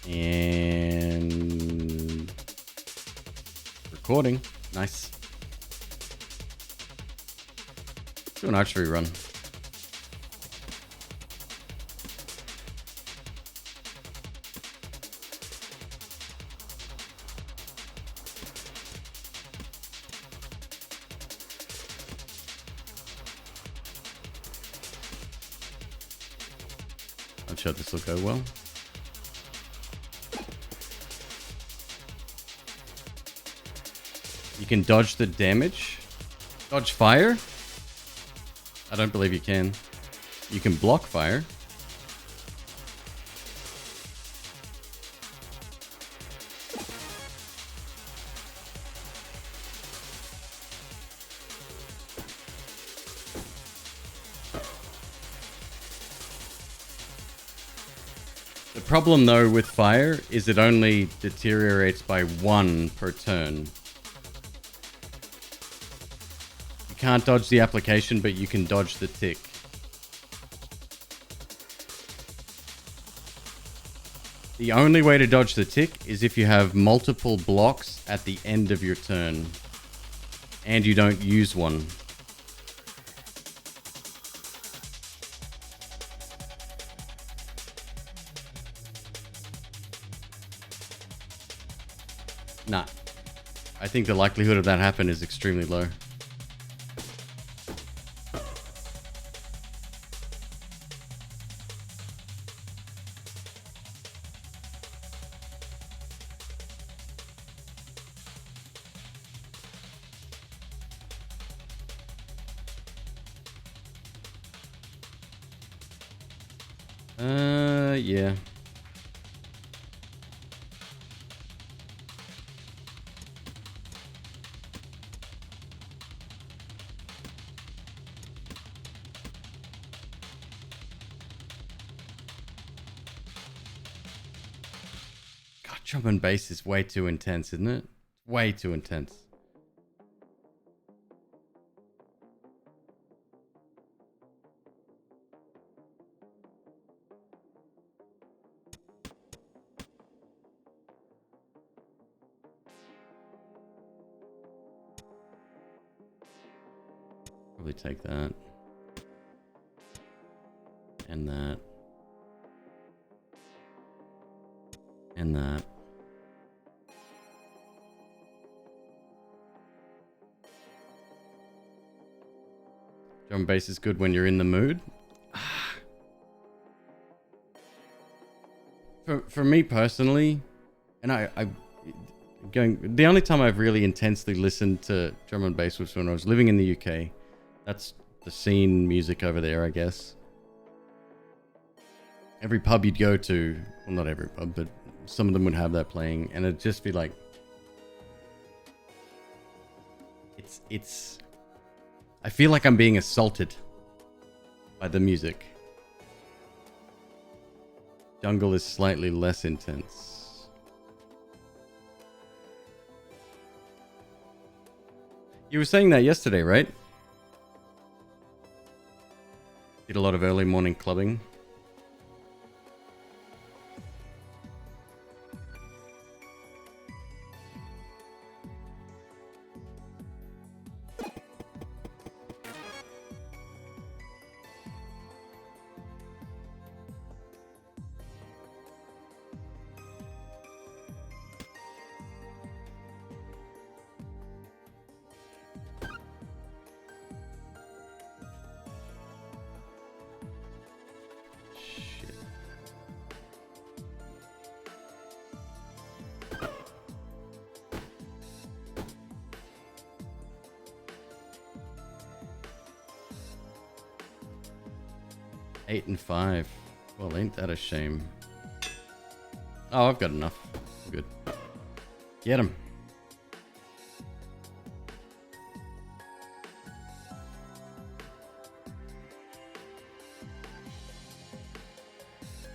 And recording. Nice. Do an archery run. I'm sure this will go well. You can dodge the damage. Dodge fire? I don't believe you can. You can block fire. The problem though with fire is it only deteriorates by 1 per turn. You can't dodge the application, but you can dodge the tick. The only way to dodge the tick is if you have multiple blocks at the end of your turn and you don't use one. Nah. I think the likelihood of that happening is extremely low. Yeah. God, drum and bass is way too intense, isn't it? Way too intense. Probably take that. And that. And that. Drum and bass is good when you're in the mood. For me personally, and I the only time I've really intensely listened to drum and bass was when I was living in the UK. That's the scene music over there, I guess. Every pub you'd go to, well, not every pub, but some of them would have that playing, and it'd just be like, it's. I feel like I'm being assaulted by the music. Jungle is slightly less intense. You were saying that yesterday, right? Did a lot of early morning clubbing. Eight and 5. Well, ain't that a shame? Oh, I've got enough. Good. Get him.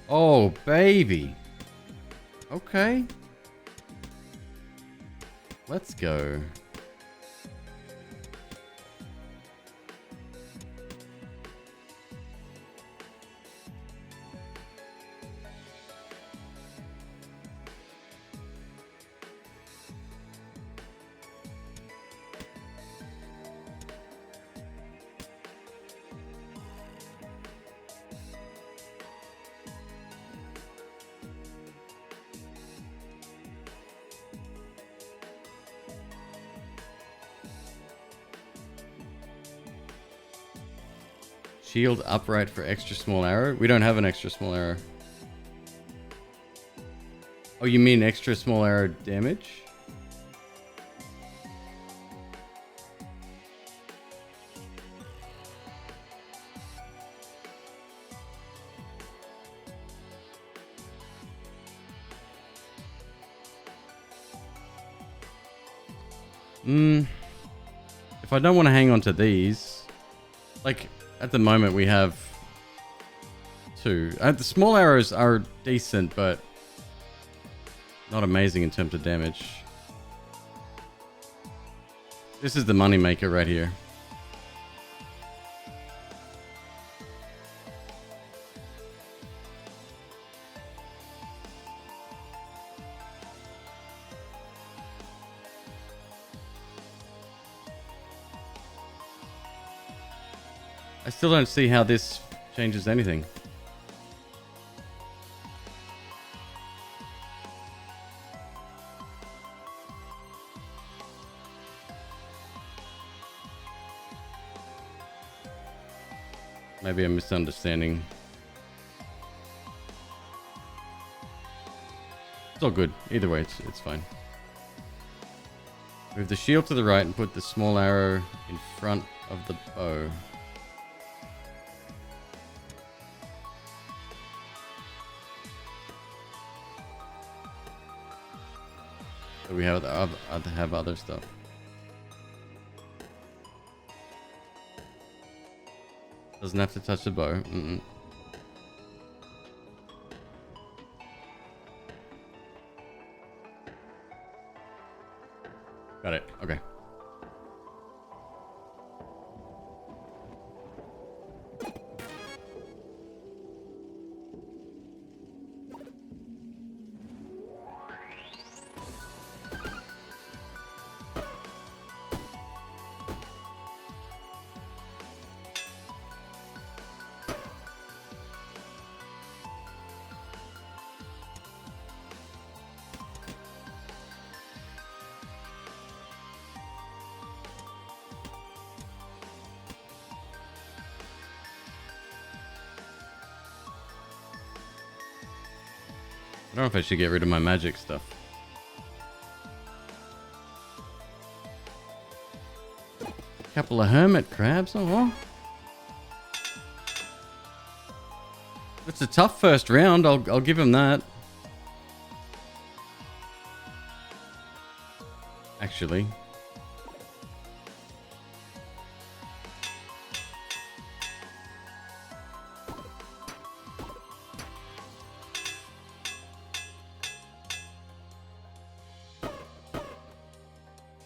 Oh, baby. Okay. Let's go. shield upright for extra small arrow. We don't have an extra small arrow. Oh, you mean extra small arrow damage? If I don't want to hang on to these, like at the moment we have 2. The small arrows are decent, but not amazing in terms of damage. This is the money maker right here. I still don't see how this changes anything. Maybe I'm misunderstanding. It's all good. Either way, it's fine. Move the shield to the right and put the small arrow in front of the bow. So we have other stuff. Doesn't have to touch the bow. Got it. Okay. I don't know if I should get rid of my magic stuff. Couple of hermit crabs. Oh, it's a tough first round. I'll give him that. Actually.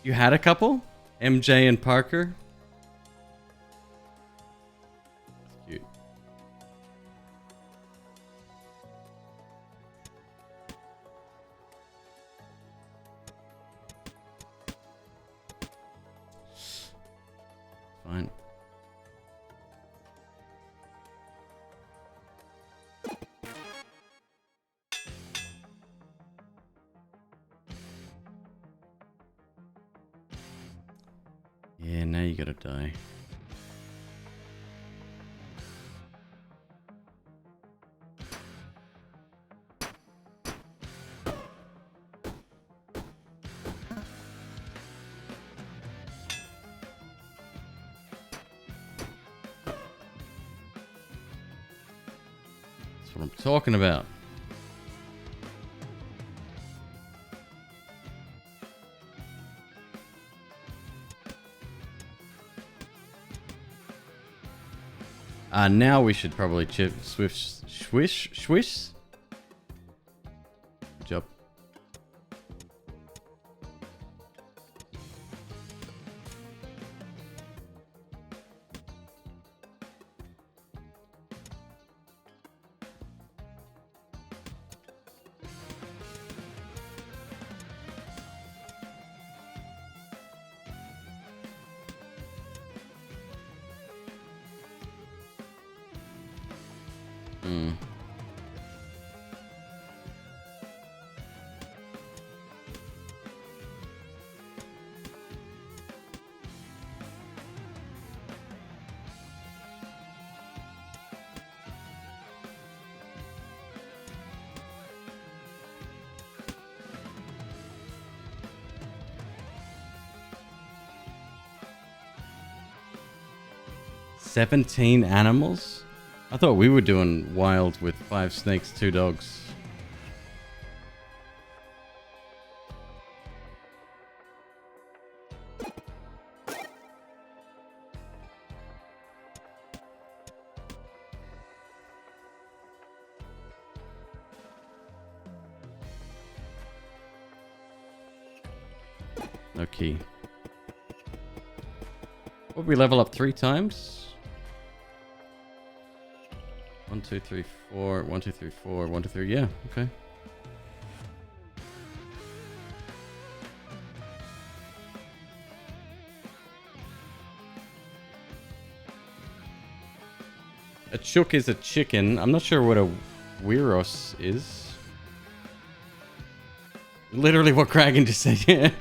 You had a couple? MJ and Parker? That's cute. Fine. Yeah, now you gotta die. That's what I'm talking about. Now we should probably chip swish. Good job. 17 animals? I thought we were doing wild with 5 snakes, 2 dogs. No key. Would we level up 3 times? 1, 2, 3, 4. 1, 2, 3, 4. 1, 2, 3. Yeah, okay. A chook is a chicken. I'm not sure what a Weiros is. Literally what Kragan just said, yeah.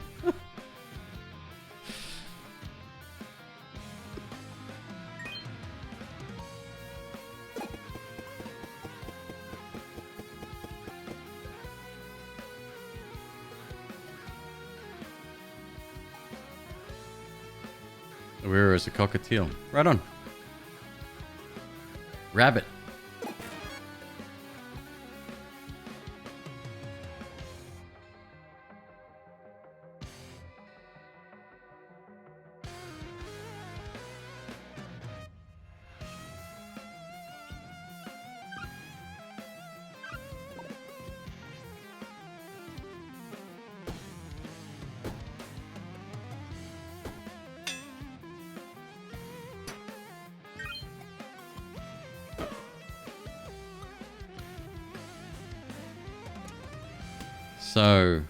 A Weiros is a cockatiel. Right on. Rabbit. So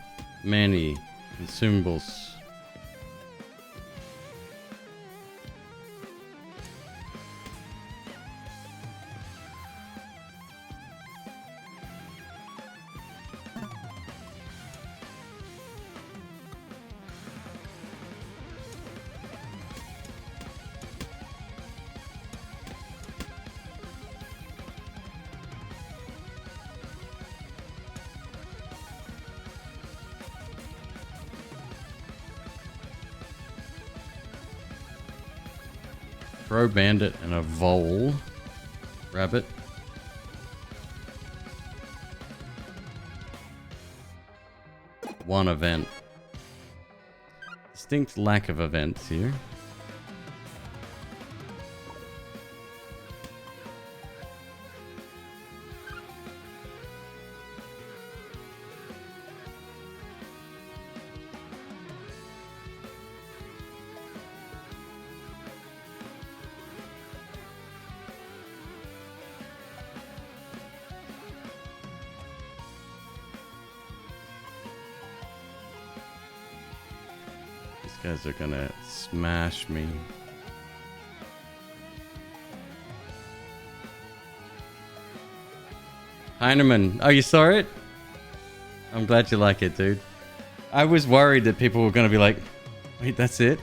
many consumables. Crow bandit and a vole. Rabbit. One event. Distinct lack of events here. Guys are gonna smash me. Heinemann. Oh, you saw it? I'm glad you like it, dude. I was worried that people were gonna be like, wait, that's it?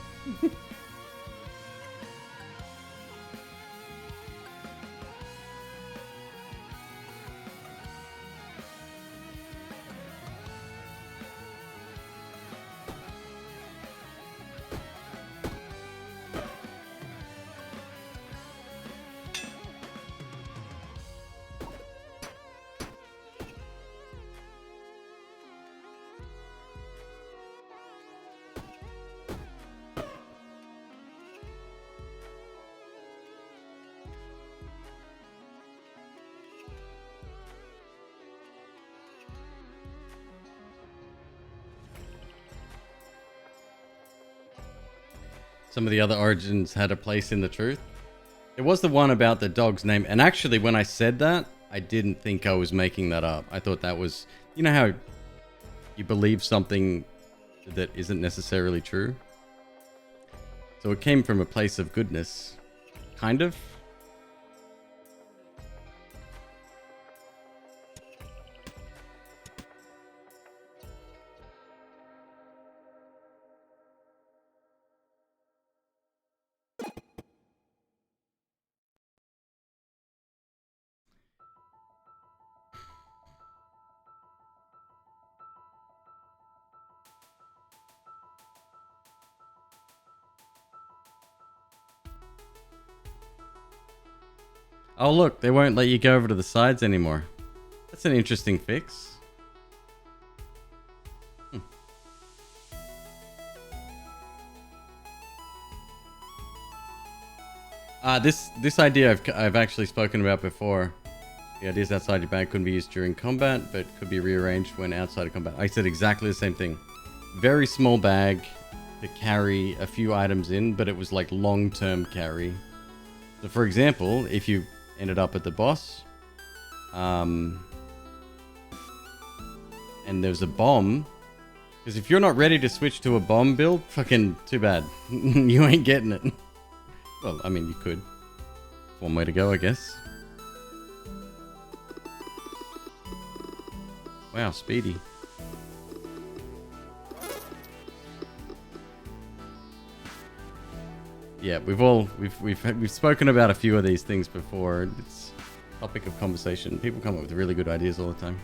Some of the other origins had a place in the truth. It was the one about the dog's name. And actually, when I said that, I didn't think I was making that up. I thought that was... You know how you believe something that isn't necessarily true? So it came from a place of goodness. Kind of. Oh, look, they won't let you go over to the sides anymore. That's an interesting fix. This idea I've actually spoken about before. The ideas outside your bag couldn't be used during combat, but could be rearranged when outside of combat. I said exactly the same thing. Very small bag to carry a few items in, but it was like long-term carry. So for example, if you ended up at the boss, and there's a bomb, because if you're not ready to switch to a bomb build, fucking too bad. You ain't getting it. Well, I mean, you could. One way to go, I guess. Wow, speedy. Yeah, we've spoken about a few of these things before. It's a topic of conversation. People come up with really good ideas all the time.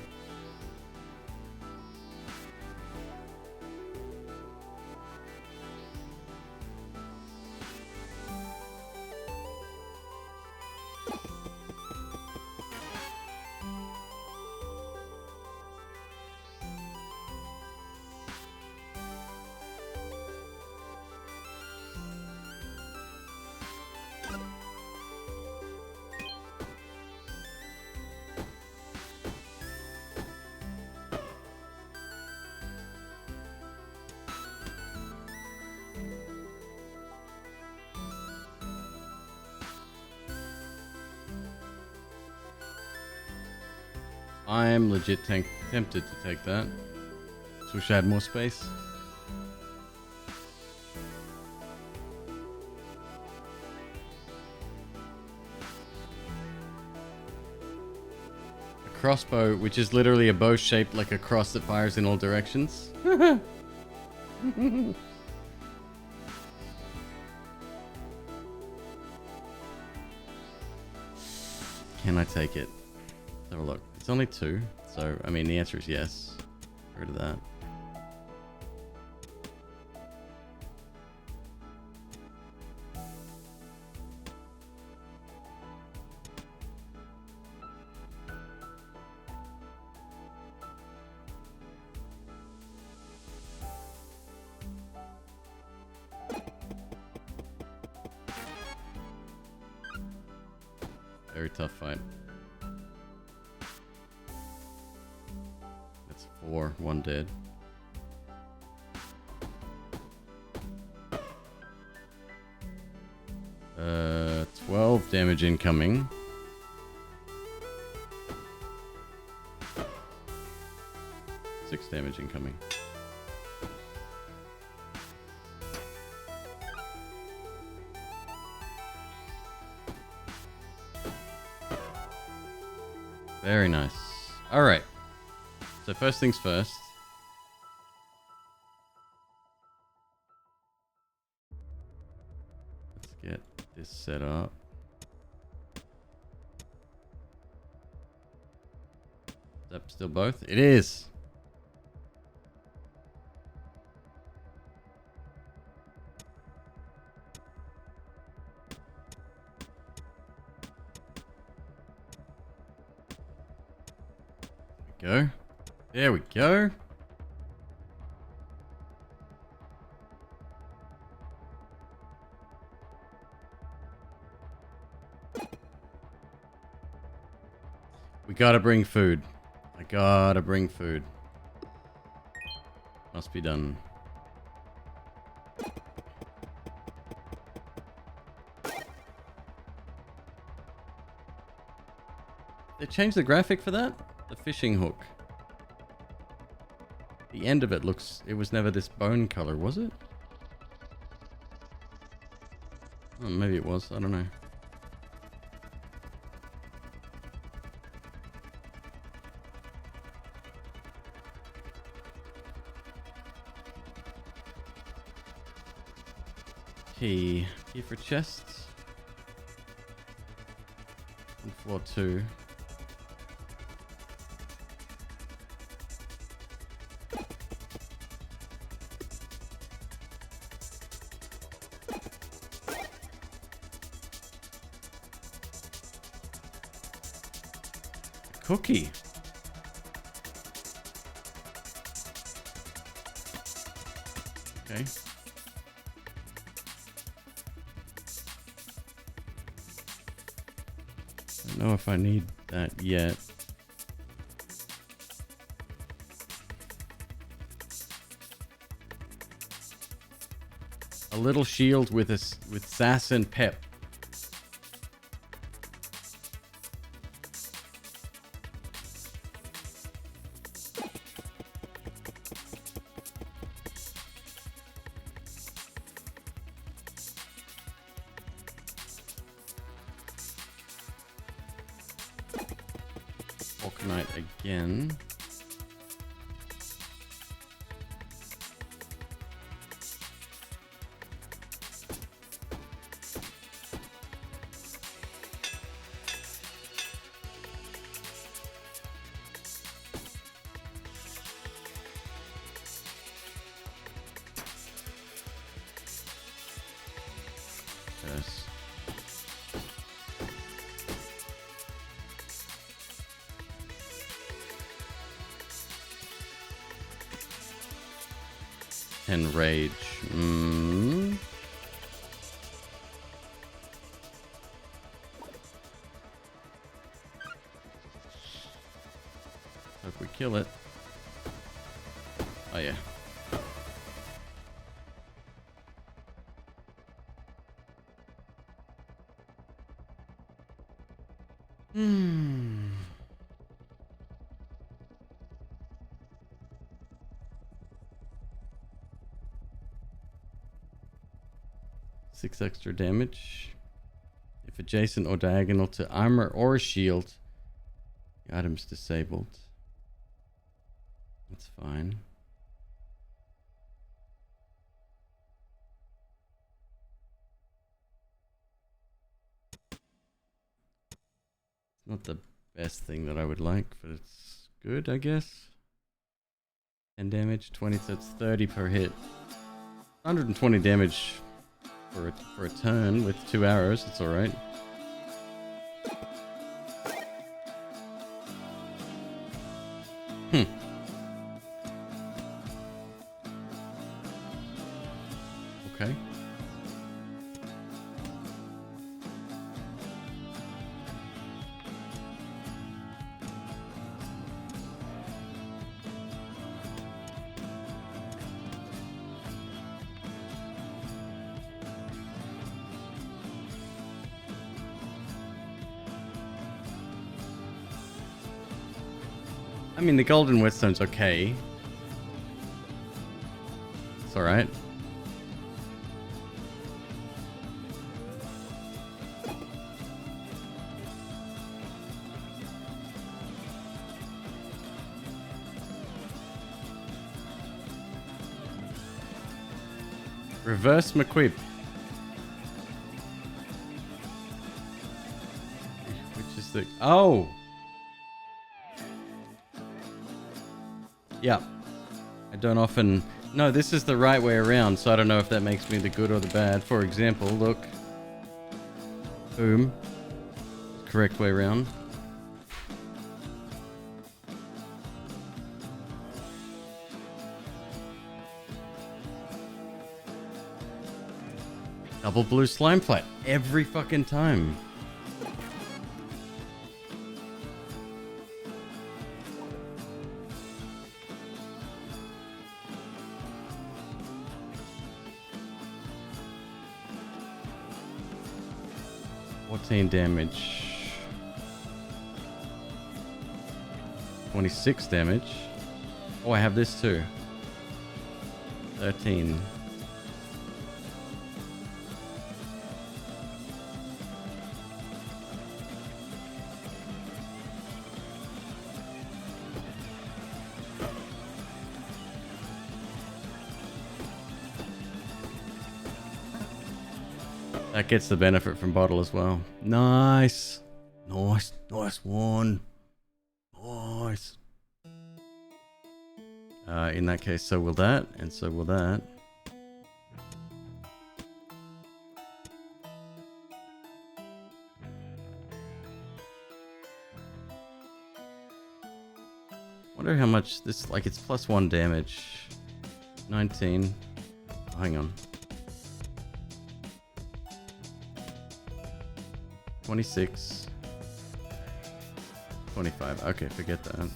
I'm legit tempted to take that. Just wish I had more space. A crossbow, which is literally a bow shaped like a cross that fires in all directions. Can I take it? Let's have a look. It's only 2, so I mean the answer is yes. Get rid of that. Very tough fight. That's 4, 1 dead. 12 damage incoming. Six damage incoming. Very nice. All right. So first things first. Let's get this set up. Is that still both? It is. Go. There we go. We gotta bring food. I gotta bring food. Must be done. They changed the graphic for that? The fishing hook. The end of it looks... It was never this bone color, was it? Oh, maybe it was. I don't know. Key. Key for chests. And floor 2. cookie. Okay. I don't know if I need that yet. A little shield with sass and pep. Knight again. Yes. And rage. So if we kill it. Oh yeah. Hmm. 6 extra damage. If adjacent or diagonal to armor or shield, the item's disabled. That's fine. It's not the best thing that I would like, but it's good, I guess. 10 damage, 20, so it's 30 per hit. 120 damage for a turn with 2 arrows. It's all right. Okay. I mean, the golden whetstone's okay. It's alright. Reverse McQueeb. Which is the... Oh! Yeah. I don't often... No, this is the right way around, so I don't know if that makes me the good or the bad. For example, look. Boom. Correct way around. Double blue slime fight every fucking time. Damage. 26 damage. Oh, I have this too. 13. That gets the benefit from bottle as well. Nice. Nice. Nice one. Nice. In that case, so will that, and so will that. Wonder how much this, like, it's +1 damage. 19. Oh, hang on. 26. 25. Okay, forget that.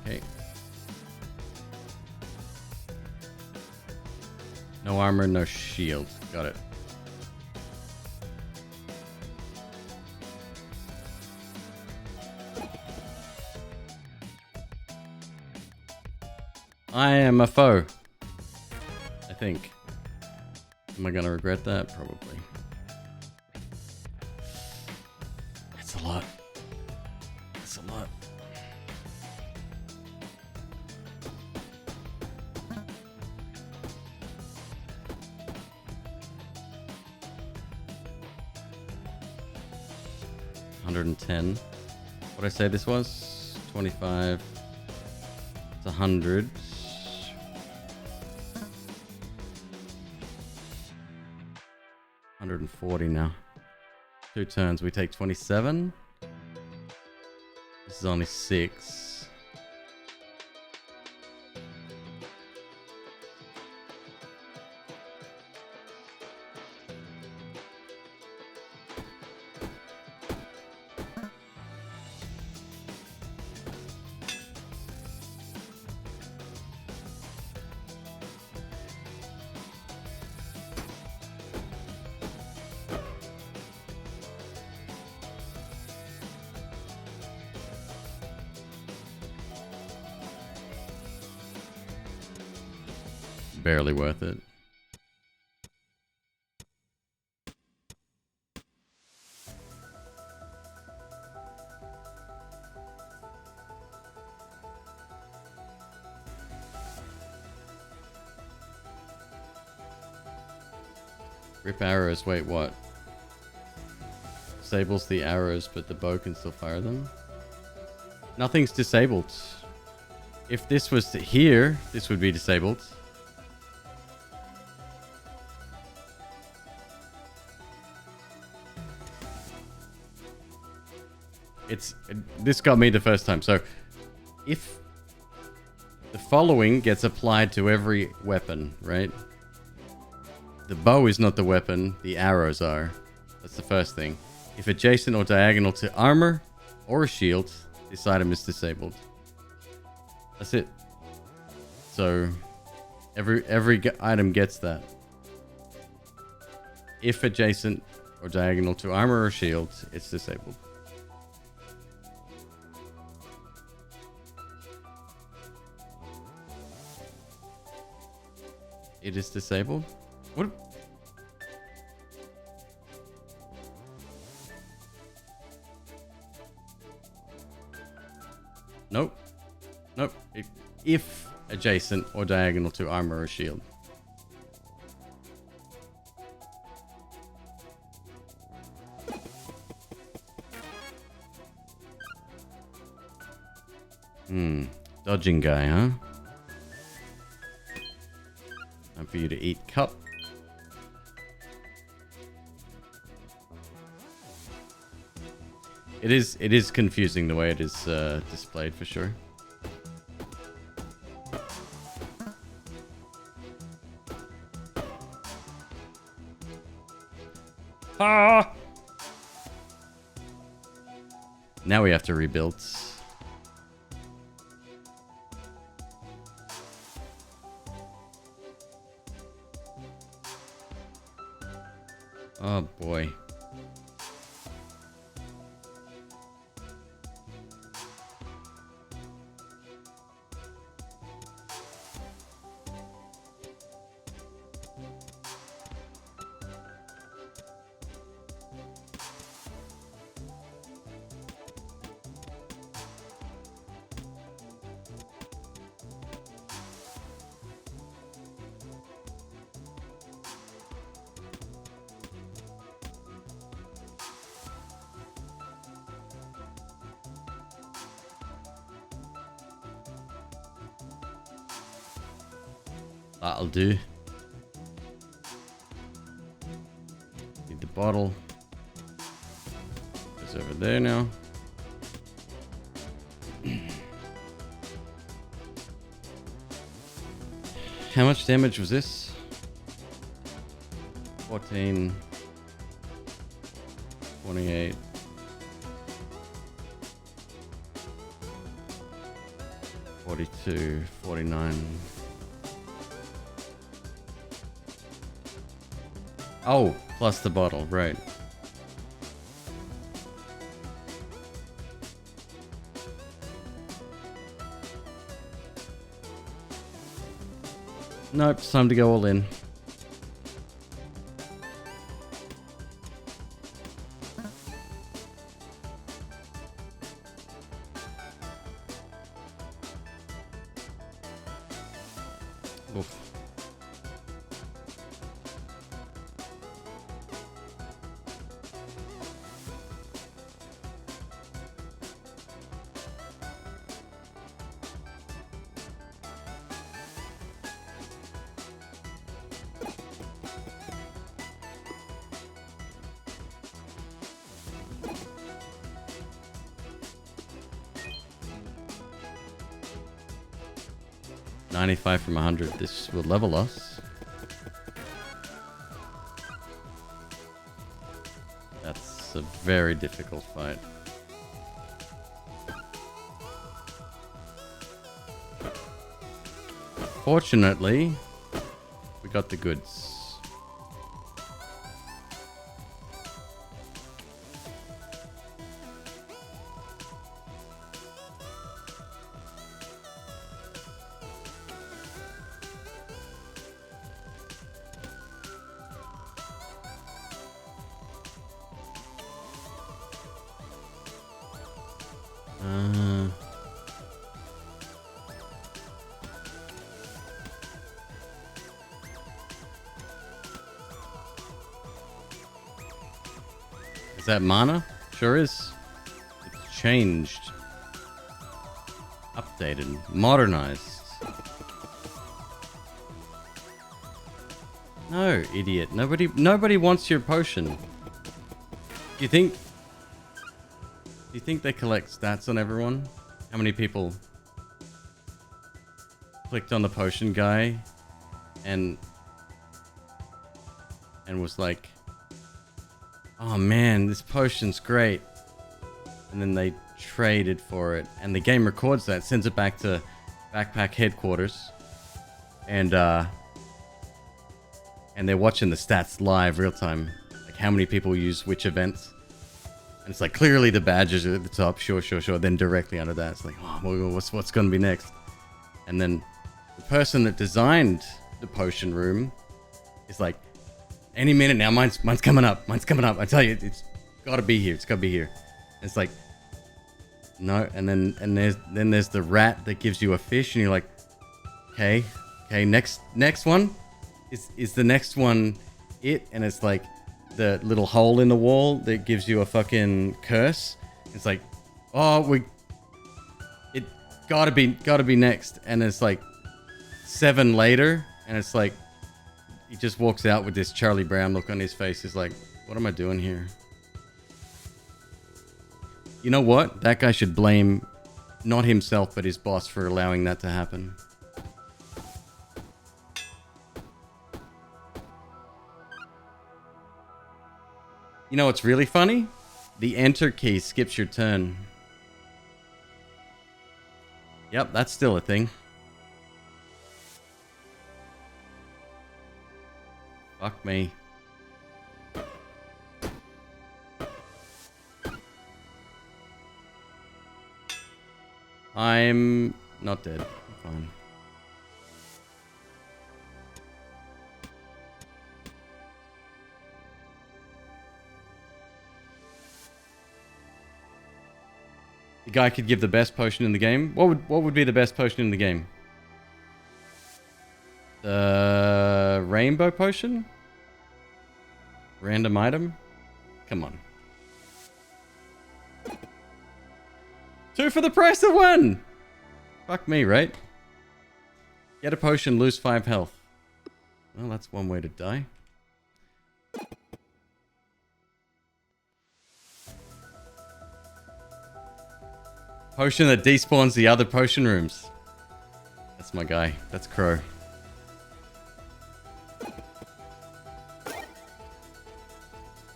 Okay. No armor, no shield. Got it. I am a foe. I think. Am I gonna regret that? Probably. That's a lot. That's a lot. $110. What did I say this was? 25. It's 100. 140 now. 2 turns. We take 27. This is only 6. Barely worth it. Rip arrows. Wait, what? Disables the arrows, but the bow can still fire them? Nothing's disabled. If this was here, this would be disabled. This got me the first time. So, if the following gets applied to every weapon, right? The bow is not the weapon, the arrows are. That's the first thing. If adjacent or diagonal to armor or a shield, this item is disabled. That's it. So, every item gets that. If adjacent or diagonal to armor or shield, it's disabled. It is disabled? What? Nope. Nope. If adjacent or diagonal to armor or shield. Dodging guy, huh? Time for you to eat cup. It is confusing the way it is displayed for sure. Ah! Now we have to rebuild. Oh boy. That'll do. bottle is over there now. How much damage was this? 14, 28. $42, $49. Oh, plus the bottle, right. Nope, it's time to go all in. Oof. $95 from 100. This will level us. That's a very difficult fight. Fortunately, we got the goods. Is that mana? Sure is. It's changed. Updated. Modernized. No, idiot. Nobody wants your potion. Do you think they collect stats on everyone? How many people clicked on the potion guy and was like, oh man, this potion's great. And then they traded for it. And the game records that, sends it back to Backpack headquarters. And they're watching the stats live, real time. Like how many people use which events. And it's like clearly the badges are at the top, sure. Then directly under that, it's like, oh, well, what's going to be next? And then the person that designed the potion room is like, any minute now, mine's coming up. I tell you, it's got to be here. It's got to be here. And it's like, no. And then there's the rat that gives you a fish, and you're like, okay, next one is the next one it? And it's like the little hole in the wall that gives you a fucking curse. It's like, oh, it gotta be next. And it's like 7 later, and it's like, he just walks out with this Charlie Brown look on his face. He's like, what am I doing here? You know what? That guy should blame not himself, but his boss for allowing that to happen. You know what's really funny? The enter key skips your turn. Yep, that's still a thing. Fuck me. I'm not dead. I'm fine. The guy could give the best potion in the game. What would be the best potion in the game? The rainbow potion? Random item? Come on. 2 for the price of 1! Fuck me, right? Get a potion, lose 5 health. Well, that's one way to die. potion that despawns the other potion rooms. That's my guy. That's Crow.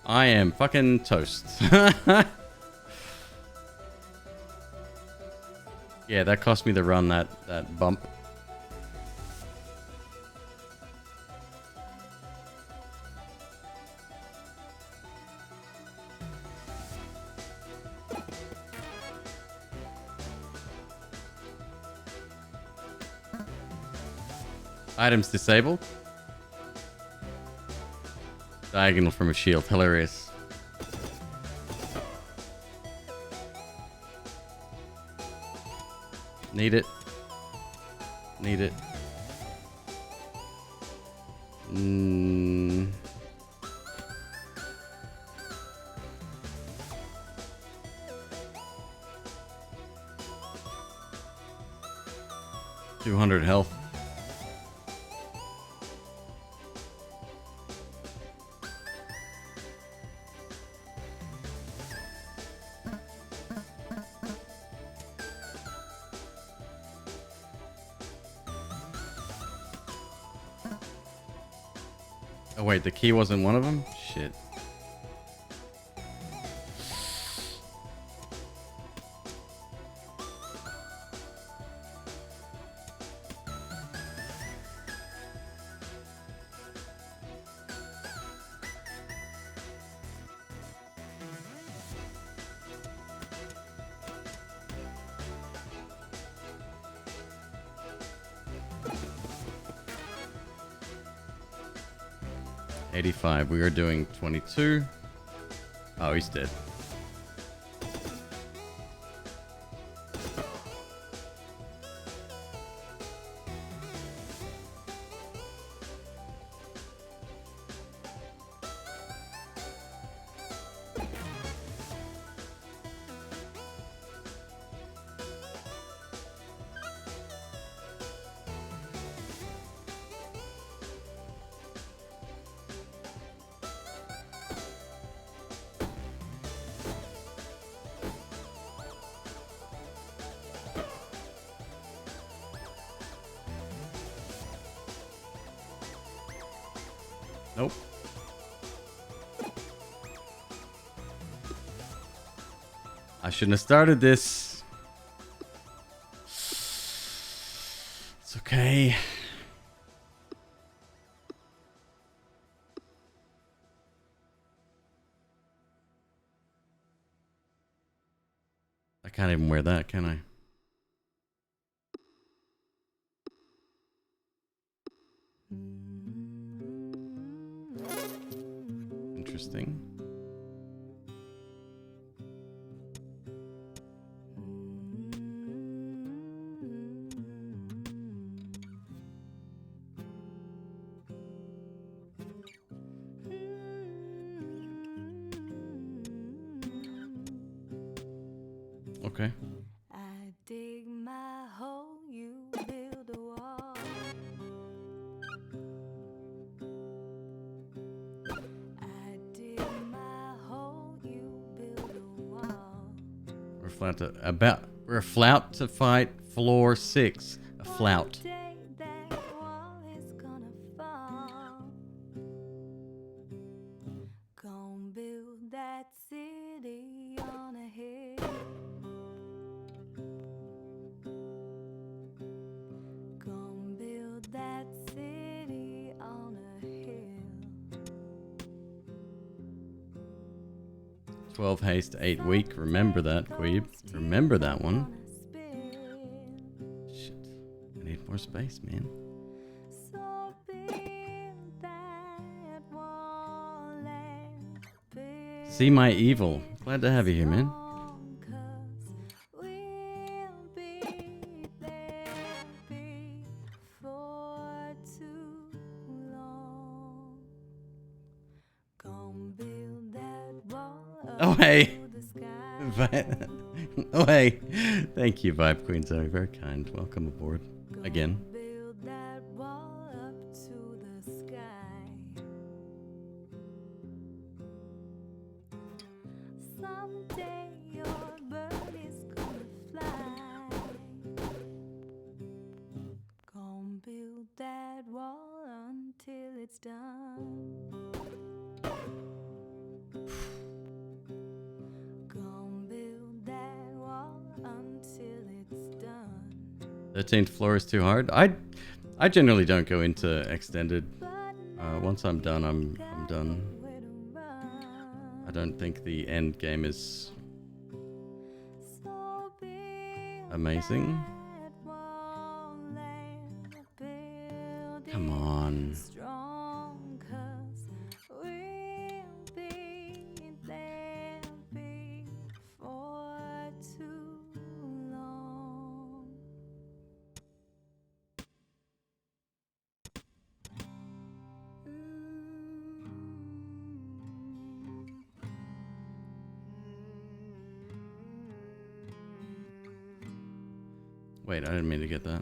I am fucking toast. Yeah, that cost me the run, that bump. Items disabled. Diagonal from a shield. Hilarious. Need it. Need it. Mm. $200 health. Oh wait, the key wasn't one of them? Shit. $85. We are doing 22. Oh, he's dead. Nope. I shouldn't have started this. It's okay. I can't even wear that, can I? Interesting. Okay. I dig my hole, you build a wall. I dig my hole, you build a wall. We're a flout to fight floor 6. A flout. One day that wall is gonna fall. Gonna build that city on a hill. Gonna build that city on a hill. 12 haste, 8 weak. Remember that, McQueeb. Remember that one. Shit. I need more space, man. So build that wall and build See my evil. Glad to have you here, man. strong, 'cause we'll be there before too long. Gonna build that wall up Oh, hey. to the sky. Oh, hey. Thank you, Vibe Queen Zoe. Very kind. Welcome aboard. Again. Build that wall up to the sky. Someday your bird is gonna fly. 13th floor is too hard. I generally don't go into extended. Once I'm done, I'm done. I don't think the end game is amazing. Come on. Wait, I didn't mean to get that.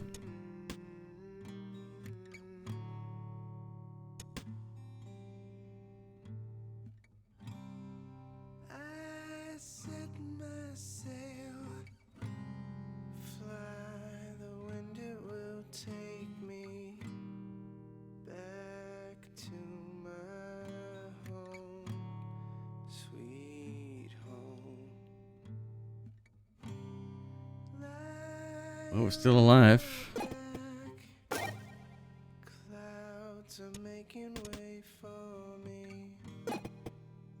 I set my sail, fly the wind, it will take me back to my home, sweet home. Oh, we're still alive. Clouds are making way for me.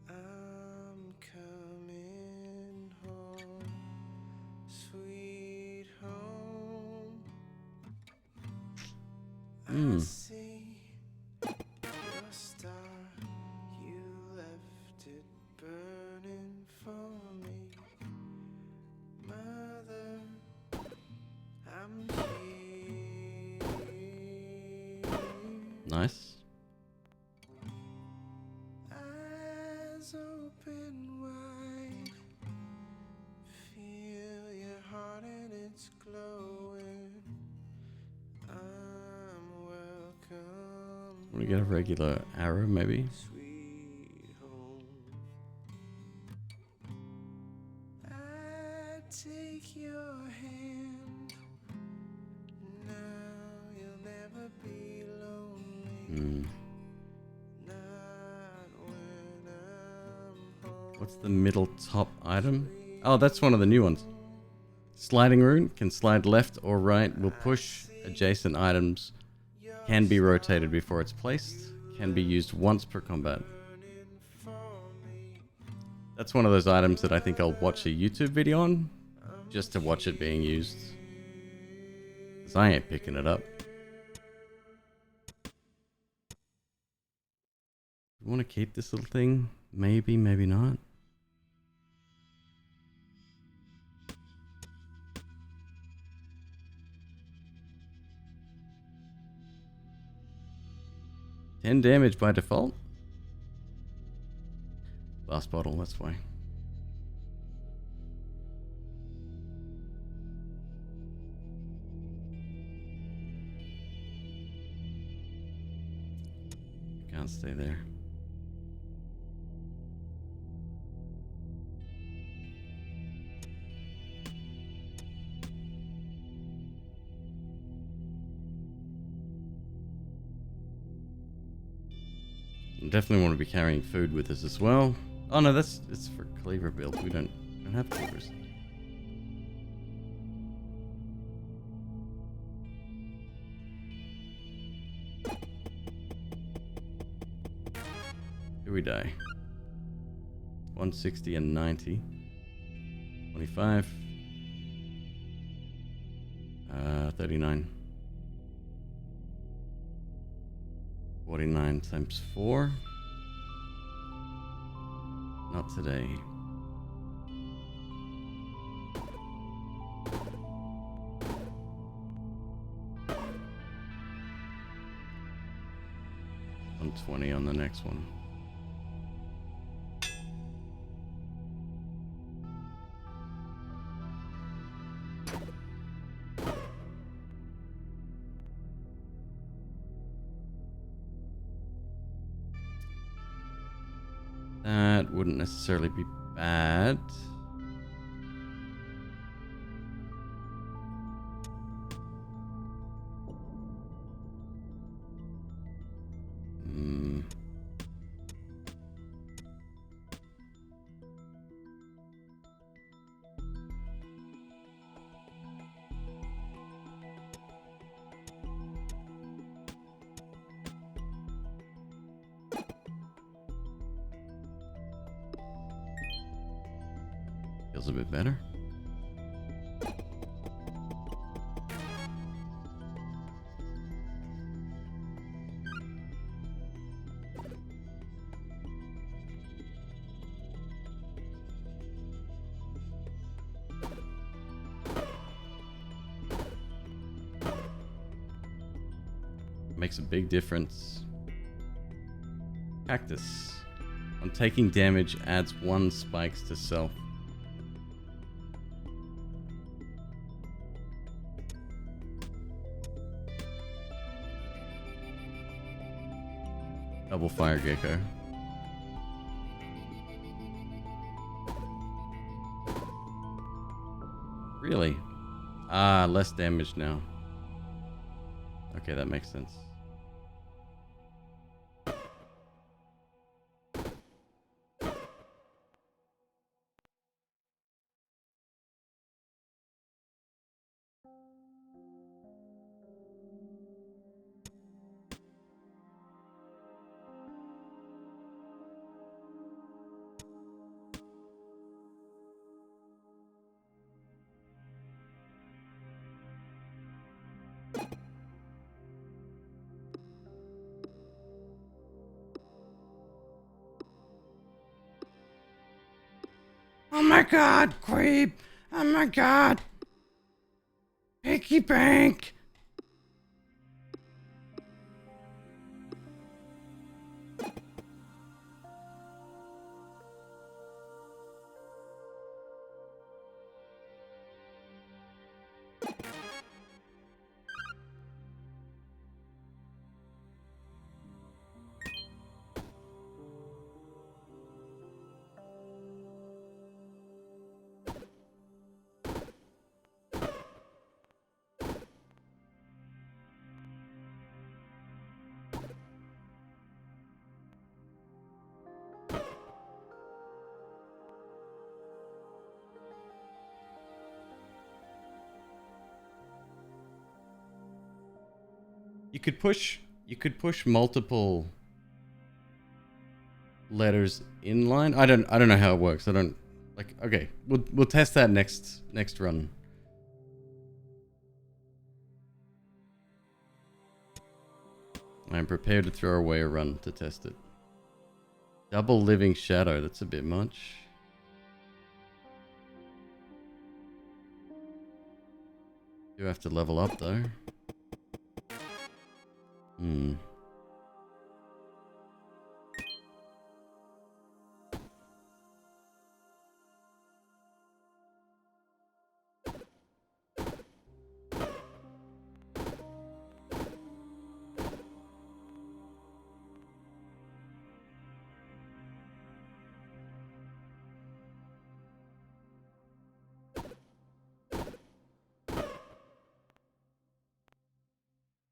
I'm coming home, sweet home. I see your star, you left it burning for me. Mother, I'm here. Nice. Eyes open wide, feel your heart and it's glowing. I'm welcome. Want to get a regular arrow, maybe? Sweet home. I take your hand. Now you'll never be lonely. Not when I'm home. What's the middle top item? Oh, that's one of the new ones. Sliding rune can slide left or right, will push adjacent items, can be rotated before it's placed, can be used once per combat. That's one of those items that I think I'll watch a YouTube video on, just to watch it being used. Because I ain't picking it up. You want to keep this little thing? Maybe, maybe not. $10 damage by default. Last bottle, that's why. Can't stay there. Definitely want to be carrying food with us as well. Oh no, it's for cleaver build. We don't have cleavers. Here we die. 160 and 90. 25. 39. 49 times 4. Not today. $120 on the next one. That wouldn't necessarily be bad. Feels a bit better. Makes a big difference. Cactus. On taking damage, adds 1 spikes to self. Double fire gecko. Really? Ah, less damage now. Okay, that makes sense. Oh my god, McQueeb! Oh my god! Piggy bank! You could push multiple letters in line. I don't know how it works. I don't like. Okay, we'll test that next run. I'm prepared to throw away a run to test it. Double living shadow. That's a bit much. You have to level up though.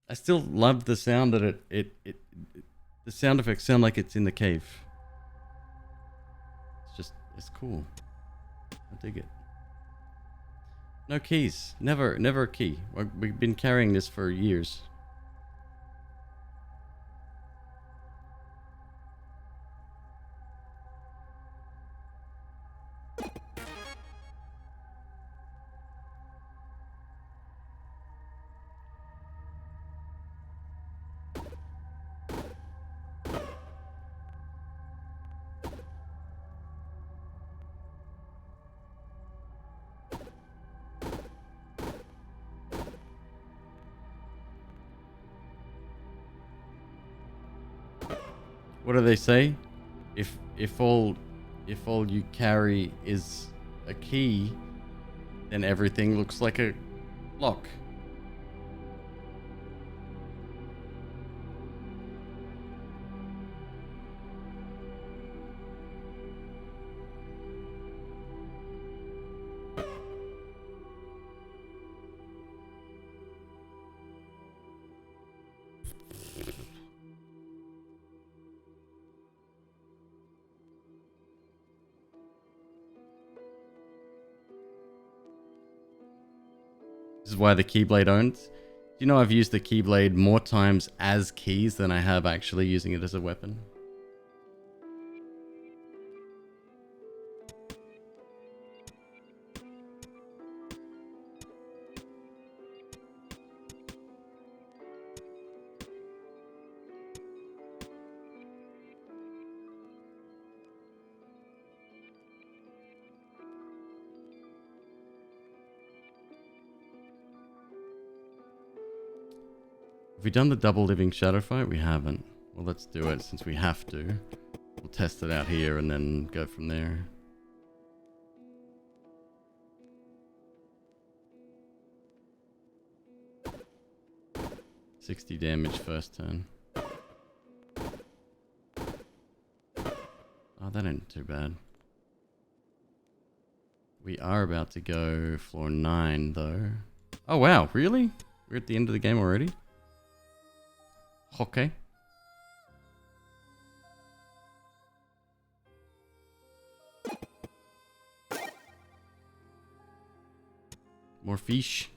I still love the sound that the sound effects sound like it's in the cave. It's cool. I dig it. No keys. Never a key. We've been carrying this for years. What do they say? If all you carry is a key, then everything looks like a lock. This is why the Keyblade owns. Do you know I've used the Keyblade more times as keys than I have actually using it as a weapon? Have we done the double living shadow fight? We haven't. Well, let's do it since we have to. We'll test it out here and then go from there. $60 damage first turn. Oh, that ain't too bad. We are about to go floor 9 though. Oh wow, really? We're at the end of the game already? Okay. More fish.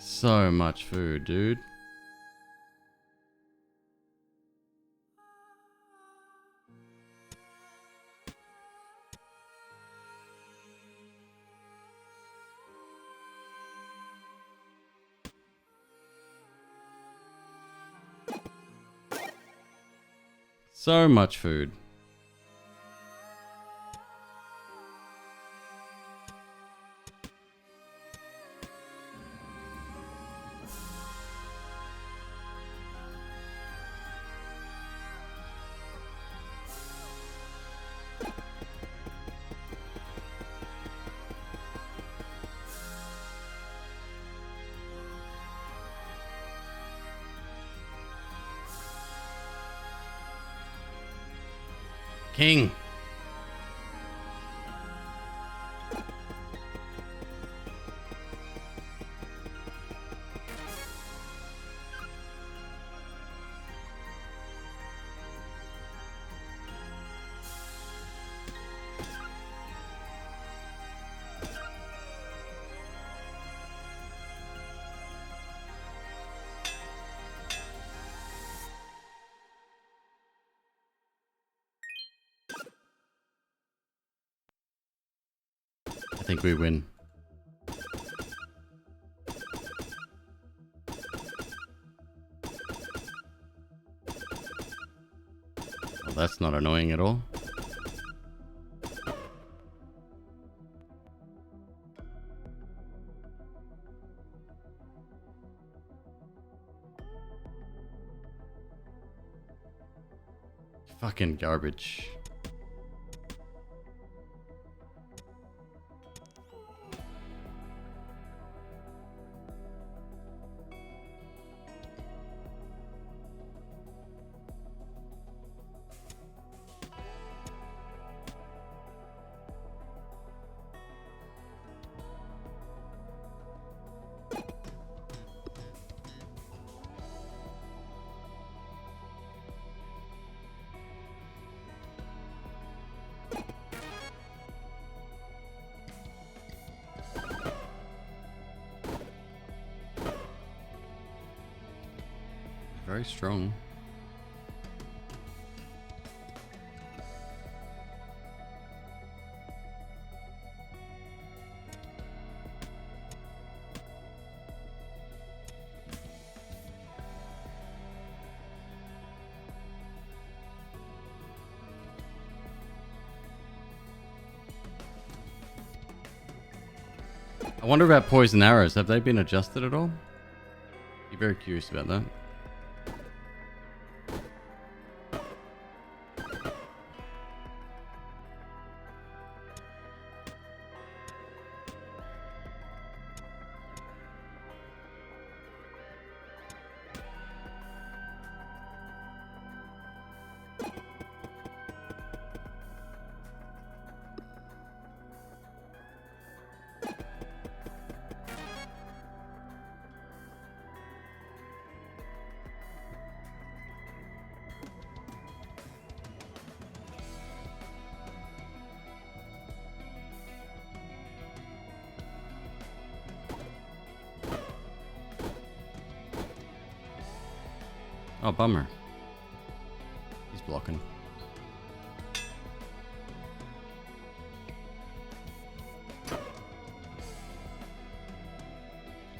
So much food, dude. So much food. King. I think we win. Well, that's not annoying at all. Fucking garbage. Very strong. I wonder about poison arrows. Have they been adjusted at all? Be very curious about that. Oh, bummer. He's blocking.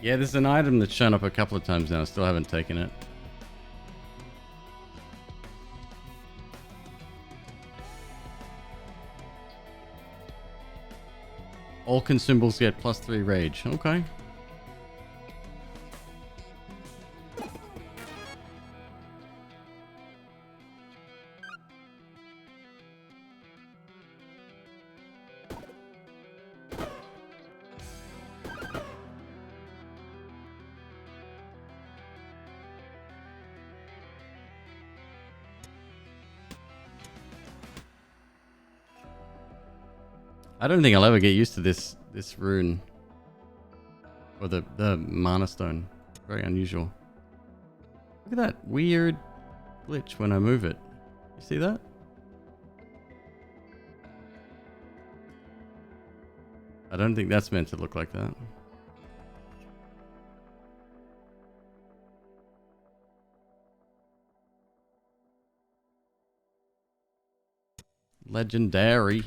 Yeah, there's an item that's shown up a couple of times now. I still haven't taken it. All consumables get +3 rage. Okay. I don't think I'll ever get used to this rune. Or the mana stone. Very unusual. Look at that weird glitch when I move it. You see that? I don't think that's meant to look like that. Legendary.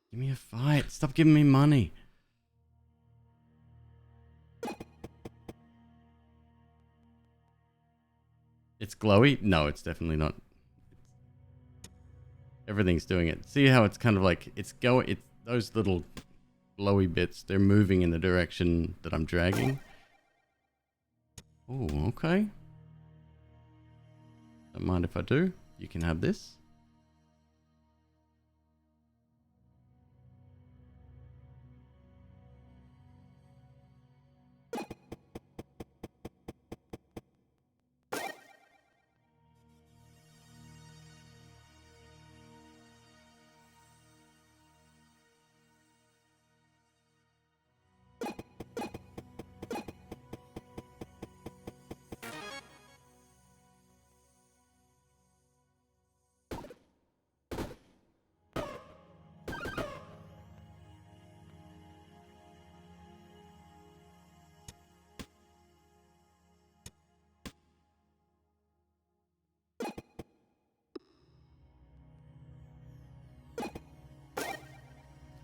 Give me a fight. Stop giving me money. It's glowy? No, it's definitely not. Everything's doing it. See how it's kind of like it's going. It's those little glowy bits. They're moving in the direction that I'm dragging. Oh, okay. Don't mind if I do. You can have this.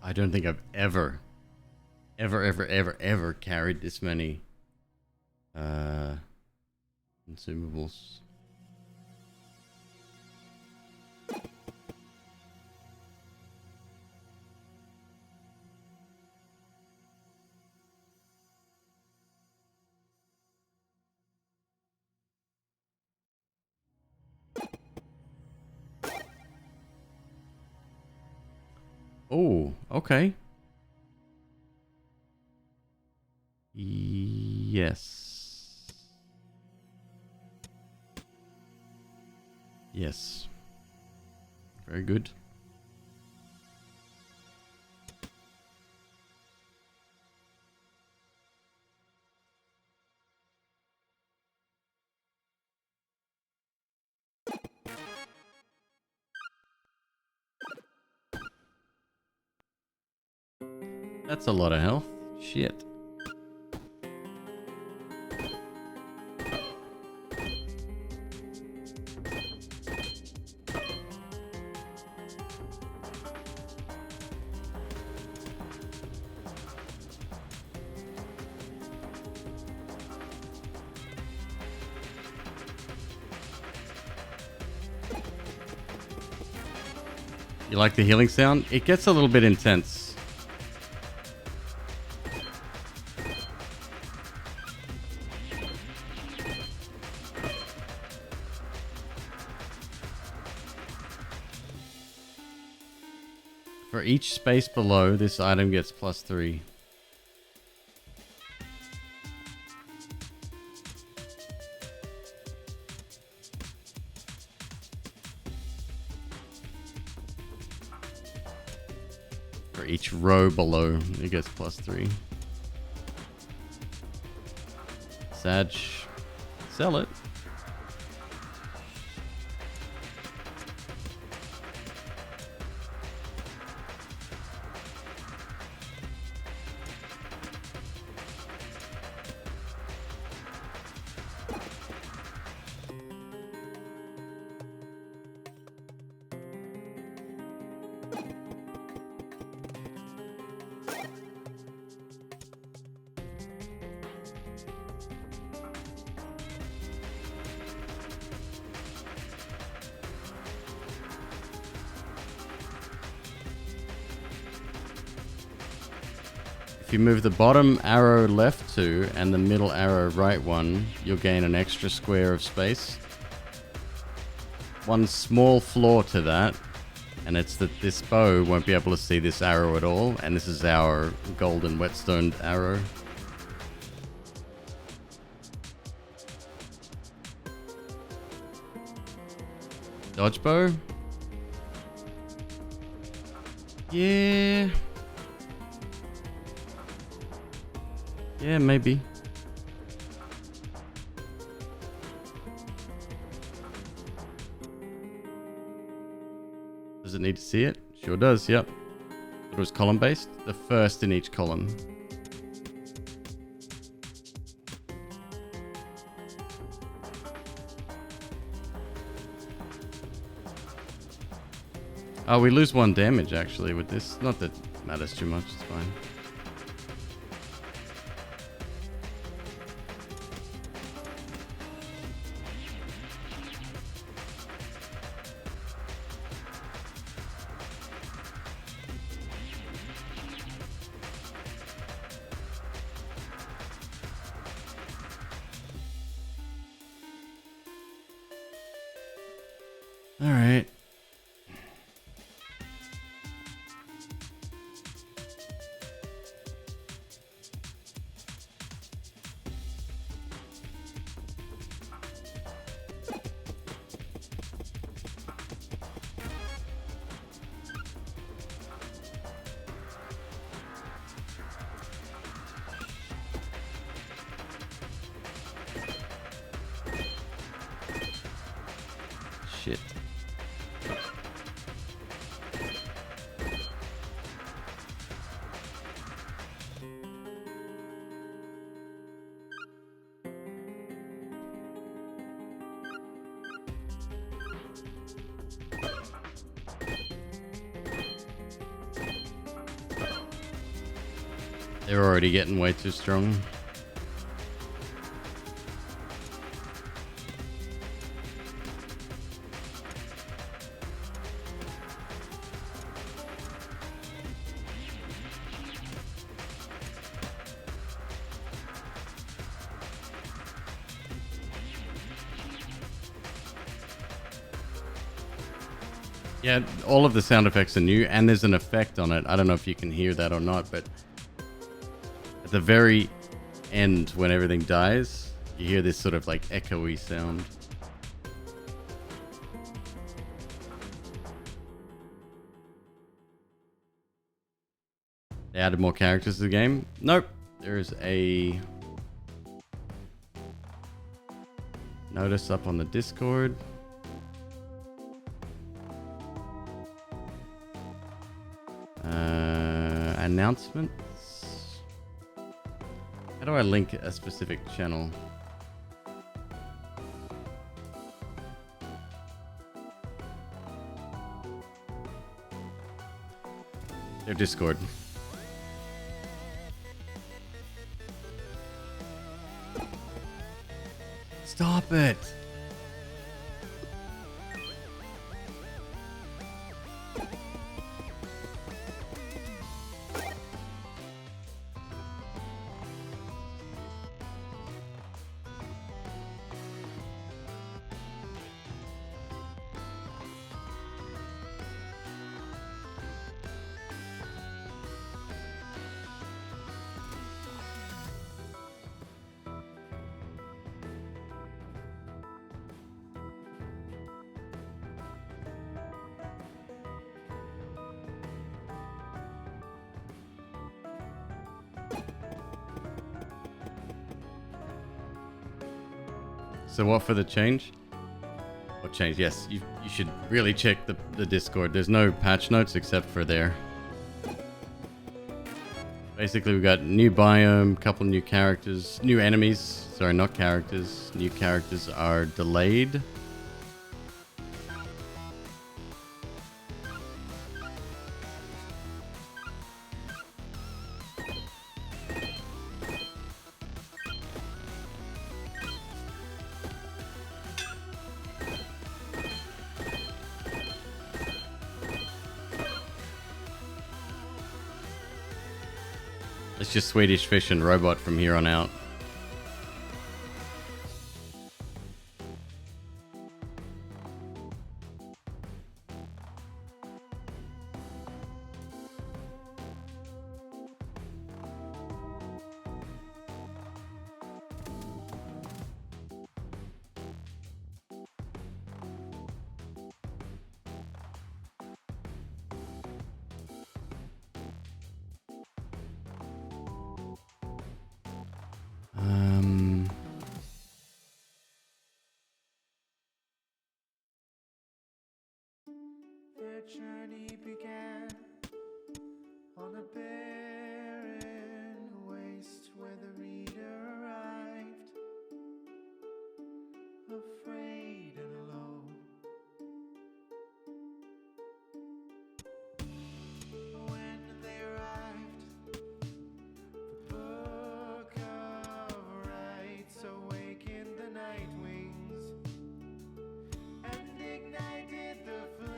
I don't think I've ever carried this many consumables. Oh, okay. Yes. Yes. Very good. That's a lot of health. Shit. You like the healing sound? It gets a little bit intense. For each space below, this item gets +3. For each row below, it gets +3. Sag, sell it. you move the bottom arrow left 2 and the middle arrow right 1, you'll gain an extra square of space. One small flaw to that, and it's that this bow won't be able to see this arrow at all, and this is our golden whetstone arrow. Dodge bow? Yeah. Yeah, maybe. Does it need to see it? Sure does, yep. It was column based. The first in each column. Oh, we lose 1 damage actually with this. Not that it matters too much, it's fine. All right. Shit. They're already getting way too strong. Yeah, all of the sound effects are new, and there's an effect on it. I don't know if you can hear that or not, but at the very end, when everything dies, you hear this sort of like echoey sound. They added more characters to the game. Nope. There's a notice up on the Discord. Announcements. How do I link a specific channel? Their Discord. Stop it! So what for the change? What change? Yes, you should really check the Discord. There's no patch notes except for there. Basically, we've got new biome, couple new characters, new enemies. Sorry, not characters. New characters are delayed. It's just Swedish Fish and Robot from here on out. Their journey began on a barren waste where the reader arrived, afraid and alone. When they arrived, the book of rights awakened the night wings and ignited the flame.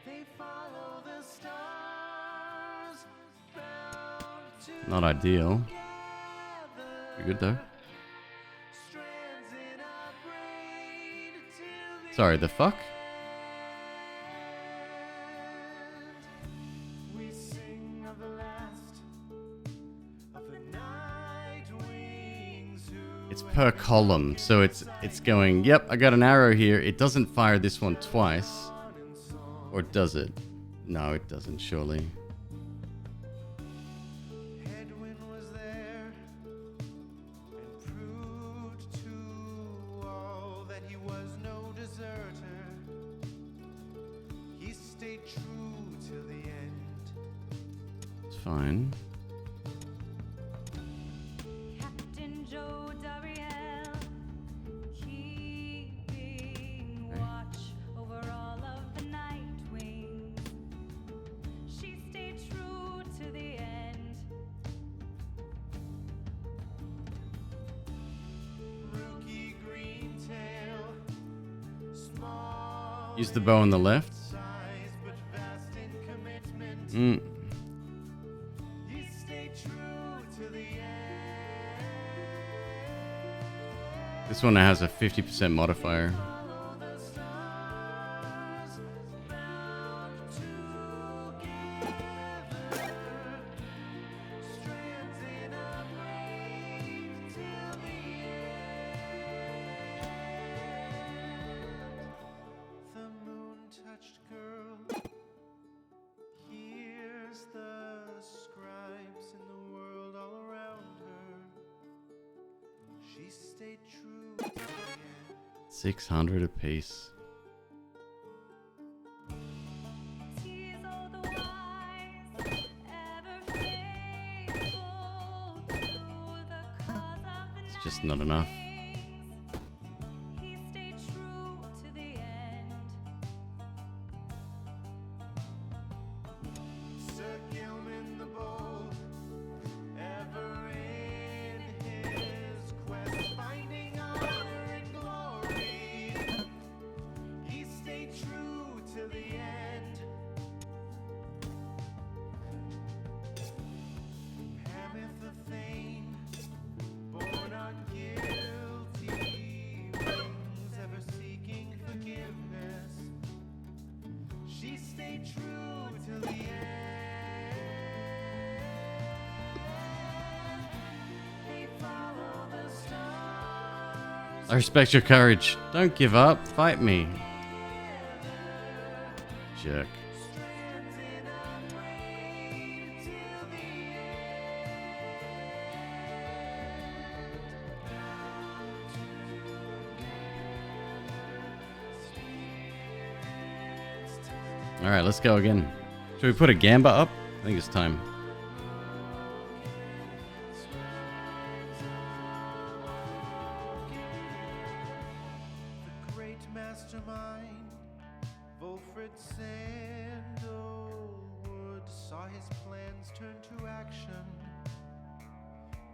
They follow the stars, bound to Not ideal. Pretty good though. strands in a braid till the Sorry, the fuck? we sing of the last of the night wings who It's per column, so it's going, yep, I got an arrow here. It doesn't fire this one twice. Or does it? No, it doesn't, surely. Headwind was there and proved to all that he was no deserter. He stayed true till the end. It's fine. Captain Joe Dariel, keeping watch over all of the night wings. She stayed true to the end. Rookie Greentail, small Use the bow on the left. size but vast in commitment. He stayed true to the end. This one has a 50% modifier. Follow the stars, bound together. Strands in a braid till the end. The moon-touched girl hears the scribes in the world all around her. She stayed true to the end. 600 apiece. Tease all the wise, ever faithful to the cause of the It's just not enough. night wings. He stayed true to the end. Sir Gilman the Bold, ever in his quest, finding honor and glory. He stayed true to the end. Hameth the Thane, born on guilty wings, ever seeking forgiveness. She stayed true to the end. They follow the stars. I respect your courage. Don't give up. Fight me. Jerk. Strands in a braid till the end. Alright, let's go again. Should we put a gamba up? I think it's time. The great mastermind, Wilfred Sandalwood, saw his plans turn to action.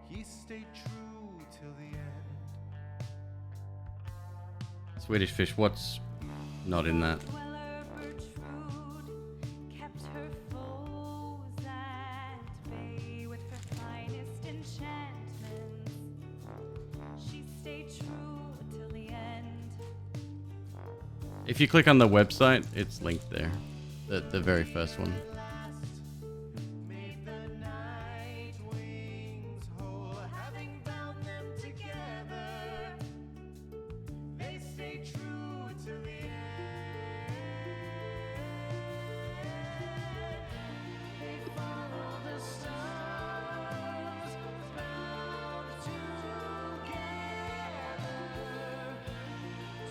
He stayed true till the end. Swedish Fish, what's not in that? Dweller Bertrude kept If you click on the website, it's linked there. The very first one. Made the night wings whole, having bound them together. They stay true to the end. They follow the stars, bound together.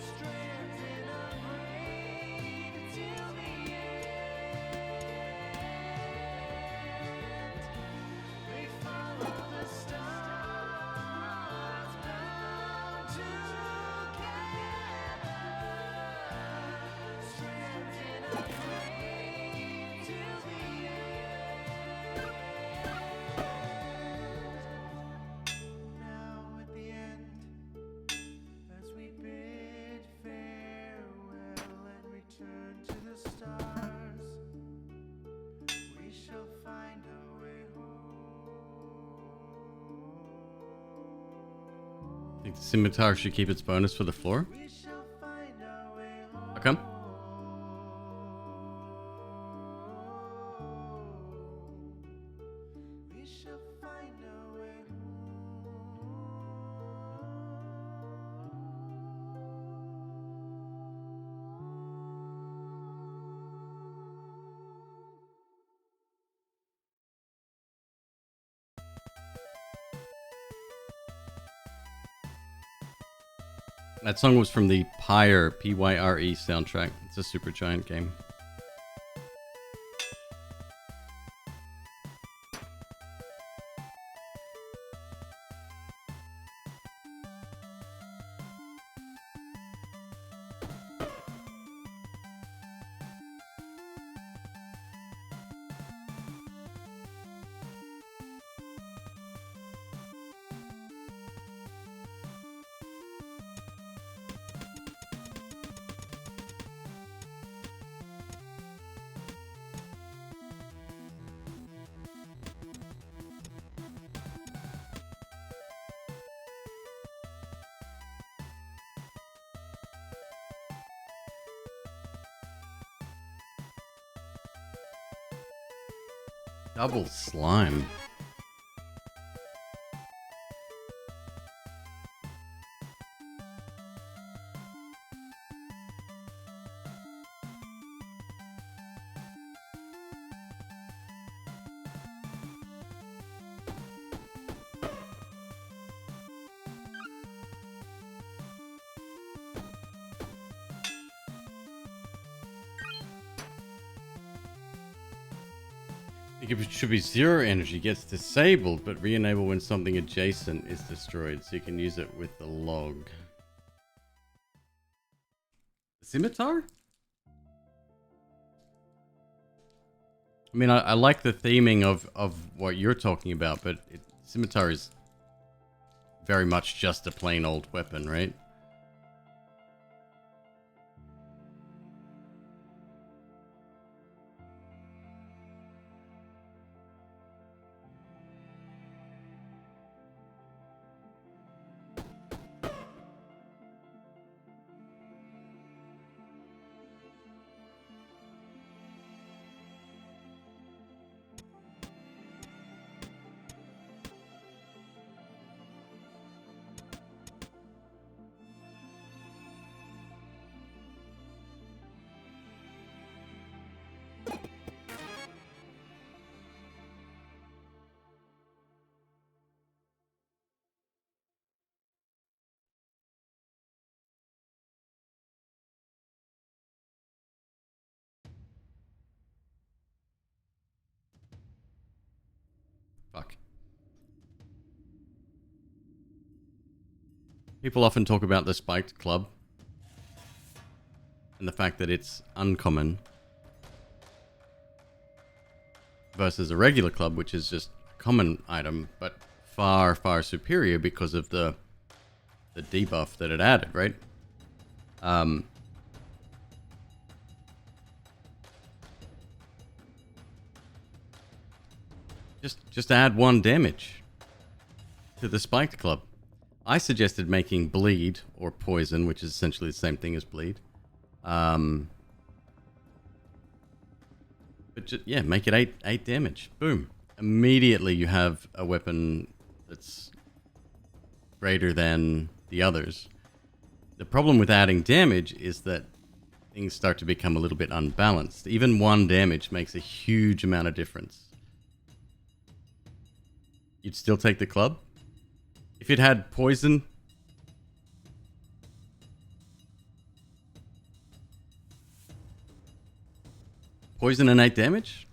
Strands in a braid till the end. They follow the stars, bound together. Strands in a braid till the end. Now at the end, as we bid farewell and return to the stars, we shall find our way home. Think the scimitar should keep its bonus for the floor? We shall find our way home. How come? We shall find our way That song was from the Pyre, Pyre soundtrack. It's a Super Giant game. Double slime. It should be 0 energy, gets disabled, but re-enable when something adjacent is destroyed, so you can use it with the log. Scimitar? I mean, I like the theming of what you're talking about, but scimitar is very much just a plain old weapon, right? Fuck. People often talk about the spiked club and the fact that it's uncommon versus a regular club, which is just a common item, but far, far superior because of the debuff that it added, right? Just add 1 damage to the spiked club. I suggested making bleed or poison, which is essentially the same thing as bleed, But yeah, make it 8 damage. Boom. Immediately you have a weapon that's greater than the others. The problem with adding damage is that things start to become a little bit unbalanced. Even 1 damage makes a huge amount of difference. You'd still take the club? If it had poison... Poison and 8 damage?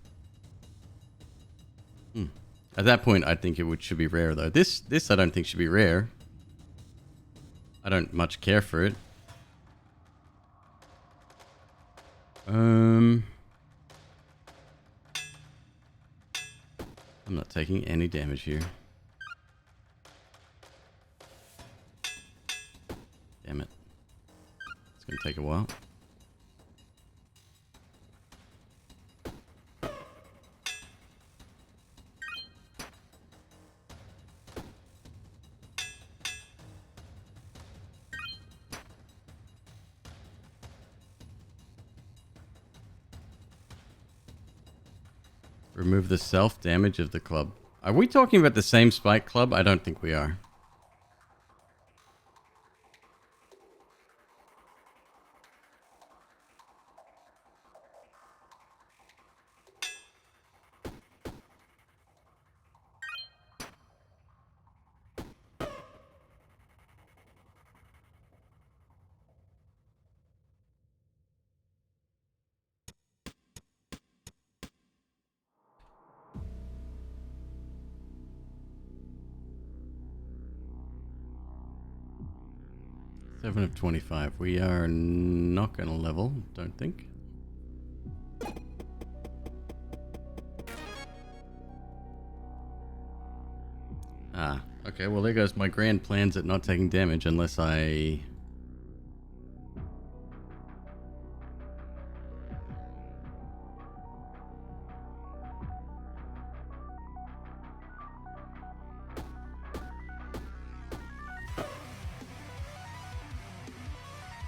At that point, I think it should be rare, though. This I don't think should be rare. I don't much care for it. I'm not taking any damage here. Damn it. It's gonna take a while. Remove the self-damage of the club. Are we talking about the same spike club? I don't think we are. Seven of 25. We are not going to level, don't think. Ah, okay. Well, there goes my grand plans at not taking damage unless I...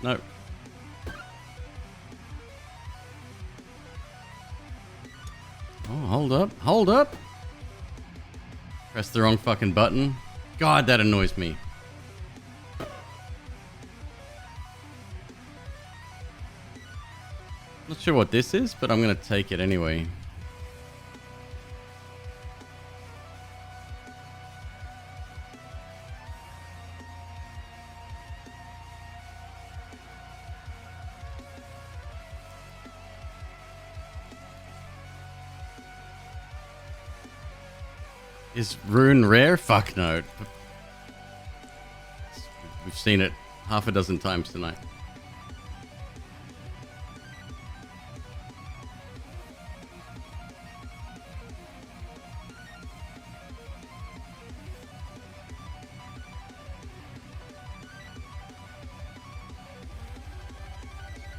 No. Oh, hold up. Hold up. Press the wrong fucking button. God, that annoys me. Not sure what this is, but I'm going to take it anyway. Is rune rare? Fuck no. We've seen it half a dozen times tonight.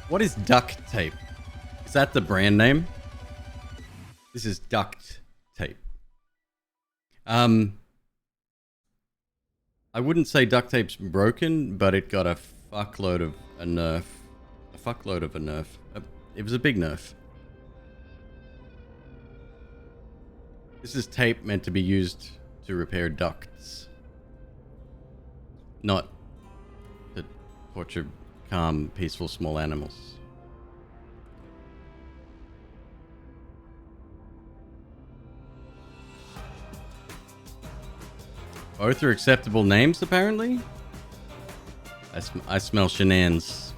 What is duct tape? Is that the brand name? This is duct tape. I wouldn't say duct tape's broken, but it got a fuckload of a nerf. A fuckload of a nerf. It was a big nerf. This is tape meant to be used to repair ducts. Not to torture calm, peaceful small animals. Both are acceptable names, apparently. I smell shenanigans.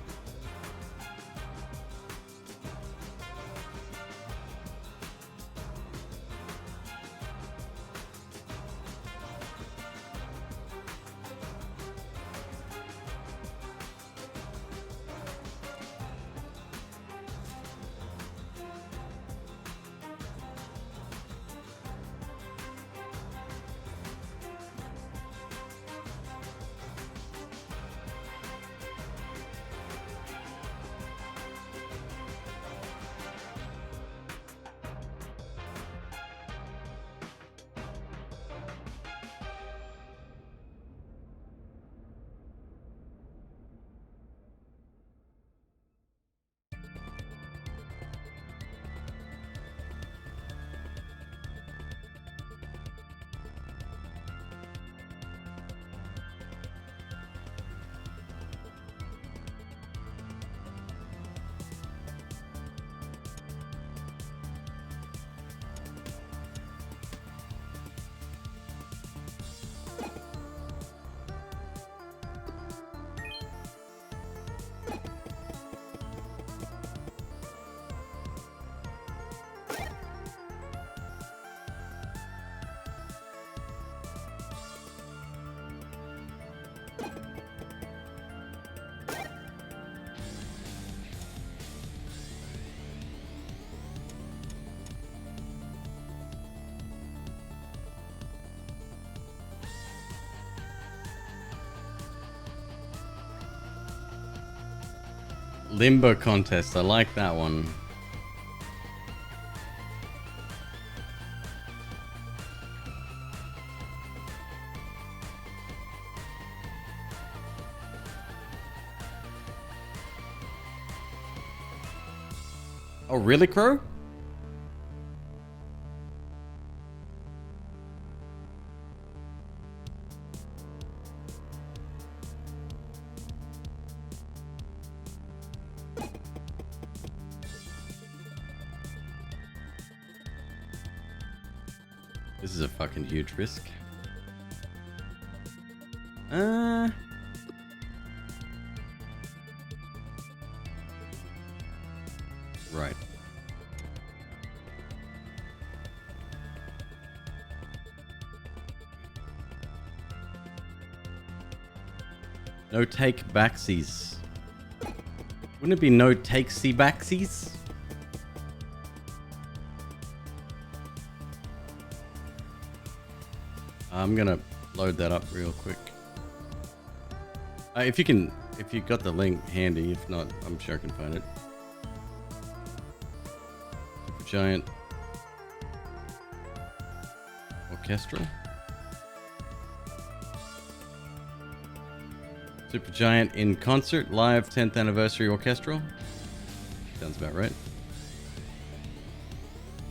Limbo contest. I like that one. Oh, really, Crow? This is a fucking huge risk. Right. No take backsies. Wouldn't it be no takesy backsies? I'm gonna load that up real quick. If you got the link handy. If not, I'm sure I can find it. Supergiant Orchestral. Supergiant in concert, live 10th anniversary orchestral. Sounds about right.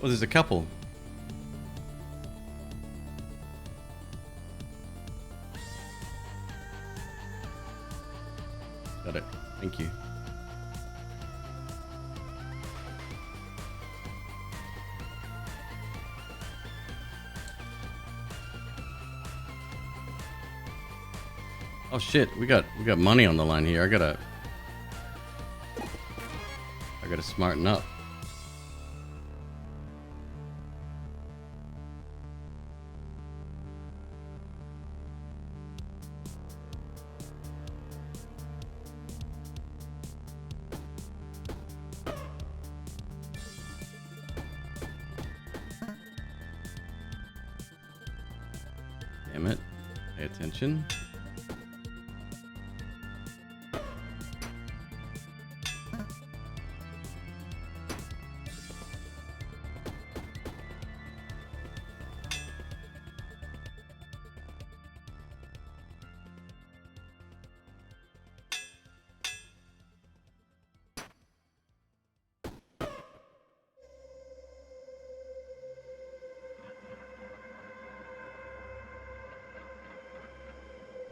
Oh, there's a couple. Got it. Thank you. Oh shit, we got money on the line here. I gotta smarten up. Damn it. Pay attention.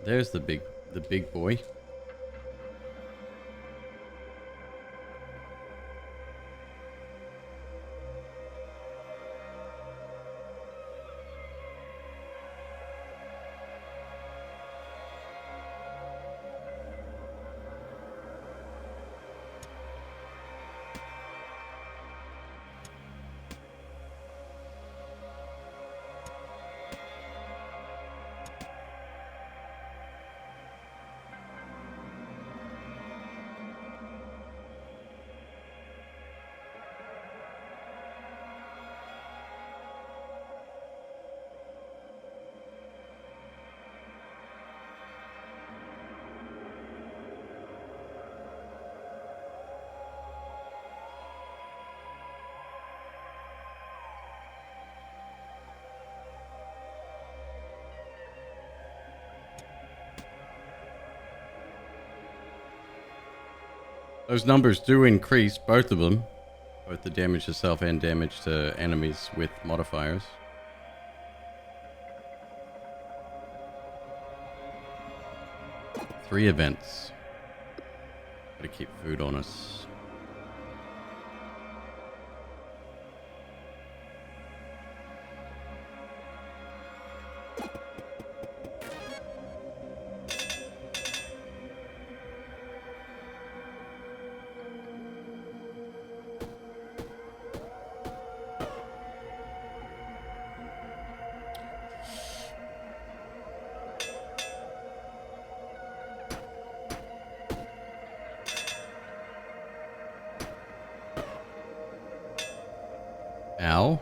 There's the big boy. Those numbers do increase, both of them. Both the damage to self and damage to enemies with modifiers. Three events. Gotta keep food on us. Ow.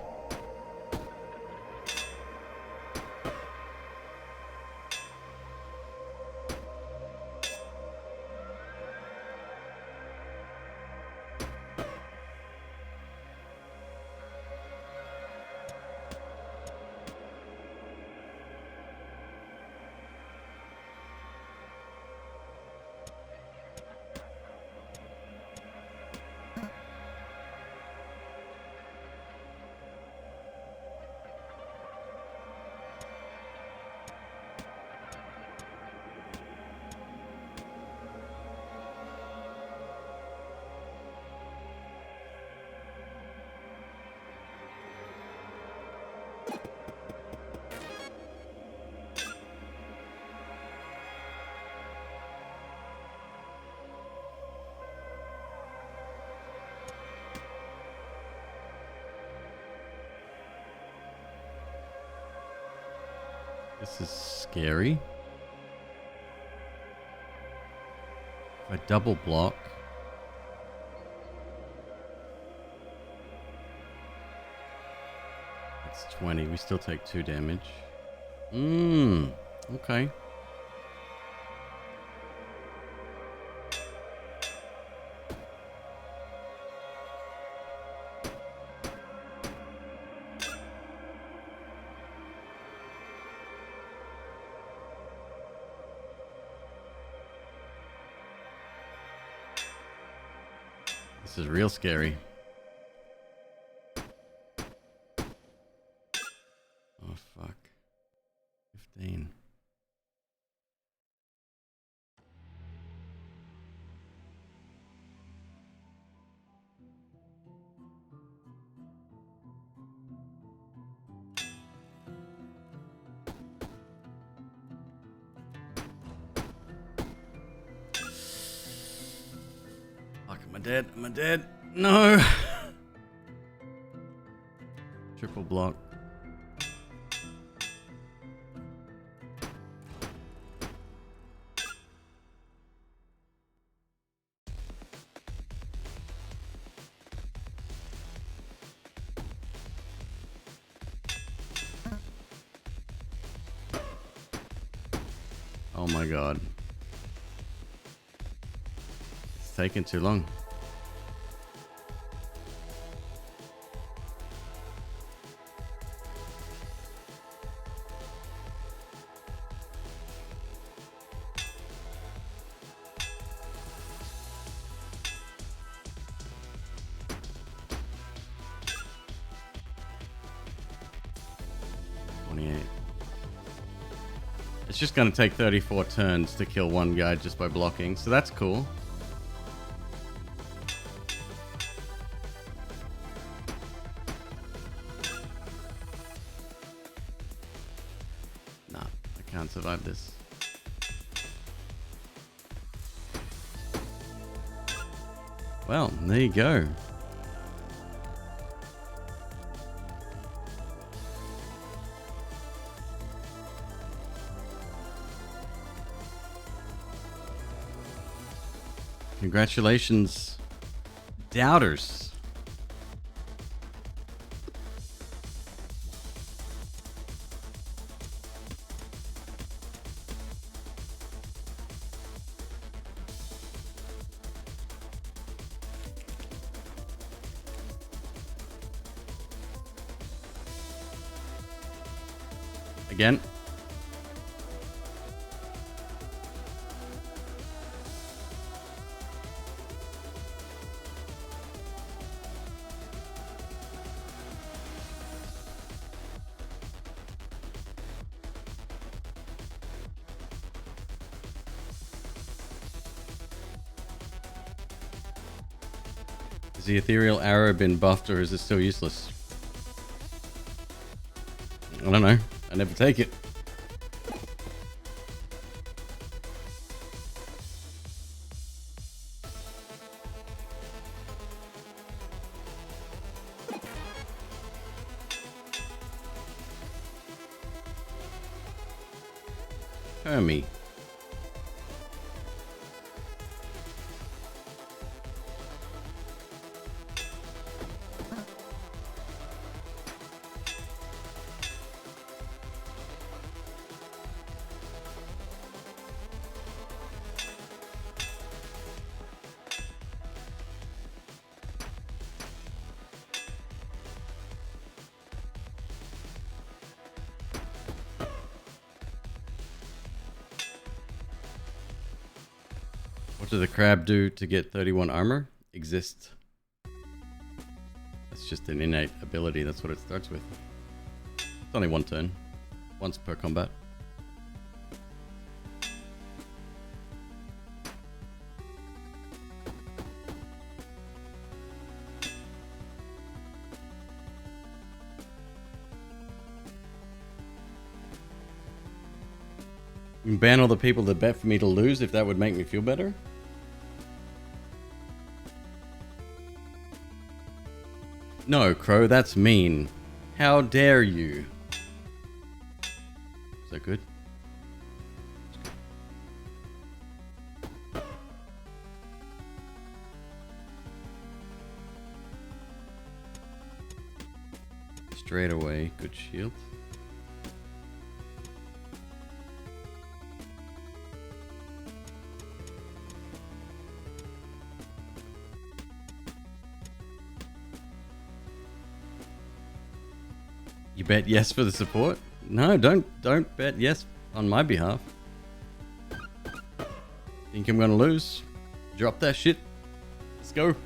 This is scary. If I double block. It's 20. We still take 2 damage. Okay. This is real scary. Oh, fuck. 15. Fuck, am I dead? Am I dead? No! Triple block. Oh my god. It's taking too long. It's just going to take 34 turns to kill one guy just by blocking, so that's cool. Nah, I can't survive this. Well, there you go. Congratulations, doubters. Again. Has the ethereal arrow been buffed or is it still useless? I don't know. I never take it. Hermie. What does the crab do to get 31 armor? Exist. That's just an innate ability. That's what it starts with. It's only one turn. Once per combat. You can ban all the people that bet for me to lose if that would make me feel better. No, Crow, that's mean. How dare you? So good. Straight away, good shield. You bet yes for the support? No, don't bet yes on my behalf. Think I'm gonna lose? Drop that shit. Let's go.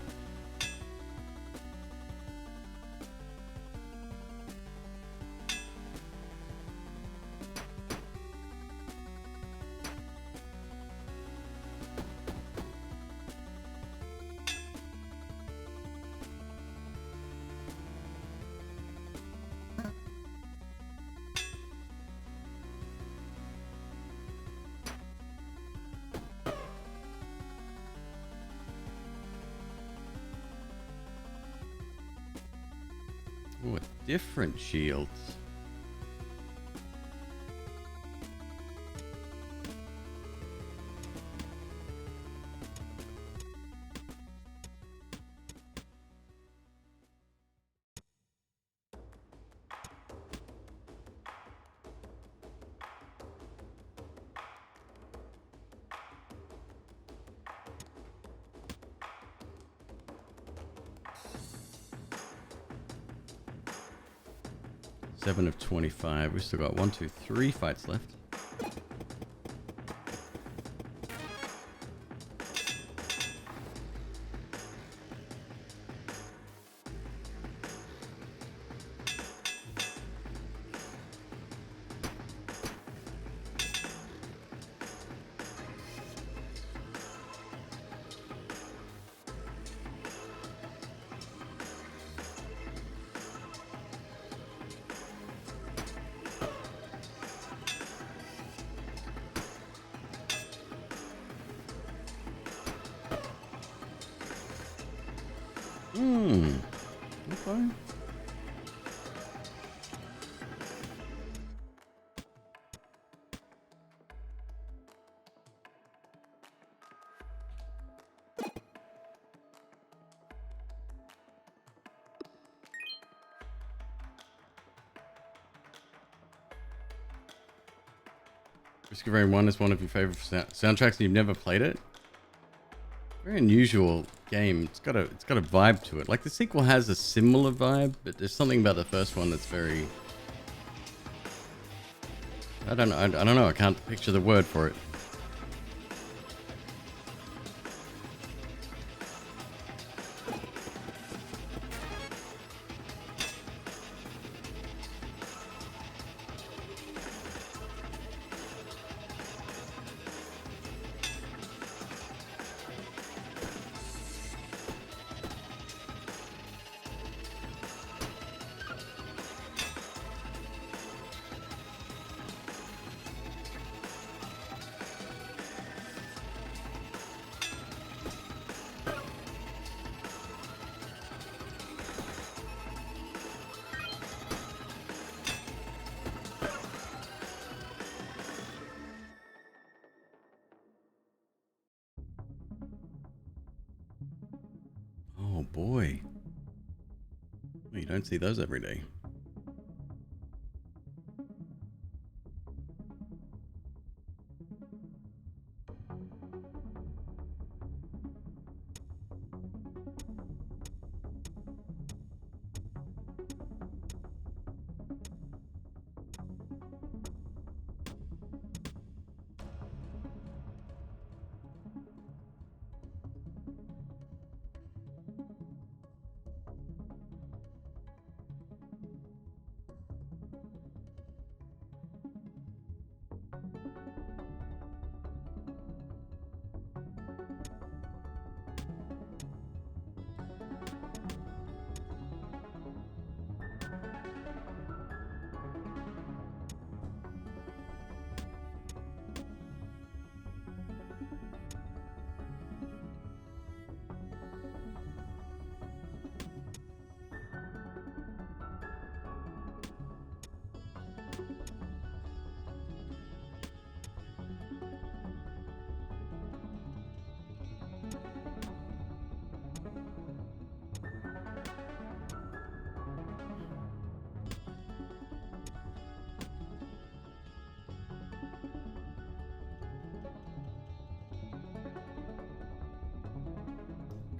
Ooh, a different shield. Seven of 25. We've still got 1, 2, 3 fights left. Okay. Risk of Rain 1 is one of your favorite soundtracks and you've never played it? Very unusual game. It's got a vibe to it. Like the sequel has a similar vibe, but there's something about the first one that's very... I don't know. I can't picture the word for it. Oh boy. Well, you don't see those every day.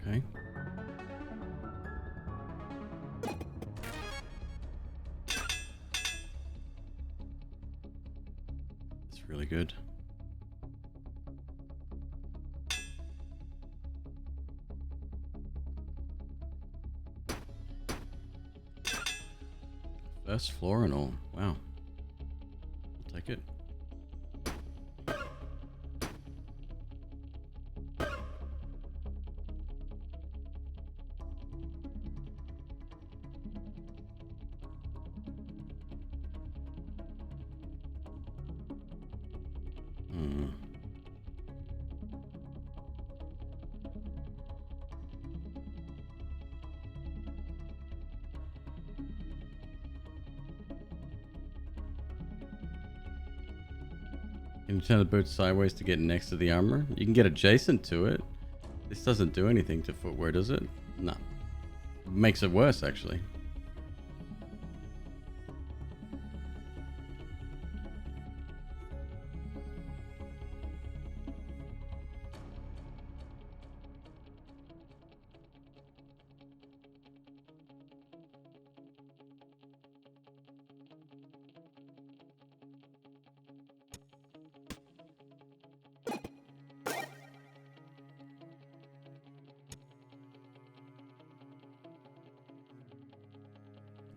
Okay. It's really good. First floor and all. Wow. I'll take it. Hmm. Can you turn the boot sideways to get next to the armor? You can get adjacent to it. This doesn't do anything to footwear, does it? No. It makes it worse, actually.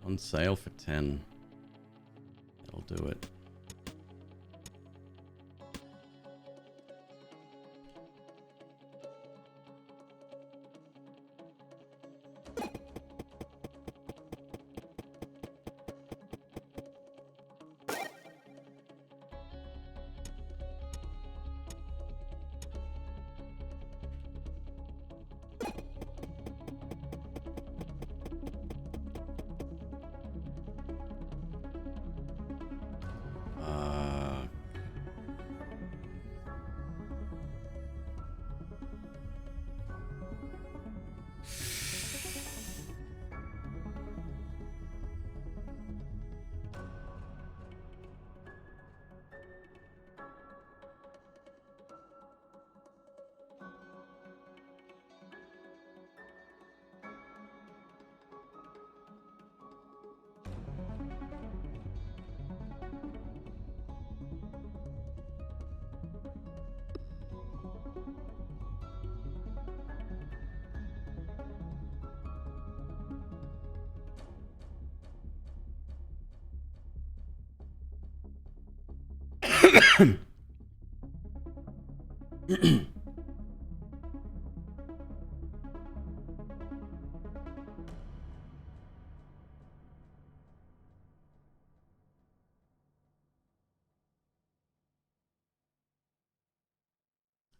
On sale for 10. That'll do it.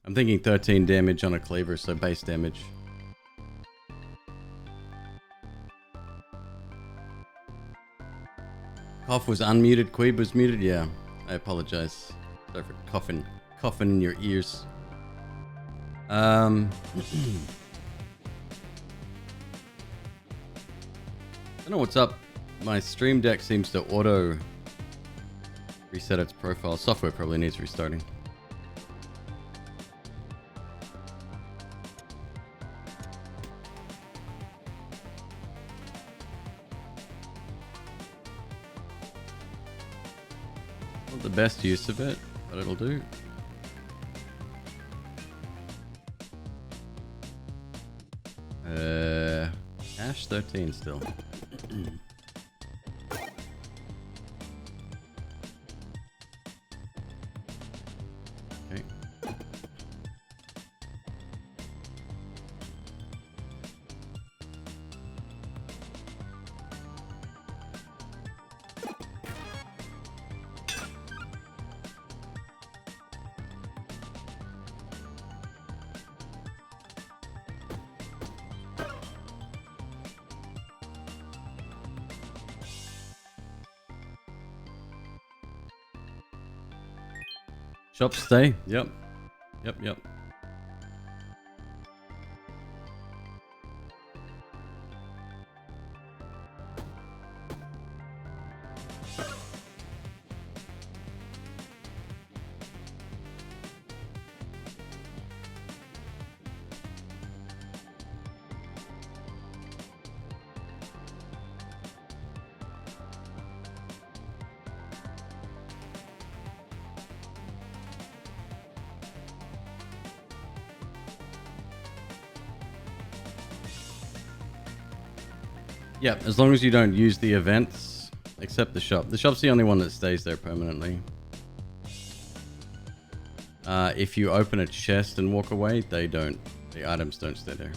I'm thinking 13 damage on a cleaver, so base damage. Cough was unmuted, Queeb was muted? Yeah, I apologize. Sorry for coughing in your ears. I don't know what's up. My Stream Deck seems to auto reset its profile. Software probably needs restarting. Not the best use of it, but it'll do. Ash 13 still. Okay. Shop stay. Yep. Yep. Yeah, as long as you don't use the events, except the shop. The shop's the only one that stays there permanently. If you open a chest and walk away, they don't. The items don't stay there.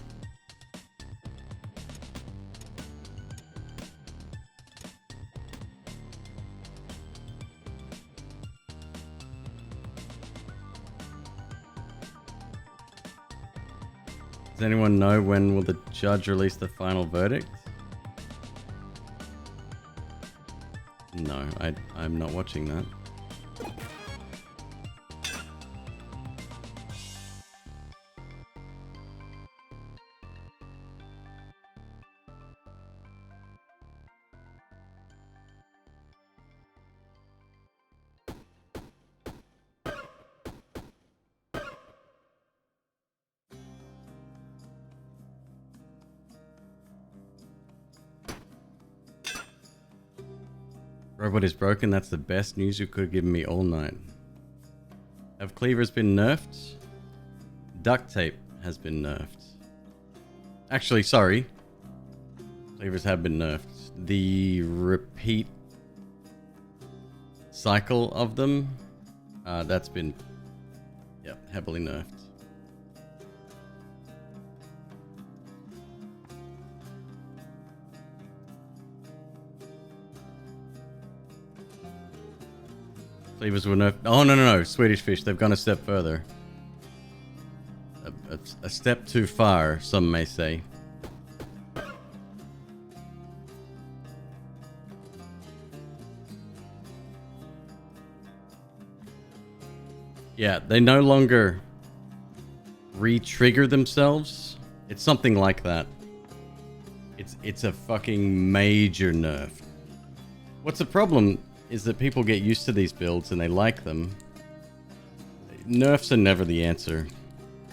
Does anyone know when will the judge release the final verdict? No, I'm not watching that. Robot is broken. That's the best news you could have given me all night. Have cleavers been nerfed? Duct tape has been nerfed. Actually, sorry. Cleavers have been nerfed. The repeat cycle of them, that's been, yeah, heavily nerfed. Cleavers were nerfed. Oh, no. Swedish Fish, they've gone a step further. A step too far, some may say. Yeah, they no longer re-trigger themselves. It's something like that. It's a fucking major nerf. What's the problem is that people get used to these builds and they like them. Nerfs are never the answer.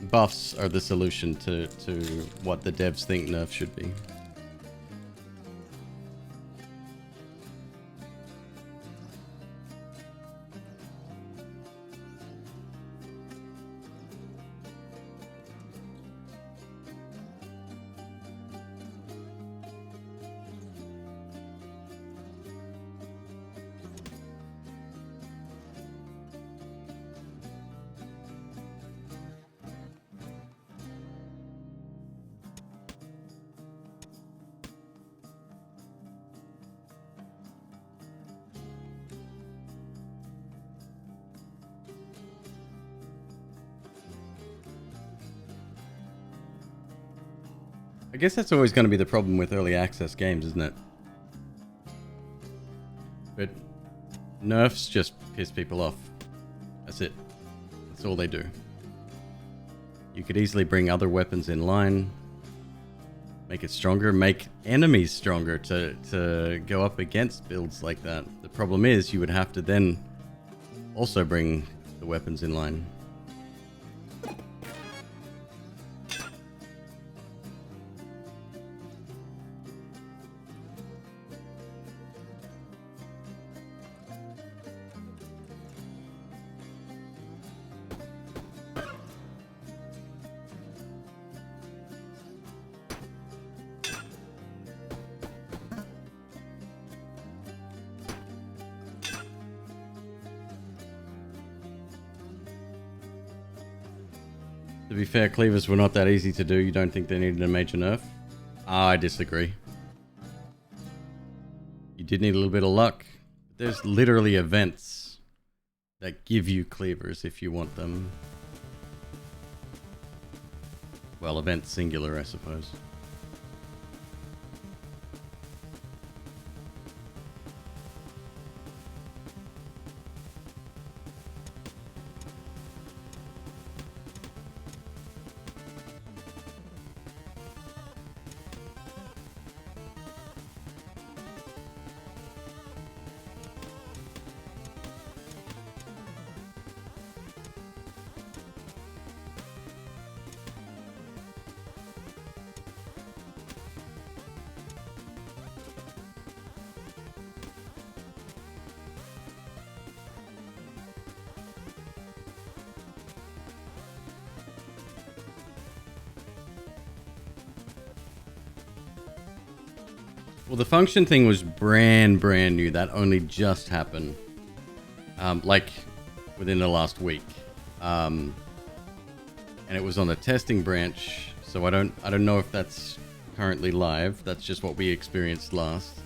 Buffs are the solution to what the devs think nerfs should be. I guess that's always going to be the problem with early access games, isn't it? But nerfs just piss people off. That's it. That's all they do. You could easily bring other weapons in line, make it stronger, make enemies stronger to go up against builds like that. The problem is you would have to then also bring the weapons in line. To be fair, cleavers were not that easy to do. You don't think they needed a major nerf? I disagree. You did need a little bit of luck. There's literally events that give you cleavers if you want them. Well, event singular, I suppose. Well, the function thing was brand new. That only just happened, like within the last week, and it was on the testing branch. So I don't know if that's currently live. That's just what we experienced last.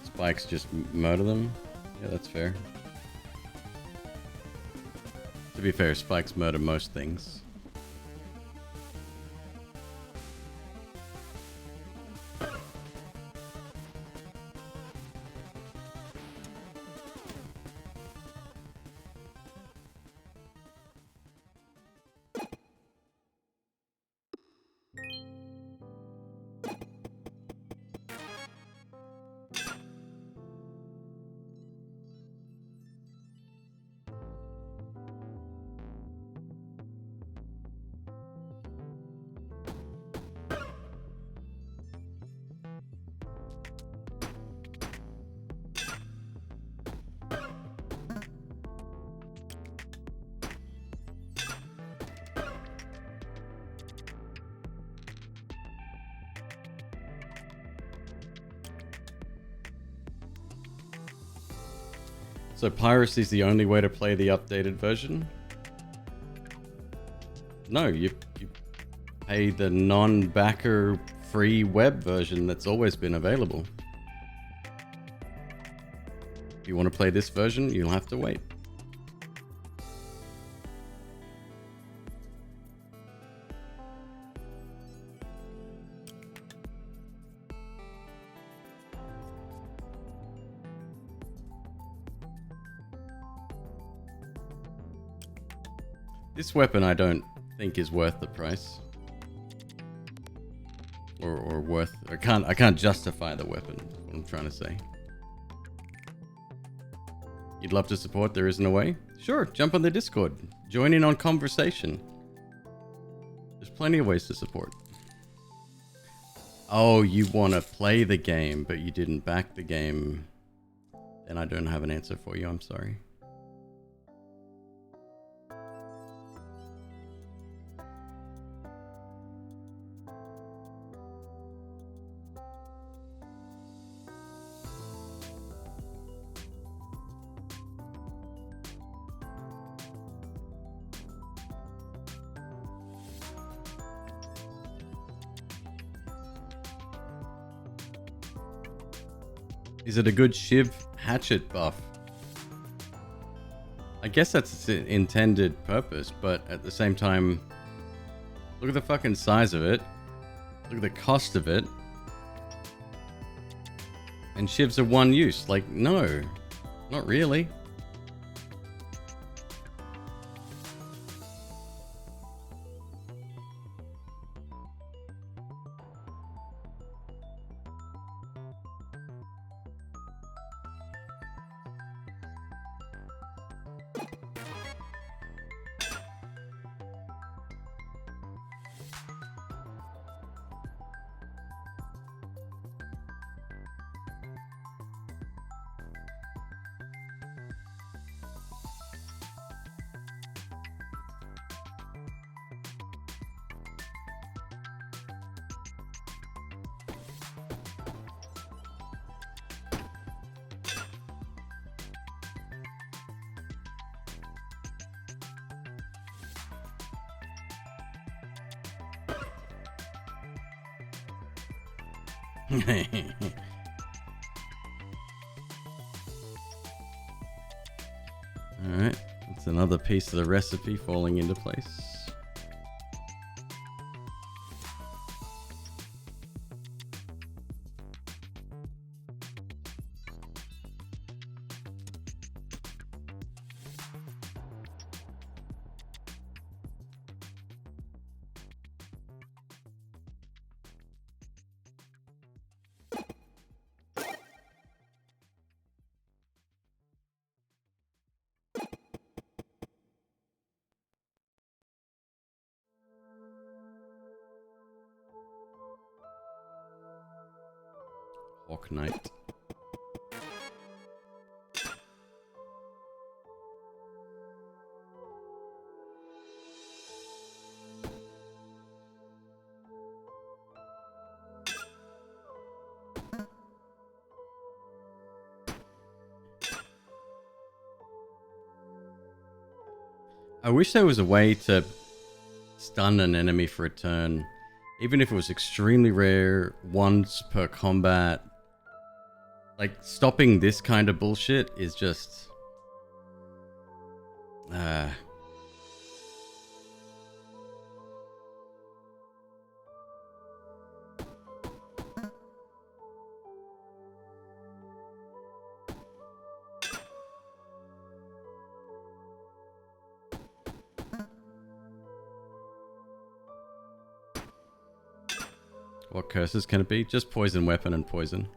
Spikes just murder them? Yeah, that's fair. To be fair, spikes murder most things. So piracy is the only way to play the updated version? No, you pay the non-backer free web version that's always been available. If you want to play this version, you'll have to wait. This weapon I don't think is worth the price. Or worth... I can't justify the weapon, is what I'm trying to say. You'd love to support There Isn't a Way? Sure, jump on the Discord. Join in on conversation. There's plenty of ways to support. Oh, you want to play the game, but you didn't back the game. Then I don't have an answer for you, I'm sorry. Is it a good Shiv hatchet buff? I guess that's its intended purpose, but at the same time, look at the fucking size of it. Look at the cost of it. And Shivs are one use. Like, no, not really. Alright, that's another piece of the recipe falling into place. Hawk Knight. I wish there was a way to stun an enemy for a turn, even if it was extremely rare, once per combat. Like, stopping this kind of bullshit is just... What curses can it be? Just poison weapon and poison.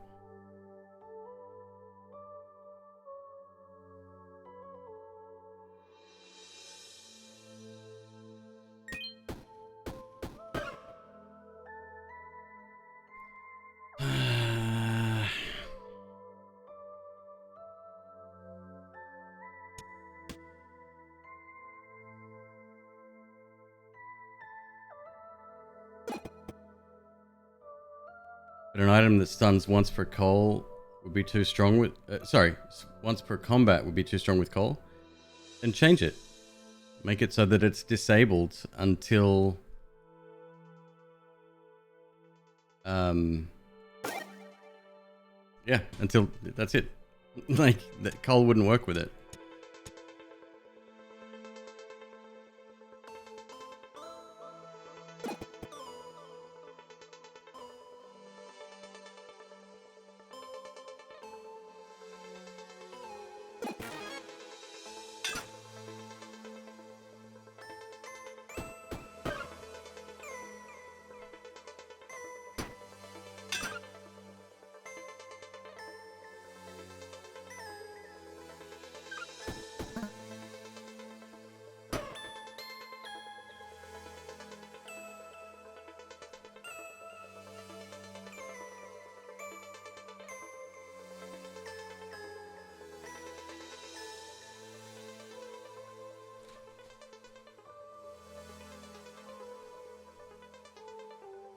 But an item that stuns once per coal would be too strong with... once per combat would be too strong with coal. Then change it. Make it so that it's disabled until... yeah, until... That's it. Like, that coal wouldn't work with it.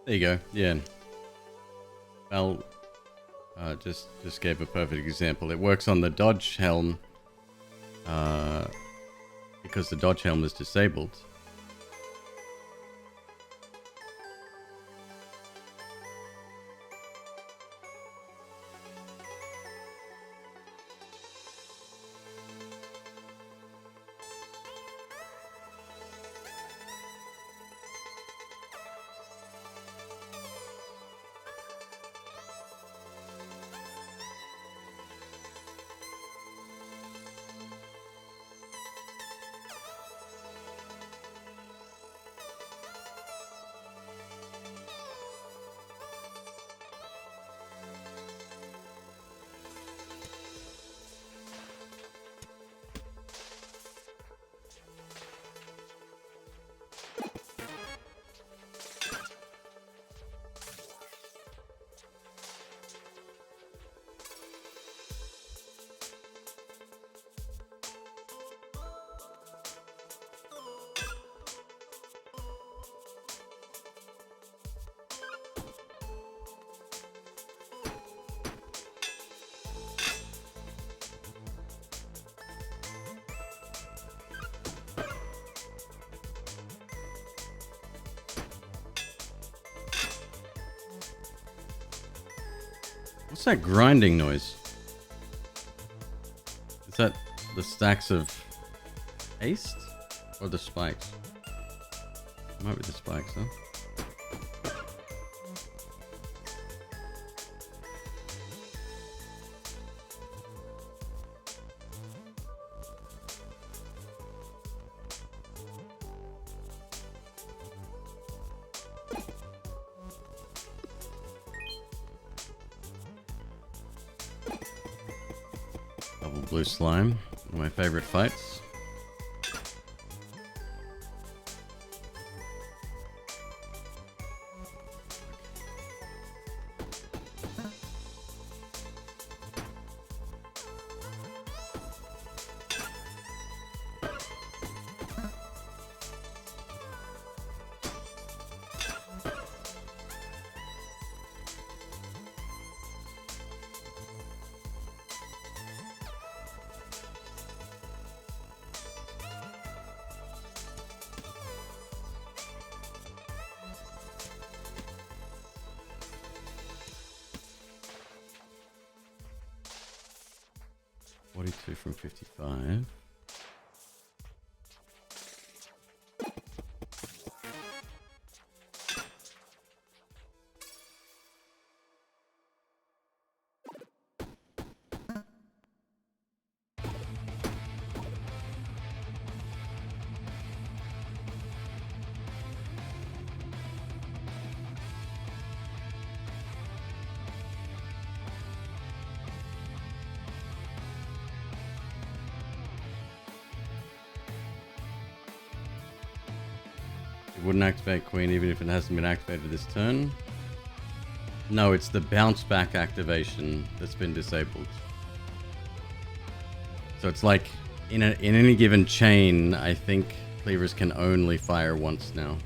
There you go. Yeah. Well, just gave a perfect example. It works on the dodge helm because the dodge helm is disabled. What's that grinding noise? Is that the stacks of haste or the spikes? Might be the spikes, huh? Blue slime, one of my favorite fights. 42 from 55. It wouldn't activate Queen even if it hasn't been activated this turn. No, it's the bounce back activation that's been disabled. So it's like in any given chain, I think cleavers can only fire once now.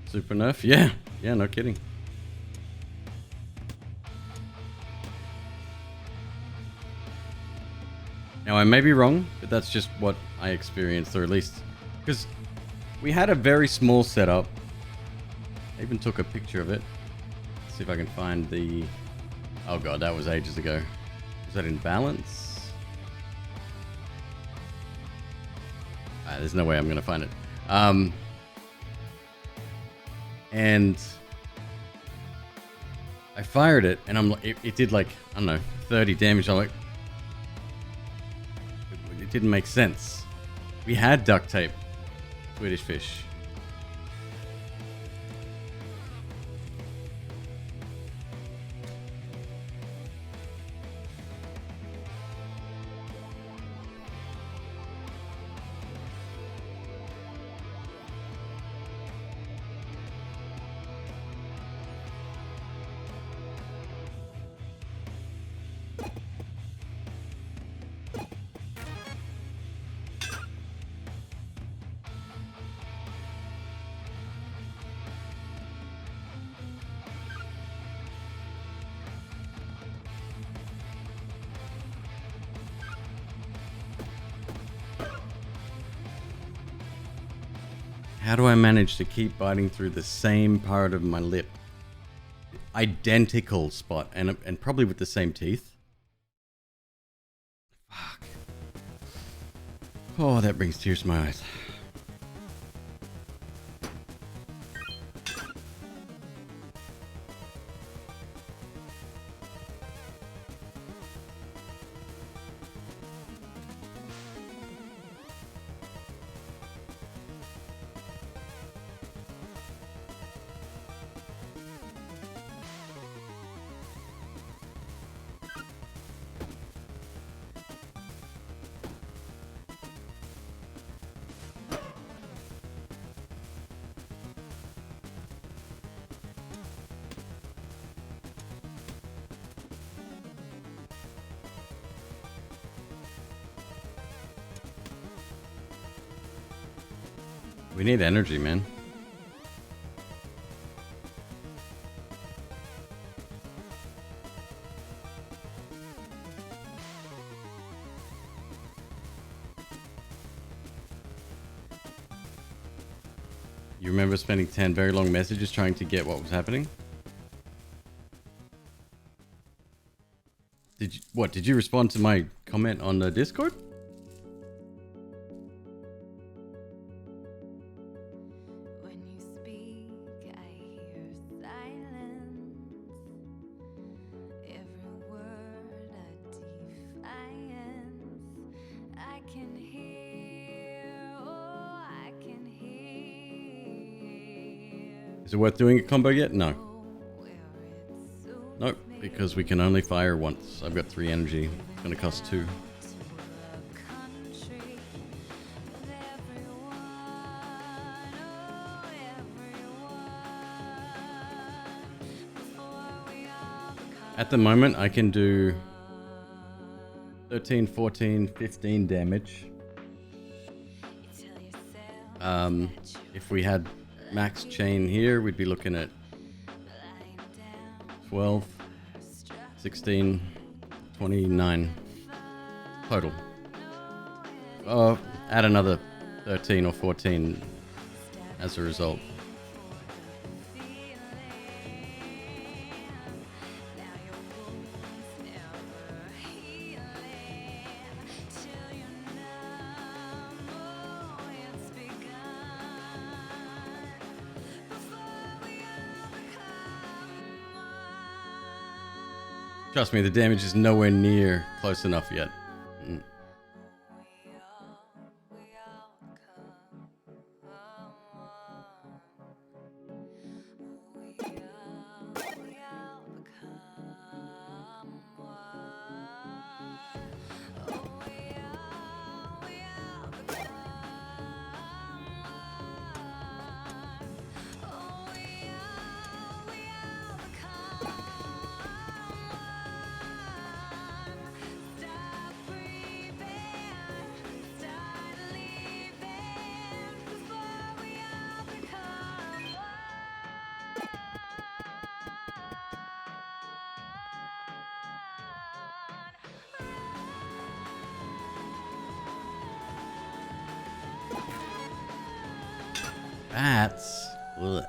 Super nerf? Yeah, no kidding. Now I may be wrong, but that's just what I experienced, or at least because we had a very small setup. I even took a picture of it. Let's see if I can find the... Oh god, that was ages ago. Was that in balance? There's no way I'm gonna find it. And I fired it, and I'm like, it did like, I don't know, 30 damage. I'm like, it didn't make sense. We had duct tape, Swedish fish. How do I manage to keep biting through the same part of my lip? Identical spot, and probably with the same teeth. Fuck. Oh, that brings tears to my eyes. We need energy, man. You remember spending 10 very long messages trying to get what was happening? Did you respond to my comment on the Discord? When you speak, I hear silence. Every word a defiance. I can hear, oh, I can hear. Is it worth doing a combo yet? No. Where it suits Nope, because we can only fire once. I've got 3 energy. It's gonna cost 2. to a country with everyone, oh, everyone. Before we all become At the moment, I can do 13, 14, 15 damage. you tell yourself If we had max chain here, we'd be looking at lying down 12. 16, 29 total. Add another 13 or 14 as a result. Trust me, the damage is nowhere near close enough yet. Bats. Ugh.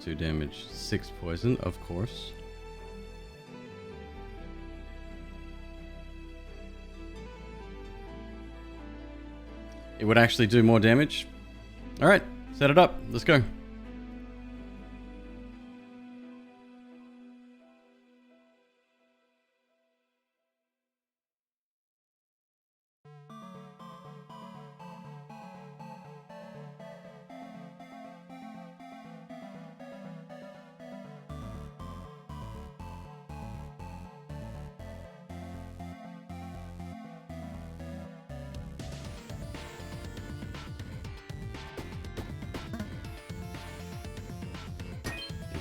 Two damage, 6 poison, of course. It would actually do more damage. All right, set it up. Let's go.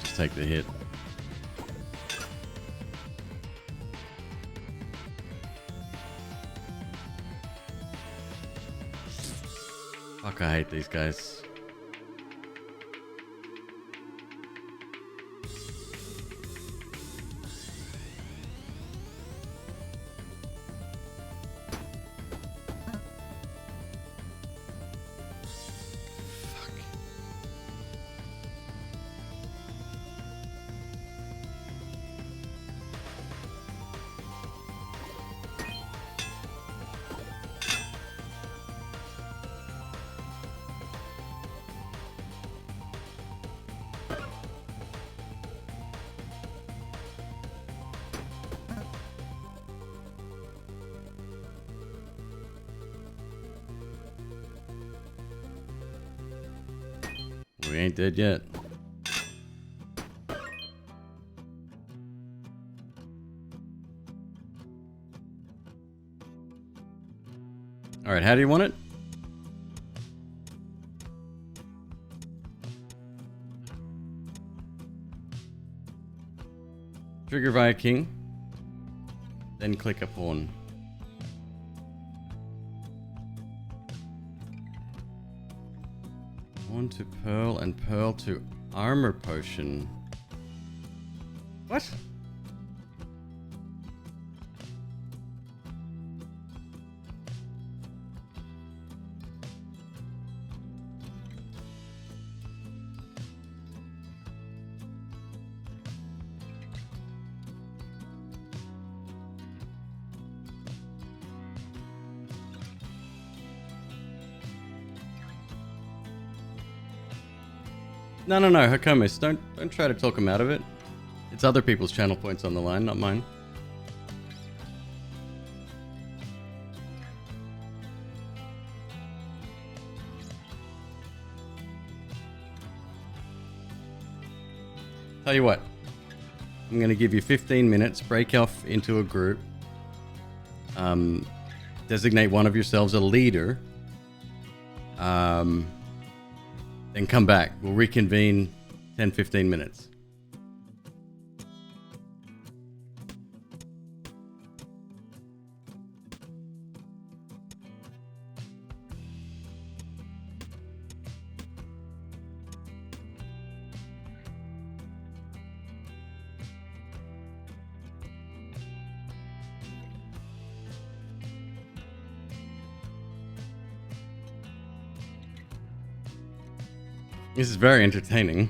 Just take the hit. Fuck, I hate these guys. We ain't dead yet. All right, how do you want it? Trigger via king, then click a pawn. Pawn to pearl and pearl to armor potion. What? No, Hakomis, don't try to talk him out of it. It's other people's channel points on the line, not mine. Tell you what, I'm going to give you 15 minutes, break off into a group, designate one of yourselves a leader, then come back. We'll reconvene 10-15 minutes. This is very entertaining.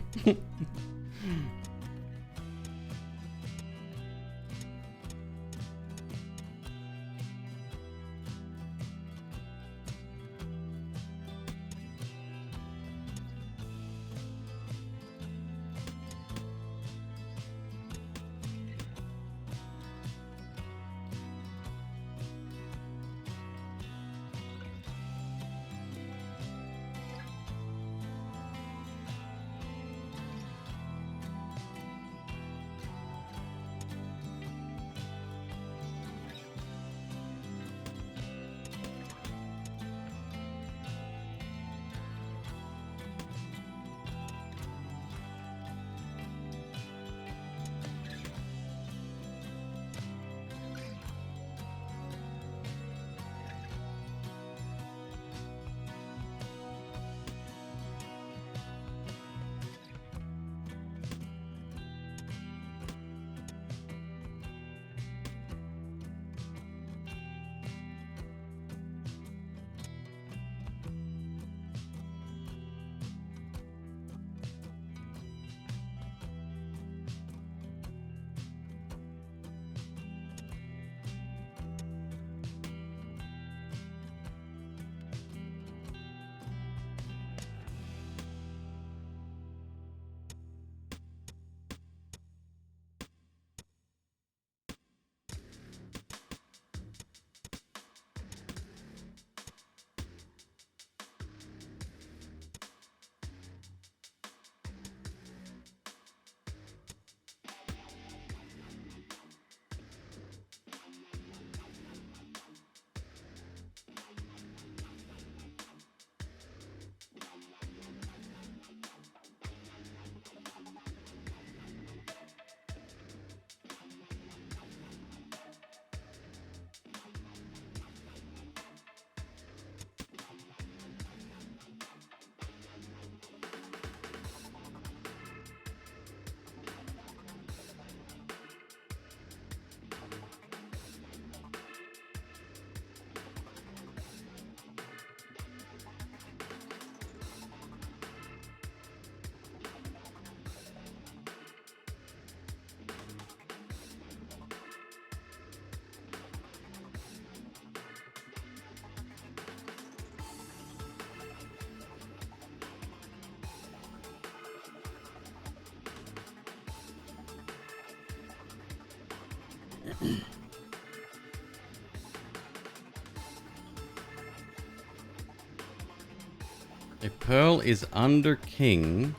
A pearl is under king.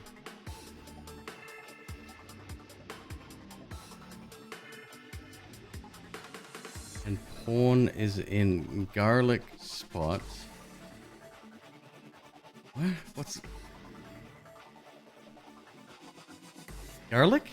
And pawn is in garlic spot. What? What's... Garlic?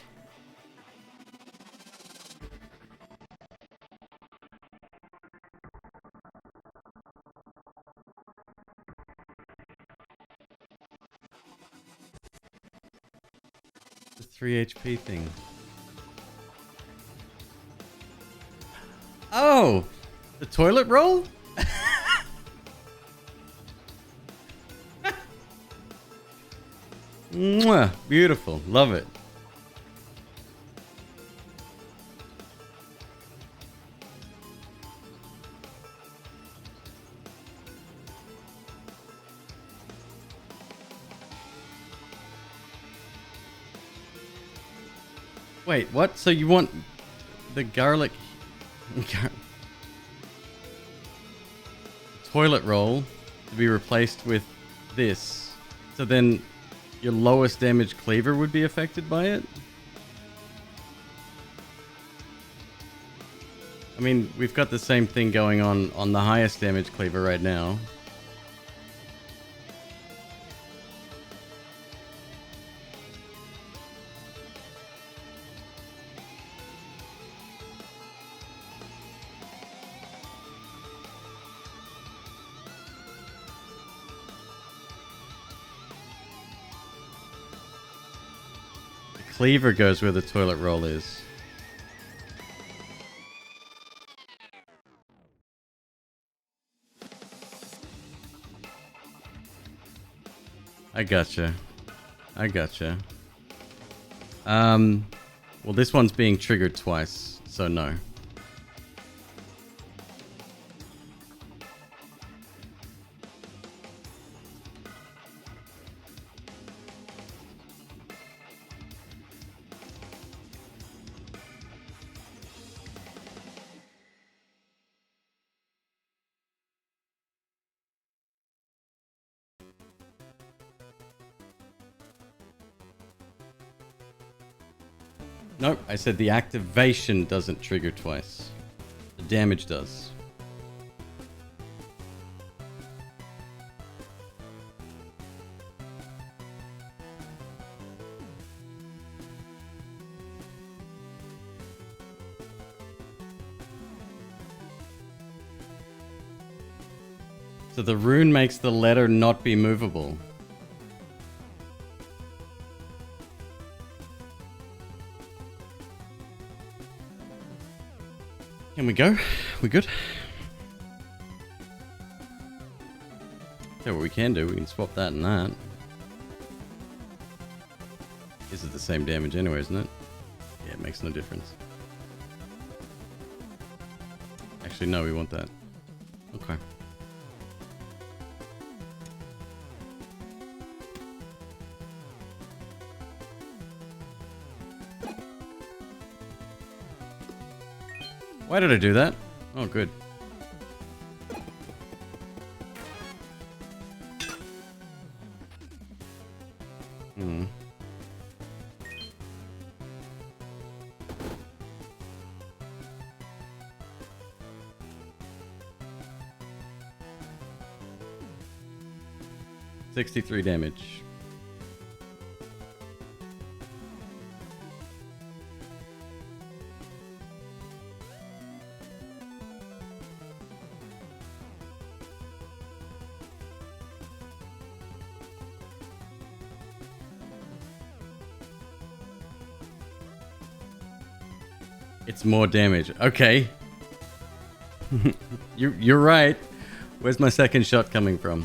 The 3 HP thing. Oh! The toilet roll? Mwah, beautiful. Love it. Wait, what? So you want the garlic toilet roll to be replaced with this? So then your lowest damage cleaver would be affected by it? I mean, we've got the same thing going on the highest damage cleaver right now. Cleaver goes where the toilet roll is. I gotcha. I gotcha. Well, this one's being triggered twice, so no. Nope, I said the activation doesn't trigger twice. The damage does. So the rune makes the letter not be movable. Can we go? We good? Okay, what we can do, we can swap that and that. This is the same damage anyway, isn't it? Yeah, it makes no difference. Actually, no, we want that. Okay. Why did I do that? Oh, good. Hmm. $63 damage. It's more damage. Okay. You're right. Where's my second shot coming from?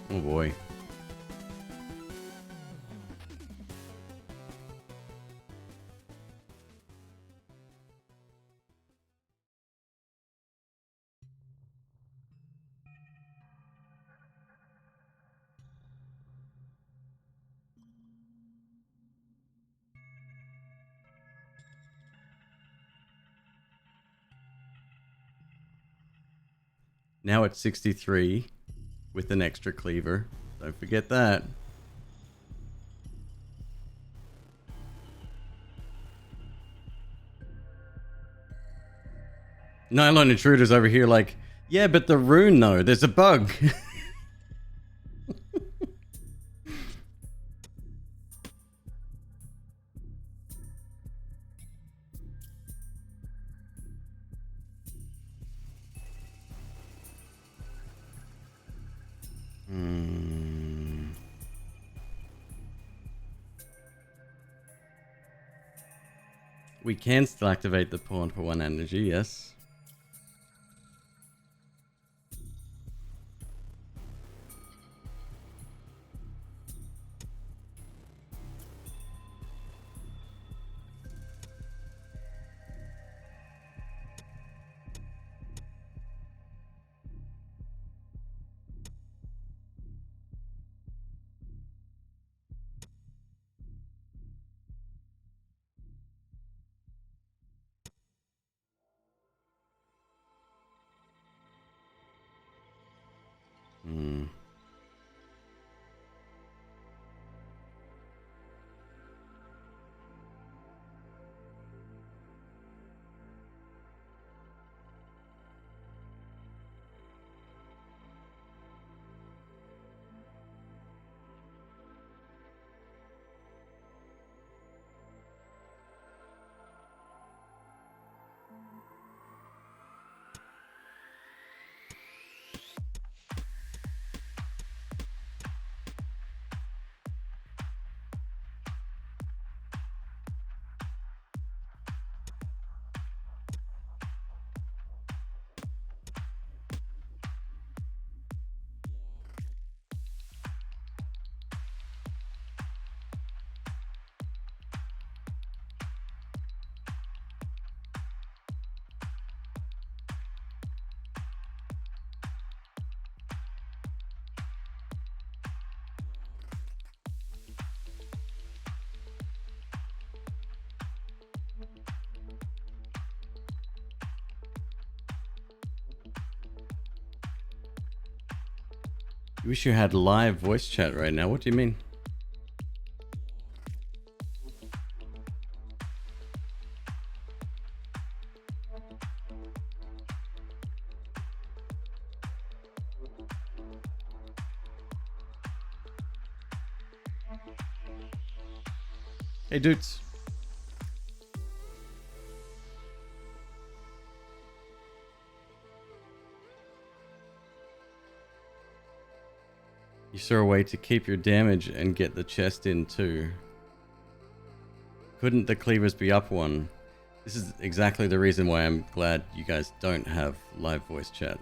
Oh boy. Now it's 63 with an extra cleaver. Don't forget that. Nylon Intruder's over here like, yeah, but the rune though, there's a bug. We can still activate the pawn for 1 energy, yes. You wish you had live voice chat right now. What do you mean? Hey, dudes. You saw a way to keep your damage and get the chest in too. Couldn't the cleavers be up one? This is exactly the reason why I'm glad you guys don't have live voice chat.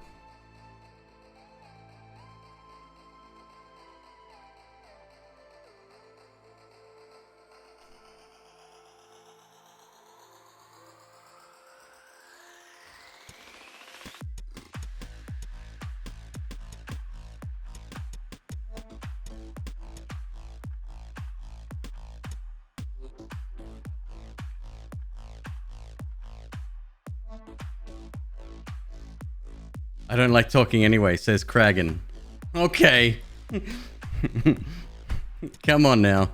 I don't like talking anyway, says Kragan. Okay. Come on now.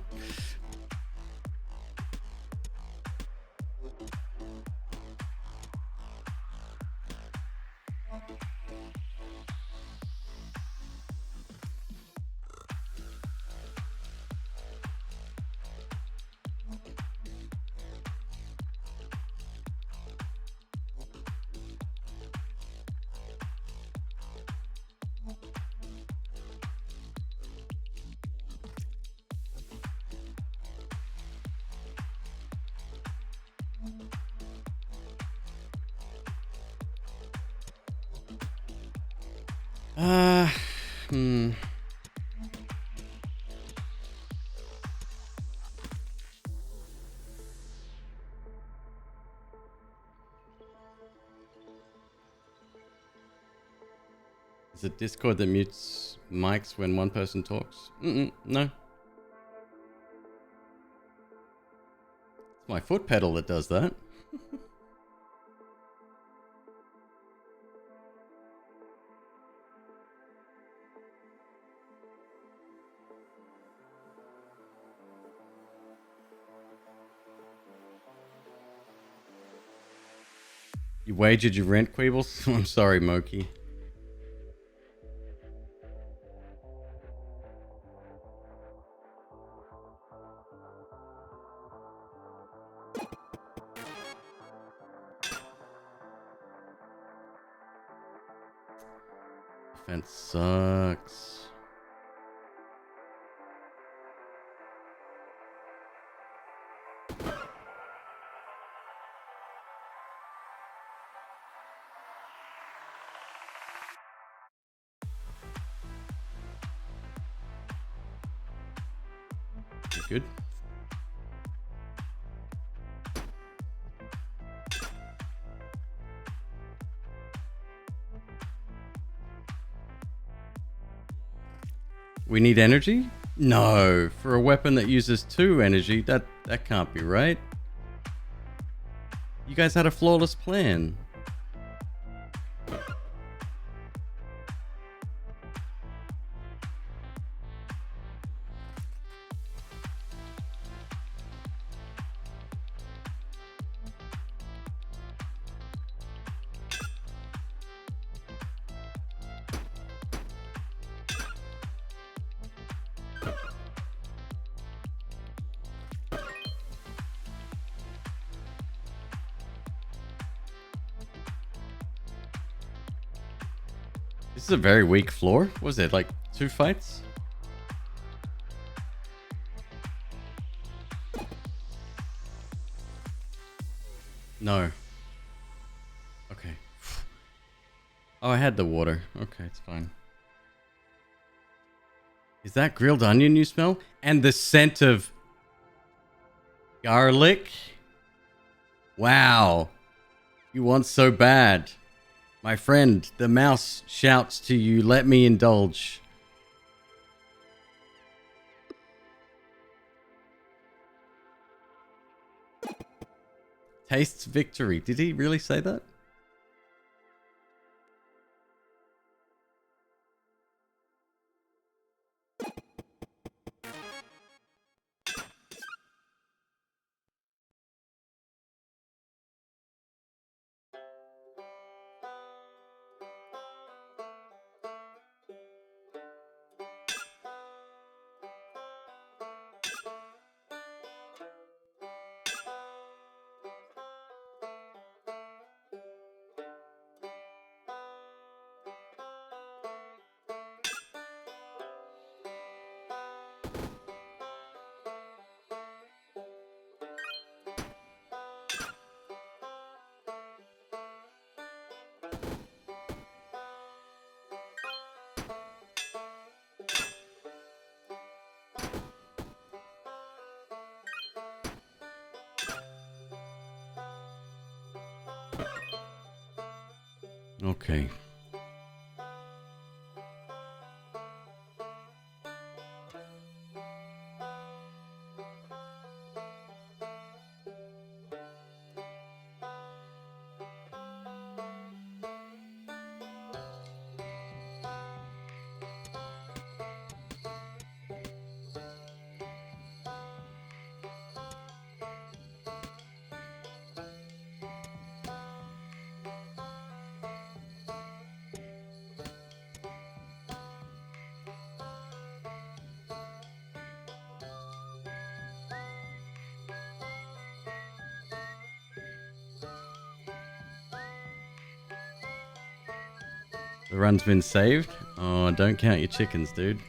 Hmm. Is it Discord that mutes mics when one person talks? No. It's my foot pedal that does that. You wagered your rent, Queebles? I'm sorry, Moki. Defense sucks. Good. We need energy? No, for a weapon that uses 2 energy, that can't be right. You guys had a flawless plan. This is a very weak floor. What was it, like 2 fights? No. Okay. Oh, I had the water. Okay, it's fine. Is that grilled onion you smell? And the scent of garlic? Wow. You want so bad. My friend, the mouse shouts to you, let me indulge. Tastes victory. Did he really say that? Okay. The run's been saved. Oh, don't count your chickens, dude.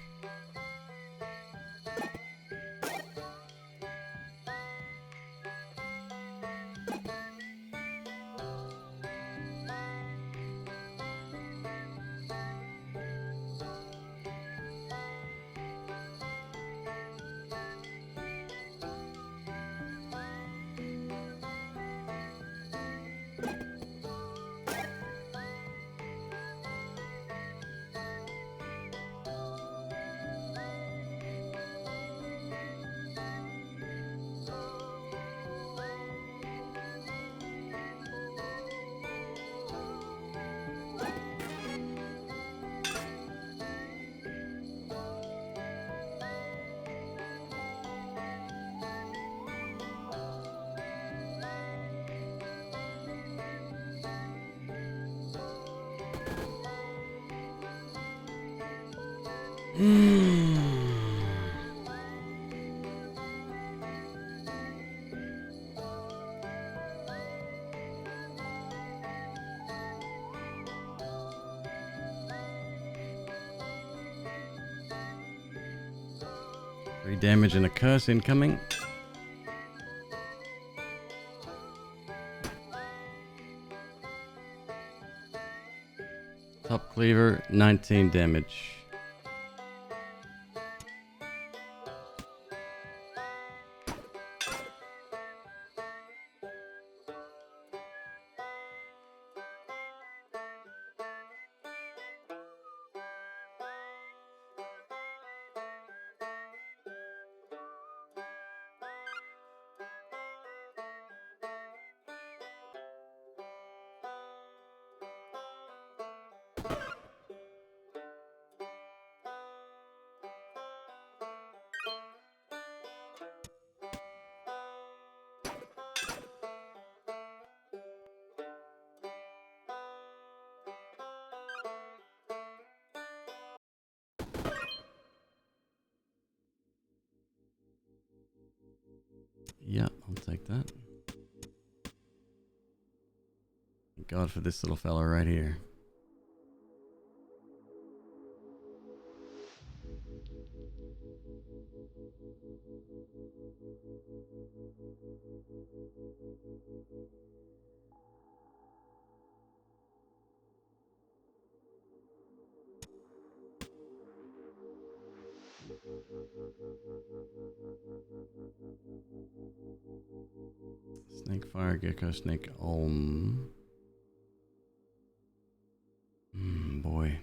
Three damage and a curse incoming. Top cleaver, 19 damage. Yeah, I'll take that. Thank God for this little fella right here. Snake fire, gecko, snake olm. Boy.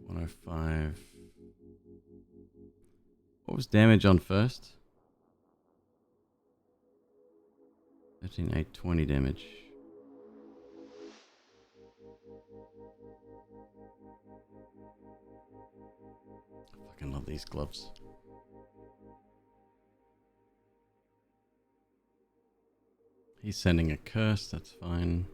$105. What was damage on first? 13, 8, 20 damage. I fucking love these gloves. He's sending a curse, that's fine.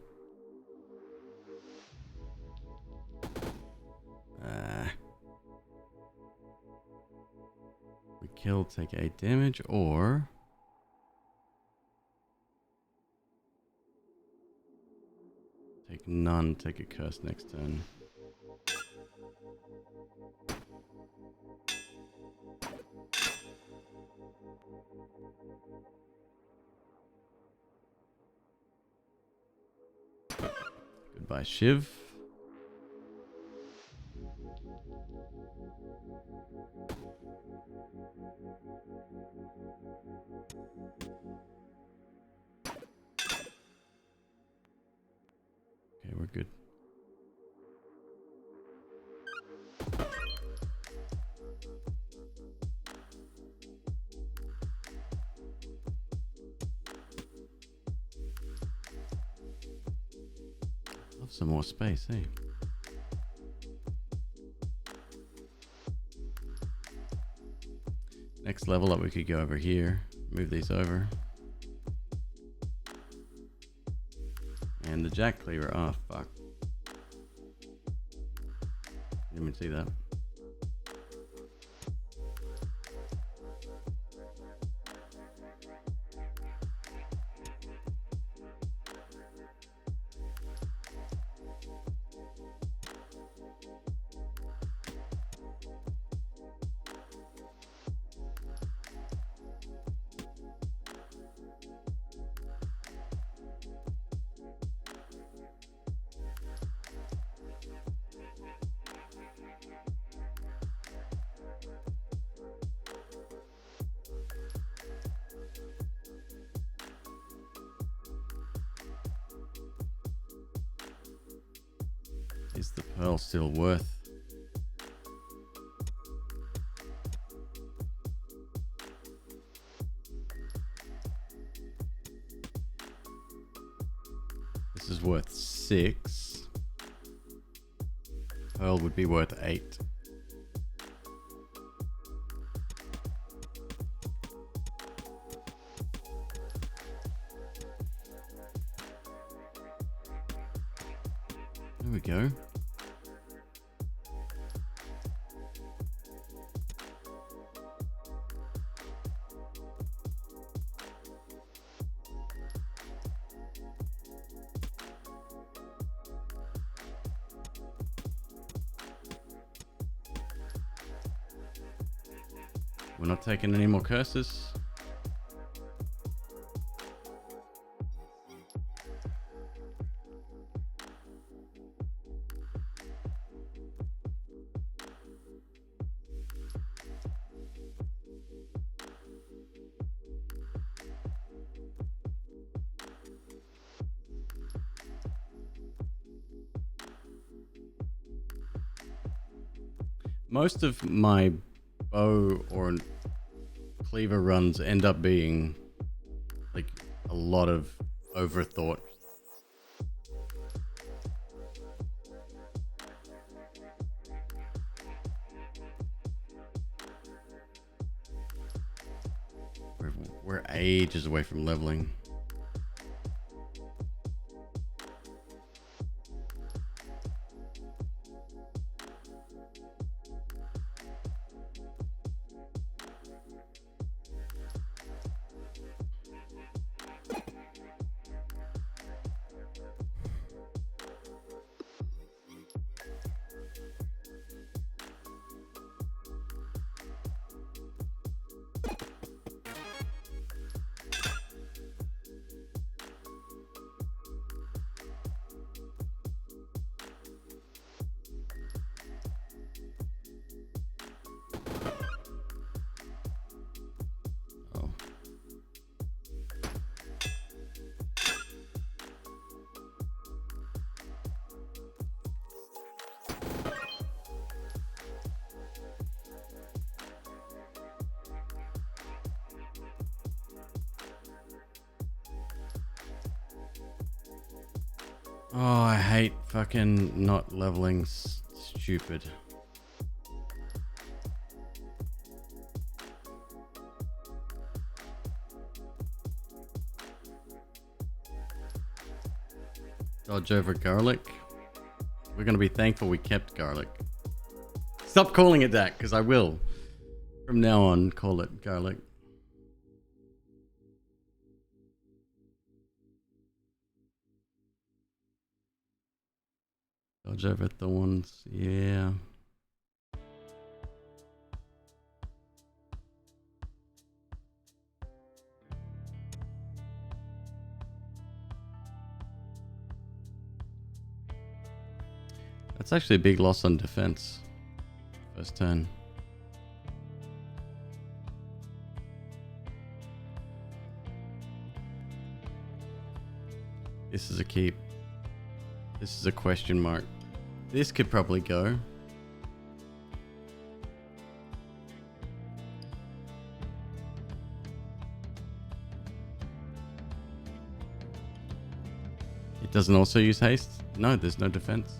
We kill, take 8 damage, or take none, take a curse next turn. Goodbye, Shiv. good. Love some more space, eh? Next level up, we could go over here, move these over. And the jack cleaver, oh fuck. Didn't even see that. Is the pearl still worth? This is worth 6. Pearl would be worth 8. There we go. We're not taking any more curses. Most of my bow or cleaver runs end up being like a lot of overthought. We're ages away from leveling. Oh, I hate fucking not leveling. Stupid. Dodge over garlic. We're gonna be thankful we kept garlic. Stop calling it that, because I will. From now on, call it garlic. Dodge over thorns, yeah. That's actually a big loss on defense. First turn. This is a keep. This is a question mark. This could probably go. It doesn't also use haste? No, there's no defense.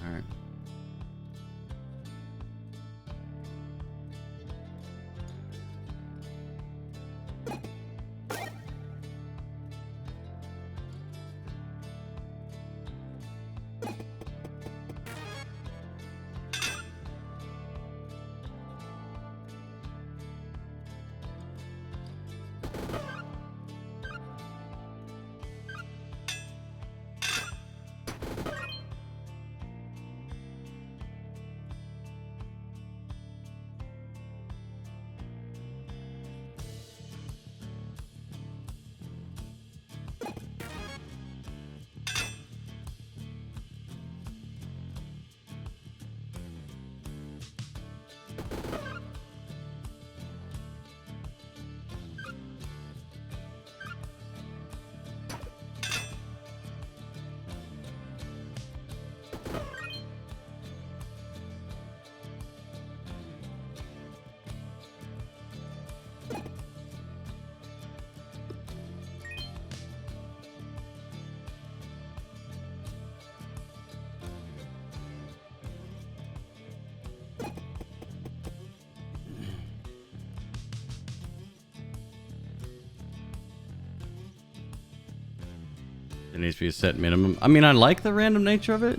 All right. There needs to be a set minimum. I mean, I like the random nature of it,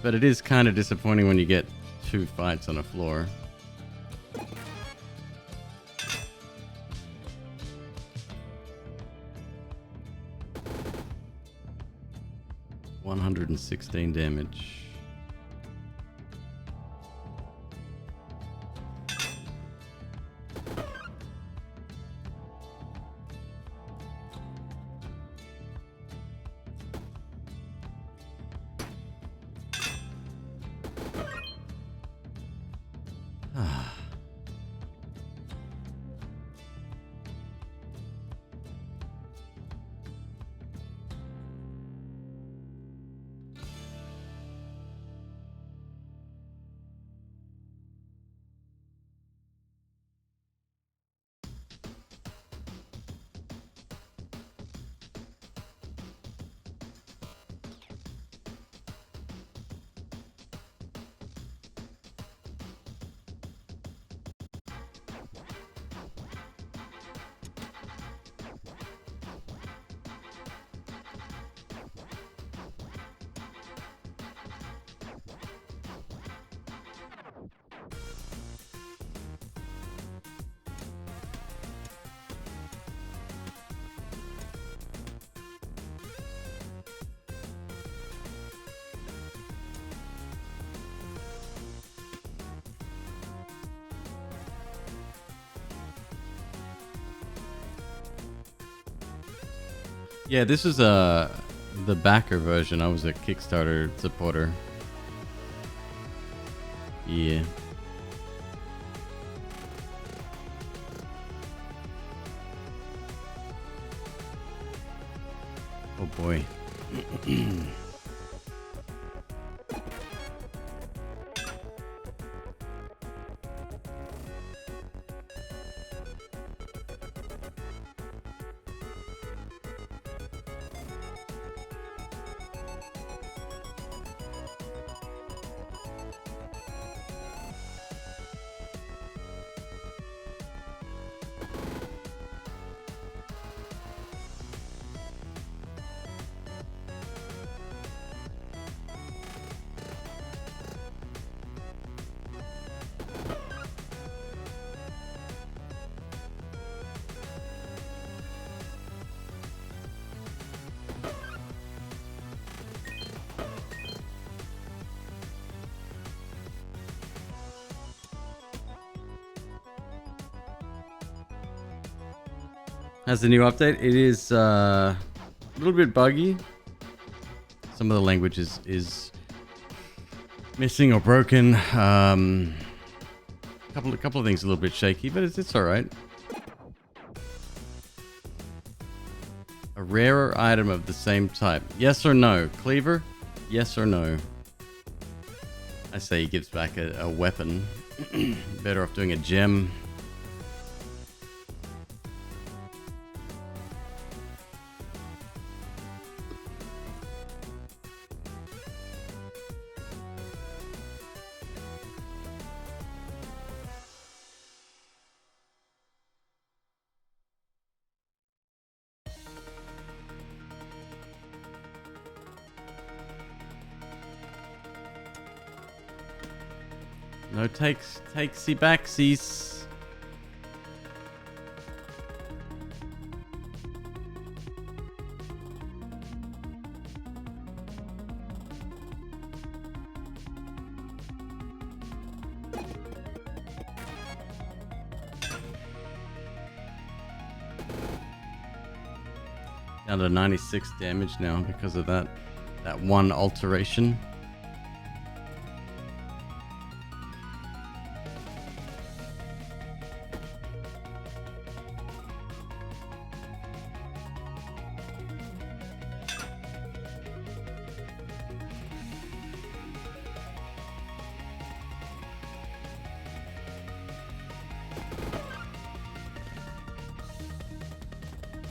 but it is kind of disappointing when you get 2 fights on a floor. $116 damage. Yeah, this is the backer version. I was a Kickstarter supporter. Yeah. Oh boy. has the new update. It is a little bit buggy. Some of the language is missing or broken. Couple of things a little bit shaky, but it's all right. A rarer item of the same type. Yes or no? Cleaver? Yes or no? I say he gives back a weapon. Better off doing a gem. No takesy backsies. Down to 96 damage now because of that one alteration.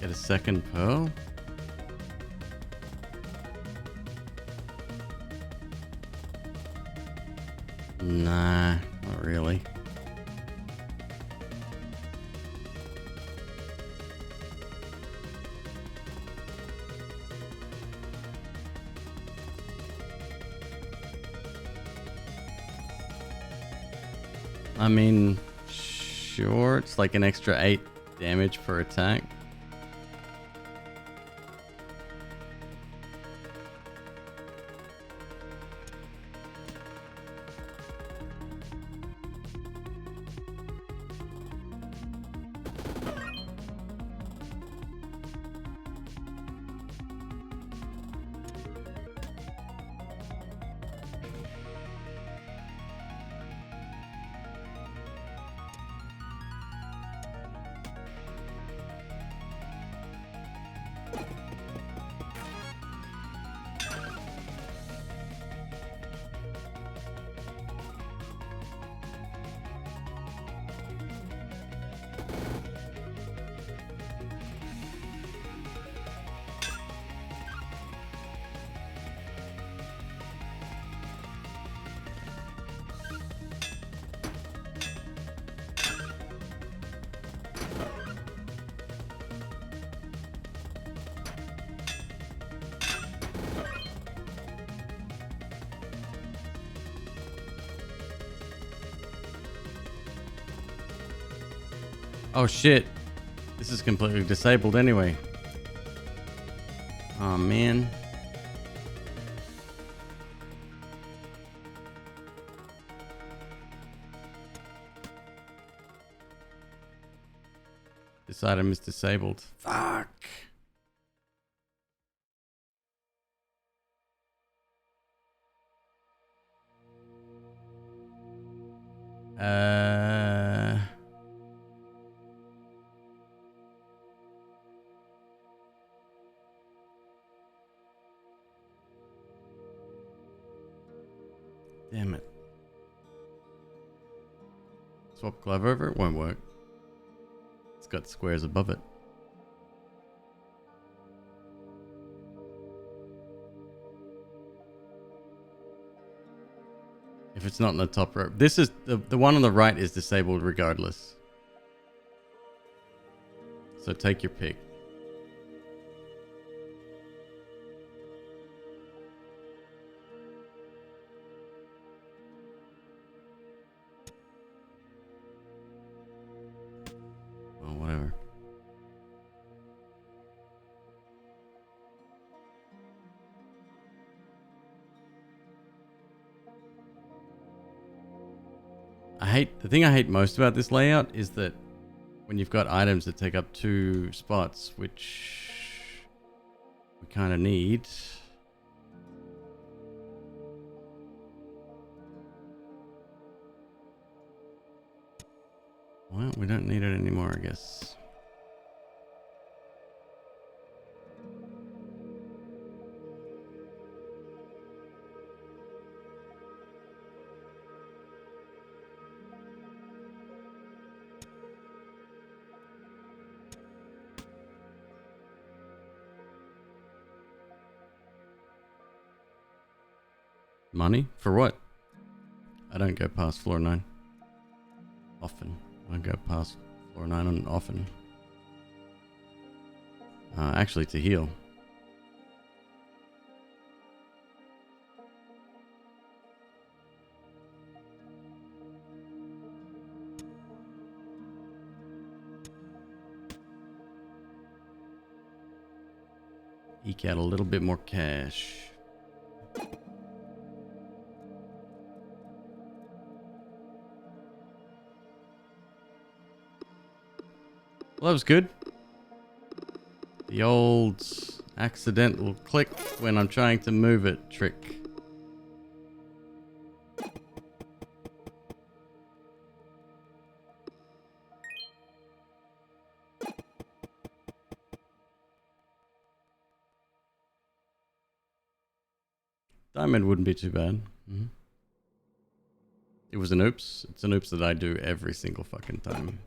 Get a second pearl. Nah, not really. I mean, sure, it's like an extra 8 damage per attack. Oh shit. This is completely disabled anyway. Oh man. This item is disabled. Fuck. Damn it. Swap glove over it won't work. It's got squares above it. If it's not in the top row. This is the one on the right is disabled regardless. So take your pick. Well, whatever. The thing I hate most about this layout is that when you've got items that take up 2 spots, which we kind of need. Well, we don't need it anymore, I guess. Money? For what? I don't go past floor 9. Often. I don't go past floor 9 on often. Actually, to heal. Eke out a little bit more cash. Well, that was good. The old accidental click when I'm trying to move it trick. Diamond wouldn't be too bad. Mm-hmm. It was an oops. It's an oops that I do every single fucking time.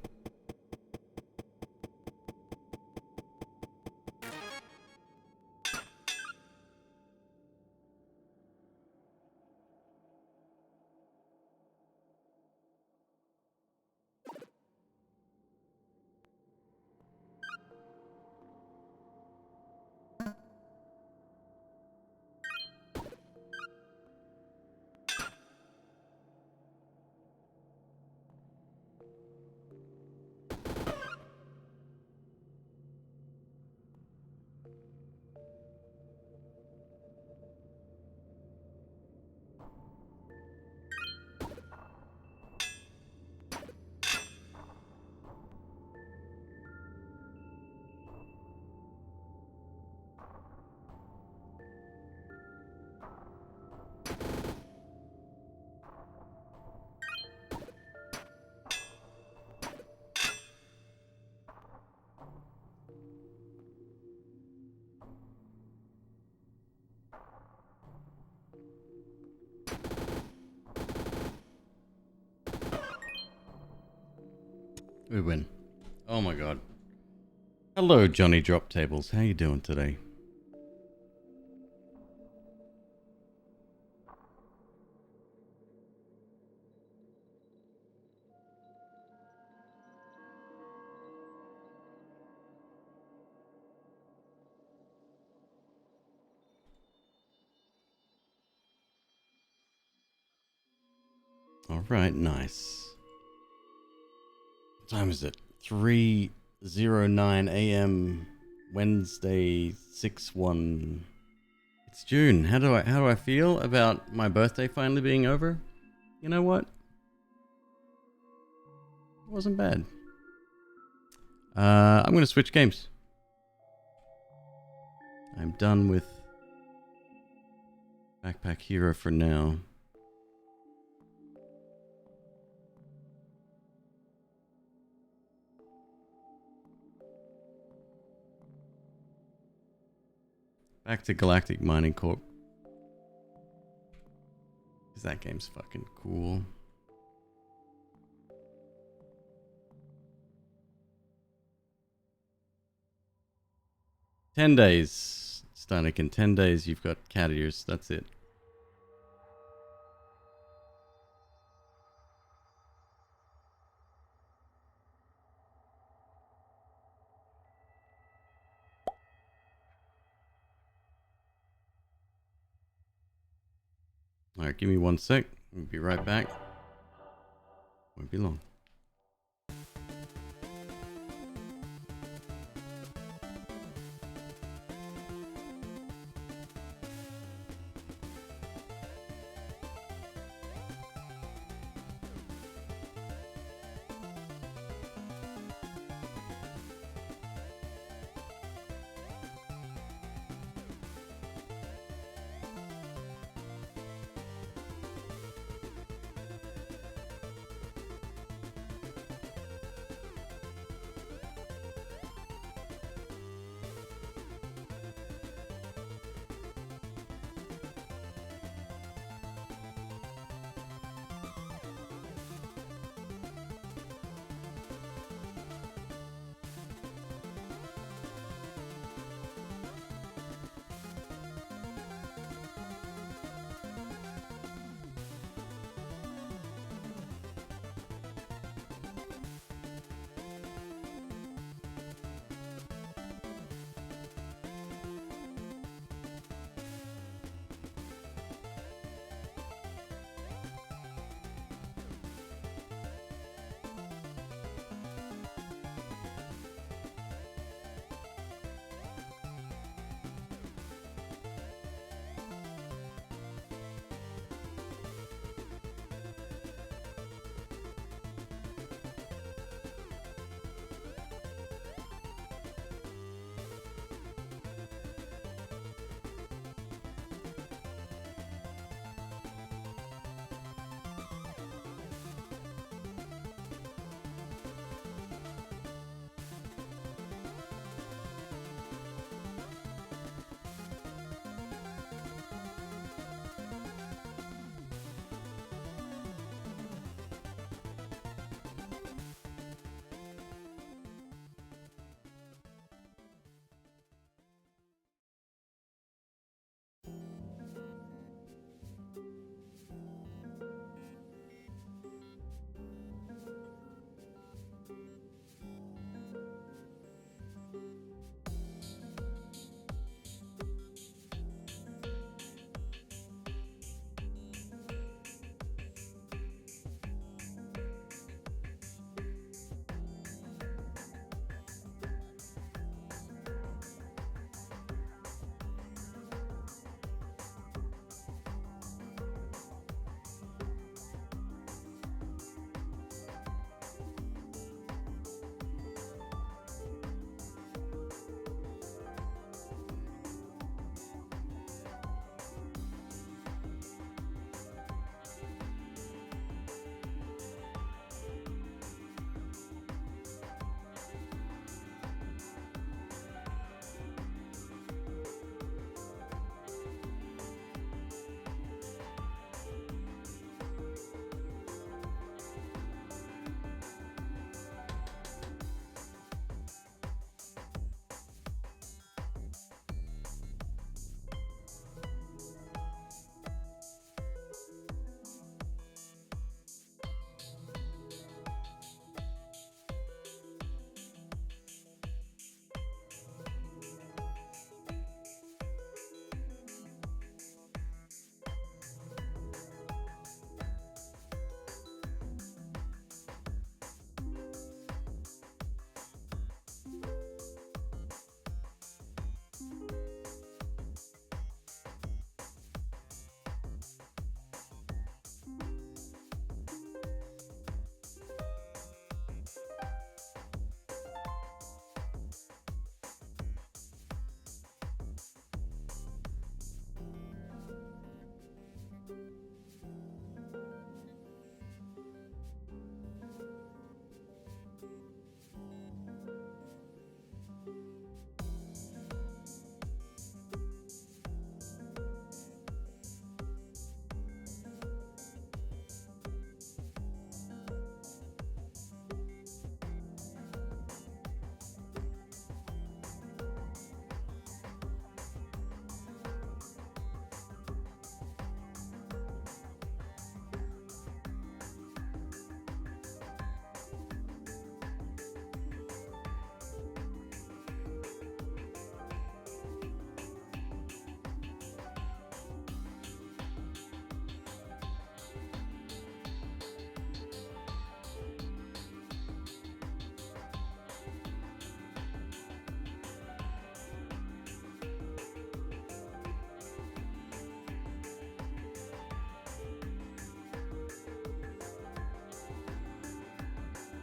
We win. Oh my god. Hello, Johnny Drop Tables. How you doing today? All right, nice. What time is it? 3:09 a.m. Wednesday 6/1. It's June. How do I feel about my birthday finally being over? You know what? It wasn't bad. I'm going to switch games. I'm done with Backpack Hero for now. Back to Galactic Mining Corp. Because that game's fucking cool. "10 days, Stanek. In 10 days, you've got cat ears. That's it." Alright, give me 1 sec. We'll be right back. Won't be long.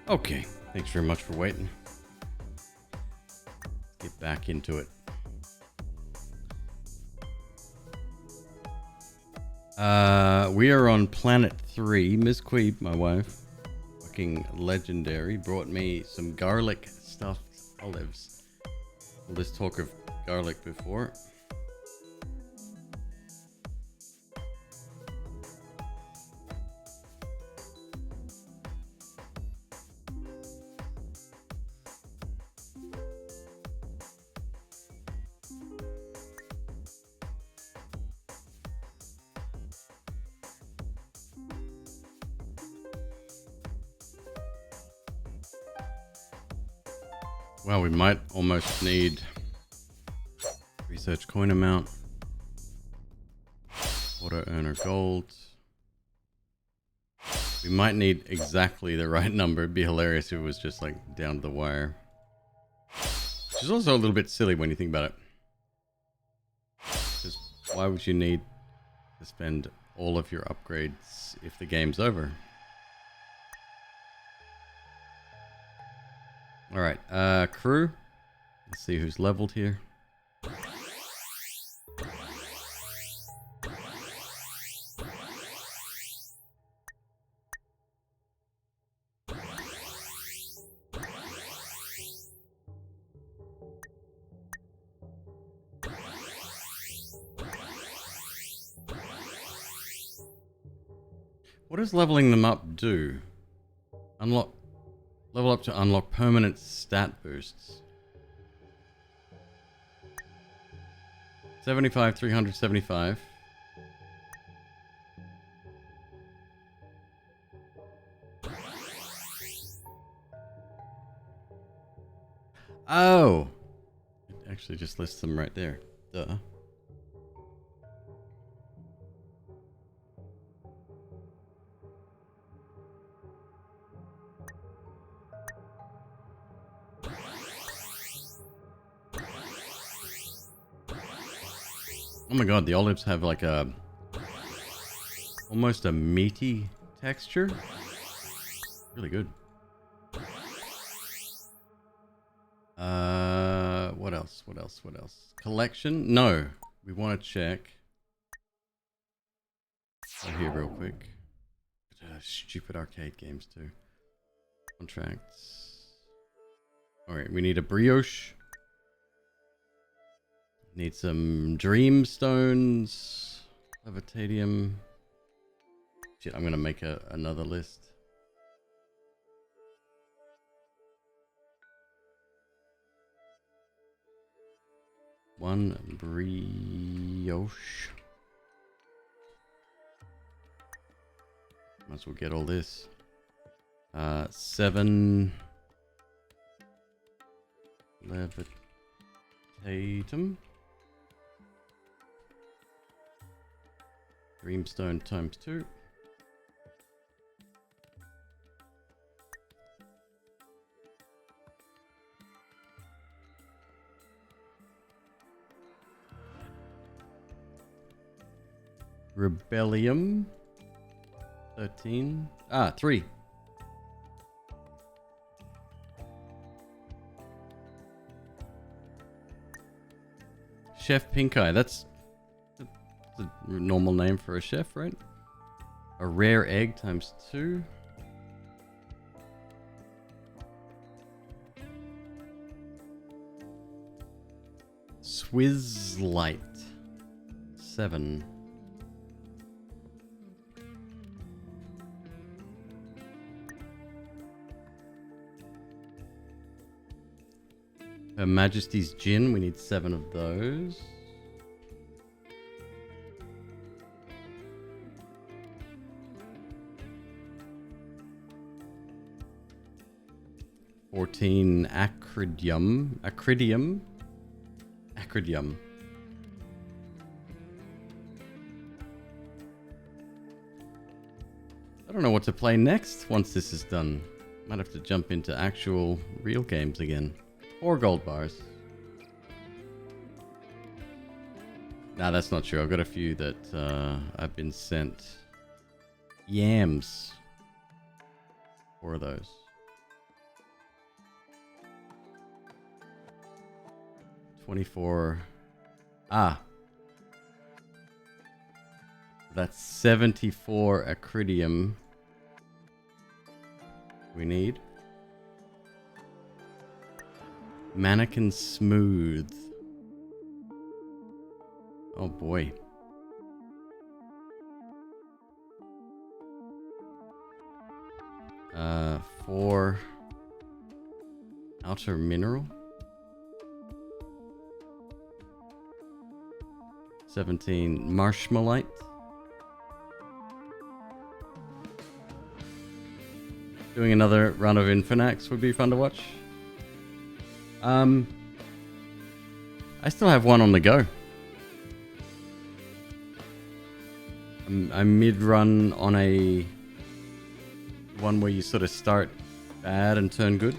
Okay, thanks very much for waiting. Get back into it. We are on planet 3. McQueeb, my wife, fucking legendary, brought me some garlic stuffed olives. All this talk of garlic before. Well, we might almost need research coin amount, auto earner gold. We might need exactly the right number. It'd be hilarious if it was just like down to the wire. Which is also a little bit silly when you think about it. Because why would you need to spend all of your upgrades if the game's over? Alright, crew. Let's see who's leveled here. What does leveling them up do? Level up to unlock permanent stat boosts. 75, 375. Oh! It actually just lists them right there. Duh. Oh my god, the olives have like a almost a meaty texture. Really good. What else? What else? What else? Collection? No. We want to check. Right here real quick. Stupid arcade games too. Contracts. Alright, we need a brioche. Need some dream stones. Levitadium. Shit, I'm gonna make another list. One brioche. Might as well get all this. 7 levitatum. Dreamstone times 2. Rebellium. 13. 3. Chef Pink Eye. That's the normal name for a chef, right? A rare egg times 2. Swizzlight. 7. Her Majesty's Gin, we need 7 of those. $14 Acridium. Acridium. Acridium. I don't know what to play next once this is done. Might have to jump into actual real games again. 4 gold bars. Nah, that's not true. I've got a few that I've been sent. Yams. 4 of those. 24. Ah. That's 74 acridium. We need. Mannequin smooth. Oh boy. For outer mineral. 17 marshmallite. Doing another run of Infinax would be fun to watch. I still have one on the go. I'm mid-run on a one where you sort of start bad and turn good.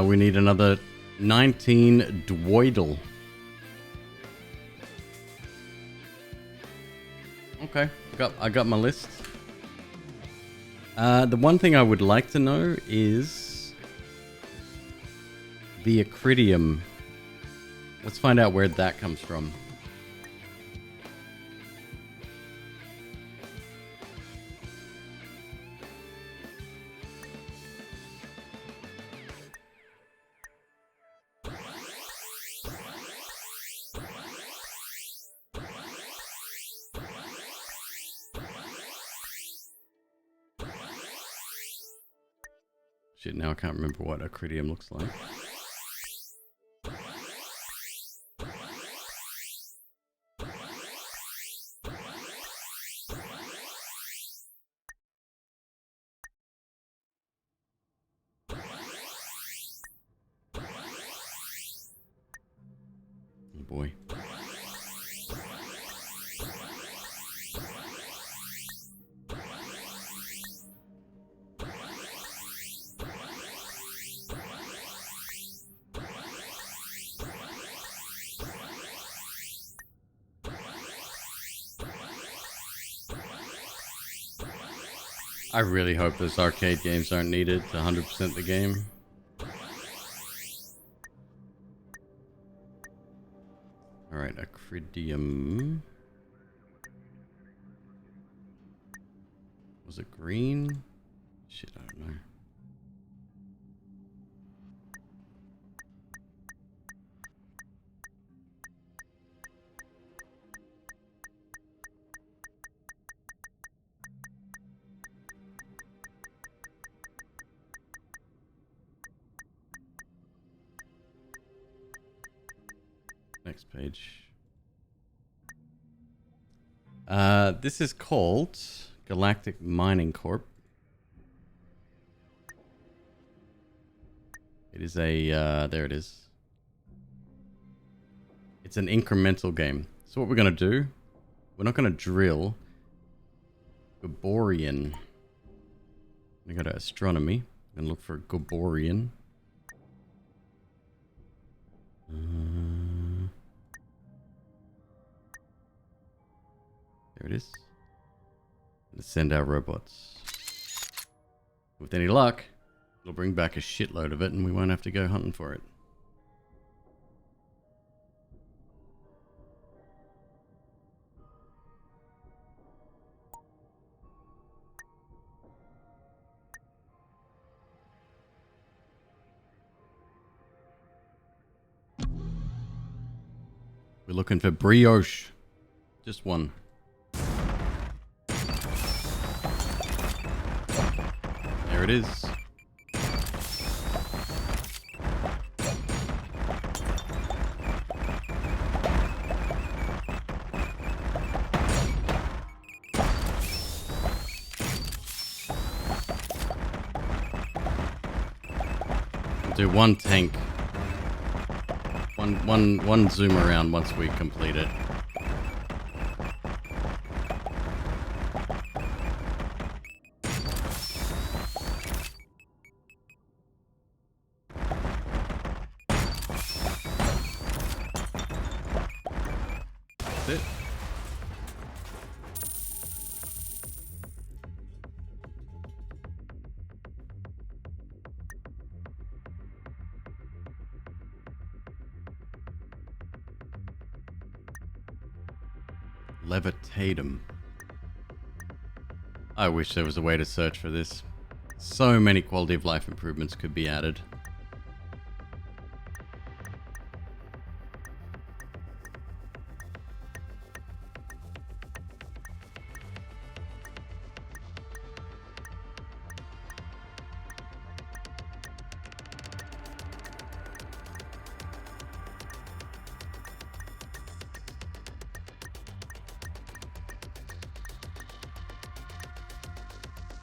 We need another 19 Dwoidal. Okay, I got my list. The one thing I would like to know is the acridium. Let's find out where that comes from. Shit, now I can't remember what acridium looks like. Oh boy. I really hope those arcade games aren't needed to 100% the game. Alright, acridium. Was it green? Shit, I don't know. Next page. This is called Galactic Mining Corp. It is a, there it is. It's an incremental game. So what we're going to do, we're not going to drill. Gaborian. We go to astronomy and look for Gaborian. There it is. Let's send our robots. With any luck, it'll bring back a shitload of it and we won't have to go hunting for it. We're looking for brioche. Just one. There it is. I'll do one tank One zoom around once we complete it. That's it. Levitatum. I wish there was a way to search for this. So many quality of life improvements could be added.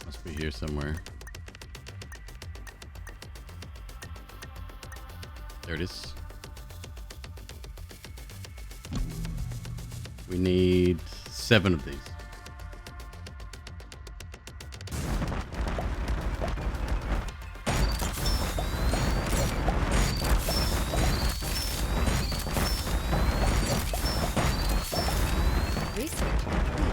Must be here somewhere. There it is. We need 7 of these. Research complete.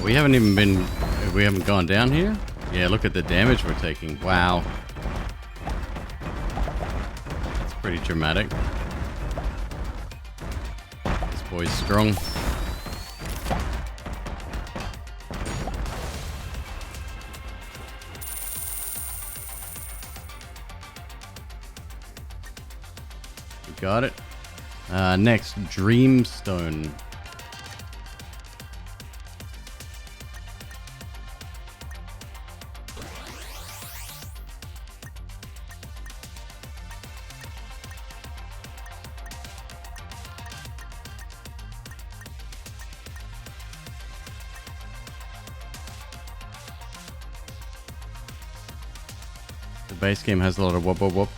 We haven't even been... We haven't gone down here? Yeah, look at the damage we're taking. Wow. It's pretty dramatic. This boy's strong. We got it. Next, Dreamstone. The bass game has a lot of whoop whoop whoop.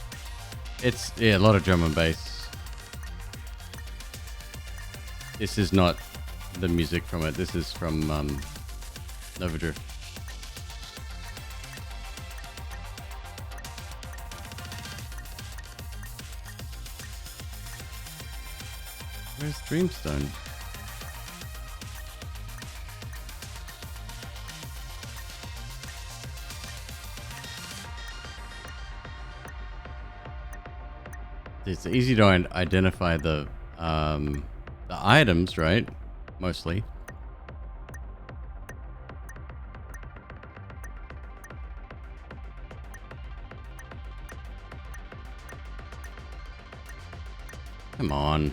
It's, yeah, a lot of drum and bass. This is not the music from it. This is from Nova Drift. Where's Dreamstone? It's easy to identify the items, right? Mostly. Come on.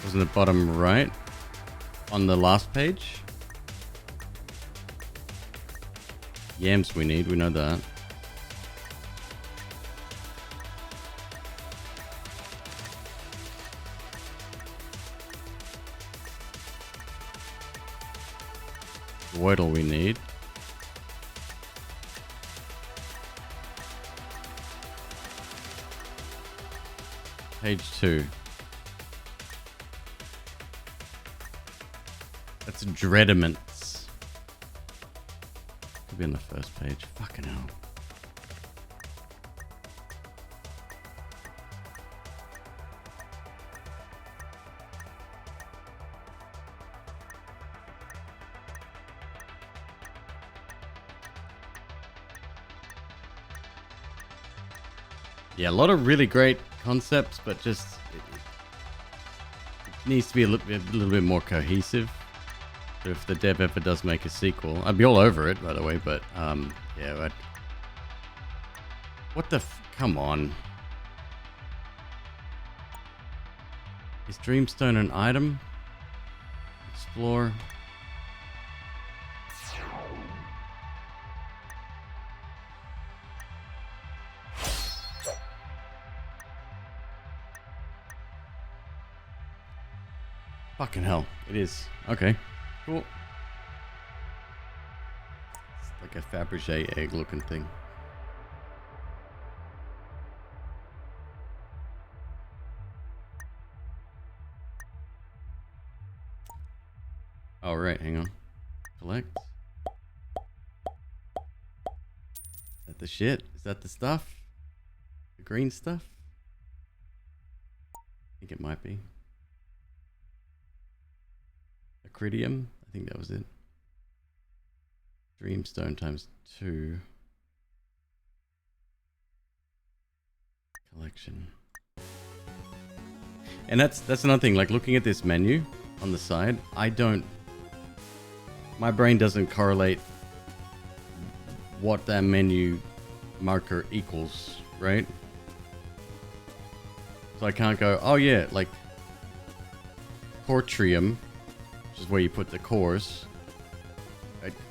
Wasn't it bottom right on the last page? Yams we need, we know that. Wordle we need. Page 2. That's Dreadaments. Could be on the first page. Fucking hell. Yeah, a lot of really great concepts, but just it needs to be a little bit more cohesive. So if the dev ever does make a sequel, I'd be all over it, by the way. But yeah, what the? Come on, is Dreamstone an item? Explore. Fucking hell. It is. Okay. Cool. It's like a Fabergé egg looking thing. Oh, right. Hang on. Collect. Is that the shit? Is that the stuff? The green stuff? I think it might be. Acridium? I think that was it. Dreamstone times 2. Collection. And that's another thing, like looking at this menu on the side, my brain doesn't correlate what that menu marker equals, right? So I can't go, oh yeah, like Cortrium, which is where you put the cores.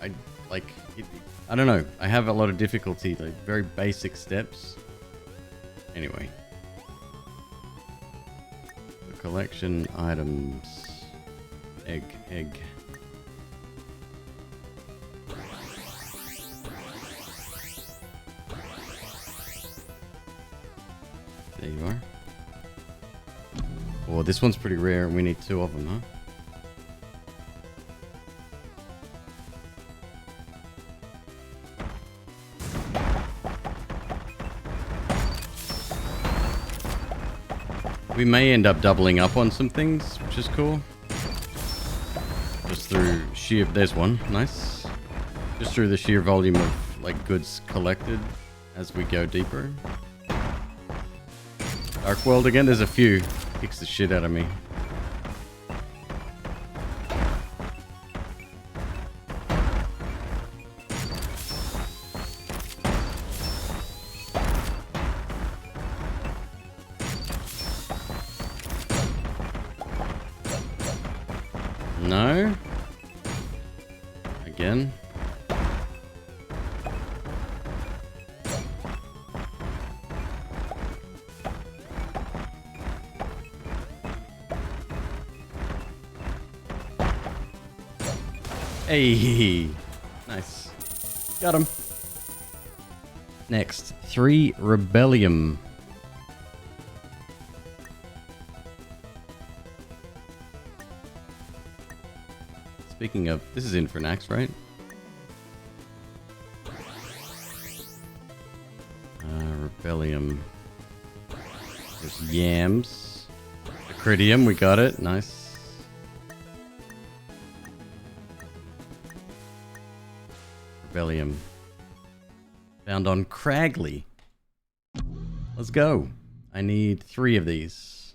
I like it, I don't know. I have a lot of difficulty, like very basic steps. Anyway. The collection items. Egg. There you are. Oh, this one's pretty rare. We need 2 of them, huh? We may end up doubling up on some things, which is cool. Just through sheer... There's one. Nice. Just through the sheer volume of, like, goods collected as we go deeper. Dark World again? There's a few. Kicks the shit out of me. No. Again. Hey. Nice. Got him. Next. 3 Rebellium. Speaking of, this is Infernax, right? Rebellium. There's Yams. Acridium, we got it. Nice. Rebellium. Found on Cragley. Let's go. I need 3 of these.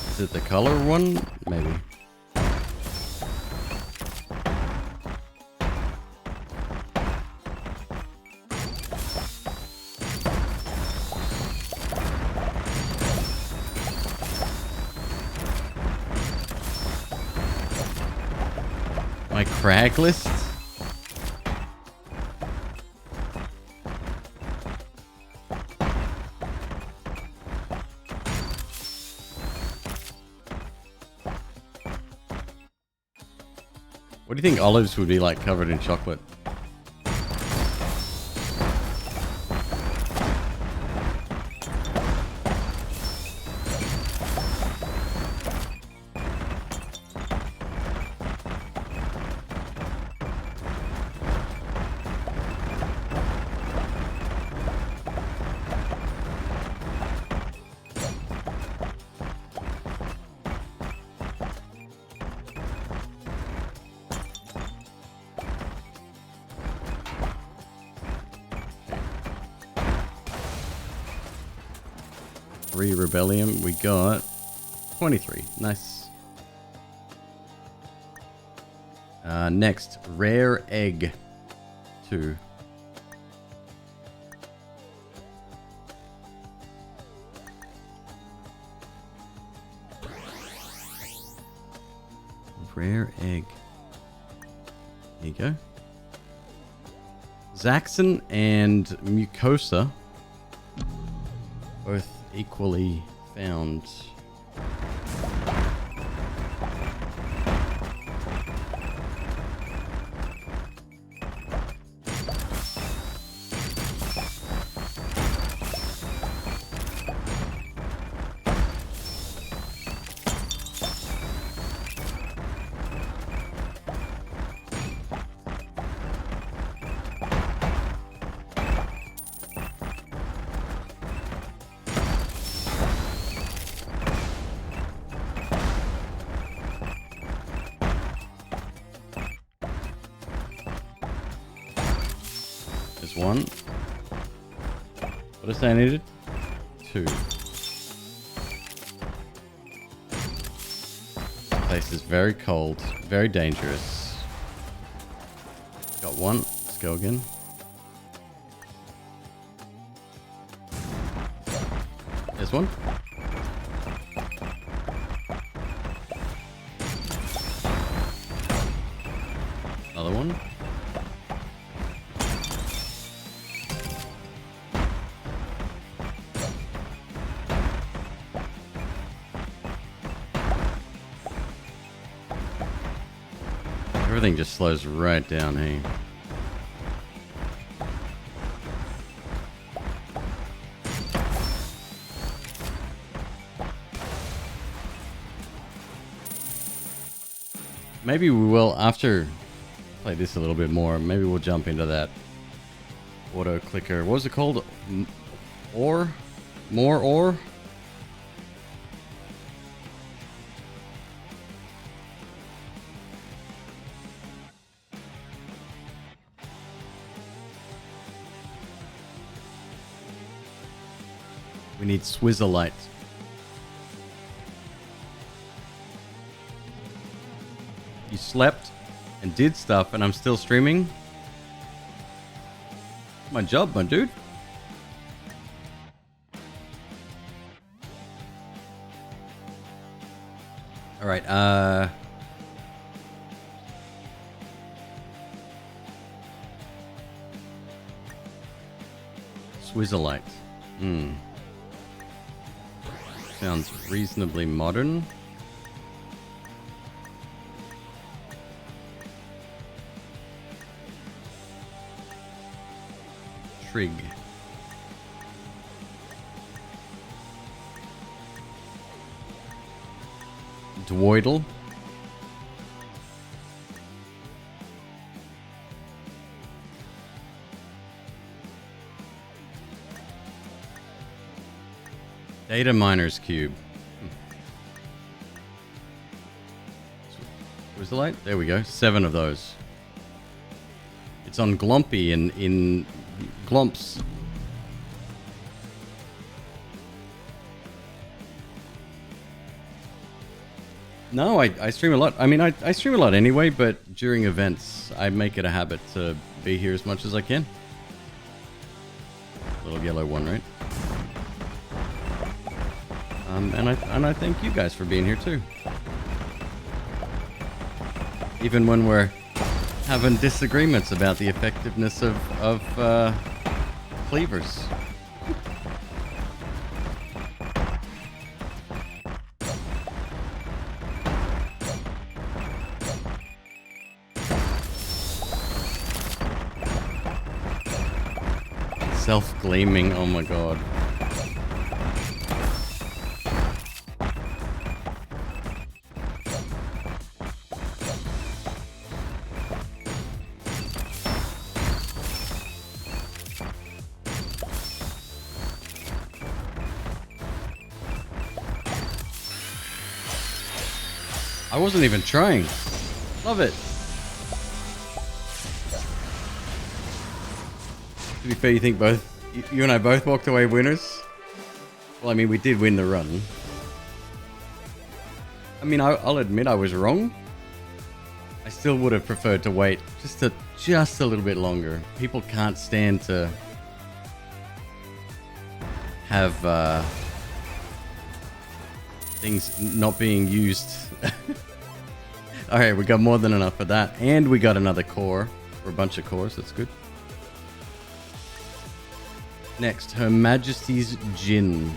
Is it the color one? Maybe. My crack list? What do you think olives would be like covered in chocolate? Rebellium, we got 23. Nice. Next, Rare Egg 2. Rare Egg. There you go. Zaxxon and Mucosa, both equally found. There's one. What did I say I needed? 2. This place is very cold, very dangerous. Got 1. Let's go again. There's 1. Another 1. Everything just slows right down, hey. Maybe we will, after play this a little bit more, maybe we'll jump into that auto clicker. What was it called? Ore? More ore? We need Swizzleite. You slept and did stuff and I'm still streaming? My job, my dude. Alright, Swizzleite. Sounds reasonably modern. Trig. Dwoidle. Data miner's cube. Where's the light? There we go. 7 of those. It's on Glompy in Glomps. No, I stream a lot. I mean, I stream a lot anyway, but during events, I make it a habit to be here as much as I can. Little yellow one, right? And I thank you guys for being here too. Even when we're having disagreements about the effectiveness of cleavers. Self-gleaming, oh my god. I wasn't even trying. Love it. To be fair, you think you and I both walked away winners? Well, I mean, we did win the run. I mean, I'll admit I was wrong. I still would have preferred to wait just a little bit longer. People can't stand to have things not being used. Alright, we got more than enough of that. And we got another core. Or a bunch of cores, that's good. Next, Her Majesty's Gin.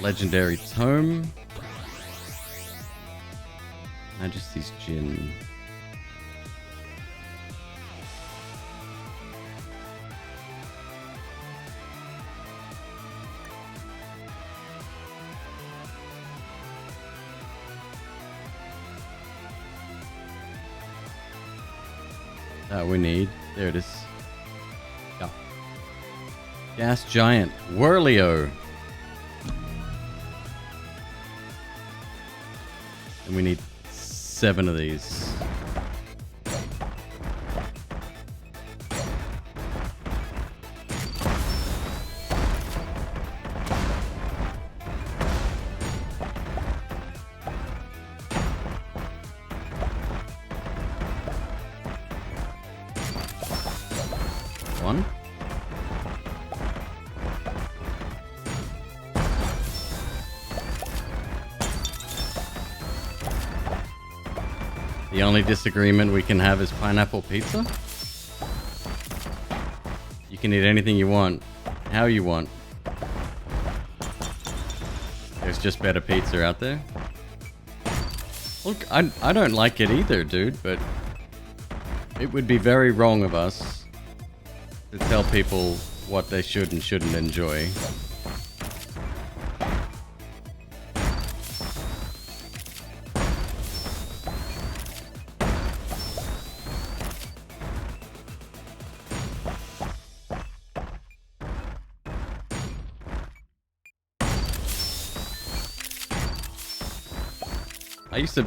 Legendary Tome. Majesty's Gin. That we need. There it is. Yeah. Gas Giant. Whirlio. And we need 7 of these. One. The only disagreement we can have is pineapple pizza. You can eat anything you want, how you want. There's just better pizza out there. Look, I don't like it either, dude, but it would be very wrong of us to tell people what they should and shouldn't enjoy.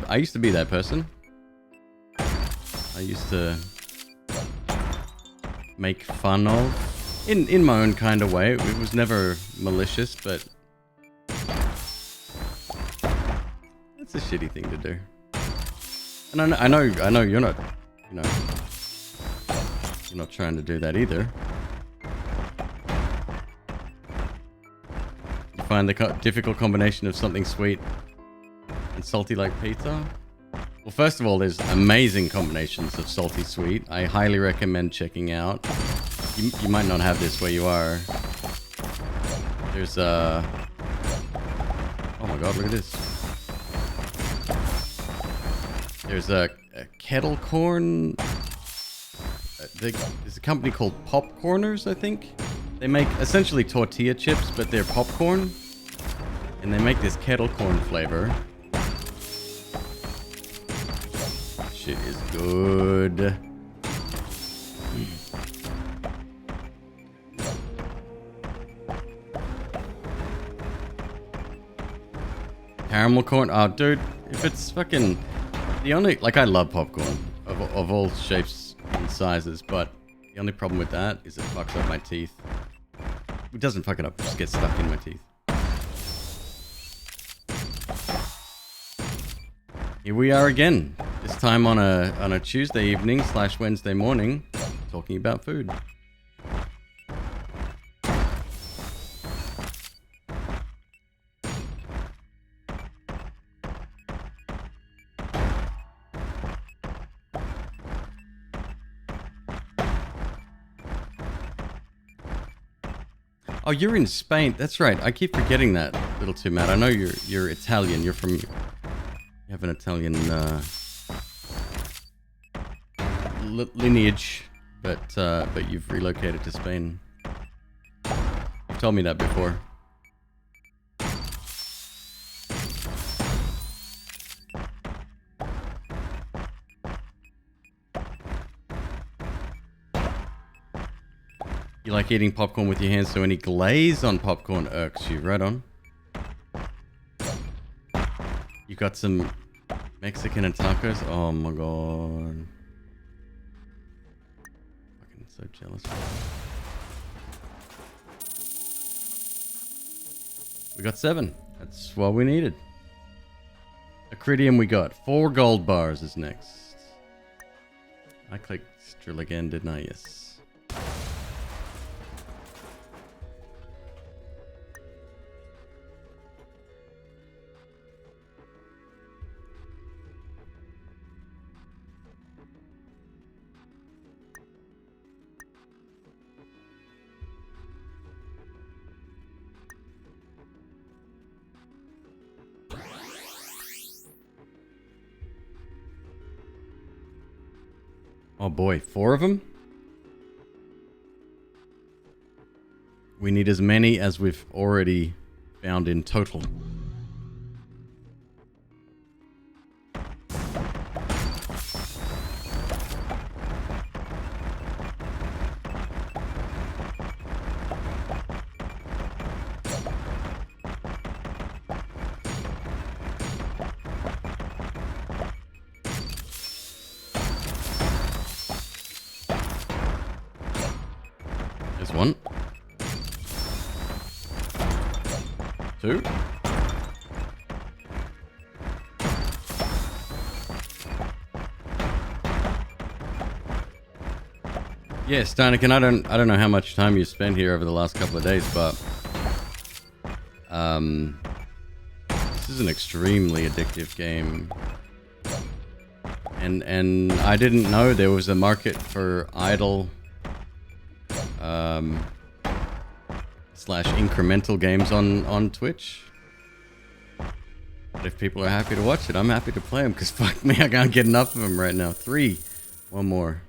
I used to be that person. I used to make fun of, in my own kind of way. It was never malicious, but it's a shitty thing to do. And I know you're not, you know, you're not trying to do that either. You find the difficult combination of something sweet and salty like pizza? Well, first of all, there's amazing combinations of salty sweet. I highly recommend checking out. You might not have this where you are. There's oh my god, look at this. There's a kettle corn. There's a company called Popcorners, I think. They make essentially tortilla chips, but they're popcorn. And they make this kettle corn flavor. Shit is good. Caramel corn. Oh, dude, if it's fucking the only, like, I love popcorn of all shapes and sizes, but the only problem with that is it fucks up my teeth. It doesn't fuck it up; it just gets stuck in my teeth. Here we are again. This time on a Tuesday evening / Wednesday morning, talking about food. Oh, you're in Spain. That's right. I keep forgetting that, little too, Matt. I know you're Italian. You're from. You have an Italian lineage, but you've relocated to Spain. You've told me that before. You like eating popcorn with your hands, so any glaze on popcorn irks you. Right on. You got some Mexican and tacos? Oh my god. Fucking so jealous. We got 7. That's what we needed. Acridium we got. 4 gold bars is next. I clicked drill again, didn't I? Yes. Oh boy, 4 of them? We need as many as we've already found in total. There's 1. 2. Yeah, Steinecken, I don't know how much time you spent here over the last couple of days, but this is an extremely addictive game. And I didn't know there was a market for idle slash incremental games on Twitch. But if people are happy to watch it, I'm happy to play them, because fuck me, I can't get enough of them right now. 3. 1 more.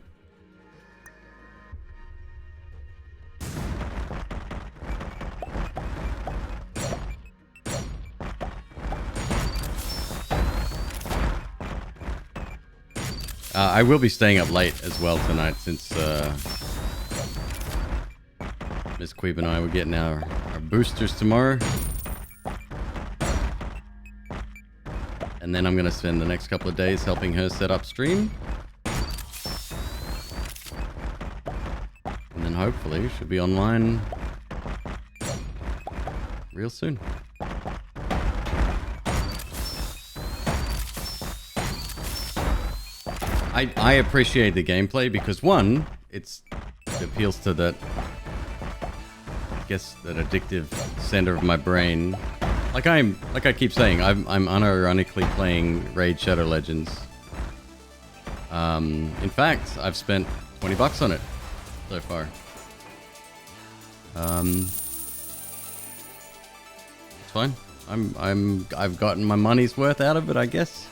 I will be staying up late as well tonight, since McQueeb and I were getting our boosters tomorrow. And then I'm going to spend the next couple of days helping her set up stream. And then hopefully she'll be online real soon. I appreciate the gameplay because, one, it appeals to that, I guess, that addictive center of my brain. Like I keep saying, I'm unironically playing Raid Shadow Legends. In fact, I've spent $20 on it so far. It's fine. I've gotten my money's worth out of it, I guess.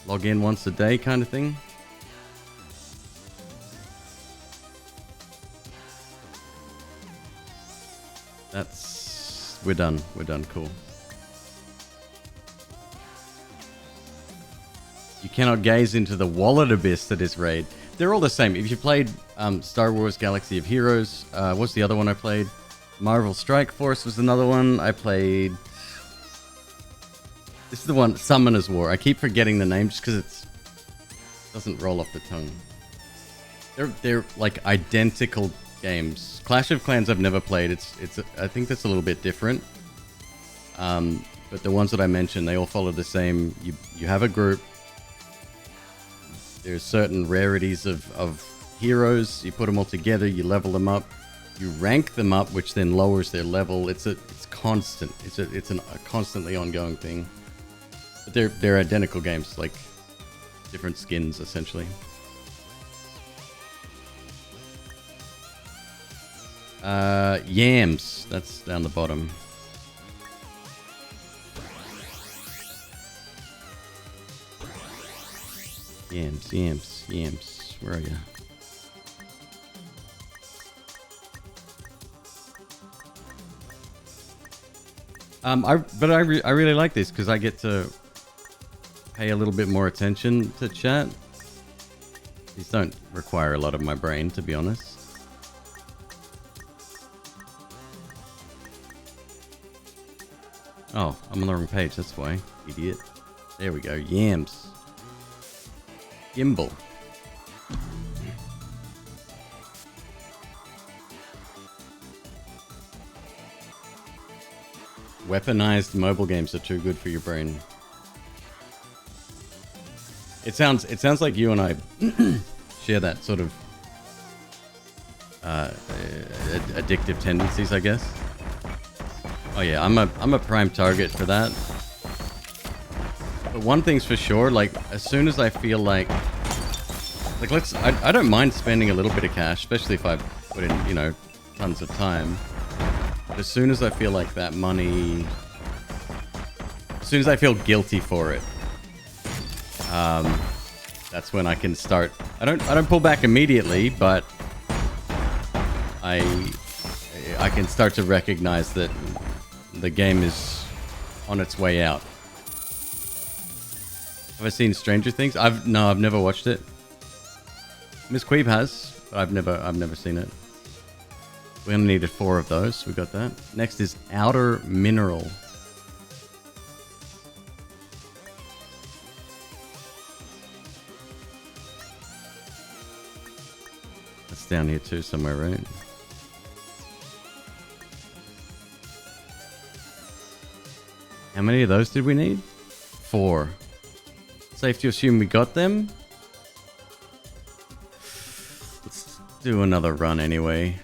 Log in once a day kind of thing. We're done. We're done. Cool. You cannot gaze into the wallet abyss that is Raid. They're all the same. If you played Star Wars Galaxy of Heroes, what's the other one I played? Marvel Strike Force was another one. I played... This is the one, Summoner's War. I keep forgetting the name just because it doesn't roll off the tongue. They're like identical games. Clash of Clans I've never played. I think that's a little bit different. But the ones that I mentioned, they all follow the same. You have a group. There's certain rarities of heroes. You put them all together. You level them up. You rank them up, which then lowers their level. It's constant. It's a constantly ongoing thing. But they're identical games, like different skins essentially. Yams, that's down the bottom. Yams. Where are you? I really like this because I get to pay a little bit more attention to chat. These don't require a lot of my brain, to be honest. Oh, I'm on the wrong page, that's why. Idiot. There we go, Yams. Gimbal. Weaponized mobile games are too good for your brain. It sounds like you and I share that sort of addictive tendencies, I guess. Oh yeah, I'm a prime target for that. But one thing's for sure, like as soon as I feel like I don't mind spending a little bit of cash, especially if I put in, you know, tons of time. But as soon as I feel like that money, as soon as I feel guilty for it, that's when I can start. I don't pull back immediately, but I can start to recognize that the game is on its way out. Have I seen Stranger Things? I've never watched it. McQueeb has, but I've never seen it. We only needed 4 of those. We got that. Next is Outer Mineral. That's down here too somewhere, right? How many of those did we need? 4. Safe to assume we got them. Let's do another run anyway.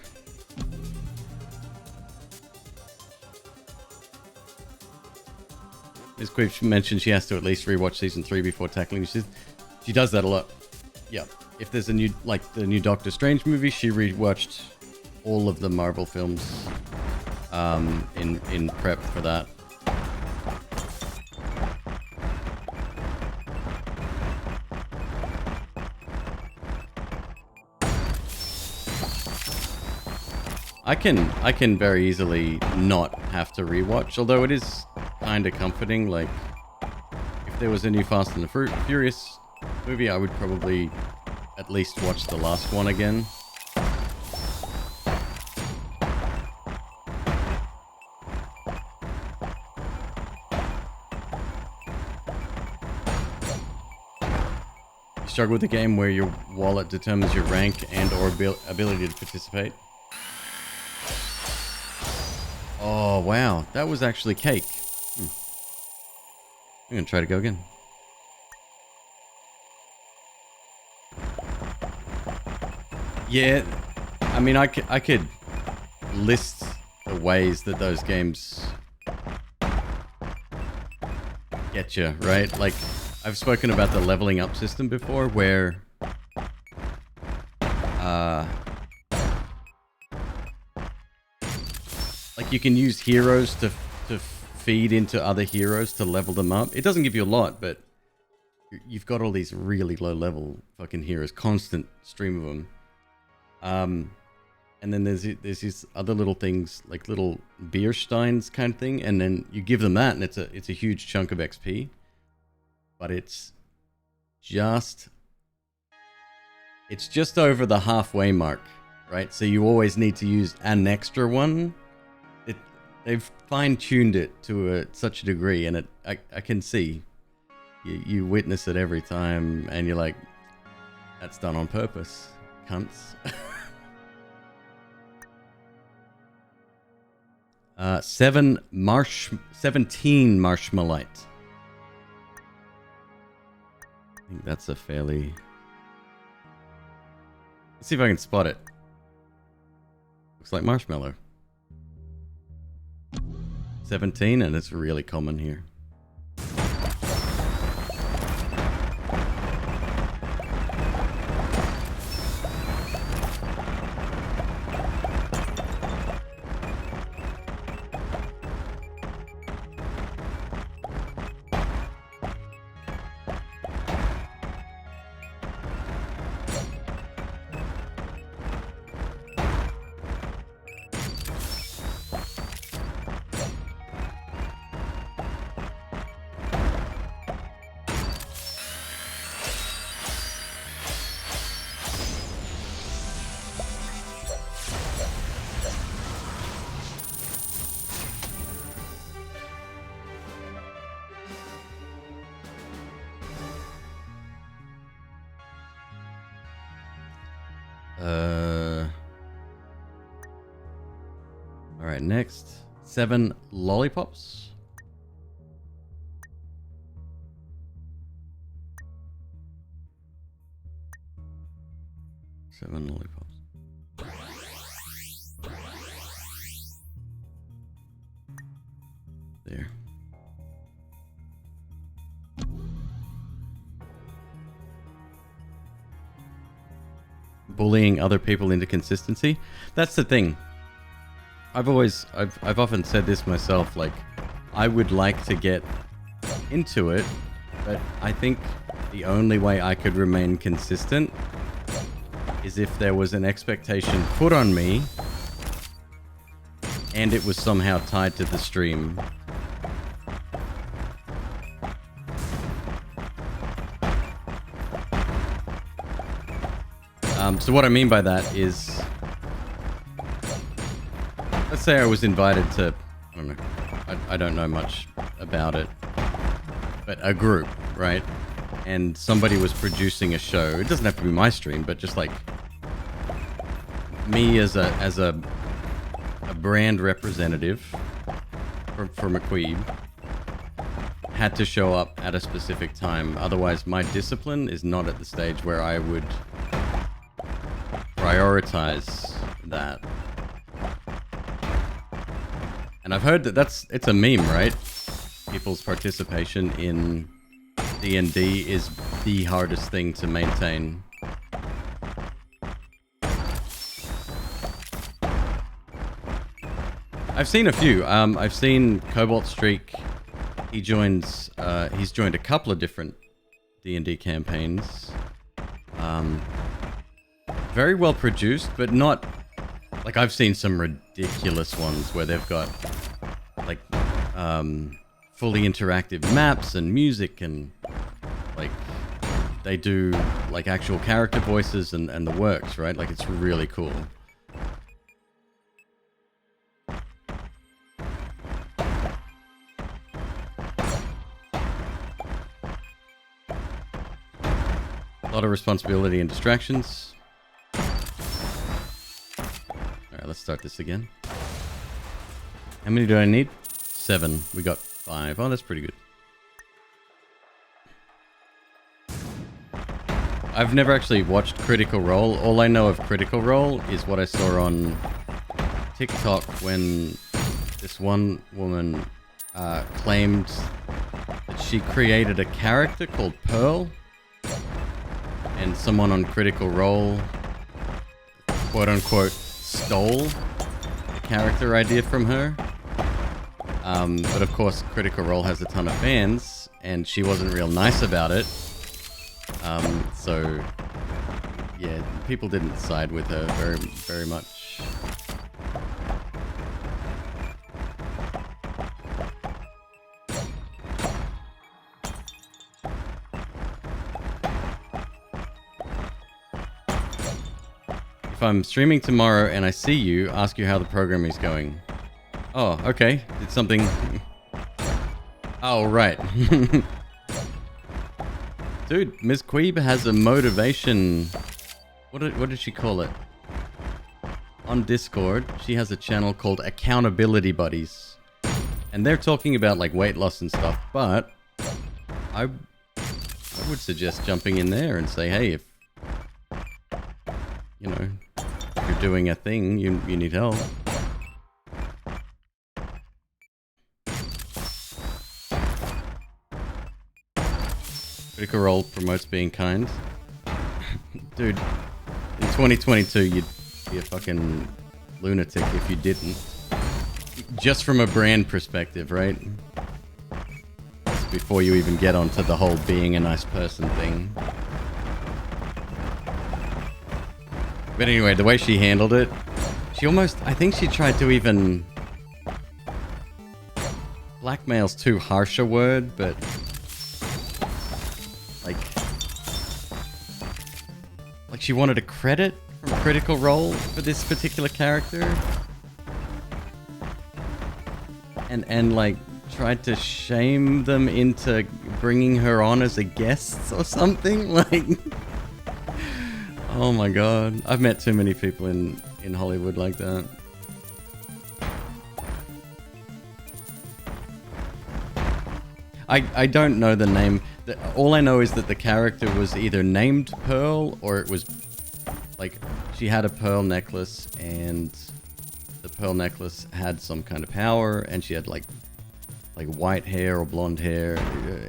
Ms. Queef mentioned she has to at least rewatch season 3 before tackling. She does that a lot. Yeah. If there's a new, like the new Doctor Strange movie, she rewatched all of the Marvel films in prep for that. I can very easily not have to rewatch, although it is kind of comforting. Like, if there was a new Fast and the Furious movie, I would probably at least watch the last one again. You struggle with a game where your wallet determines your rank and or ability to participate. Oh, wow. That was actually cake. I'm going to try to go again. Yeah, I mean, I could list the ways that those games get you, right? Like, I've spoken about the leveling up system before, where like you can use heroes to feed into other heroes to level them up. It doesn't give you a lot, but you've got all these really low level fucking heroes, constant stream of them. And then there's these other little things, like little beer steins kind of thing, and then you give them that, and it's a huge chunk of XP. But it's just over the halfway mark, right? So you always need to use an extra one. They've fine-tuned it to such a degree, and I can see you witness it every time, and you're like, that's done on purpose, cunts. 17 Marshmallite. I think that's a fairly... Let's see if I can spot it. Looks like marshmallow. 17, and it's really common here. All right, next 7 lollipops. 7 lollipops. There. Bullying other people into consistency. That's the thing. I've often said this myself, like, I would like to get into it, but I think the only way I could remain consistent is if there was an expectation put on me and it was somehow tied to the stream. So what I mean by that is, let's say I was invited to, I don't know, I don't know much about it, but a group, right? And somebody was producing a show. It doesn't have to be my stream, but just like me as a brand representative for McQueeb had to show up at a specific time. Otherwise, my discipline is not at the stage where I would prioritize that. And I've heard that it's a meme, right? People's participation in D&D is the hardest thing to maintain. I've seen a few. I've seen Cobalt Streak. He's joined a couple of different D&D campaigns. Very well produced, but not like I've seen some ridiculous ones where they've got like fully interactive maps and music, and like they do like actual character voices and the works, right? Like it's really cool. A lot of responsibility and distractions. Alright, let's start this again. How many do I need? 7. We got 5. Oh, that's pretty good. I've never actually watched Critical Role. All I know of Critical Role is what I saw on TikTok when this one woman claimed that she created a character called Pearl, and someone on Critical Role, quote unquote, stole the character idea from her. But of course, Critical Role has a ton of fans, and she wasn't real nice about it. So yeah, people didn't side with her very much. If I'm streaming tomorrow and I see you, ask you how the program is going. Oh, okay. Did something... Oh, right. Dude, Ms. Queeb has a motivation... What did she call it? On Discord, she has a channel called Accountability Buddies. And they're talking about like weight loss and stuff, but I would suggest jumping in there and say, hey, if you know, if you're doing a thing, you need help. Critical Role promotes being kind. Dude, in 2022, you'd be a fucking lunatic if you didn't. Just from a brand perspective, right? That's before you even get onto the whole being a nice person thing. But anyway, the way she handled it, she almost, I think she tried to even... Blackmail's too harsh a word, but... Like she wanted a credit from Critical Role for this particular character. And like tried to shame them into bringing her on as a guest or something. Like... Oh my god. I've met too many people in Hollywood like that. I don't know the name. All I know is that the character was either named Pearl, or it was like she had a pearl necklace and the pearl necklace had some kind of power, and she had like white hair or blonde hair.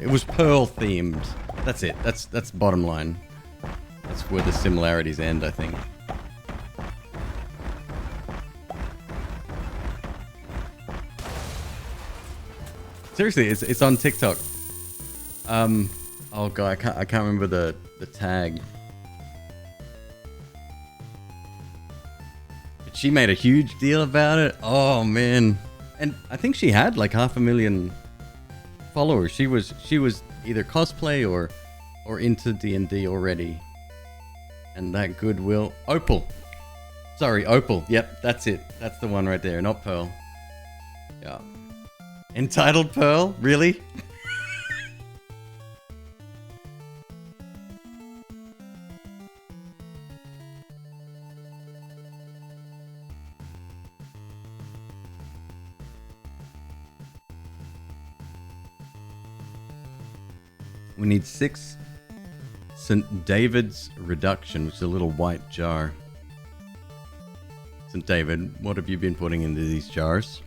It was pearl themed. That's it. That's bottom line. That's where the similarities end, I think. Seriously, it's on TikTok. Oh god, I can't remember the tag. But she made a huge deal about it. Oh man. And I think she had like 500,000 followers. She was either cosplay or into D&D already. And that goodwill. Opal. Sorry, Opal. Yep, that's it. That's the one right there, not Pearl. Yeah. Entitled Pearl? Really? We need 6 St. David's Reduction, which is a little white jar. St. David, what have you been putting into these jars?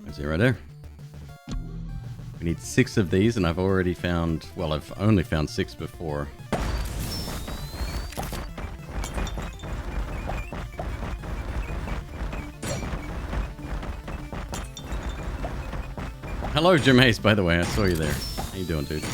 Is it right there? We need 6 of these, and I've already found... Well, I've only found 6 before. Hello, Jim Hayes, by the way. I saw you there. How you doing, dude?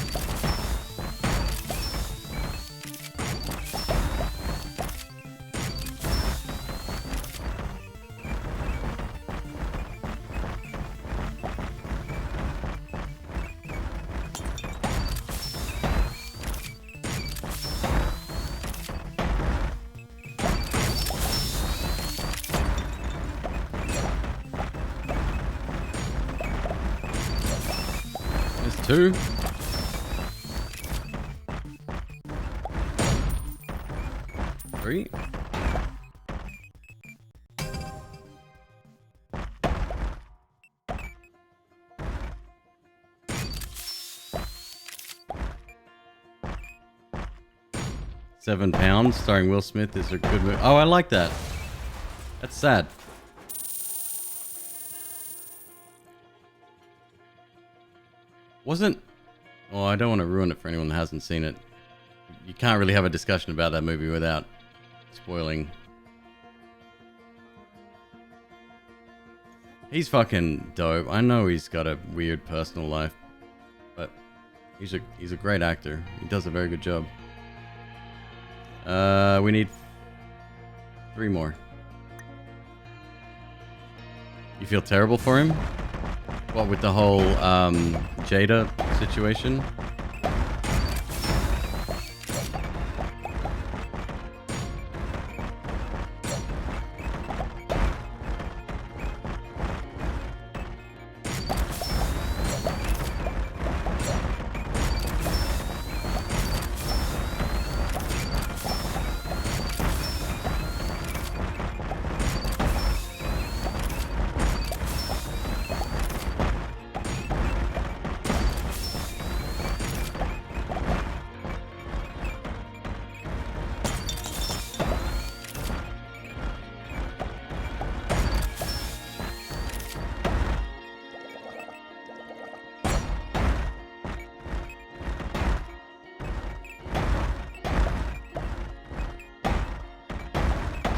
There's 2. Three. £7, starring Will Smith, is a good movie. Oh, I like that. That's sad. Wasn't... Oh, I don't want to ruin it for anyone that hasn't seen it. You can't really have a discussion about that movie without spoiling. He's fucking dope. I know he's got a weird personal life, but he's a great actor. He does a very good job. We need 3 more. You feel terrible for him? What, with the whole Jada situation?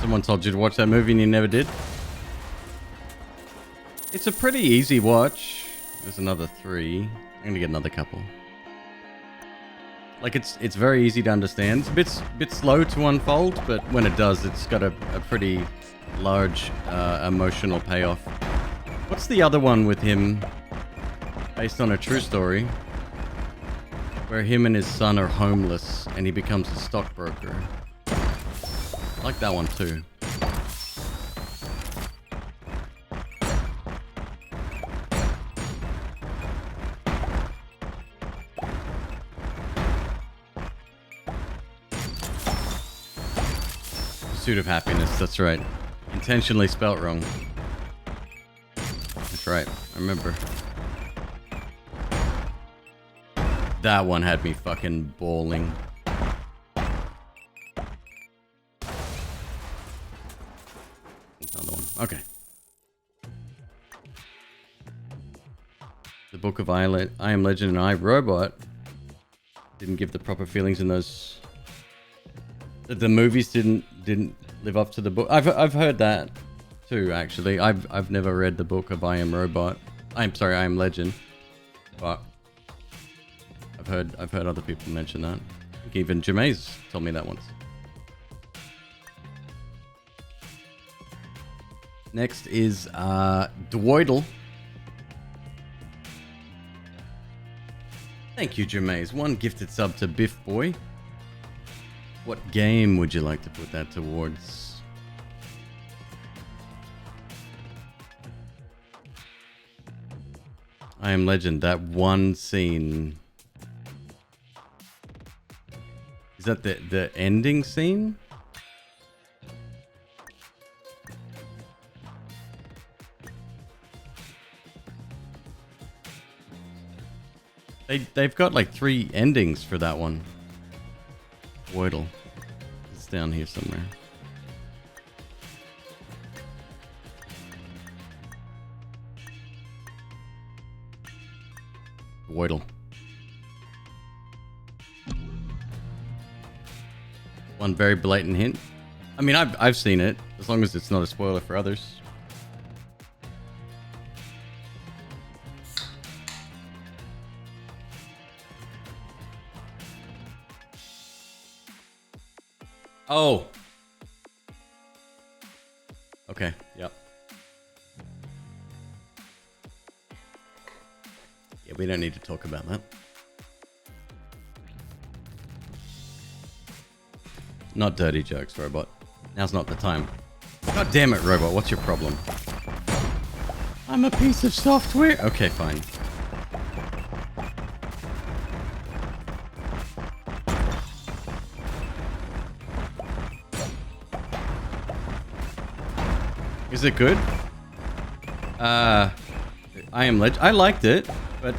Someone told you to watch that movie and you never did? It's a pretty easy watch. There's another 3. I'm gonna get another couple. Like, it's very easy to understand. It's a bit slow to unfold, but when it does, it's got a pretty large emotional payoff. What's the other one with him, based on a true story, where him and his son are homeless and he becomes a stockbroker? I like that one too. Pursuit of Happiness, that's right. Intentionally spelt wrong. That's right, I remember. That one had me fucking bawling. Another one. Okay. The Book of I Am Legend and I, Robot didn't give the proper feelings in those. The movies didn't live up to the book. I've heard that. too. Actually, I've never read the book of I Am Robot. I'm sorry, I Am Legend, but I've heard other people mention that. I think even Jameis told me that once. Next is Dwoidle. Thank you, Jameis. One gifted sub to Biff Boy. What game would you like to put that towards? I Am Legend, that one scene. Is that the ending scene? They've got like 3 endings for that one. Wordle. It's down here somewhere. Wordle. One very blatant hint. I mean, I've seen it, as long as it's not a spoiler for others. Oh. Okay, yep. Yeah, we don't need to talk about that. Not dirty jokes, Robot. Now's not the time. God damn it, Robot, what's your problem? I'm a piece of software. Okay, fine. Is it good? I liked it, but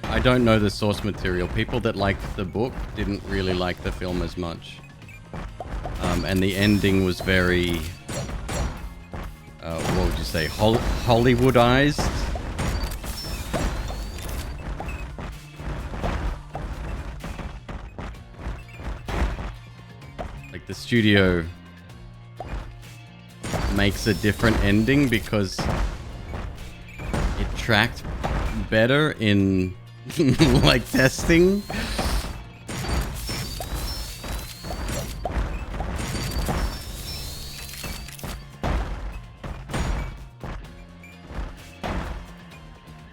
I don't know the source material. People that liked the book didn't really like the film as much. And the ending was very, what would you say, Hollywoodized? Like the studio makes a different ending because it tracked better in like testing.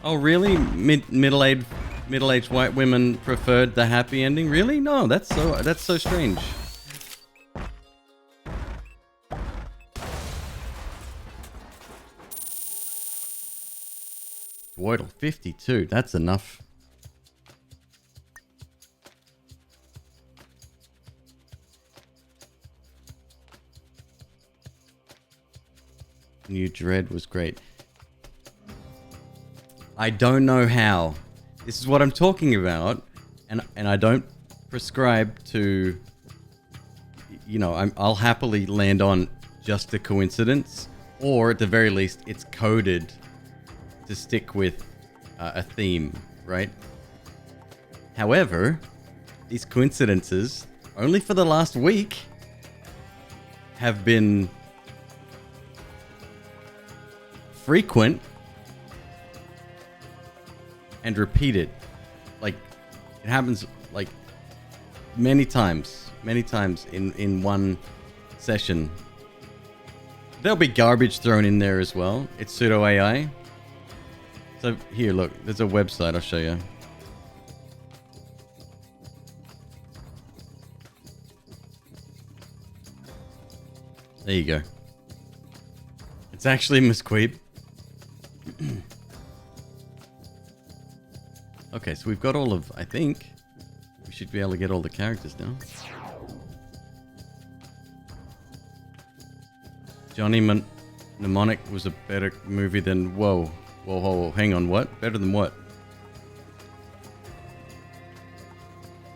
Oh really? Middle-aged white women preferred the happy ending? Really? No, that's so strange. Wordle 52, that's enough. New Dread was great. I don't know how. This is what I'm talking about, and I don't prescribe to, you know, I'll happily land on just a coincidence, or at the very least, it's coded to stick with a theme, right? However, these coincidences, only for the last week, have been frequent and repeated. Like, it happens like many times in one session. There'll be garbage thrown in there as well. It's pseudo AI. So here, look, there's a website, I'll show you. There you go. It's actually McQueeb. Okay, so we've got all of, I think, we should be able to get all the characters now. Johnny Mnemonic was a better movie than, whoa, hang on, what? Better than what?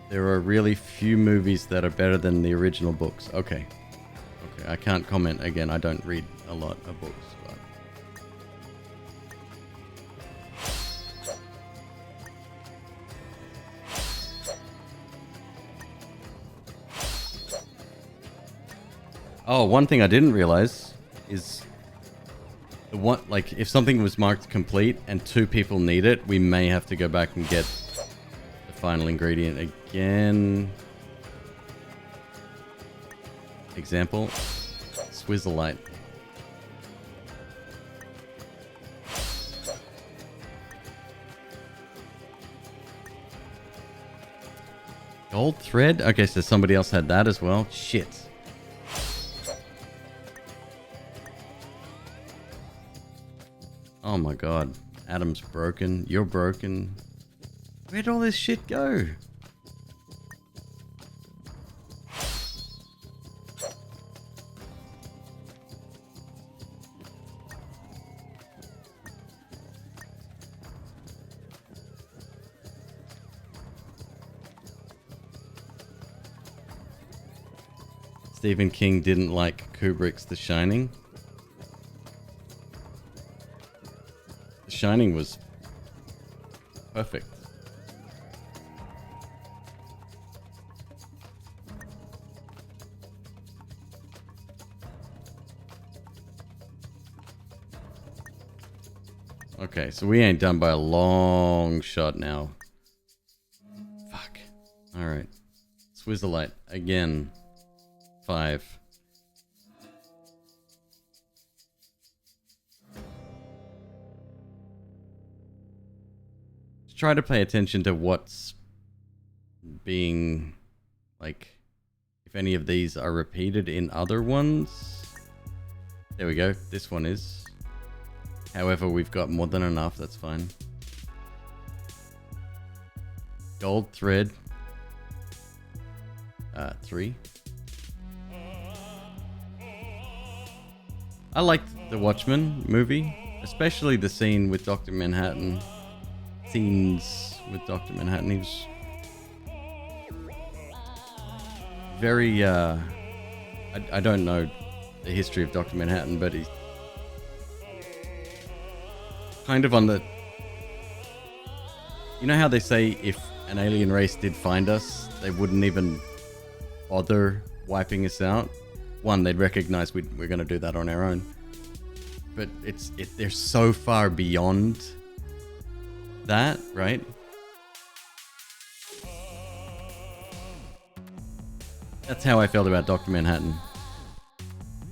There are really few movies that are better than the original books. Okay, I can't comment again, I don't read a lot of books. Oh, one thing I didn't realize is want, like, if something was marked complete and 2 people need it, we may have to go back and get the final ingredient again. Example, Swizzleite. Gold thread? Okay, so somebody else had that as well. Shit. Oh my god. Adam's broken. You're broken. Where'd all this shit go? Stephen King didn't like Kubrick's The Shining. The Shining was perfect. Okay, so we ain't done by a long shot now. Fuck. Alright. Swizzleite again. 5. Just try to pay attention to what's being, like, if any of these are repeated in other ones. There we go. This one is. However, we've got more than enough. That's fine. Gold thread. 3. I liked the Watchmen movie, especially the scene with Dr. Manhattan. Scenes with Dr. Manhattan. He was very, I don't know the history of Dr. Manhattan, but he's kind of on the... You know how they say if an alien race did find us, they wouldn't even bother wiping us out? One, they'd recognize we're going to do that on our own. But they're so far beyond that, right? That's how I felt about Dr. Manhattan.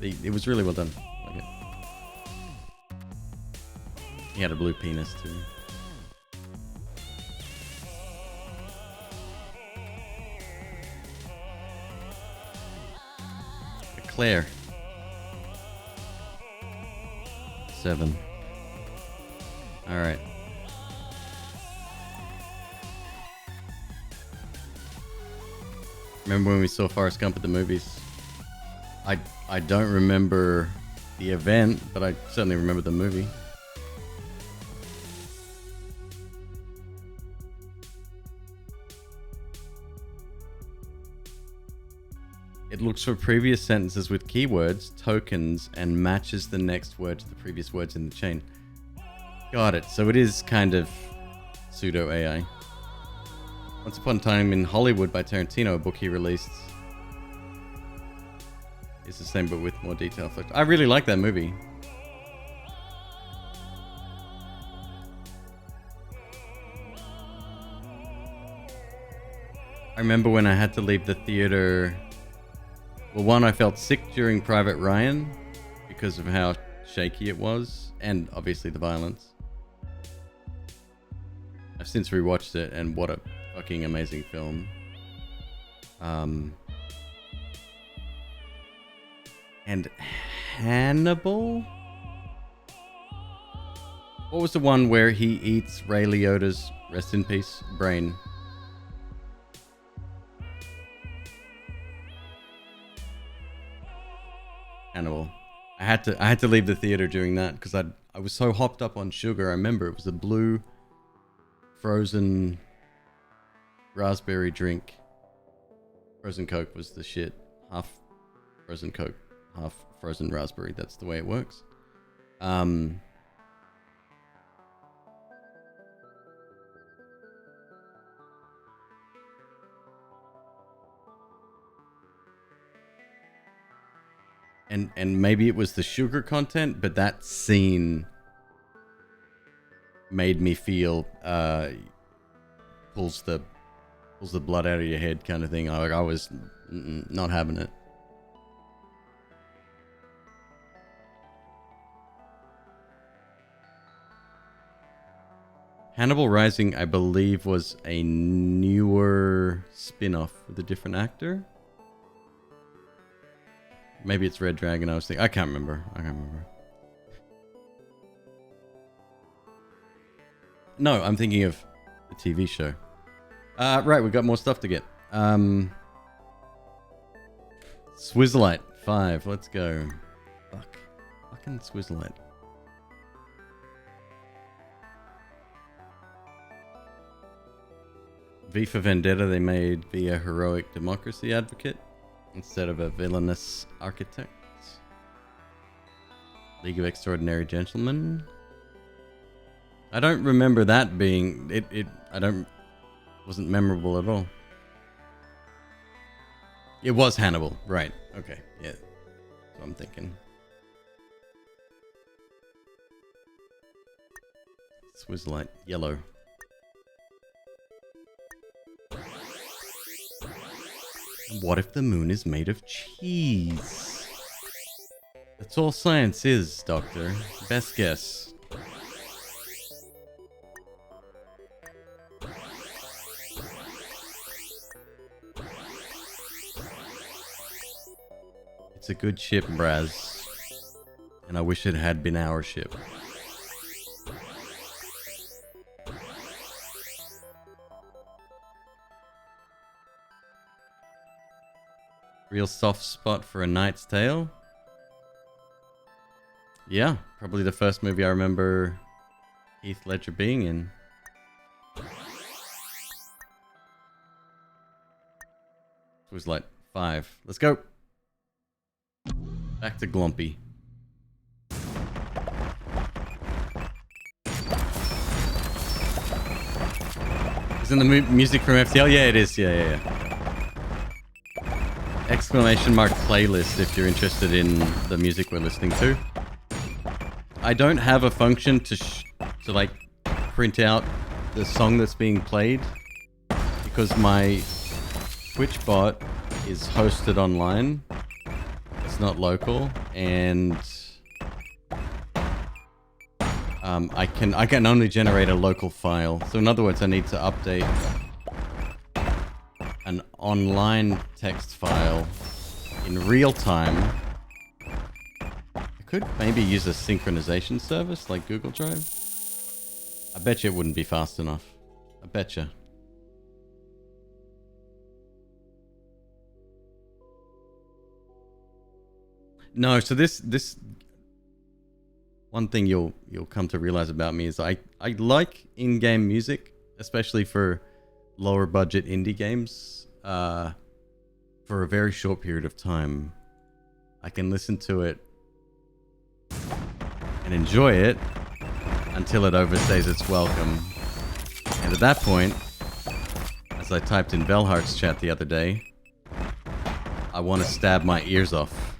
It was really well done. Like it. He had a blue penis too. Claire. 7. Alright. Remember when we saw Forrest Gump at the movies? I don't remember the event, but I certainly remember the movie. It looks for previous sentences with keywords, tokens, and matches the next word to the previous words in the chain. Got it. So it is kind of pseudo AI. Once Upon a Time in Hollywood by Tarantino, a book he released, is the same but with more detail. I really like that movie. I remember when I had to leave the theater. Well, one, I felt sick during Private Ryan because of how shaky it was, and obviously the violence. I've since rewatched it, and what a fucking amazing film. And Hannibal? What was the one where he eats Ray Liotta's, rest in peace, brain? Hannibal. I had to leave the theater during that because I was so hopped up on sugar. I remember it was a blue frozen raspberry drink. Frozen Coke was the shit. Half frozen Coke, half frozen raspberry. That's the way it works. and maybe it was the sugar content, but that scene made me feel pulls the blood out of your head kind of thing. I was not having it. Hannibal Rising, I believe, was a newer spin-off with a different actor. Maybe it's Red Dragon. I can't remember. No, I'm thinking of the TV show. Right, we got more stuff to get. Swizzlite 5. Let's go. Fucking Swizzlite. V for Vendetta, they made be a heroic democracy advocate instead of a villainous architect. League of Extraordinary Gentlemen. I don't remember that being wasn't memorable at all. It was Hannibal, right? Okay, yeah. That's what I'm thinking. Swizzlite yellow. What if the moon is made of cheese? That's all science is, Doctor. Best guess. It's a good ship, Braz. And I wish it had been our ship. Real soft spot for A Knight's Tale? Yeah, probably the first movie I remember Heath Ledger being in. It was like 5. Let's go. Back to Glumpy. Isn't the music from FTL? Yeah, it is. Yeah. Exclamation mark playlist if you're interested in the music we're listening to. I don't have a function to like print out the song that's being played because my Twitch bot is hosted online. It's not local, and I can only generate a local file. So in other words, I need to update an online text file in real time. I could maybe use a synchronization service like Google Drive. I bet you it wouldn't be fast enough. I bet you. No, so this one thing you'll come to realize about me is I like in-game music, especially for lower budget indie games, for a very short period of time. I can listen to it and enjoy it until it overstays its welcome. And at that point, as I typed in Velhart's chat the other day, I want to stab my ears off.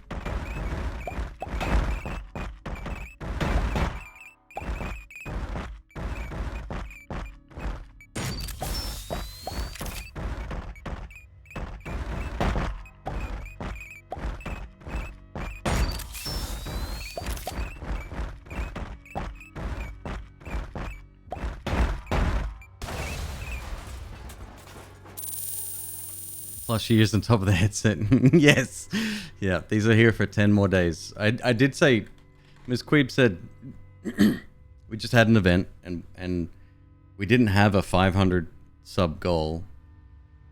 Plus years on top of the headset. Yes. Yeah, these are here for 10 more days. I did say, Ms. Queeb said, we just had an event and we didn't have a 500 sub goal.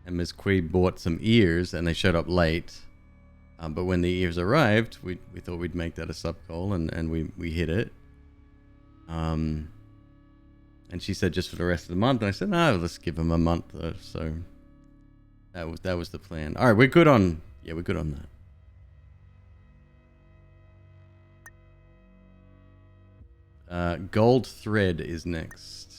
And Ms. Queeb bought some ears and they showed up late. But when the ears arrived, we thought we'd make that a sub goal and we hit it. And she said just for the rest of the month. And I said, no, let's give them a month or so. That was the plan. All right, we're good on that. Gold Thread is next.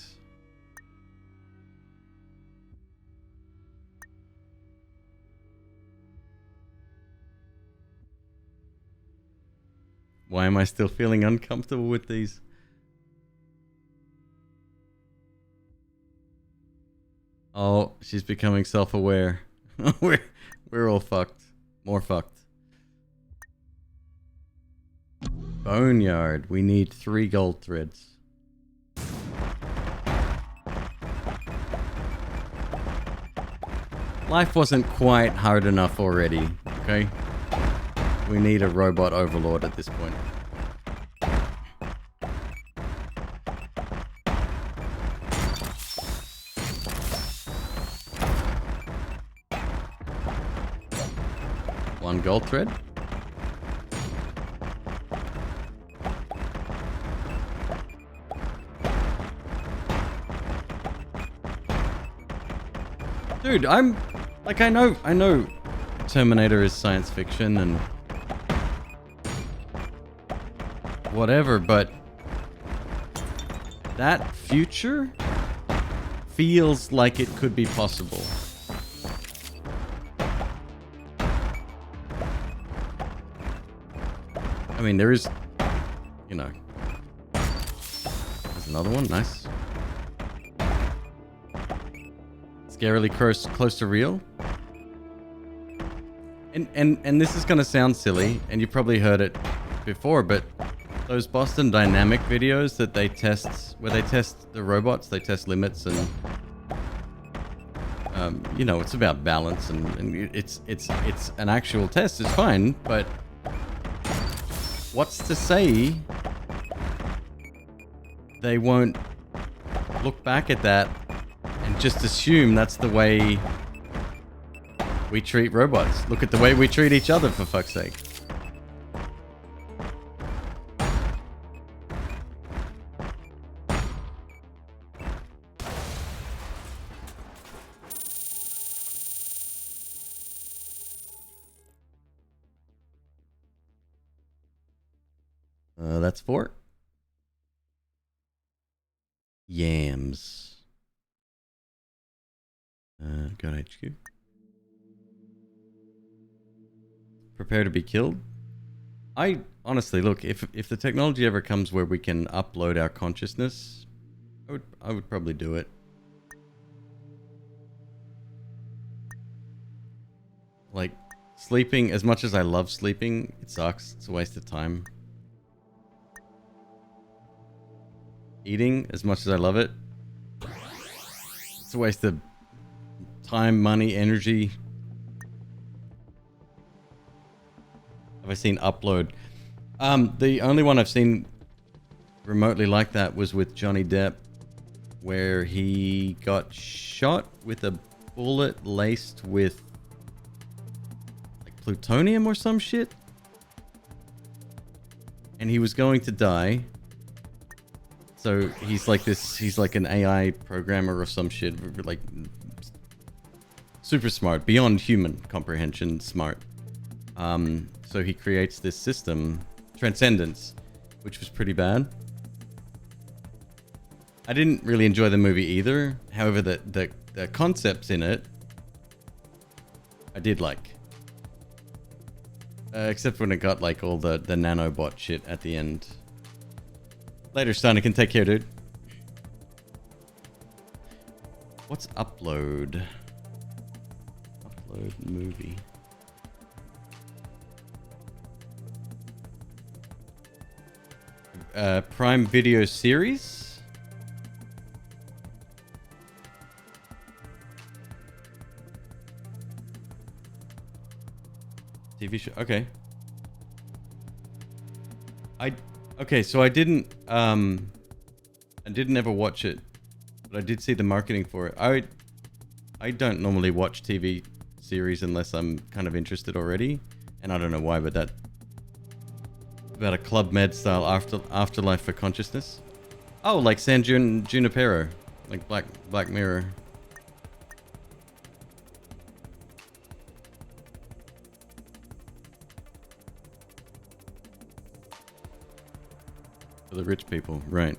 Why am I still feeling uncomfortable with these? Oh, she's becoming self-aware. we're all fucked. More fucked. Boneyard. We need 3 gold threads. Life wasn't quite hard enough already, okay? We need a robot overlord at this point. One gold thread. Dude, I'm like, I know Terminator is science fiction and whatever, but that future feels like it could be possible. I mean, there is, you know, there's another one, nice. Scarily close to real. And this is gonna sound silly, and you probably heard it before, but those Boston Dynamic videos that they test, where they test the robots, they test limits, and you know, it's about balance, and it's an actual test. It's fine, but what's to say they won't look back at that and just assume that's the way we treat robots? Look at the way we treat each other, for fuck's sake. That's 4. Yams. Got HQ. Prepare to be killed. I honestly, look, if the technology ever comes where we can upload our consciousness, I would probably do it. Like, sleeping, as much as I love sleeping, it sucks. It's a waste of time. Eating, as much as I love it, it's a waste of time, money, energy. Have I seen upload? The only one I've seen remotely like that was with Johnny Depp, where he got shot with a bullet laced with like plutonium or some shit, and he was going to die. So he's like this, he's like an AI programmer or some shit, like super smart, beyond human comprehension smart. So he creates this system, Transcendence, which was pretty bad. I didn't really enjoy the movie either. However, the concepts in it, I did like. Except when it got like all the nanobot shit at the end. Later, Stanican, take care, dude. What's upload? Upload movie. Prime Video series? TV show, okay. Okay, so I didn't ever watch it, but I did see the marketing for it. I don't normally watch TV series unless I'm kind of interested already, and I don't know why, but that about a Club Med style afterlife for consciousness. Oh, like San Junipero, like Black Mirror. For the rich people, right?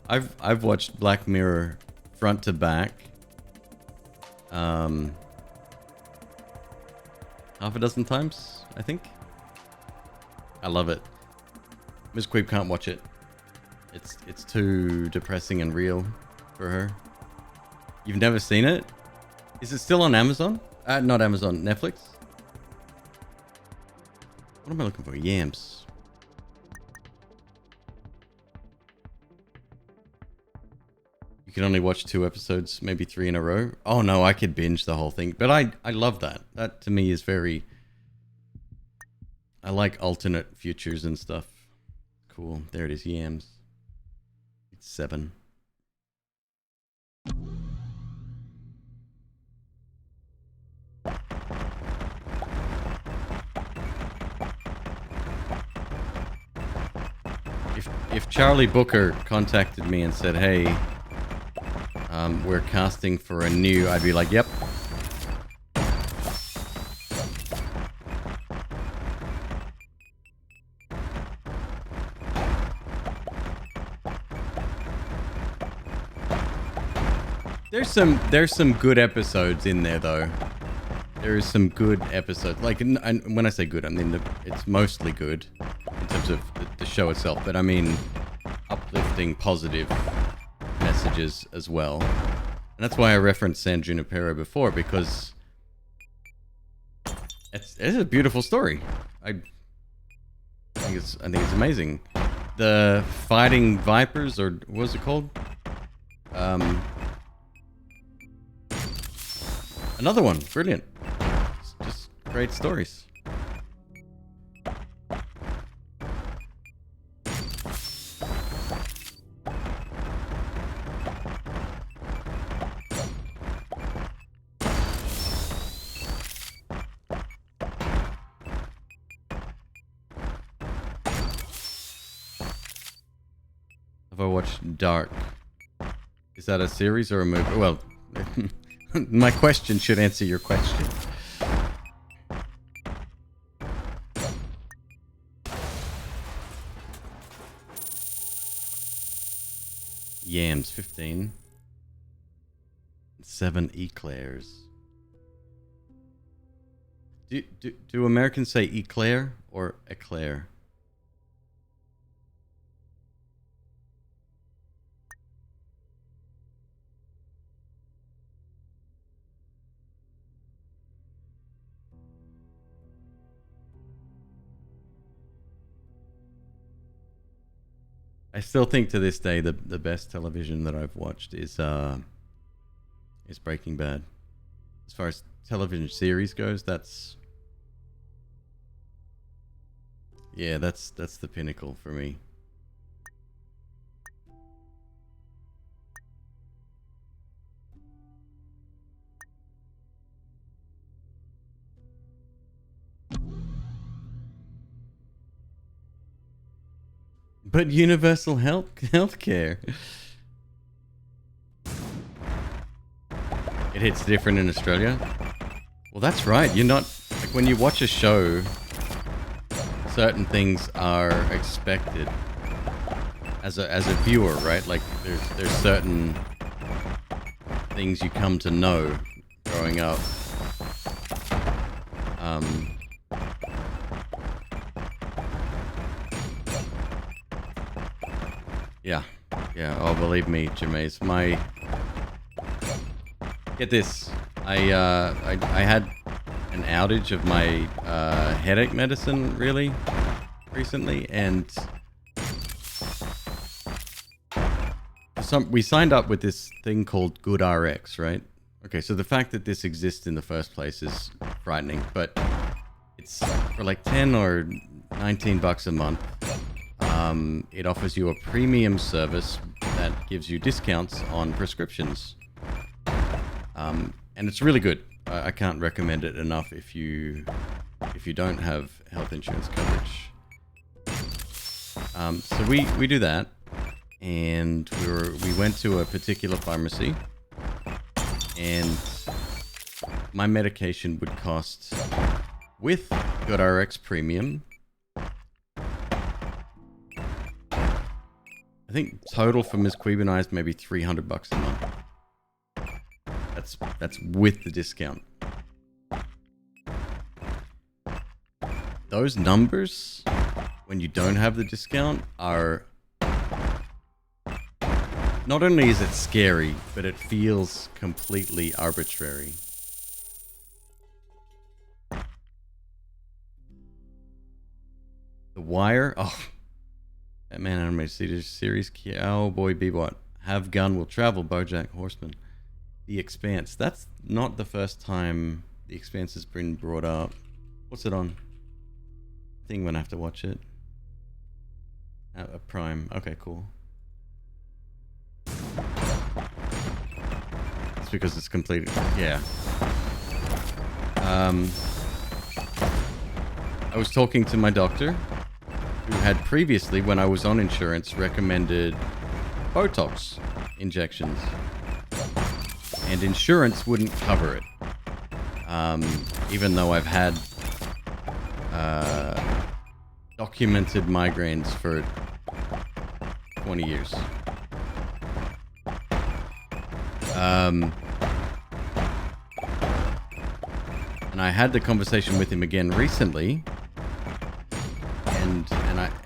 I've watched Black Mirror front to back, half a dozen times, I think. I love it. McQueeb can't watch it. It's too depressing and real for her. You've never seen it? Is it still on Amazon? Not Amazon, Netflix? What am I looking for? Yams. You can only watch 2 episodes, maybe 3 in a row. Oh no, I could binge the whole thing. But I love that. That to me is very... I like alternate futures and stuff. Cool. There it is, Yams. It's 7. If Charlie Booker contacted me and said, hey, we're casting for a new, I'd be like, yep. There's some good episodes in there though. There is some good episodes. Like, and when I say good, I mean it's mostly good in terms of the show itself. But I mean, uplifting, positive messages as well. And that's why I referenced San Junipero before, because it's a beautiful story. I think it's amazing. The Fighting Vipers, or what was it called? Another one, brilliant. It's just great stories. Have I watched Dark? Is that a series or a movie? Well, my question should answer your question. Yams, 15. 7 eclairs. Do Americans say eclair or eclair? I still think to this day the best television that I've watched is Breaking Bad. As far as television series goes, that's the pinnacle for me. But universal healthcare. It hits different in Australia. Well, that's right. You're not like when you watch a show, certain things are expected as a viewer, right? Like there's certain things you come to know growing up. Yeah. Oh, believe me, Jermaine. Get this. I had an outage of my headache medicine really recently, and we signed up with this thing called GoodRx, right? Okay, so the fact that this exists in the first place is frightening, but it's for like 10 or 19 bucks a month. It offers you a premium service that gives you discounts on prescriptions. And it's really good. I can't recommend it enough if you don't have health insurance coverage. So we do that, and we went to a particular pharmacy, and my medication would cost, with GoodRx Premium, I think total for McQueeb and I is maybe $300 a month. That's with the discount. those numbers, when you don't have the discount, are... Not only is it scary, but it feels completely arbitrary. The Wire? Oh. Batman animated series. Cowboy Bebop. Have Gun Will Travel. BoJack Horseman. The Expanse. That's not the first time The Expanse has been brought up. What's it on? I think I'm gonna have to watch it. Prime. Okay, cool. It's because it's completely... Yeah. I was talking to my doctor, who had previously, when I was on insurance, recommended Botox injections. And insurance wouldn't cover it. Even though I've had documented migraines for 20 years. And I had the conversation with him again recently,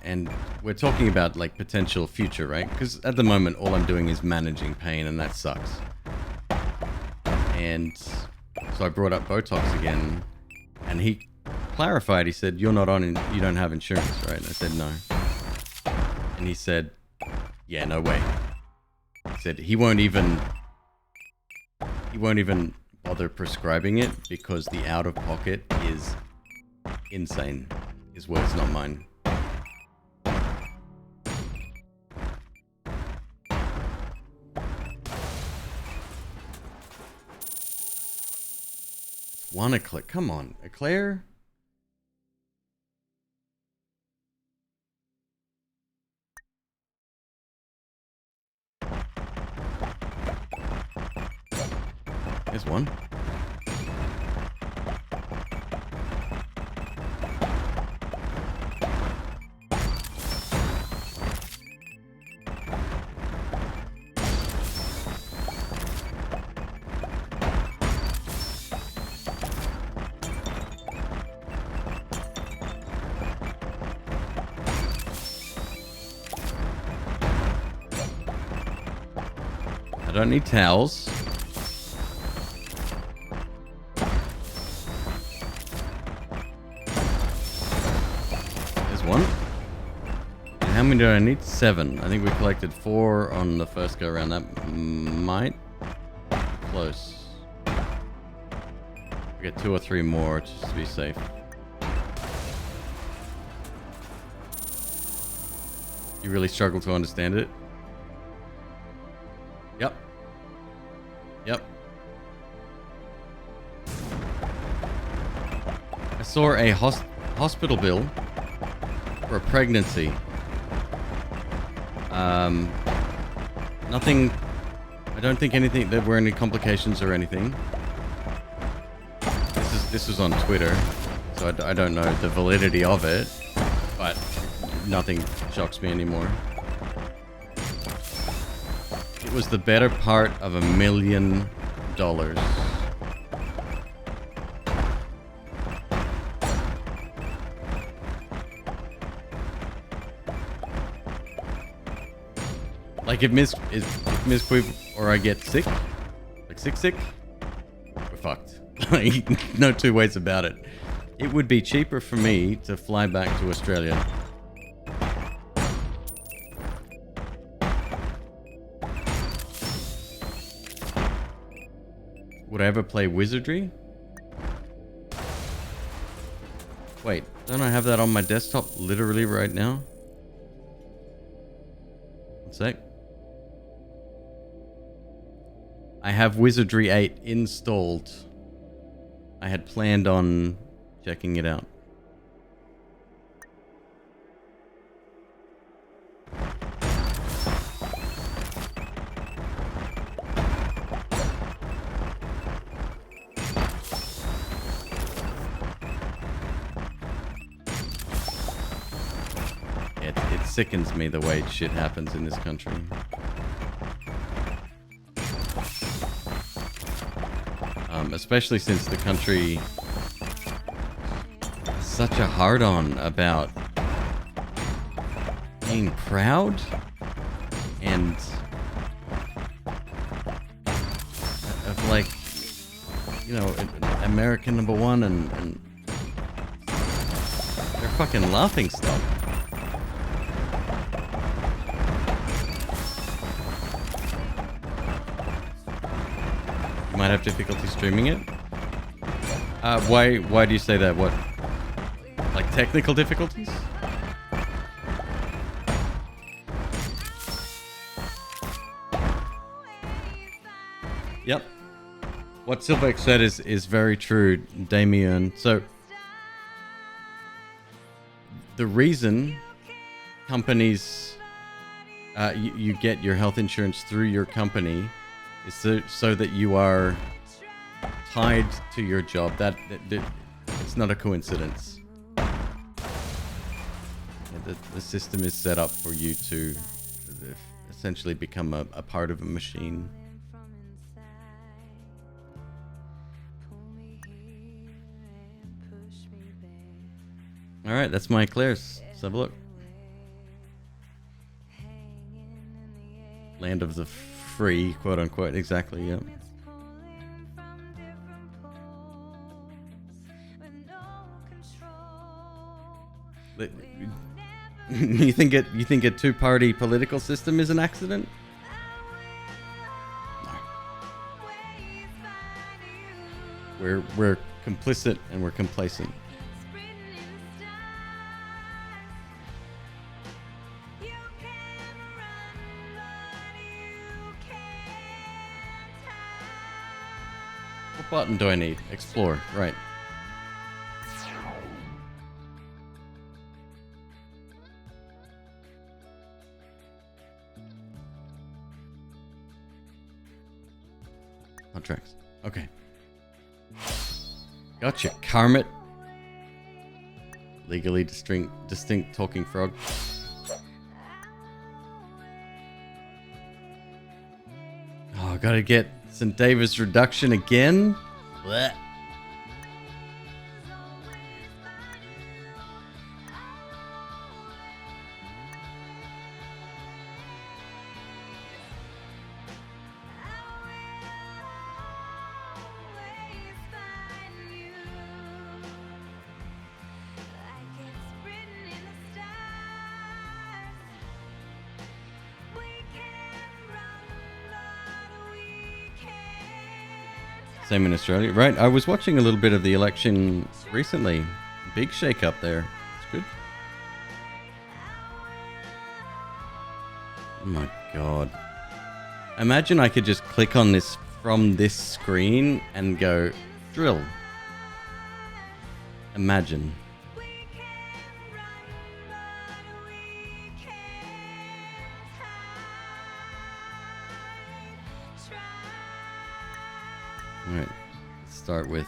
and we're talking about like potential future, right? Because at the moment, all I'm doing is managing pain, and that sucks. And so I brought up Botox again, and he clarified. He said, "You're not on, you don't have insurance, right?" And I said, "No." And he said, "Yeah, no way." He said he won't even bother prescribing it because the out-of-pocket is insane. His words, not mine. One Eclair. Come on, Eclair? There's one. I don't need towels. There's one. And how many do I need? 7. I think we collected 4 on the first go around. That might close. I get 2 or 3 more just to be safe. You really struggle to understand it? Yep. Yep. I saw a hospital bill for a pregnancy. Nothing. I don't think anything. There were any complications or anything. This was on Twitter, so I don't know the validity of it, but nothing shocks me anymore. It was the better part of $1 million. Like if Miss McQueeb or I get sick, like sick, we're fucked. Like, no two ways about it. It would be cheaper for me to fly back to Australia. Would I ever play Wizardry? Wait, don't I have that on my desktop literally right now? One sec. I have Wizardry 8 installed. I had planned on checking it out. It sickens me the way shit happens in this country. Especially since the country such a hard-on about being proud and of like, you know, American #1 and they're fucking laughing stock. You might have difficulty streaming it. Why do you say that? What? Like technical difficulties? Yep. What Silvex said is very true, Damien. So the reason companies you get your health insurance through your company is so that you are tied to your job. That it's not a coincidence. The system is set up for you to essentially become a part of a machine. All right, that's my eclairs. Let's have a look. Land of the free, quote unquote. Exactly. Yeah. You think a two-party political system is an accident? No. We're complicit and we're complacent. What button do I need? Explore. Right. Contracts. Okay. Gotcha, Carmit. Legally distinct talking frog. Oh, gotta get St. David's reduction again? Blech. Same in Australia, right? I was watching a little bit of the election recently. Big shake up there. It's good. Oh my god. Imagine I could just click on this from this screen and go drill. Imagine. Alright, let's start with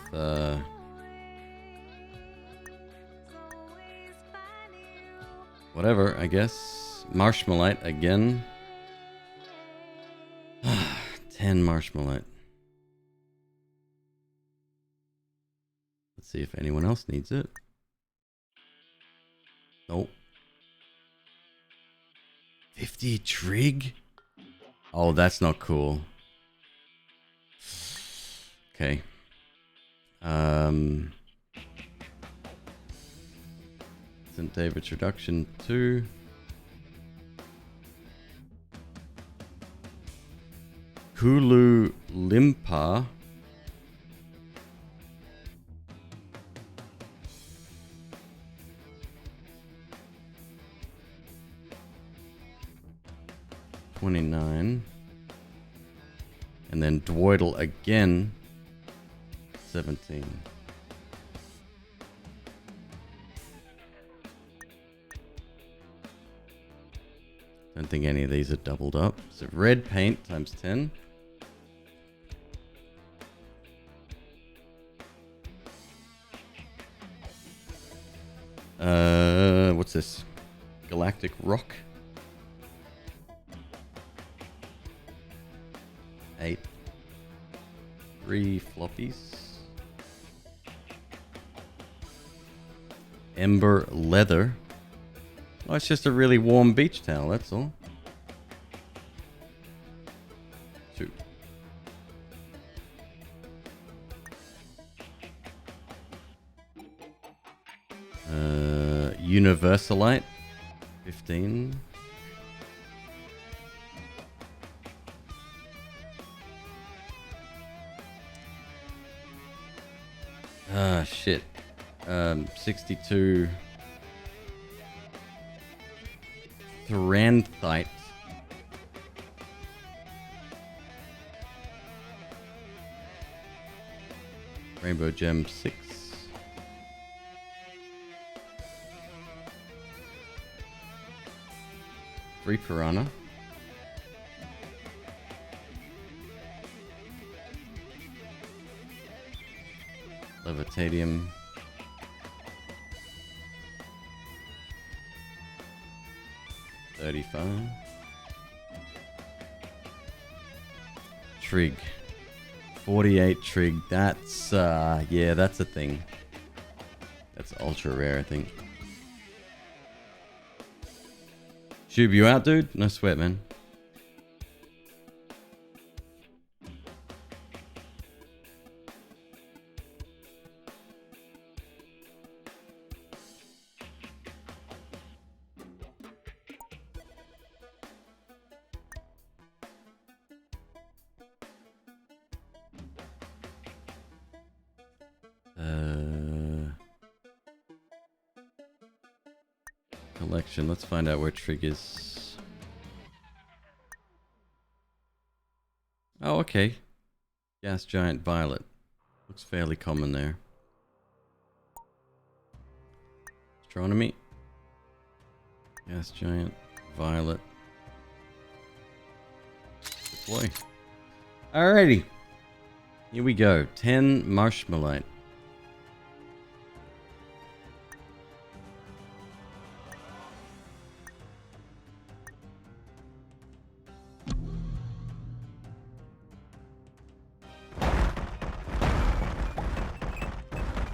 whatever, I guess. Marshmallite again. 10 marshmallite. Let's see if anyone else needs it. Nope. 50 trig? Oh, that's not cool. Okay. St. David's reduction 2. Kulu Limpa. $29. And then Dwoidle again. 17. Don't think any of these are doubled up. So red paint times 10. What's this? Galactic Rock. 8. 3 floppies. Ember leather. Oh, it's just a really warm beach towel, that's all. Shoot. Universalite. 15. Ah, shit. 62. Thranthite. Rainbow gem 6. 3 piranha. Levitadium. $35. Trig. 48 trig. That's yeah, that's a thing. That's ultra rare, I think. Shub, you out, dude? No sweat, man. Collection. Let's find out where Trig is. Oh, okay. Gas giant violet. Looks fairly common there. Astronomy. Gas giant violet. Deploy. Alrighty. Here we go. 10 marshmallite.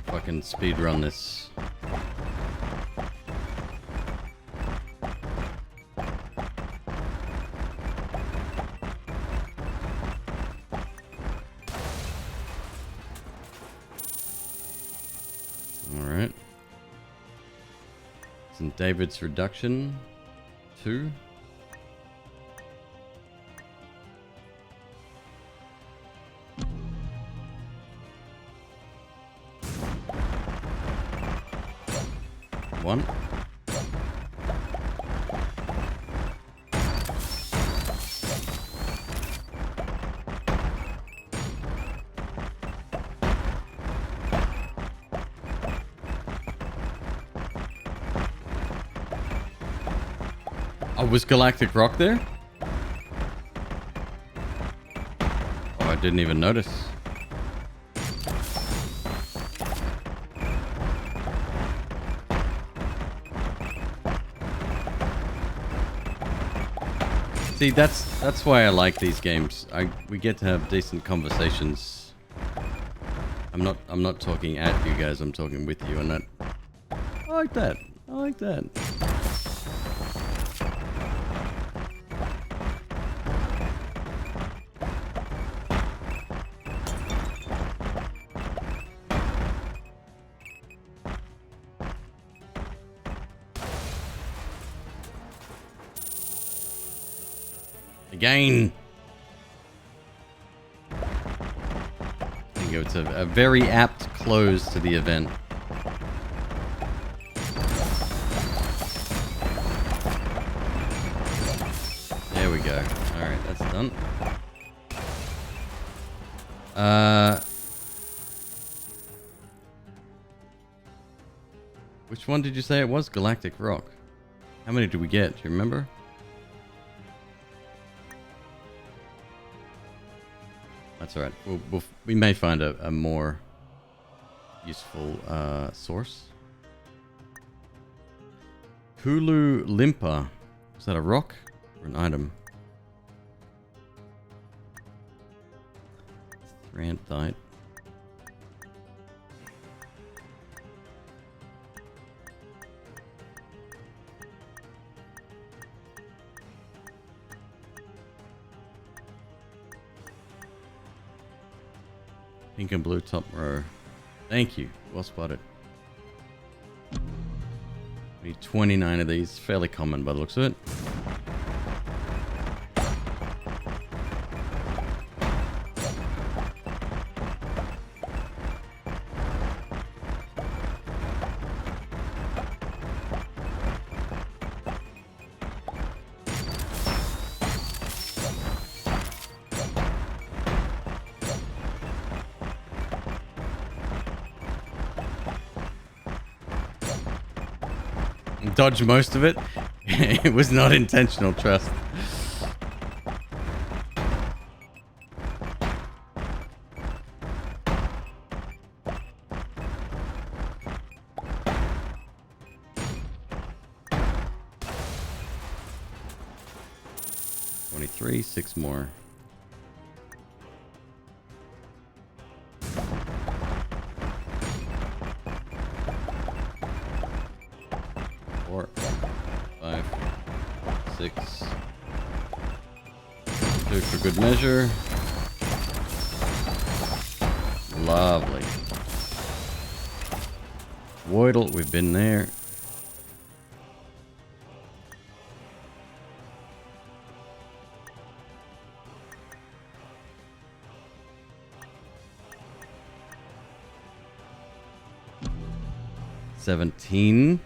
Fucking speed run this. Alright. St. David's reduction. 2. One. Oh, was Galactic Rock there? Oh, I didn't even notice. See, that's why I like these games. We get to have decent conversations. I'm not talking at you guys. I'm talking with you, and that. I like that. I like that. Again. I think it's a very apt close to the event. There we go. Alright, that's done. Which one did you say it was? Galactic Rock. How many did we get? Do you remember? That's alright. We may find a more useful source. Kulu Limpa. Is that a rock or an item? Thranthite. Pink and blue top row. Thank you. Well spotted. We need 29 of these. Fairly common by the looks of it. Dodged most of it. It was not intentional, trust. $23, 6 more. Four, 5, 6. 2 for good measure. Lovely. Woidle, we've been there. $17.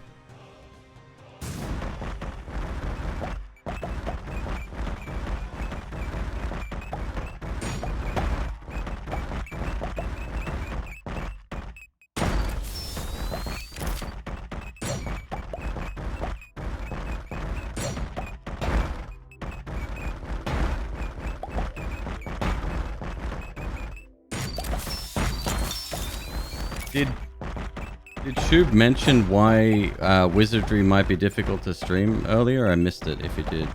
Did Shub mention why Wizardry might be difficult to stream earlier? I missed it if he did.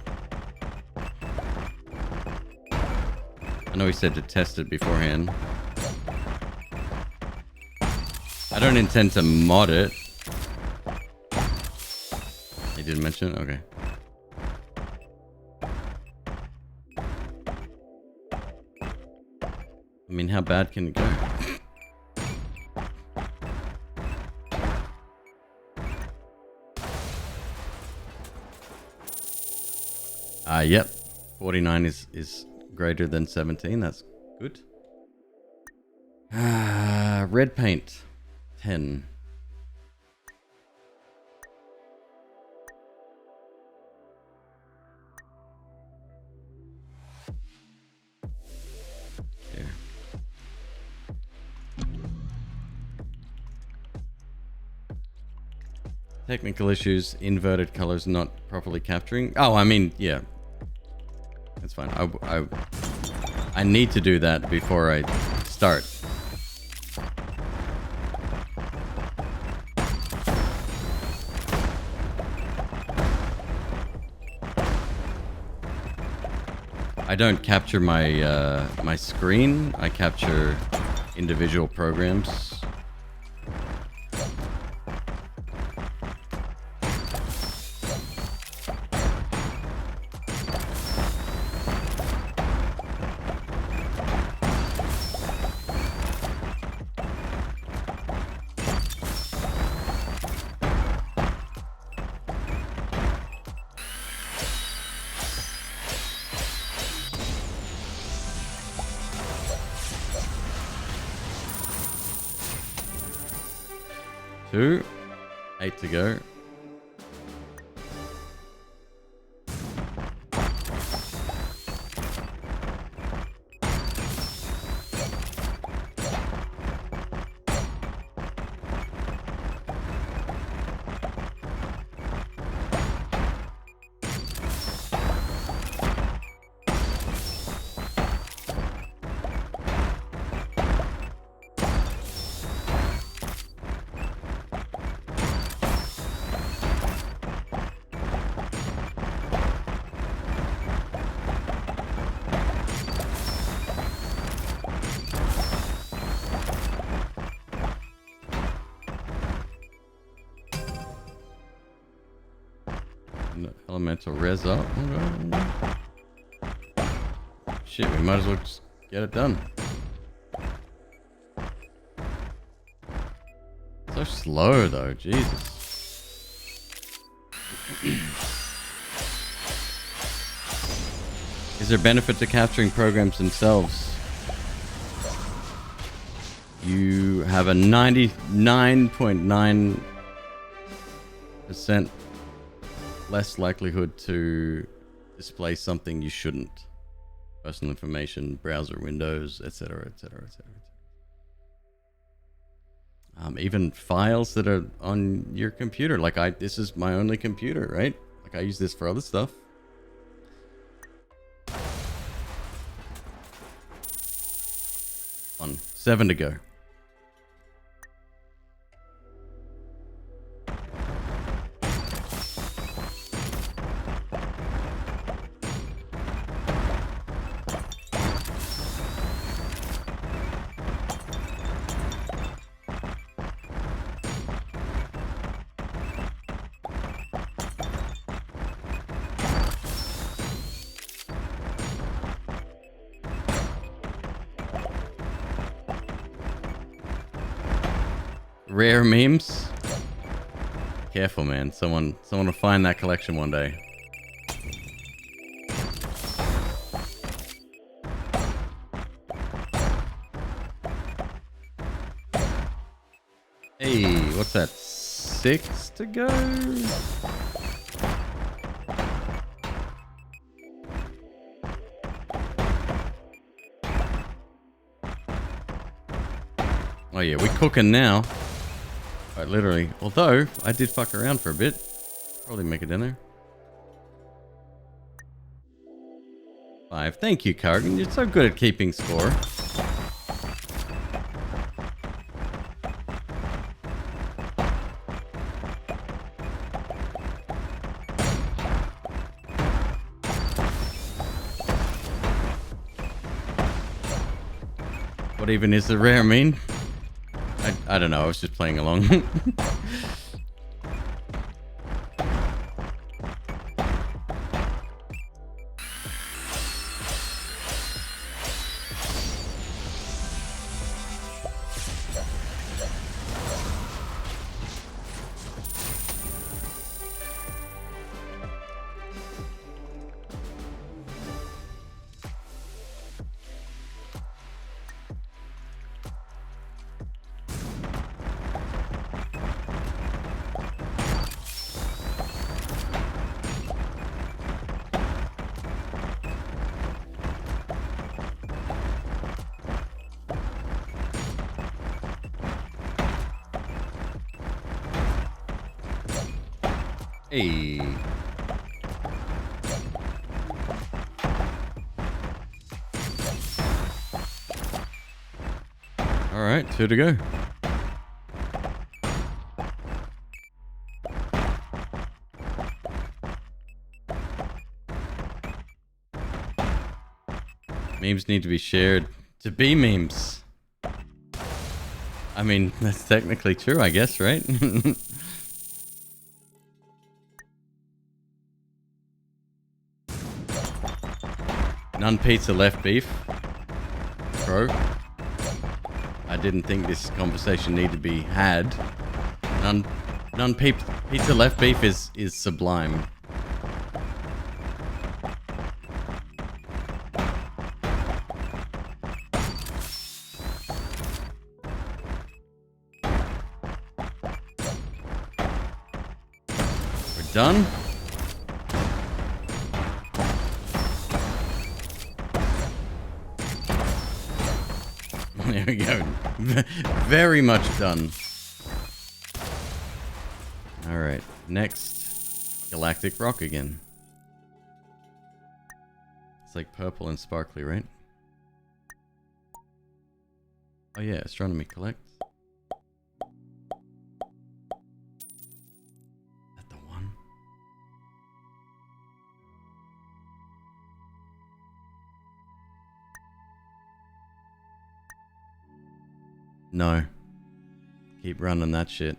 I know he said to test it beforehand. I don't intend to mod it. He didn't mention it? Okay. I mean, how bad can it go? Yep. 49 is greater than 17. That's good. Red paint. 10. There. Technical issues, inverted colors not properly capturing. Oh, I mean, yeah. That's fine. I need to do that before I start. I don't capture my my screen. I capture individual programs. Two. 8 to go. Elemental res up. Shit, we might as well just get it done. So slow though, Jesus. Is there benefit to capturing programs themselves? You have a 99.9% less likelihood to display something you shouldn't. Personal information, browser windows, etc., etc., etc. Even files that are on your computer. Like this is my only computer, right? Like I use this for other stuff. On 7 to go. Rare memes. Careful, man. Someone will find that collection one day. Hey, what's that? 6 to go? Oh yeah, we're cooking now. Quite literally. Although, I did fuck around for a bit. Probably make a dinner. 5. Thank you, Kargan. You're so good at keeping score. What even is the rare mean? I don't know, I was just playing along. Hey. All right, 2 to go. Memes need to be shared to be memes. I mean, that's technically true, I guess, right? None pizza left beef. Bro. I didn't think this conversation needed to be had. None pizza left beef is sublime. We're done. There we go. Very much done. Alright, next. Galactic rock again. It's like purple and sparkly, right? Oh yeah, astronomy collect. Is that the one? No. Keep running that shit.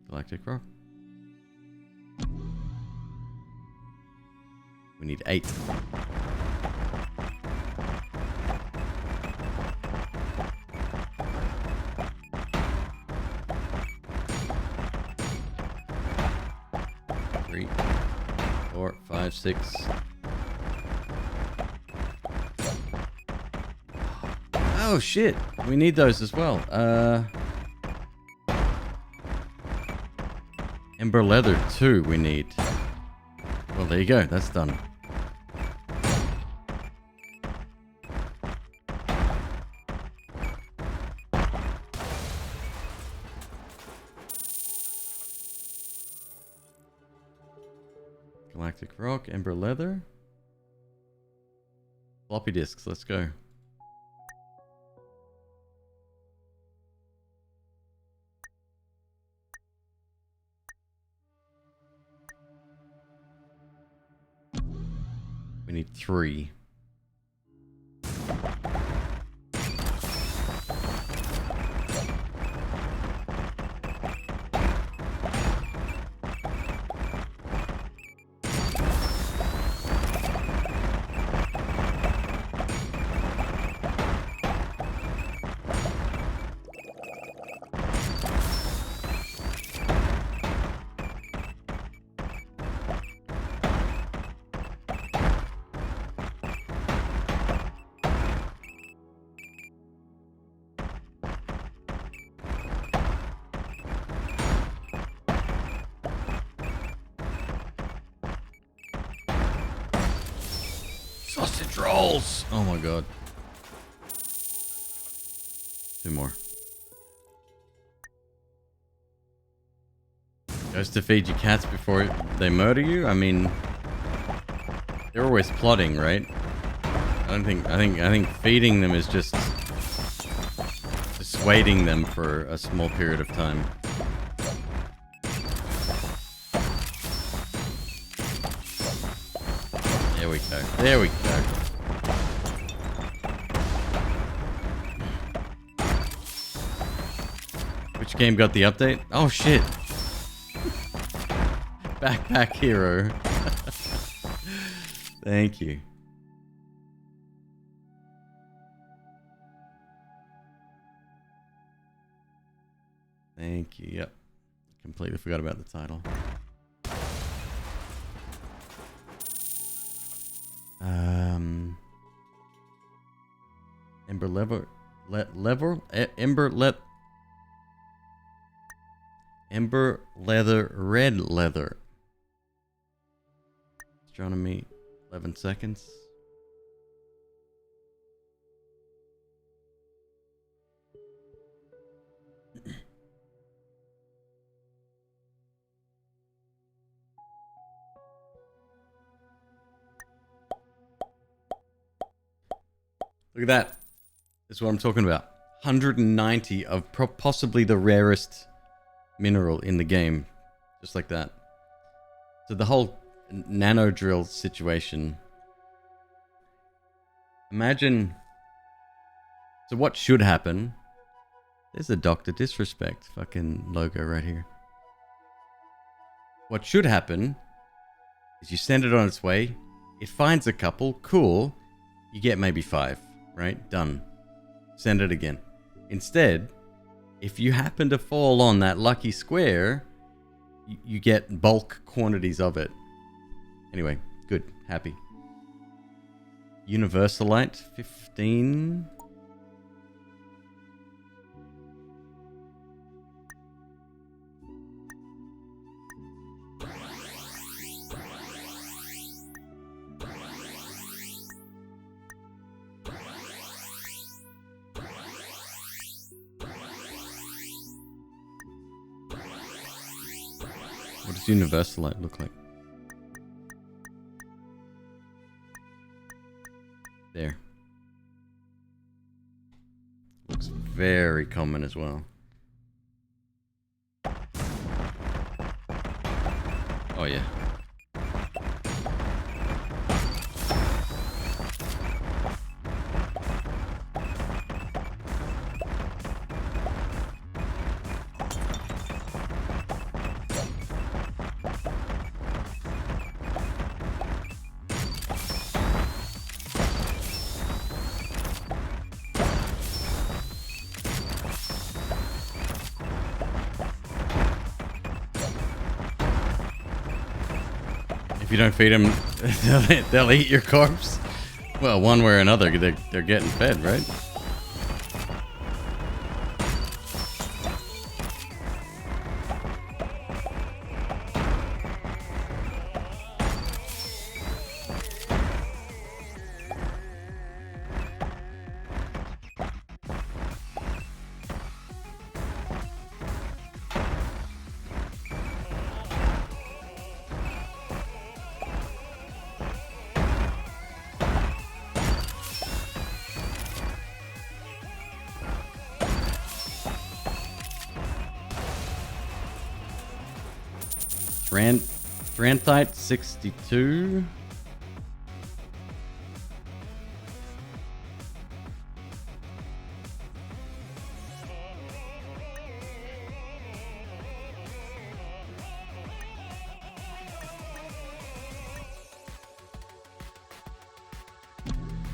Galactic rock. We need 8. Three, 4, 5, 6. Oh shit! We need those as well. Ember leather 2 we need. Well, there you go. That's done. Galactic rock, ember leather. Floppy disks, let's go. We need 3. Sausage rolls! Oh my god. 2 more. Goes to feed your cats before they murder you? I mean, they're always plotting, right? I think feeding them is just dissuading them for a small period of time. There we go. There we go. Which game got the update? Oh shit. Backpack Hero. Thank you. Thank you. Yep. Completely forgot about the title. Ember leather, ember leather, red leather. Astronomy, 11 seconds. Look at that. That's what I'm talking about. 190 of possibly the rarest mineral in the game. Just like that. So the whole nano drill situation. Imagine. So what should happen? There's a Dr. Disrespect fucking logo right here. What should happen is you send it on its way. It finds a couple. Cool. You get maybe 5. Right? Done. Send it again. Instead, if you happen to fall on that lucky square, you get bulk quantities of it. Anyway, good. Happy. Universalite, 15. What does Universalite look like? There. Looks very common as well. Oh yeah. If you don't feed them, they'll eat your corpse. Well, one way or another, they're getting fed, right? Dranthite 62.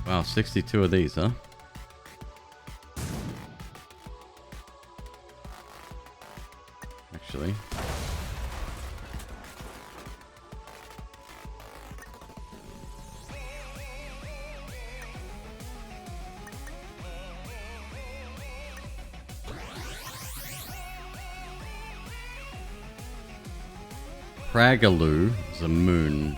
Wow, 62 of these, huh? Actually. Pragaloo is a moon.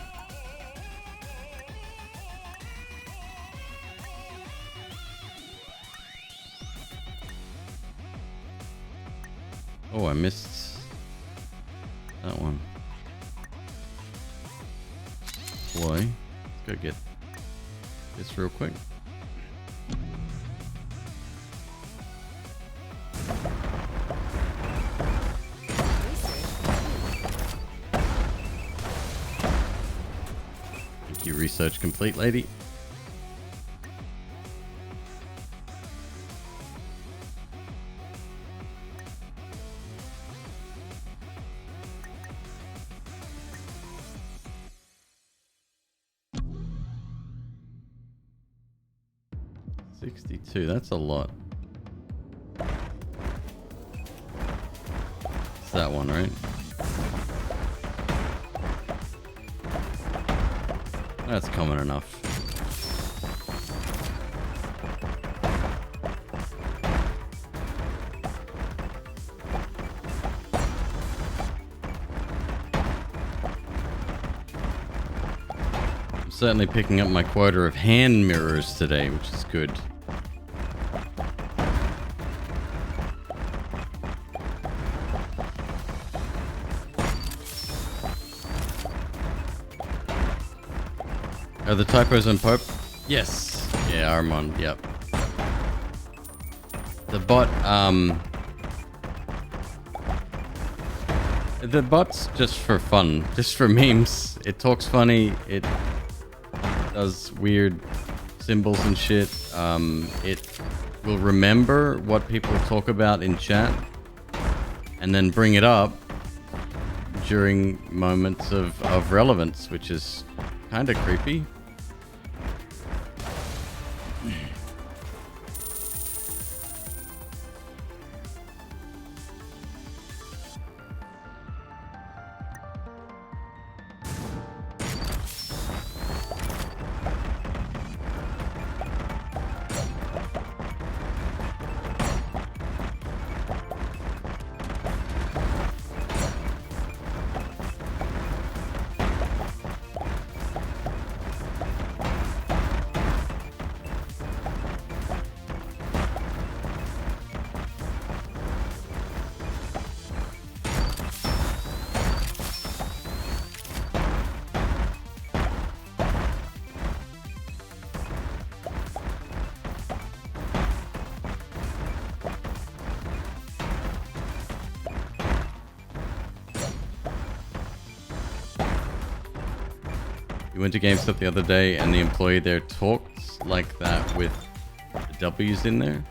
Oh, I missed that one. Boy, let's go get this real quick. Thank you, research complete, lady. That's a lot. It's that one, right? That's common enough. I'm certainly picking up my quota of hand mirrors today, which is good. Are the typos on Pope? Yes. Yeah, Armand, yep. The bot, the bot's just for fun, just for memes. It talks funny, it does weird symbols and shit. It will remember what people talk about in chat and then bring it up during moments of relevance, which is kind of creepy. We went to GameStop the other day and the employee there talks like that with the W's in there.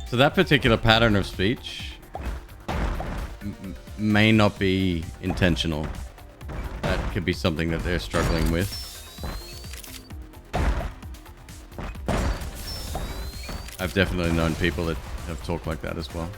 So that particular pattern of speech may not be intentional. That could be something that they're struggling with. I've definitely known people that have talked like that as well.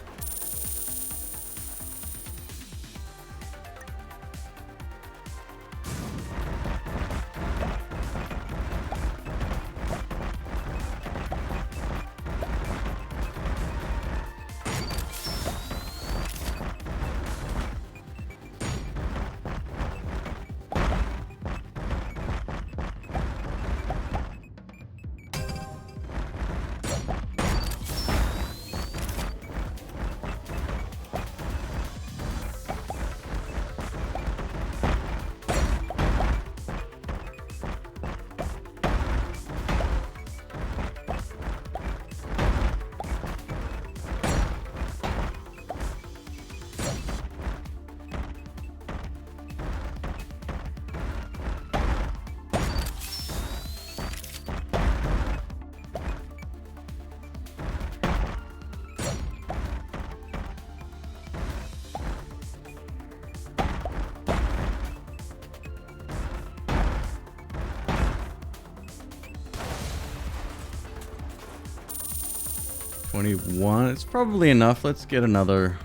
21. It's probably enough. Let's get another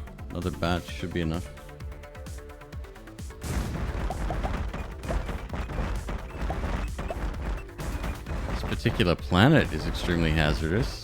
batch. Should be enough. This particular planet is extremely hazardous.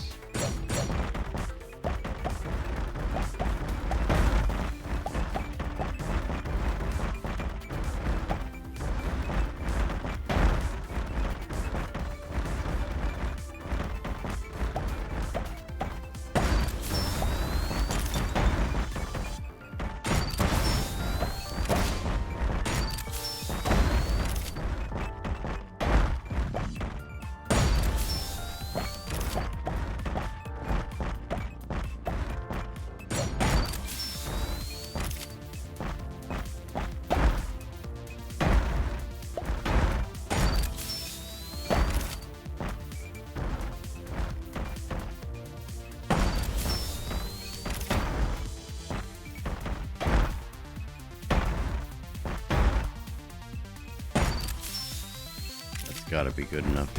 Gotta be good enough,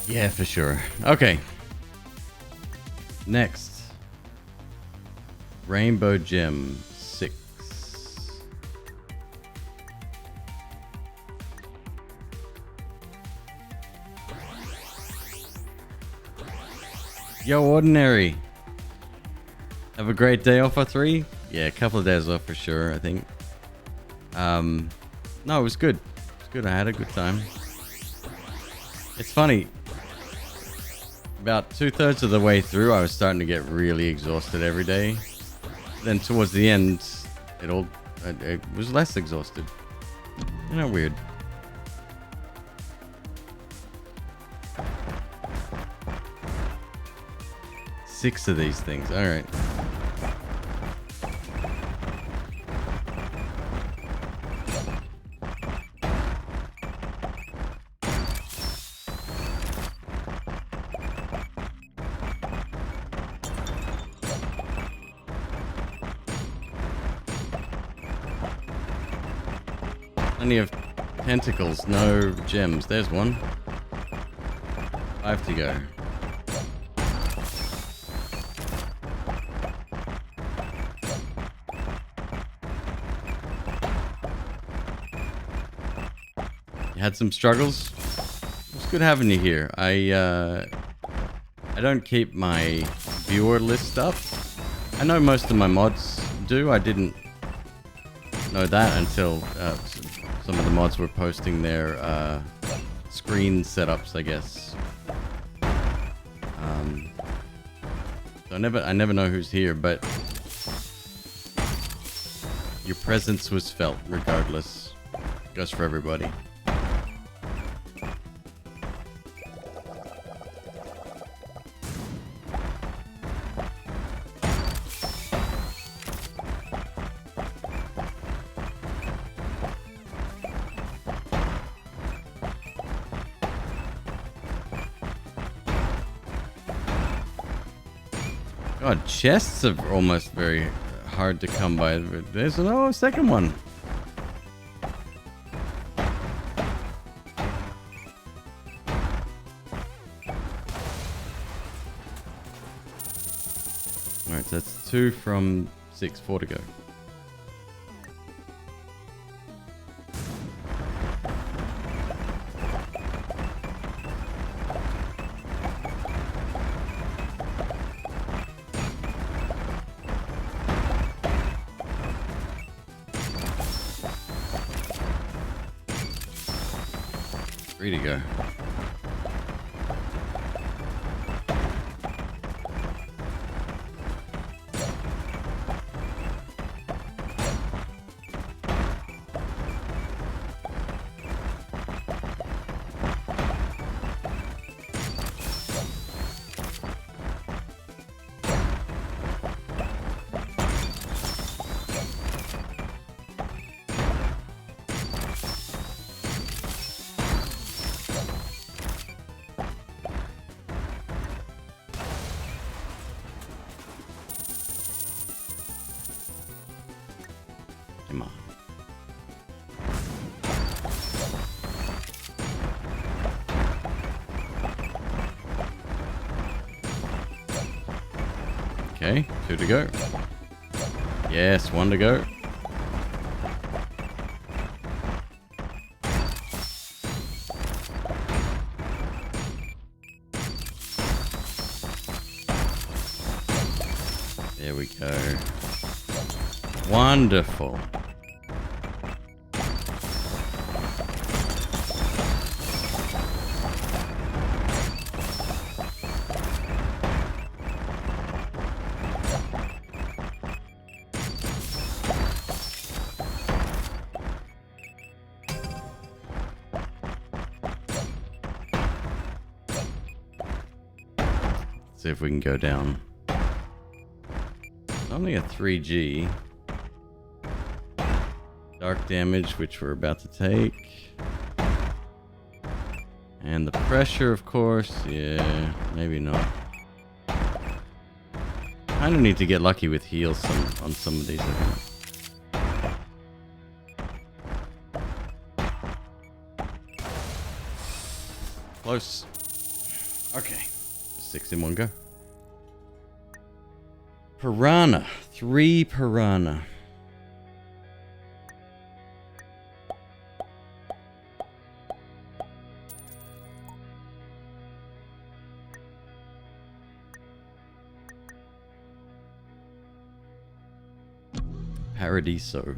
yeah? Yeah, for sure. Okay. Next. Rainbow Gem 6. Yo, Ordinary. Have a great day off for 3? Yeah, a couple of days off for sure, I think. No, it was good. It was good. I had a good time. It's funny. About 2/3 of the way through, I was starting to get really exhausted every day. Then towards the end, it was less exhausted. You know, weird. Six of these things. All right. Plenty of tentacles, no gems. There's one. 5 to go. You had some struggles? It's good having you here. I don't keep my viewer list up. I know most of my mods do. I didn't know that until some of the mods were posting their screen setups, I guess. So I never know who's here, but your presence was felt regardless. Goes for everybody. God, chests are almost very hard to come by. There's a second one. Alright, so that's 2 from 6, 4 to go. Three to go. Come on. Okay, 2 to go. Yes, 1 to go. There we go. Wonderful. See if we can go down. Only a 3G. Dark damage, which we're about to take. And the pressure, of course. Yeah, maybe not. Kind of need to get lucky with heals on some of these. Close. Okay. 6 in one go. Piranha. 3 piranha. Paradiso.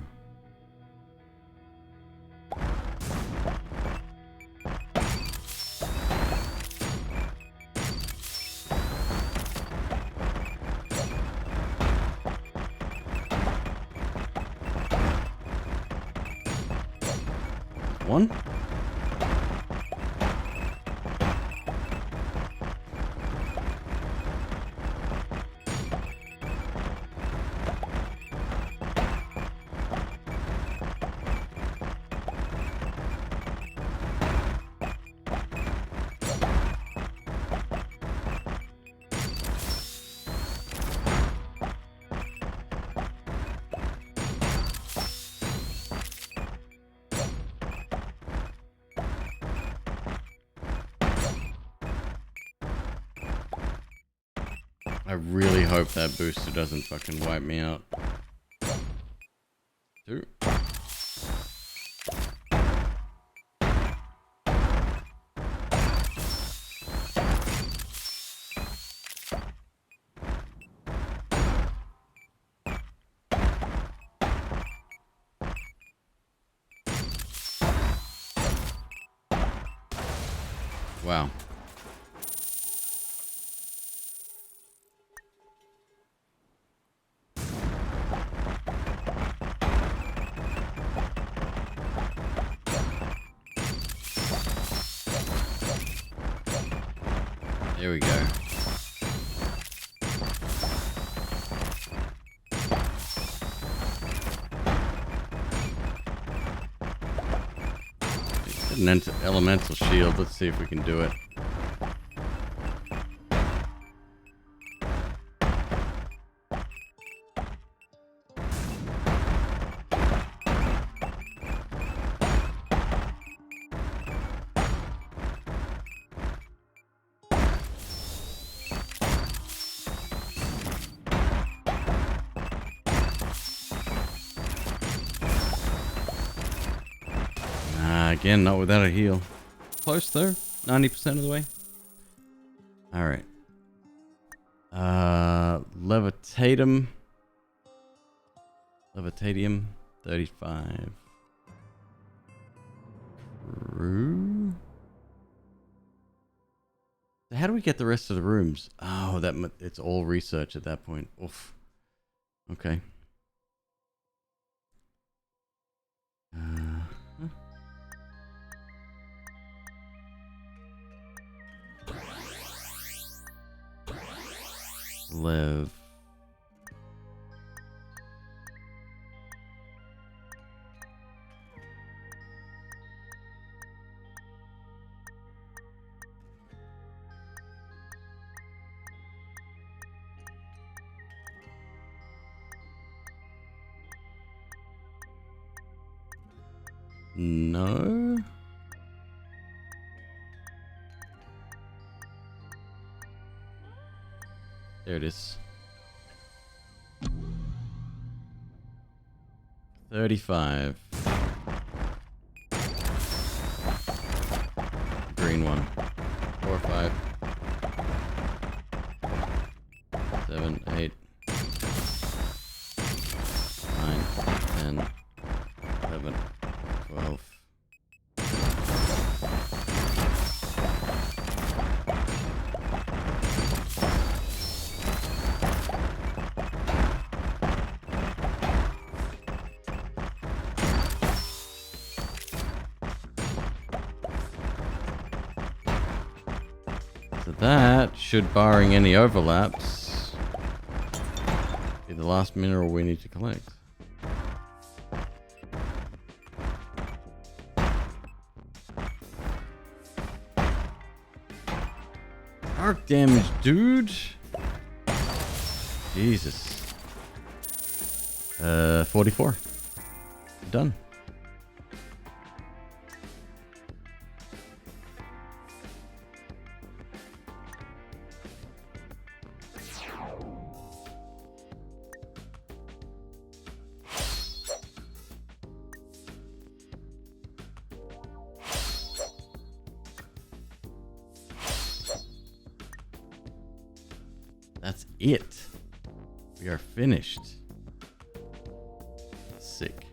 One. I really hope that booster doesn't fucking wipe me out. 2. Wow. There we go. An elemental shield. Let's see if we can do it. Again, not without a heal. Close though. 90% of the way. Alright. Levitatum. Levitatium. 35. True. So how do we get the rest of the rooms? Oh, it's all research at that point. Oof. Okay. Live. No. There it is. 35. Green one. 4, 5. 7, 8. 9, 10. 11, 12. So that should, barring any overlaps, be the last mineral we need to collect. Arc damage, dude. Jesus. 44. Done. That's it. We are finished. Sick.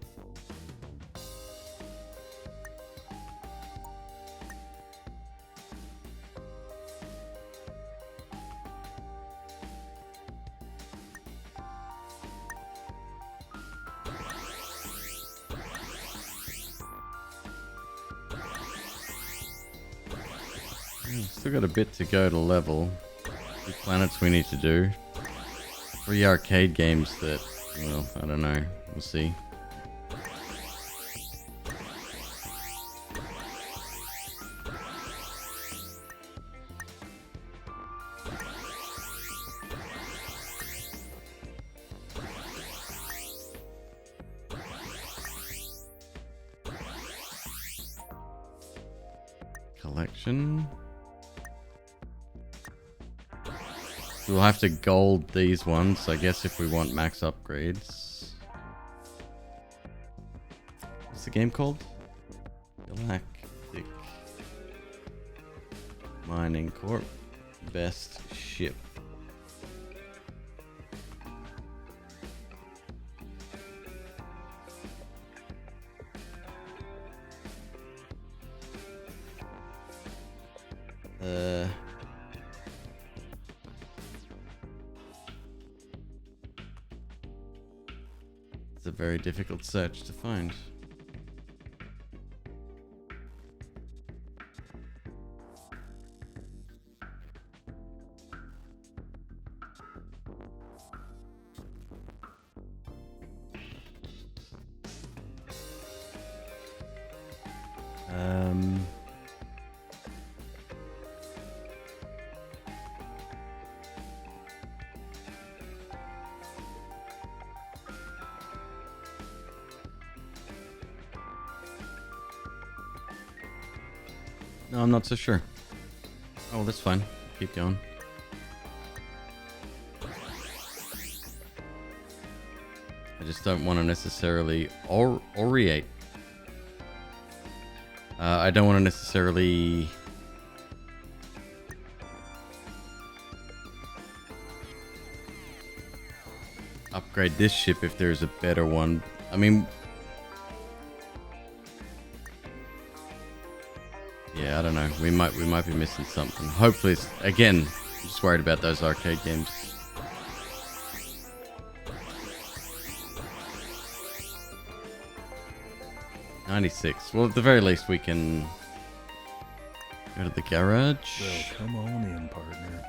Still got a bit to go to level. 2 planets we need to do. 3 arcade games that, well, I don't know. We'll see. Collection. We'll have to gold these ones, I guess, if we want max upgrades. What's the game called? Galactic Mining Corp. Best ship. It's a very difficult search to find. No, I'm not so sure. Oh, that's fine. Keep going. I just don't want to necessarily orate. I don't want to necessarily upgrade this ship if there's a better one. I mean, yeah, I don't know. We might be missing something. Hopefully, it's, again, I'm just worried about those arcade games. $96. Well, at the very least, we can go to the garage. Well, come on in, partner.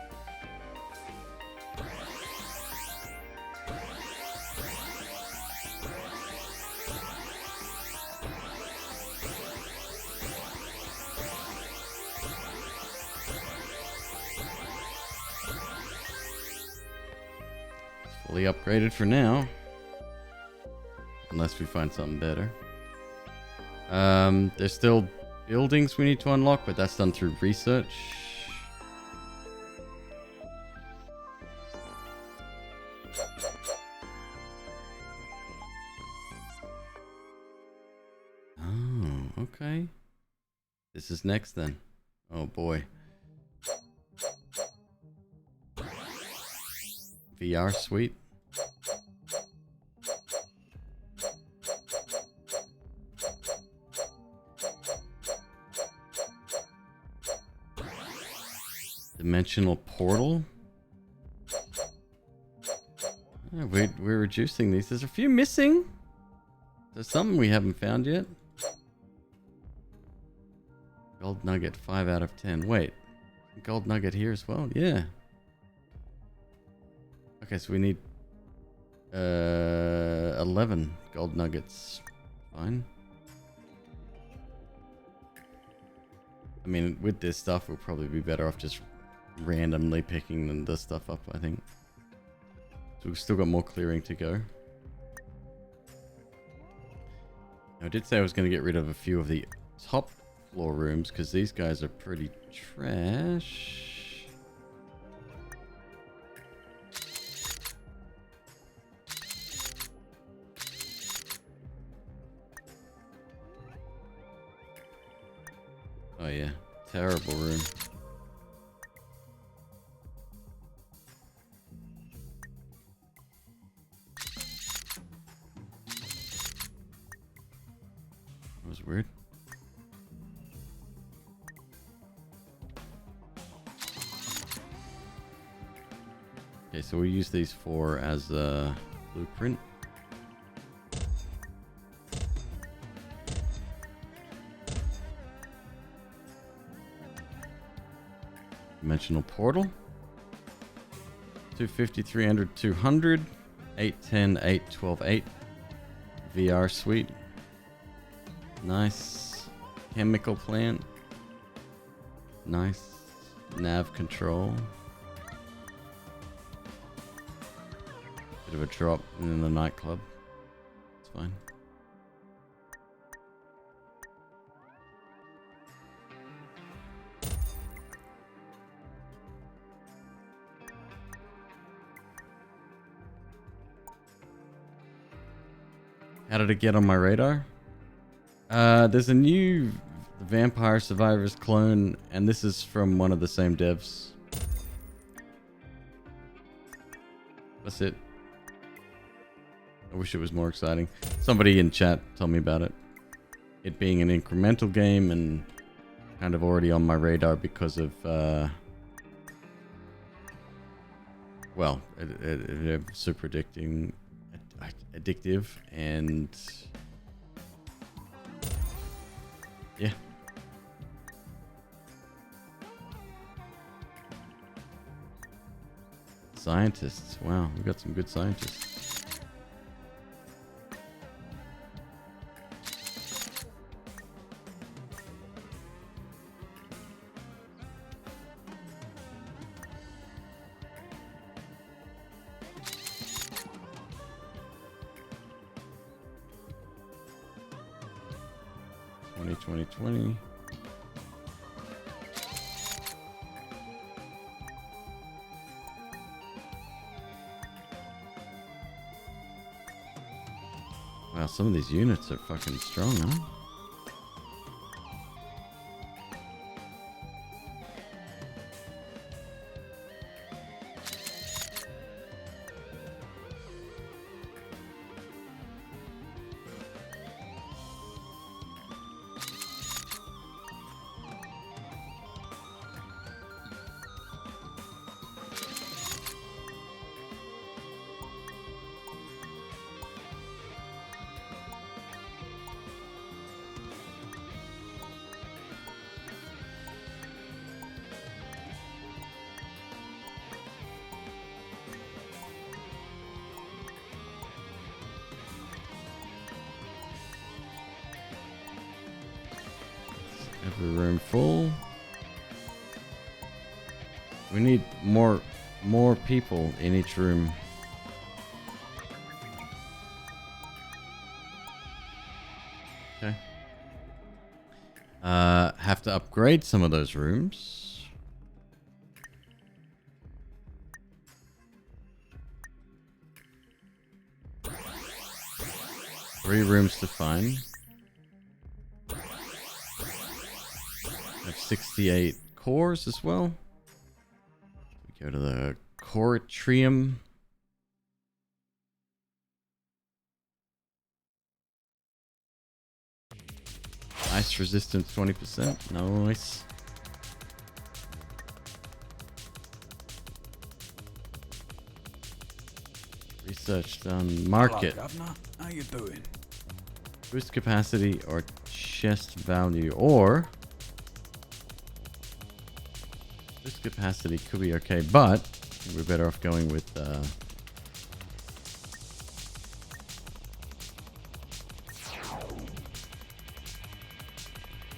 Fully upgraded for now. Unless we find something better. There's still buildings we need to unlock, but that's done through research. Okay. This is next then. Oh boy. VR suite. Dimensional portal. Yeah, we're reducing these. There's a few missing. There's something we haven't found yet. Gold nugget 5 out of 10. Wait. Gold nugget here as well? Yeah. Okay, so we need 11 gold nuggets. Fine. I mean, with this stuff, we'll probably be better off just randomly picking the stuff up, I think. So we've still got more clearing to go. I did say I was going to get rid of a few of the top floor rooms because these guys are pretty trash. Oh yeah, terrible room. That was weird. Okay, so we use these 4 as a blueprint. Dimensional portal. 250, 300, 200. 810, 8, 12, 8. VR suite. Nice. Chemical plant. Nice. Nav control. Bit of a drop in the nightclub. It's fine. How did it get on my radar? There's a new Vampire Survivors clone, and this is from one of the same devs. That's it. I wish it was more exciting. Somebody in chat told me about it. It being an incremental game and kind of already on my radar because of, well, it's super addictive, and yeah. Scientists. Wow, we've got some good scientists. Twenty. Wow, some of these units are fucking strong, huh? Every room full. We need more people in each room. Okay. Have to upgrade some of those rooms. Three rooms to find. 68 cores as well. We go to the Coritrium. Ice resistance 20%. Nice. Research done. Market. Hello, Governor. How you doing? Boost capacity or chest value, or boost capacity could be okay, but we're better off going with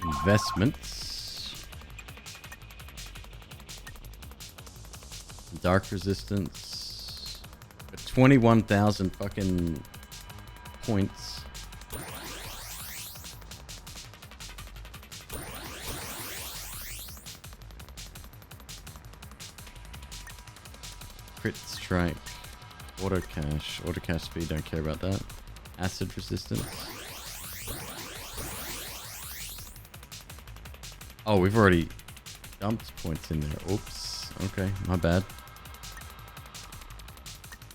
investments. Dark resistance. 21,000 fucking points. Crit strike. Auto cash speed, don't care about that. Acid resistance. Oh, we've already dumped points in there. Oops. Okay, my bad.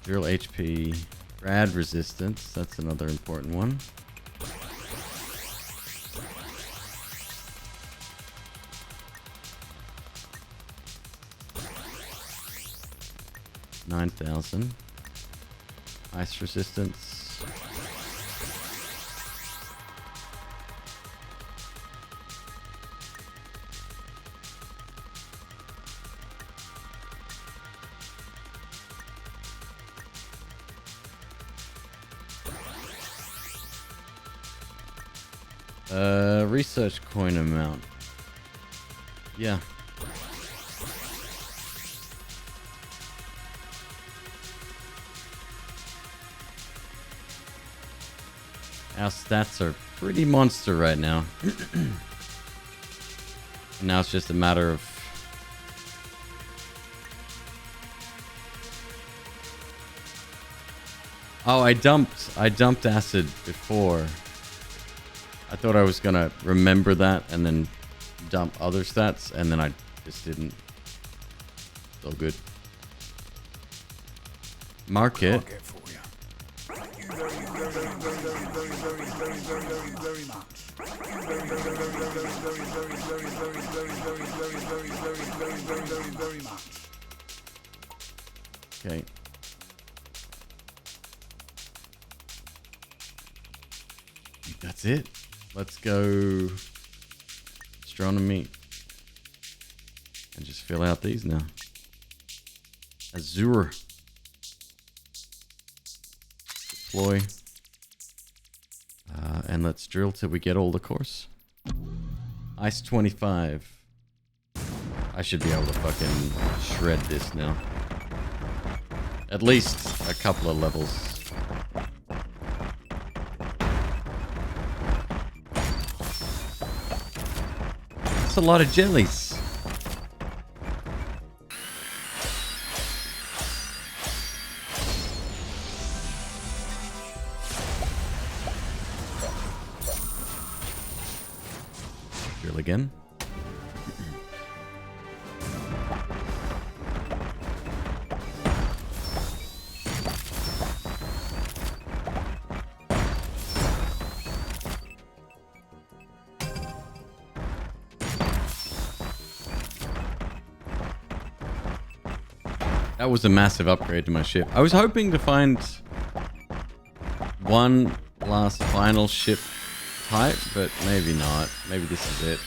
Drill HP. Rad resistance. That's another important one. $9,000. Ice resistance. Research coin amount. Yeah. Our stats are pretty monster right now. Now it's just a matter of oh, I dumped acid before. I thought I was gonna remember that and then dump other stats, and then I just didn't. So good. Market. Market for you. Thank you very much. Okay. That's it. Let's go astronomy and just fill out these now. Azure. Deploy. And let's drill till we get all the course. Ice 25. I should be able to fucking shred this now. At least a couple of levels. A lot of jellies. Drill again. That was a massive upgrade to my ship. I was hoping to find one last final ship type, but maybe not. Maybe this is it.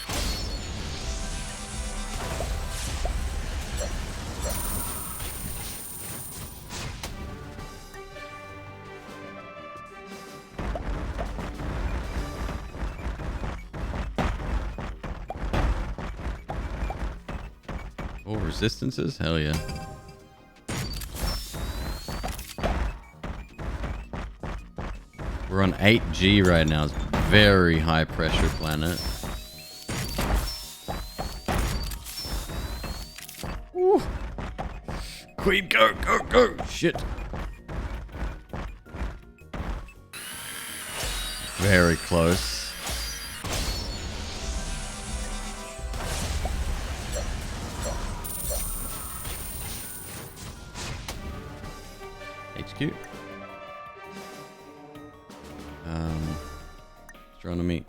Oh, resistances? Hell yeah. We're on 8G right now. It's a very high pressure planet. Woo. McQueeb, go, go, go! Shit. Very close. HQ. Astronomy.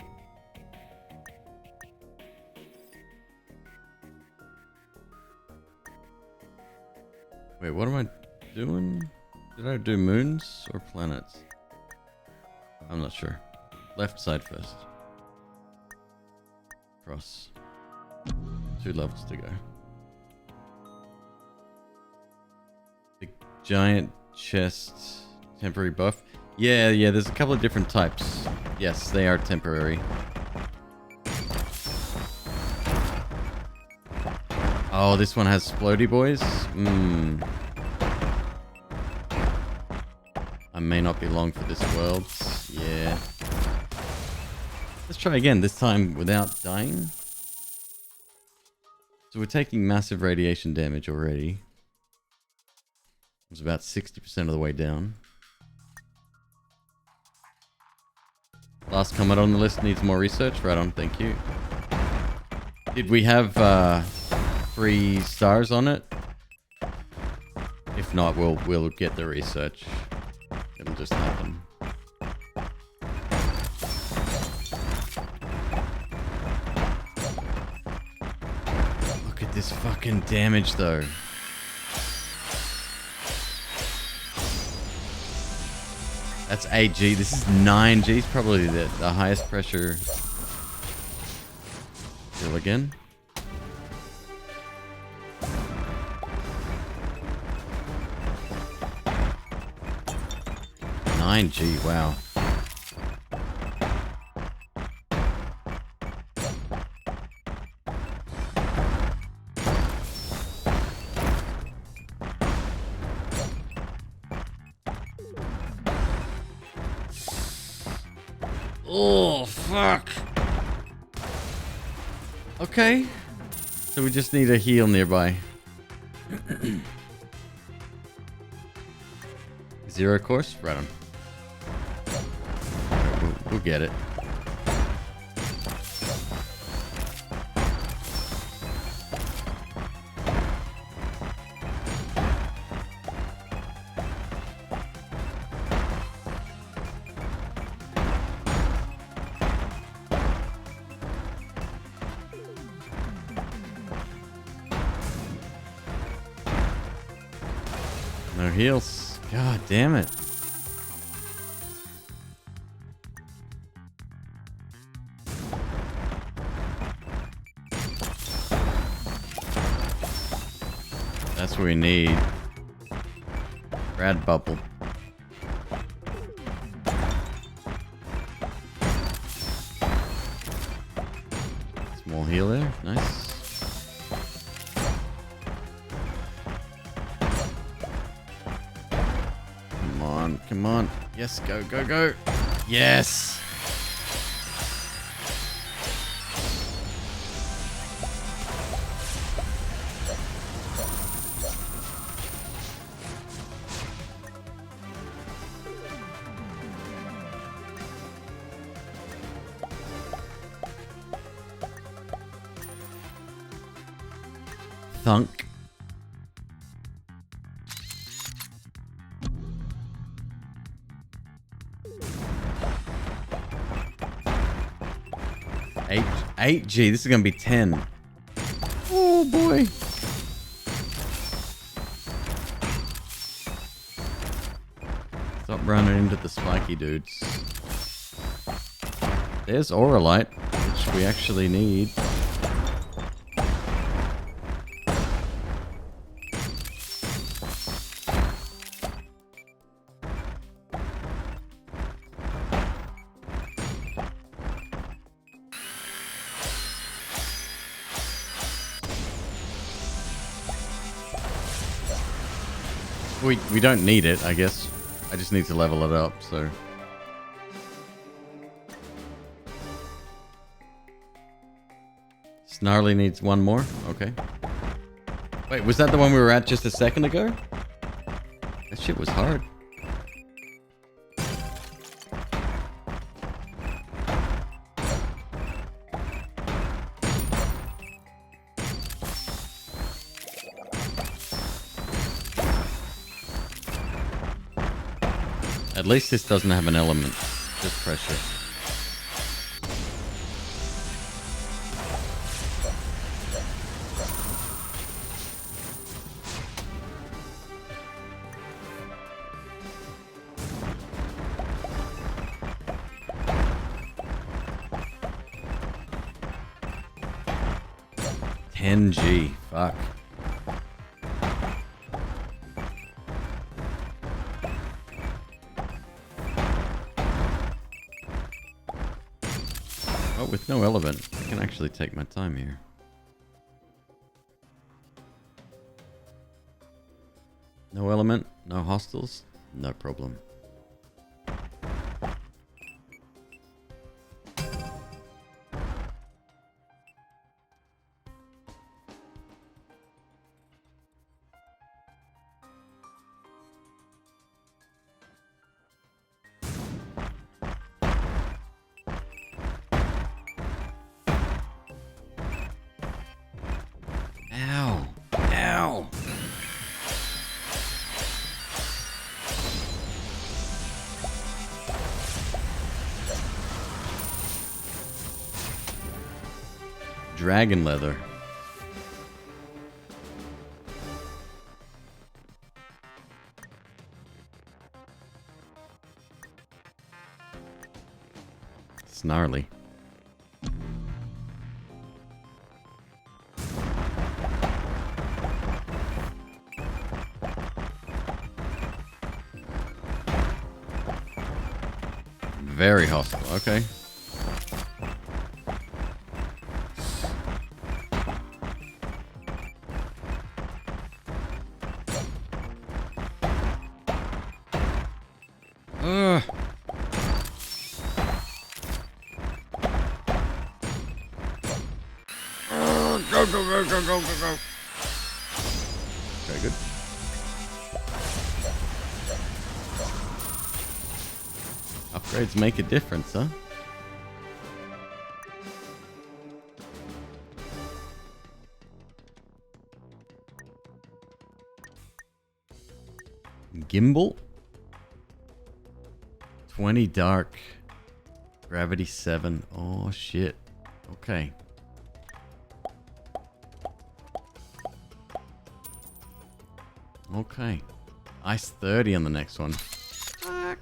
Wait, what am I doing? Did I do moons or planets? I'm not sure. Left side first. Cross. 2 levels to go. The giant chest temporary buff. Yeah, there's a couple of different types. Yes, they are temporary. Oh, this one has Splody boys? I may not be long for this world. Yeah. Let's try again, this time without dying. So we're taking massive radiation damage already. It was about 60% of the way down. Last comment on the list needs more research. Right on, thank you. Did we have 3 stars on it? If not, we'll get the research. It'll just happen. Look at this fucking damage though. That's 8G. This is 9G. It's probably the highest pressure. Kill again. G, wow. Oh, fuck. Okay. So we just need a heal nearby. 0 course? Right on. We'll get it. No heals. God damn it. That's what we need. Rad bubble. Small heal there. Nice. Come on. Come on. Yes. Go, go, go. Yes. Thunk. Eight G. This is gonna be 10. Oh boy. Stop running into the spiky dudes. There's Auralite, which we actually need. We don't need it, I guess. I just need to level it up, so. Snarly needs 1 more? Okay. Wait, was that the one we were at just a second ago? That shit was hard. At least this doesn't have an element. Just pressure. $10G. Fuck. Oh, with no element, I can actually take my time here. No element, no hostiles, no problem. Ow. Ow. Dragon leather. Snarly. Very hostile. Okay. Ugh. Go, go, go, go, go, go, go. Very good. Upgrades make a difference, huh? Gimbal? 20 dark. Gravity 7. Oh, shit. Okay. Okay. Ice 30 on the next one. Fuck.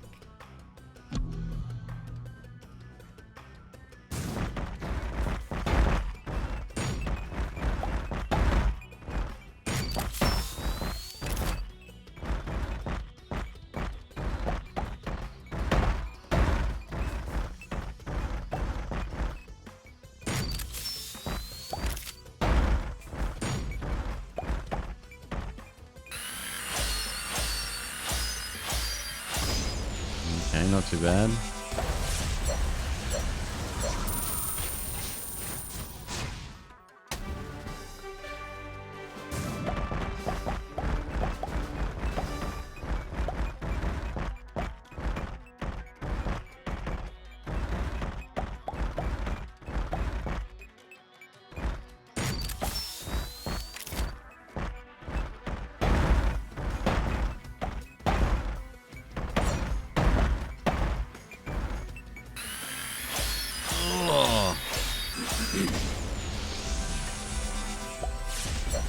Okay, not too bad.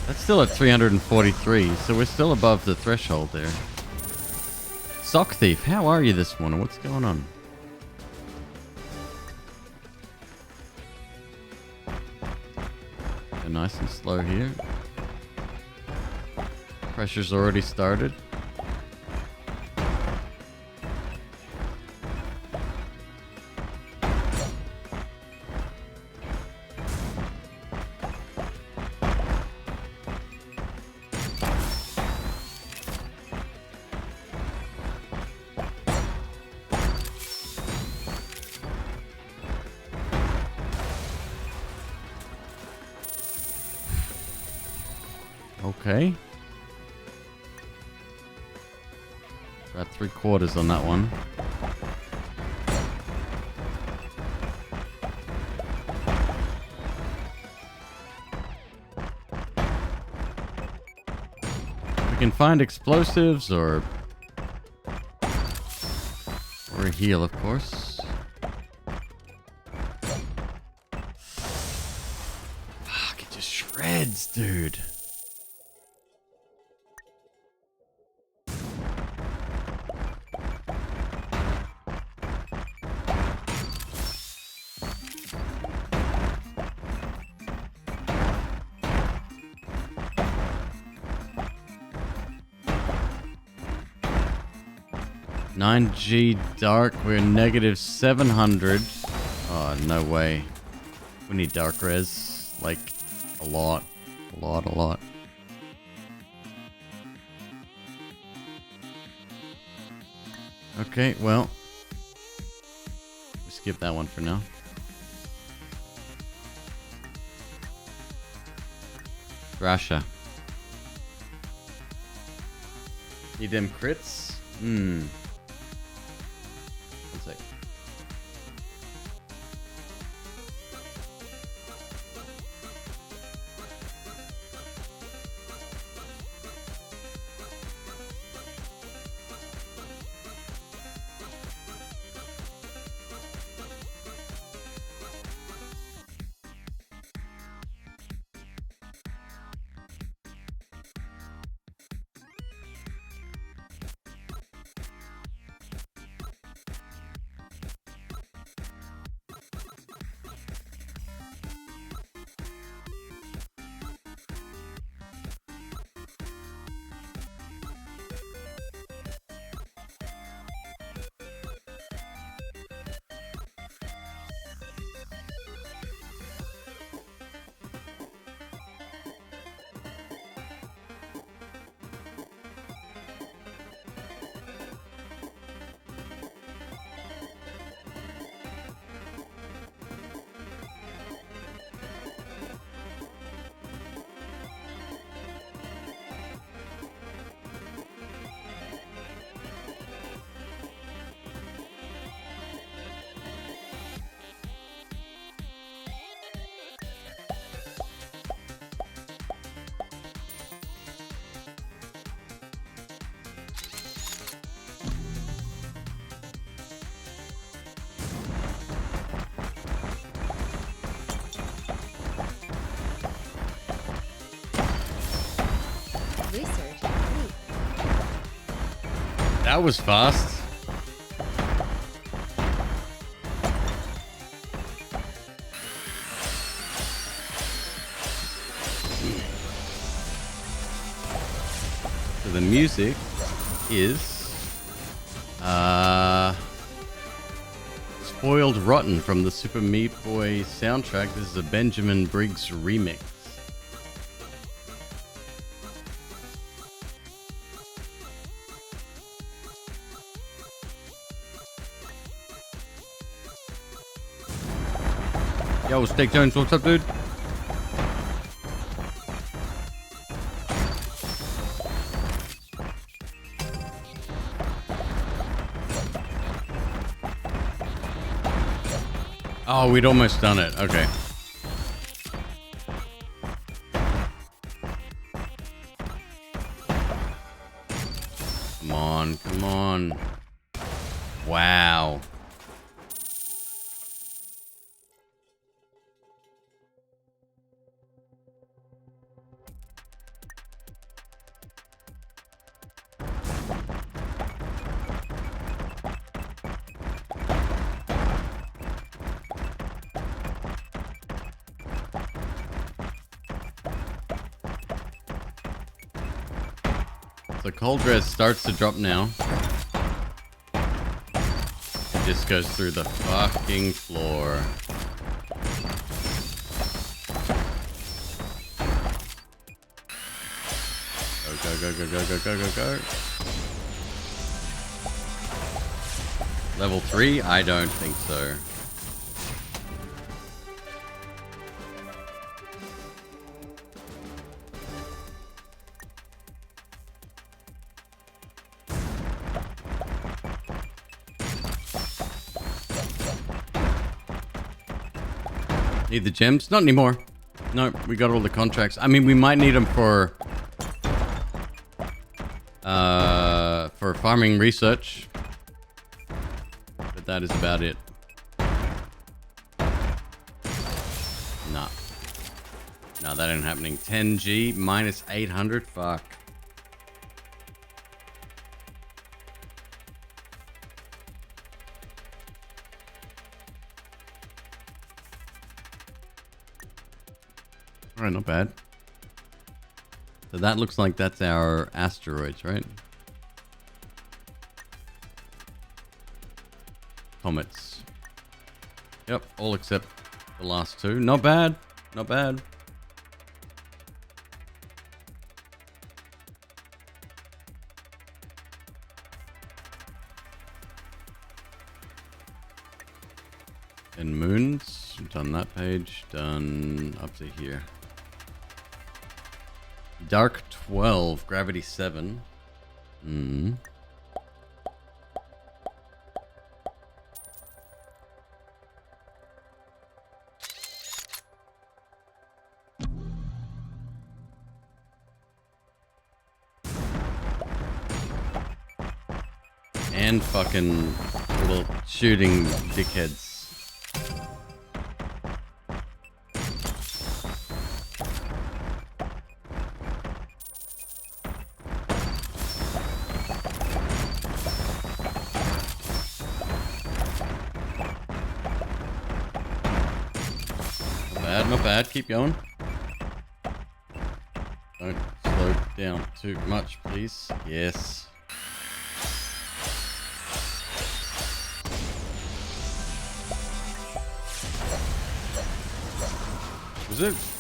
That's still at 343, so we're still above the threshold there. Sock Thief, how are you this morning? What's going on? Go nice and slow here. Pressure's already started. Okay. About 3/4 on that one. We can find explosives or for a heal, of course. Fuck, it just shreds, dude. $9G dark, we're negative 700. Oh, no way. We need dark res. Like, a lot. A lot. Okay, well. We skip that one for now. Thrasher. Need them crits? Hmm. One sec. Research complete. That was fast. So the music is Spoiled Rotten from the Super Meat Boy soundtrack. This is a Benjamin Briggs remix. Yo, Steak Jones, what's up, dude? Oh, we'd almost done it. Okay. Come on, come on. Wow. So cold res starts to drop now. It just goes through the fucking floor. Go. Level 3? I don't think so. Need the gems? Not anymore. No, we got all the contracts. I mean, we might need them for farming research. that is about it. Nah. No, that ain't happening. 10G minus 800. Fuck. Alright, not bad. So that looks like that's our asteroids, right? Comets. Yep, all except the last two. Not bad. Not bad. And moons. Done that page. Done up to here. Dark 12. Gravity 7. Hmm. And fucking little shooting dickheads. Not bad, keep going. Don't slow down too much, please. Yes.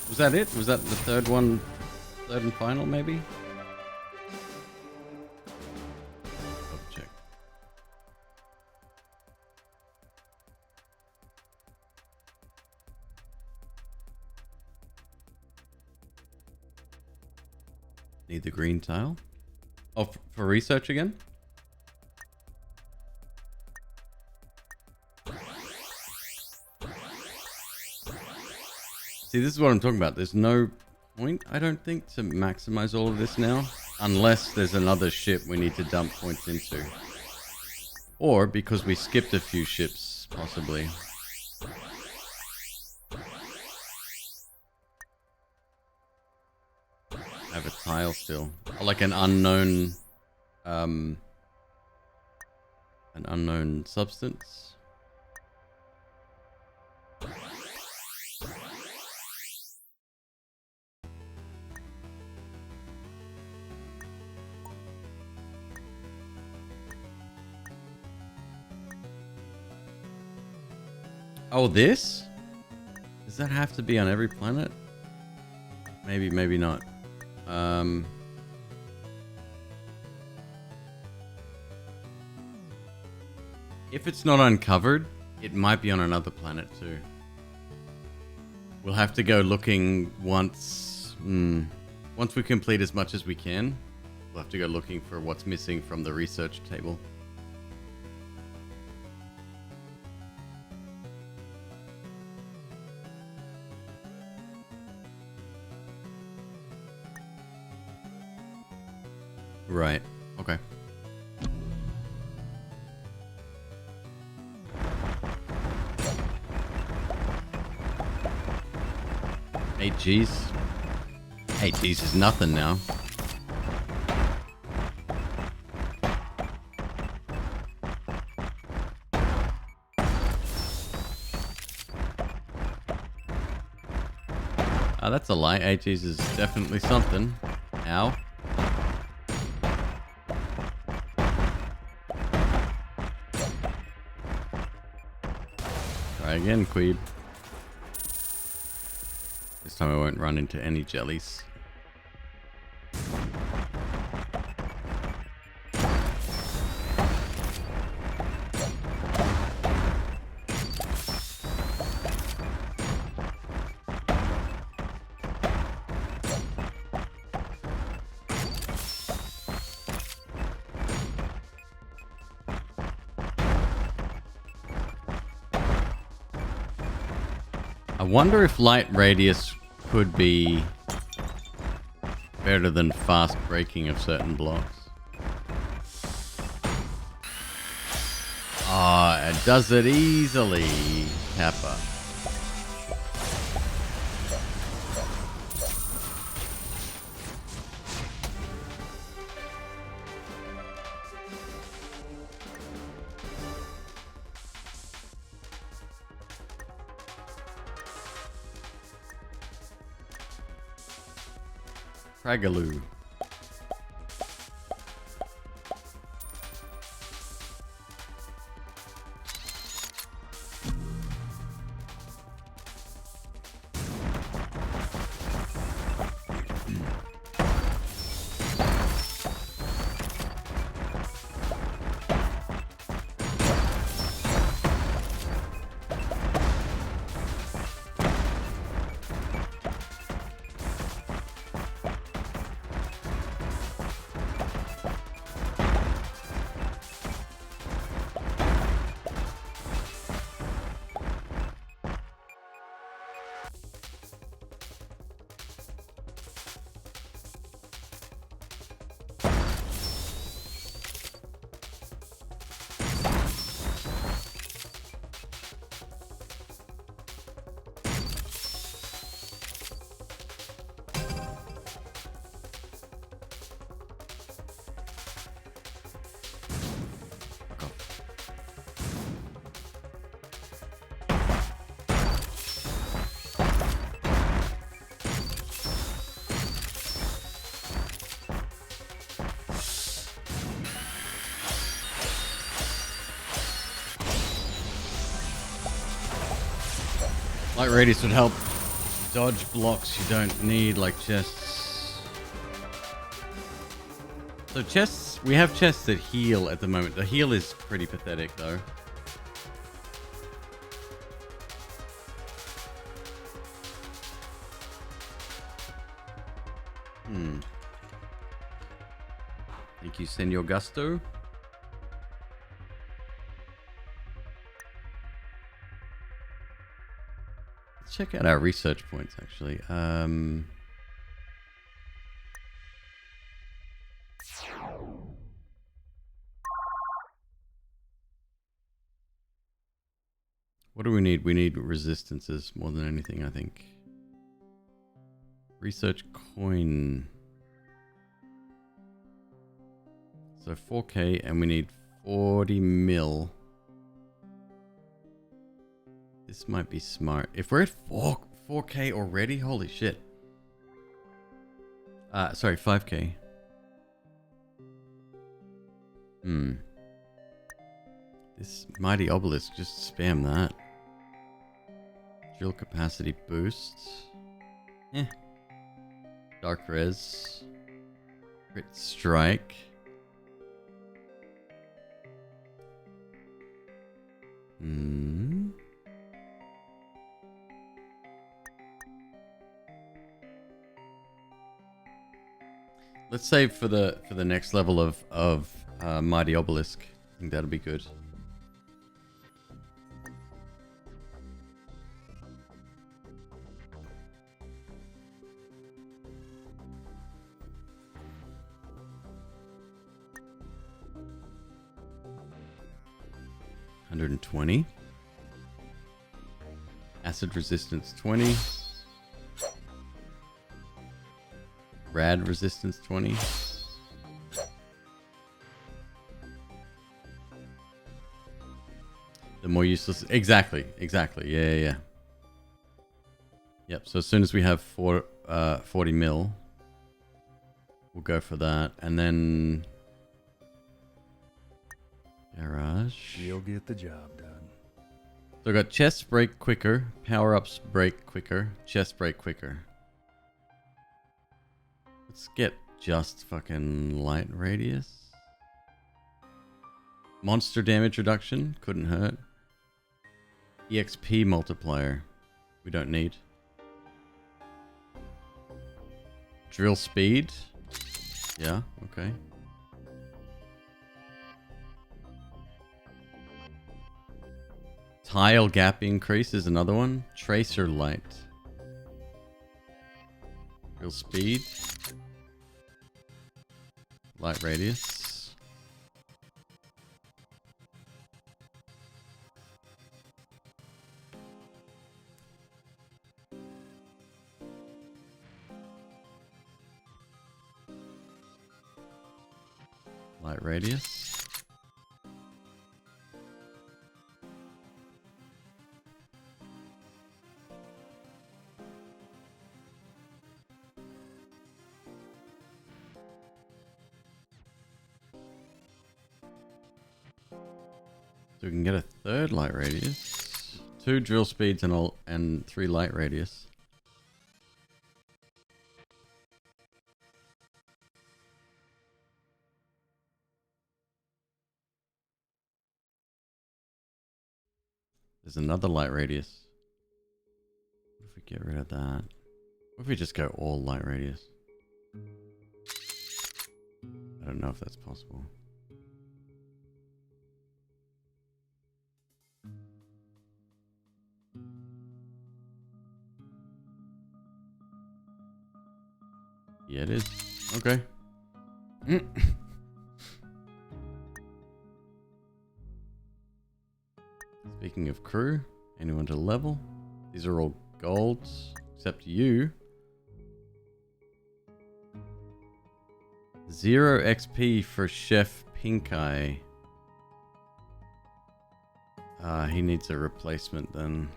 Was that it? Was that the third one? Third and final, maybe? Check. Need the green tile. Oh, for research again? See, this is what I'm talking about. There's no point, I don't think, to maximize all of this now. Unless there's another ship we need to dump points into. Or because we skipped a few ships, possibly. I have a tile still. Like an unknown substance. Oh, this? Does that have to be on every planet? Maybe, maybe not. If it's not uncovered, it might be on another planet too. We'll have to go looking once... once we complete as much as we can, we'll have to go looking for what's missing from the research table. Right. Okay. Eight G's. 8 G's is nothing now. That's a lie. 8 G's is definitely something. Ow. Try again, McQueeb. This time I won't run into any jellies. I wonder if light radius could be better than fast breaking of certain blocks. And does it easily. Kappa. Pragaloo. Light radius would help dodge blocks you don't need, like chests. So chests, we have chests that heal at the moment. The heal is pretty pathetic though. Thank you, Senor Gusto. Let's check out our research points actually. What do we need? We need resistances more than anything, I think. Research coin. So 4K, and we need 40 mil. This might be smart. If we're at 4K already, holy shit. Sorry, 5K. This mighty obelisk, just spam that. Drill capacity boost. Dark res. Crit strike. Let's save for the next level of mighty obelisk. I think that'll be good. $120. Acid resistance 20. Rad resistance 20. The more useless. Exactly. Yeah. Yep. So as soon as we have 40 mil, we'll go for that, and then garage. You'll get the job done. So I got chest break quicker, power ups break quicker, chest break quicker. Let's get just fucking light radius. Monster damage reduction, couldn't hurt. EXP multiplier, we don't need. Drill speed, yeah, okay. Tile gap increase is another one. Tracer light. Drill speed. Light radius. Light radius. So we can get a third light radius, 2 drill speeds and 3 light radius. There's another light radius. What if we get rid of that? What if we just go all light radius? I don't know if that's possible. Yeah, it is. Okay. Speaking of crew, anyone to level? These are all golds, except you. 0 XP for Chef Pink Eye. He needs a replacement then.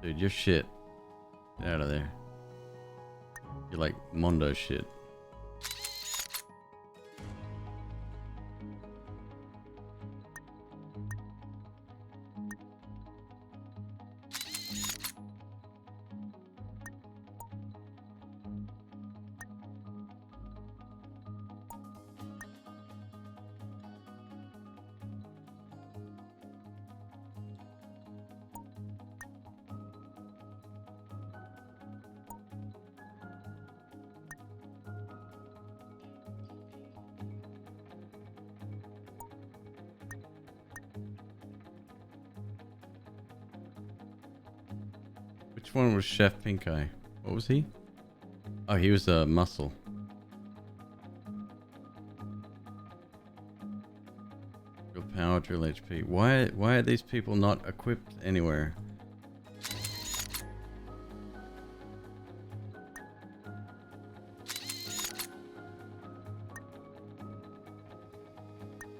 Dude, you're shit. Get out of there. You're like Mondo shit. Which one was Chef Pink Eye? What was he? Oh, he was a muscle. Drill power, drill HP. Why are these people not equipped anywhere?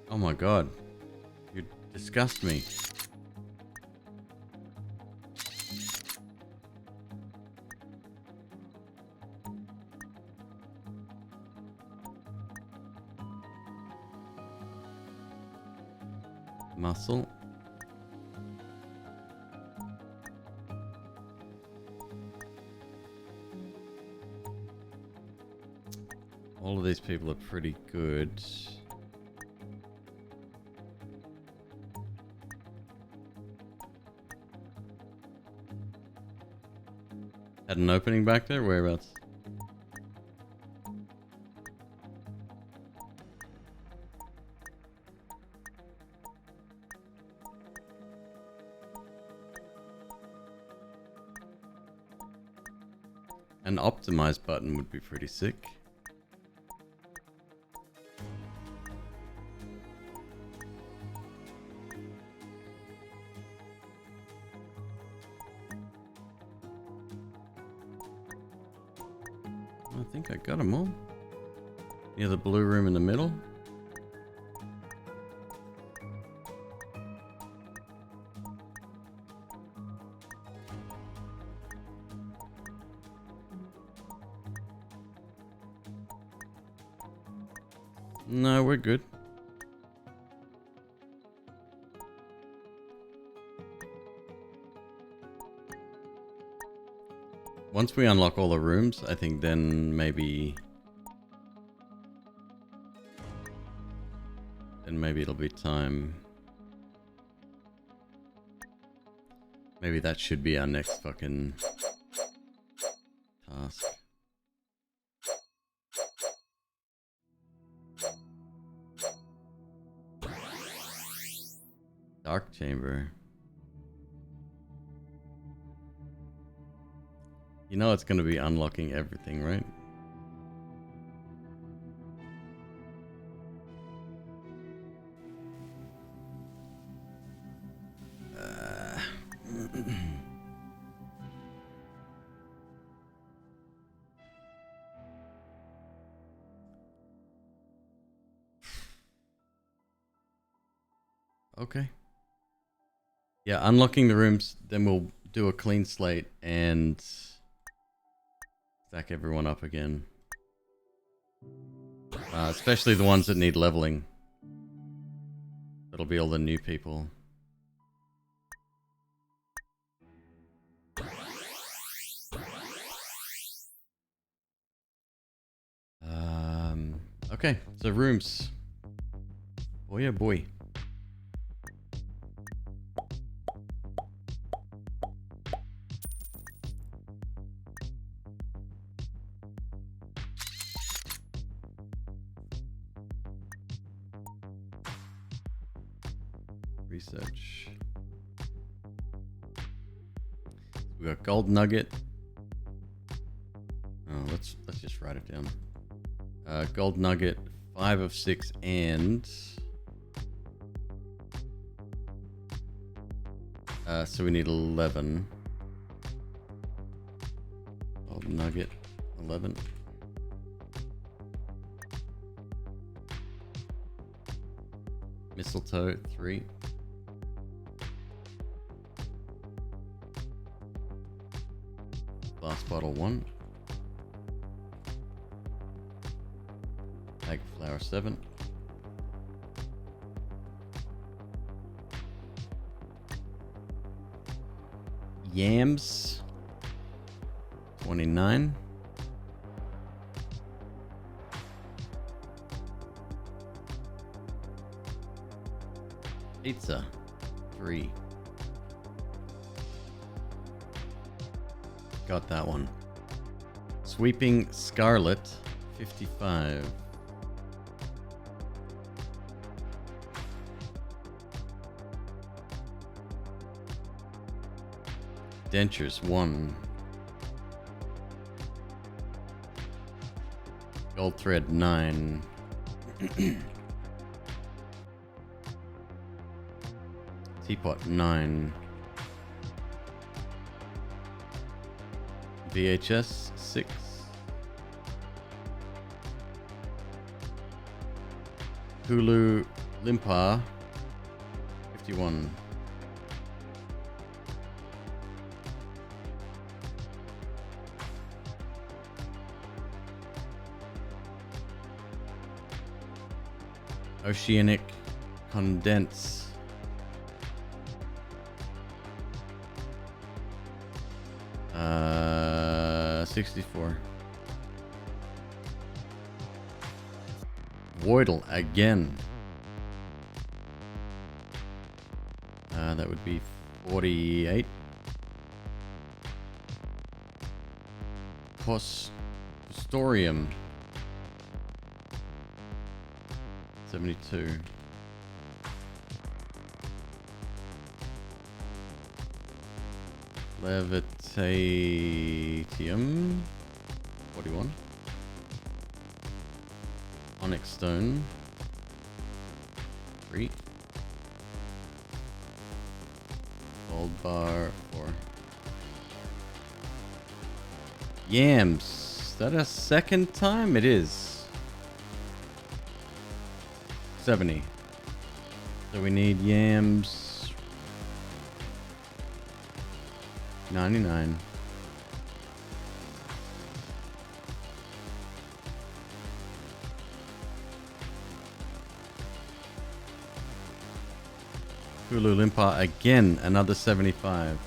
Oh my god. You disgust me. Muscle. All of these people are pretty good. Had an opening back there? Whereabouts? An optimize button would be pretty sick. I think I got them all. Near the blue room in the middle. No, we're good. Once we unlock all the rooms, I think then maybe it'll be time. Maybe that should be our next fucking task. Dark chamber. You know it's going to be unlocking everything, right? Okay. Yeah, unlocking the rooms, then we'll do a clean slate and stack everyone up again. Especially the ones that need leveling. That'll be all the new people. Okay, so rooms. Boy, oh boy. Research. We got gold nugget. Oh, let's just write it down. Gold nugget, 5 of 6, and so we need 11. Gold nugget, 11. Mistletoe, 3. Glass bottle, 1. Egg flour, 7. Yams, 29. Pizza, 3. Got that one. Sweeping Scarlet, 55. Dentures, 1. Gold thread, 9. Teapot, 9. VHS, 6. Hulu Limpa, 51. Oceanic Condense, 64. Voidal again. That would be 48. Postorium, 72. Levitatium, 41. Onyx Stone, 3. Gold bar, 4. Yams. Is that a second time? It is. 70. So we need yams. 99. Hulu Limpa again, another 75.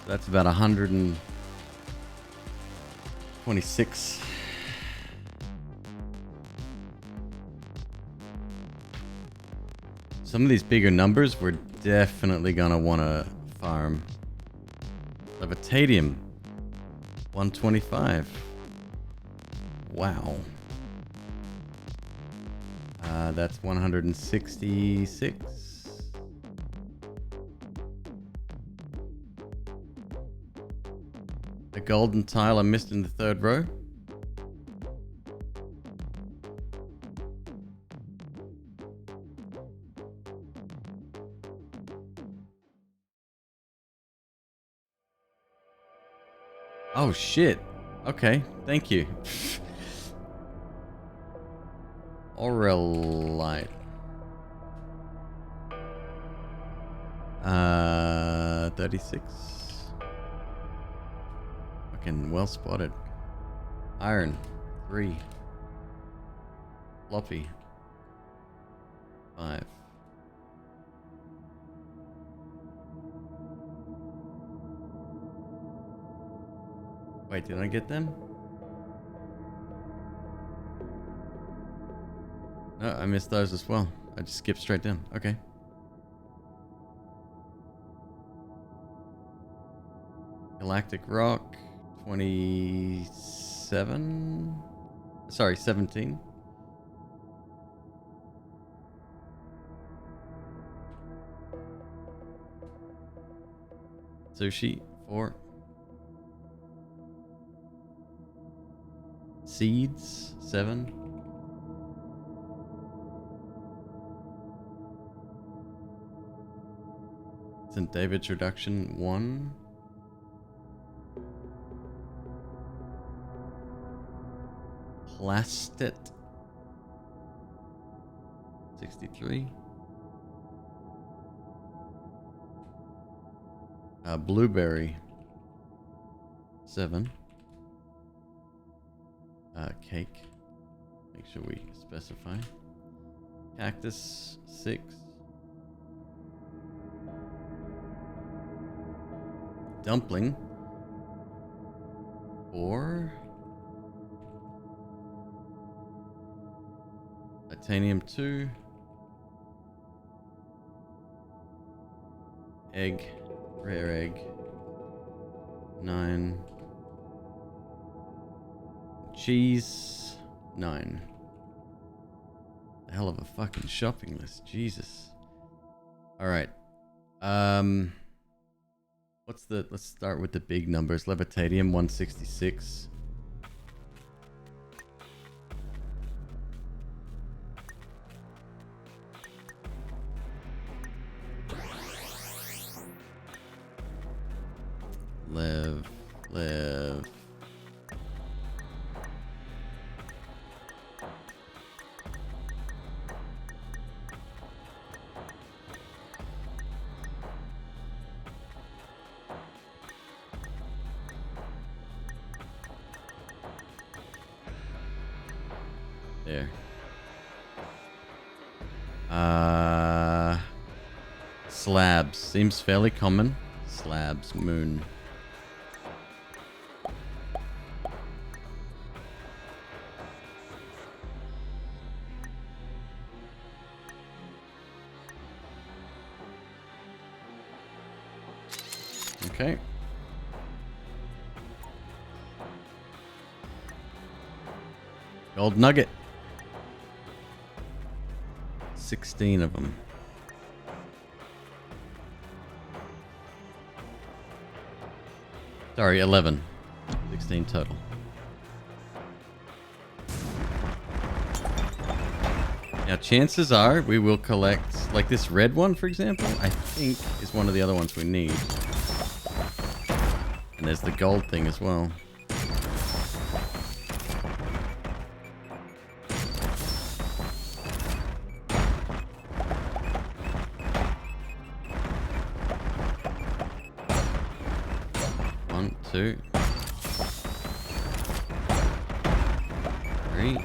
That's about 126. Some of these bigger numbers we're definitely gonna want to farm. Levitatium, 125. Wow. That's 166. The golden tile I missed in the third row. Oh shit. Okay, thank you. Aurelite. 36. Fucking well spotted. Iron, 3. Floppy, 5. Wait, did I get them? No, I missed those as well. I just skipped straight down. Okay. Galactic Rock, 27. Sorry, 17. Sushi, 4. Seeds, 7. St. David's Reduction, 1. Plastet, 63. Blueberry, 7. Cake, make sure we specify. Cactus, 6. Dumpling, 4. Titanium, 2. Egg, rare egg, 9. Cheese, 9. A hell of a fucking shopping list, Jesus. All right. Let's start with the big numbers. Levitadium, 166. Lev. There. Slabs. Seems fairly common. Slabs. Moon. Okay. Gold nugget. 16 of them. Sorry, 11. 16 total. Now, chances are we will collect, like this red one, for example, I think is one of the other ones we need. And there's the gold thing as well. One, 2, 3.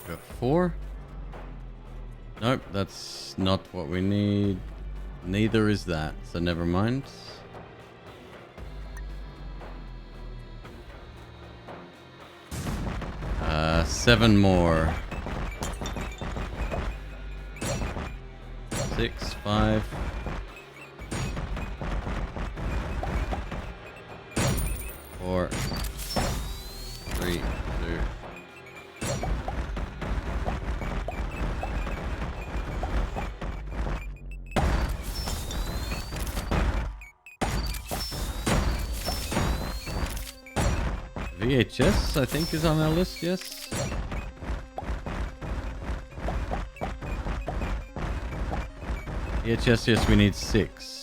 Got 4. Nope, that's not what we need. Neither is that, so never mind. Seven more. 6, 5. 4, 3, 2. VHS, I think, is on our list, yes? VHS, yes, we need 6.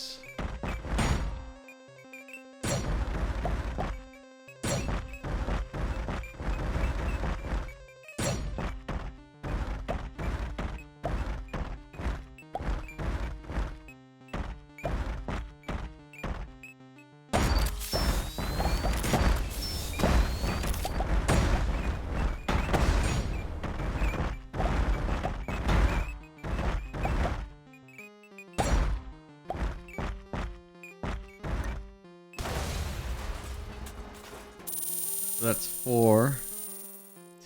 That's 4,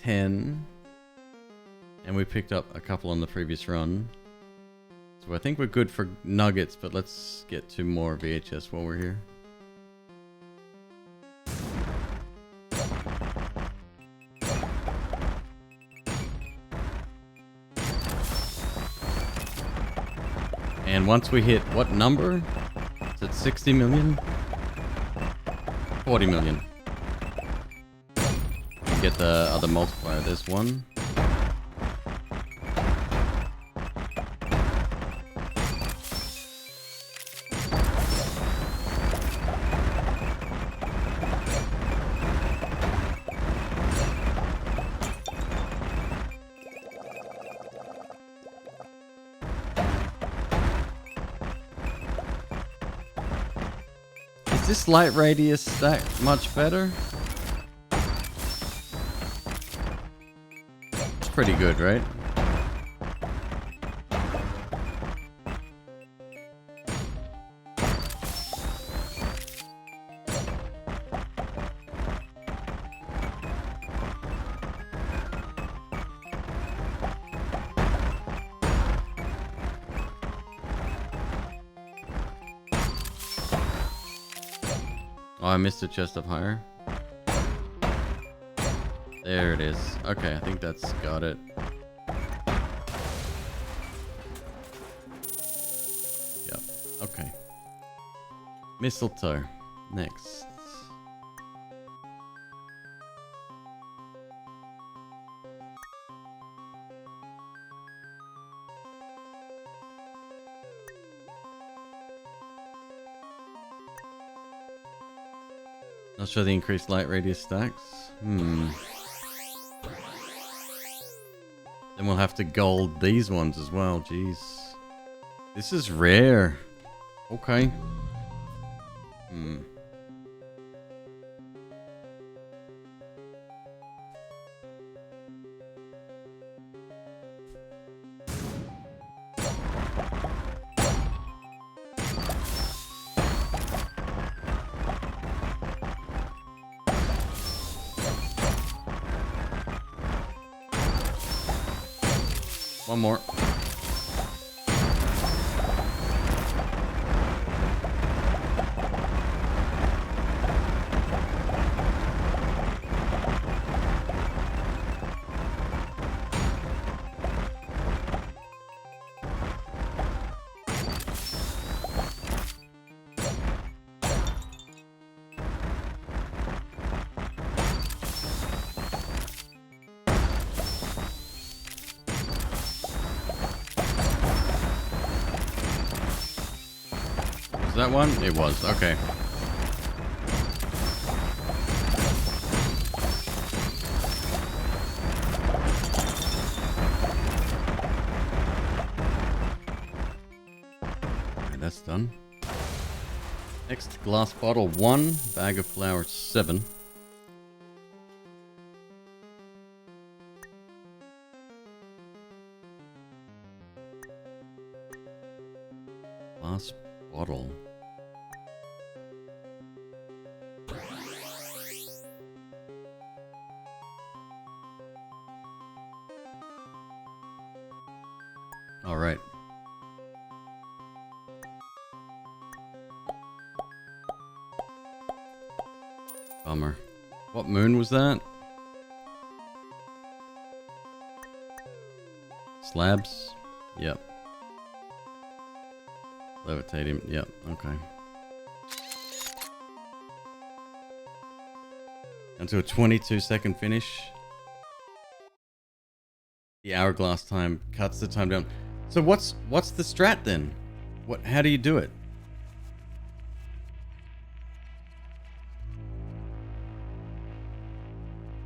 10, and we picked up a couple on the previous run. So I think we're good for nuggets, but let's get 2 more VHS while we're here. And once we hit what number? Is it 60 million? 40 million. Get the other multiplier. There's 1. Is this light radius that much better? Pretty good, right? Oh, I missed a chest up higher. There it is. Okay, I think that's got it. Yep. Okay. Mistletoe. Next. Not sure the increased light radius stacks. Then we'll have to gold these ones as well. Jeez. This is rare. Okay. One more. That one? It was. Okay. Okay, that's done. Next, glass bottle 1, bag of flour 7. Glass bottle. All right. Bummer. What moon was that? Slabs? Yep. Levitating. Yep. Okay. Until a 22-second finish. The hourglass time cuts the time down. So what's the strat then? What? How do you do it?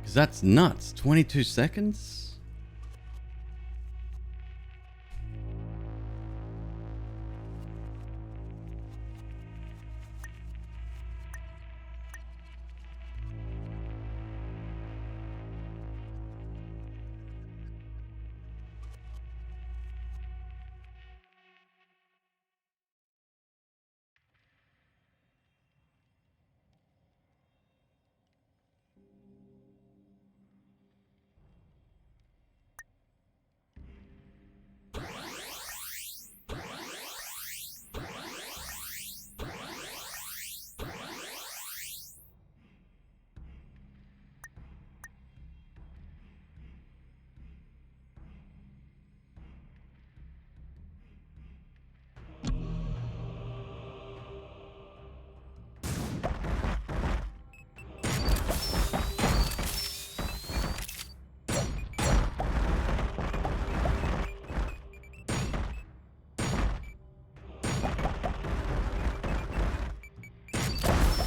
Because that's nuts. 22 seconds?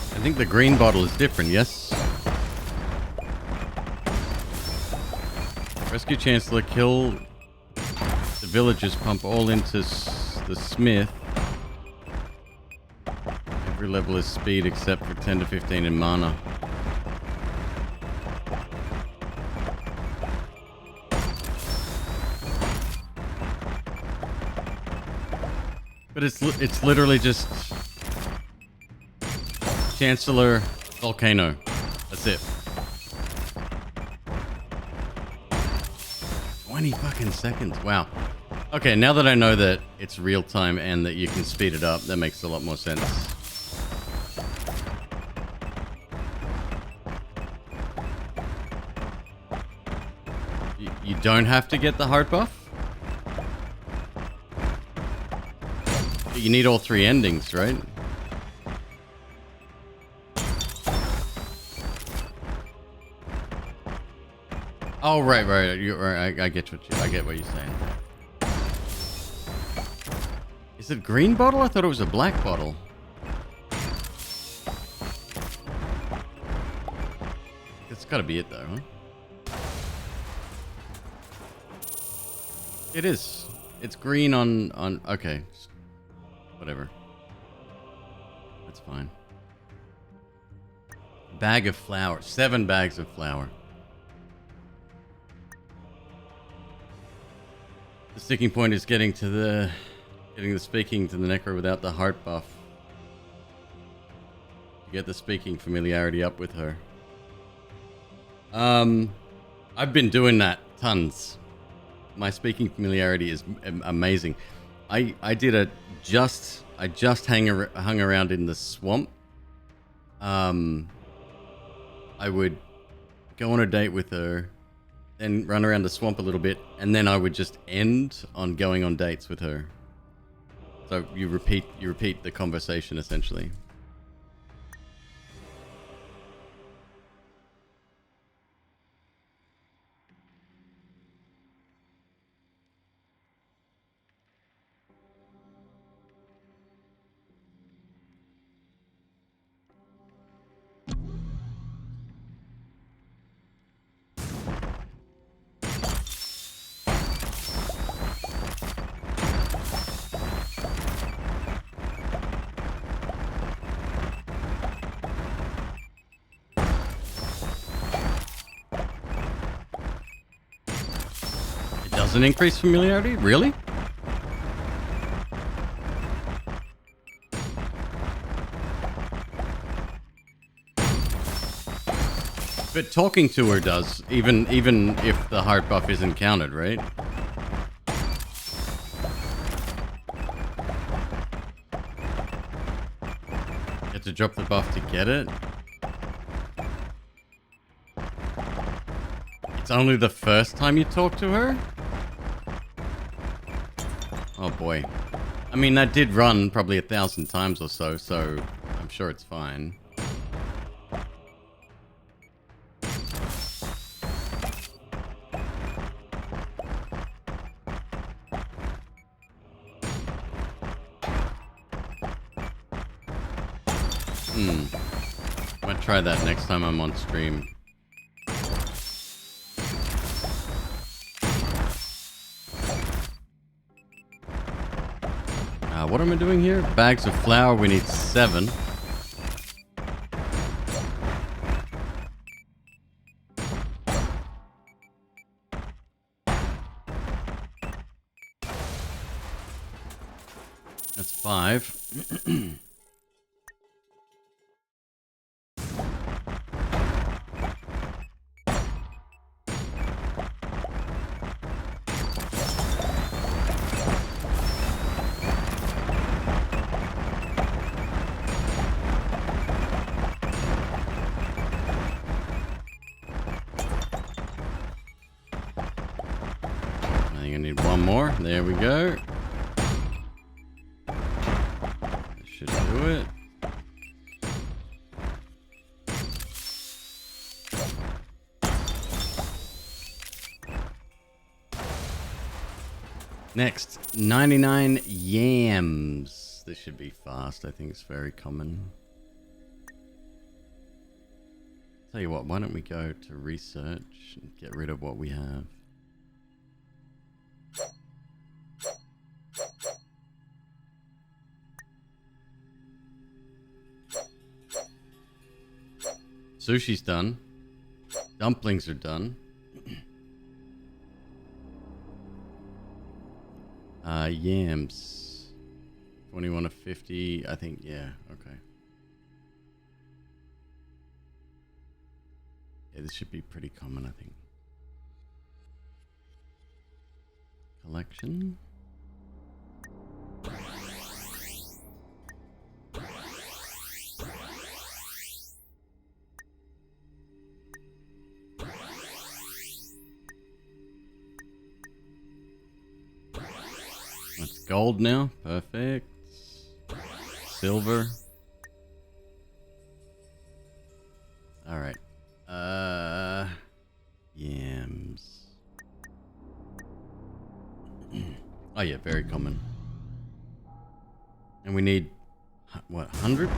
I think the green bottle is different, yes? Rescue Chancellor, kill the villagers, pump all into the smith. Every level is speed except for 10 to 15 in mana. But it's literally just Chancellor Volcano. That's it. 20 fucking seconds. Wow. Okay, now that I know that it's real time and that you can speed it up, that makes a lot more sense. You don't have to get the heart buff? But you need all 3 endings, right? Oh, right. You're right. I get what you're saying. Is it green bottle? I thought it was a black bottle. It's gotta be it though, huh? It is. It's green on okay. Whatever. That's fine. Bag of flour. 7 bags of flour. The sticking point is getting the speaking to the necro without the heart buff. To get the speaking familiarity up with her. I've been doing that tons. My speaking familiarity is amazing. I just hung around in the swamp. I would go on a date with her, then run around the swamp a little bit, and then I would just end on going on dates with her. So you repeat the conversation essentially. Doesn't increase familiarity? Really? But talking to her does, even if the heart buff isn't counted, right? You have to drop the buff to get it? It's only the first time you talk to her? Oh boy. I mean, that did run probably 1,000 times or so, so I'm sure it's fine. Might try that next time I'm on stream. What am I doing here? Bags of flour, we need 7. That's 5. More. There we go. That should do it. Next, 99 yams. This should be fast. I think it's very common. Tell you what, why don't we go to research and get rid of what we have. Sushi's done. Dumplings are done. Yams. 21 to 50. I think, yeah, okay. Yeah, this should be pretty common, I think. Collection. That's gold now. Perfect. Silver. All right. Yams. Oh yeah, very common. And we need what, 100?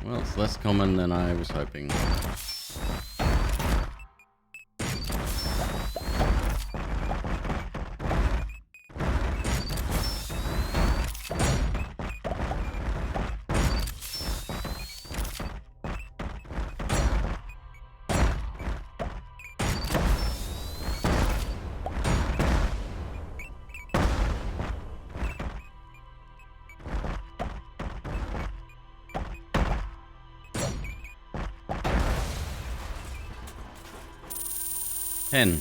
Well, it's less common than I was hoping. Ten.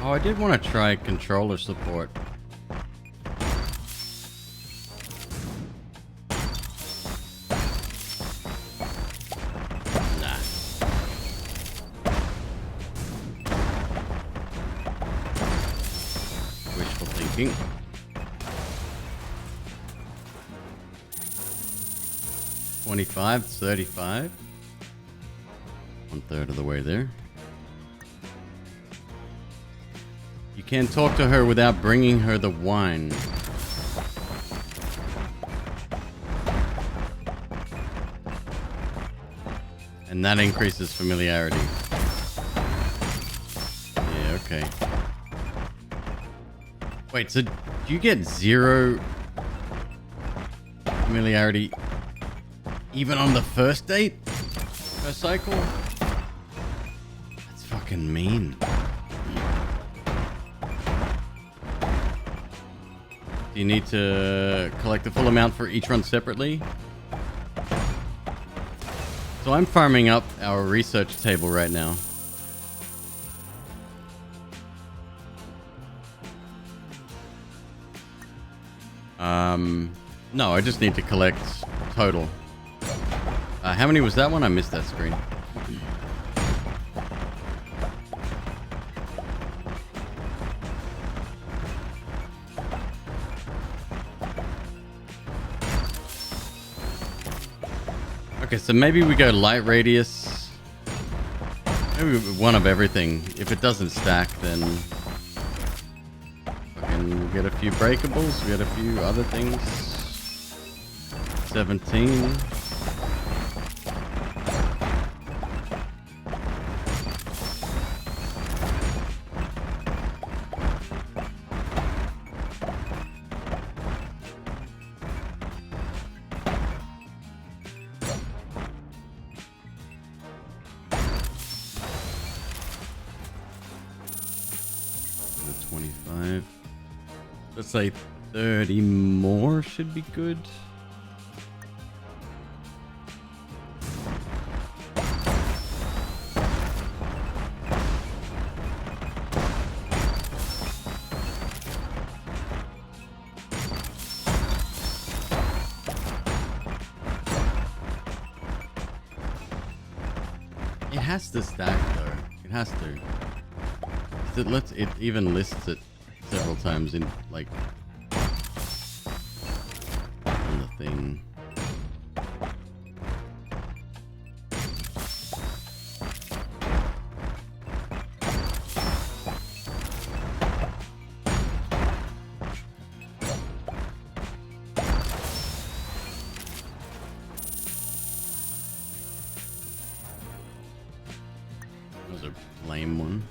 Oh, I did want to try controller support. Nah. Wishful thinking. $25, $35. 1/3 of the way there. You can't talk to her without bringing her the wine. And that increases familiarity. Yeah, okay. Wait, so do you get 0 familiarity even on the first date per cycle? That's fucking mean. Do you need to collect the full amount for each run separately? So I'm farming up our research table right now. No, I just need to collect total. How many was that one? I missed that screen. Okay, so maybe we go light radius. Maybe one of everything. If it doesn't stack, then fucking we'll get a few breakables. We get a few other things. 17. Let's say 30 more should be good. It has to stack though. It has to. It even lists it several times in like on the thing. That was a lame one.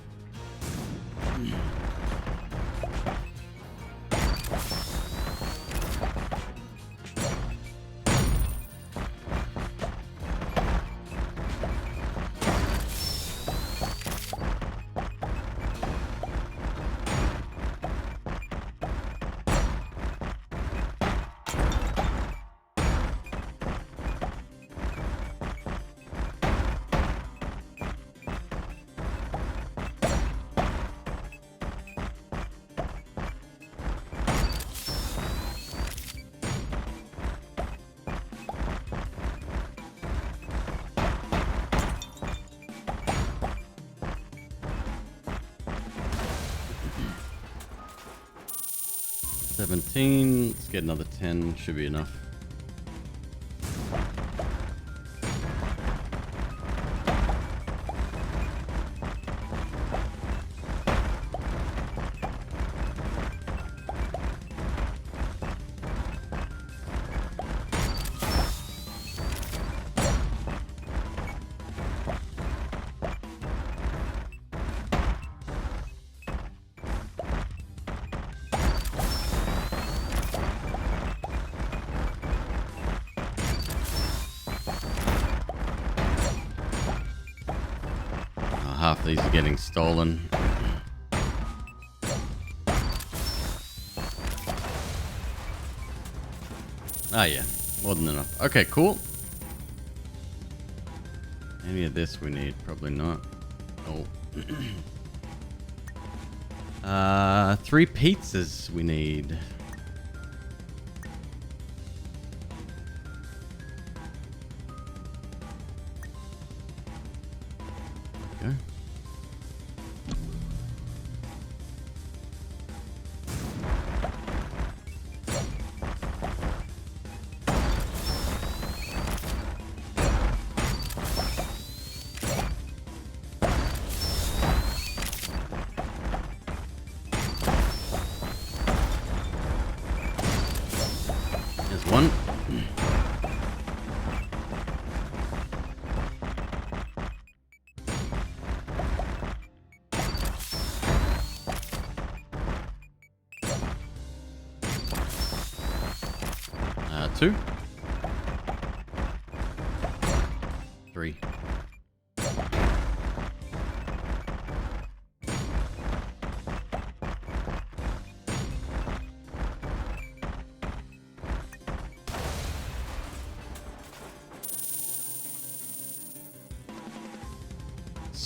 17. Let's get another 10. Should be enough. Half these are getting stolen. Ah, yeah. More than enough. Okay, cool. Any of this we need? Probably not. Oh. 3 pizzas we need. Okay. There's one. Two. 3.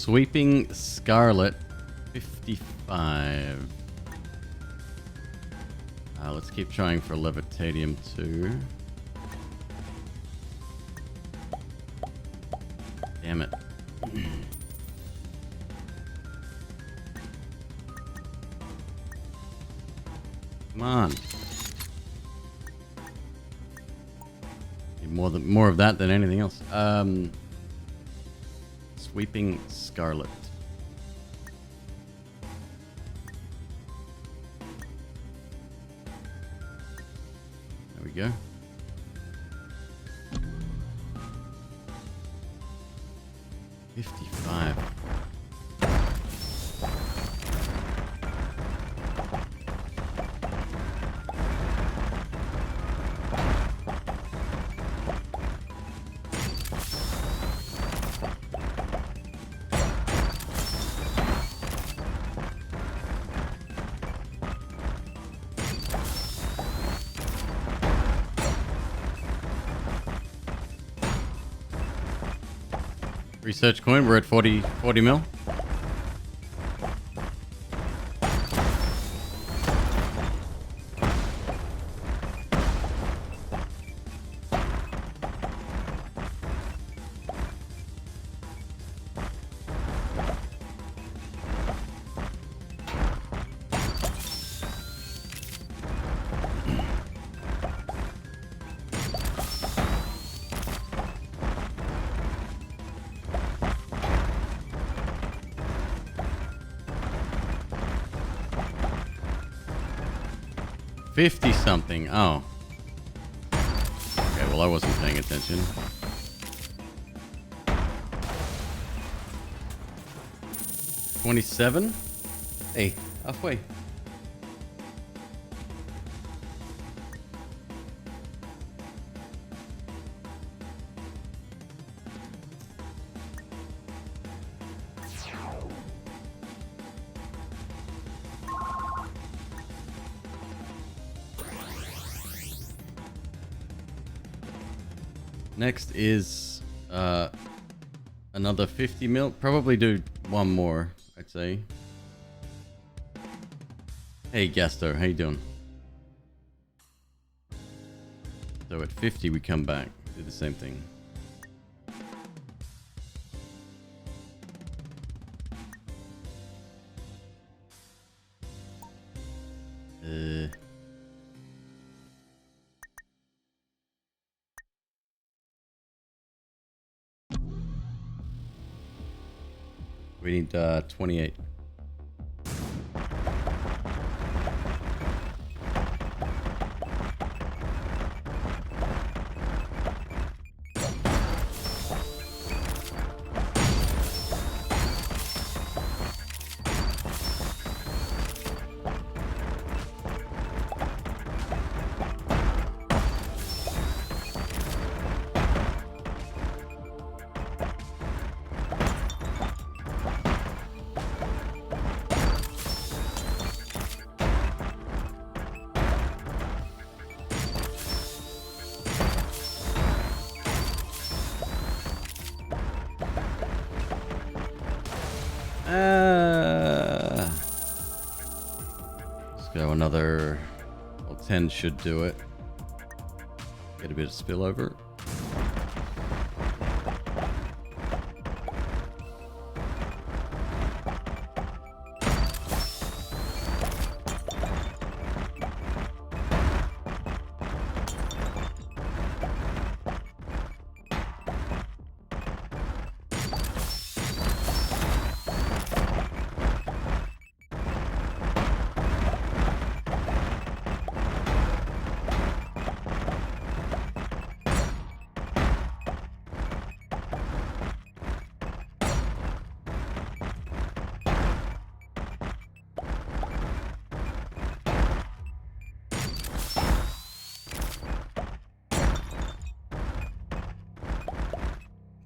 Sweeping Scarlet, 55. Let's keep trying for Levitadium too. Damn it. Come on. Need more of that than anything else. Sweeping Scarlet. There we go. $55. Research coin, we're at 40 mil. $50-something. Oh. Okay, well, I wasn't paying attention. $27? Hey, halfway. Next is another 50 mil. Probably do one more, I'd say. Hey Gasto, how you doing? So at 50 we come back, do the same thing. We need 28. Let's go another. Well, 10 should do it. Get a bit of spillover.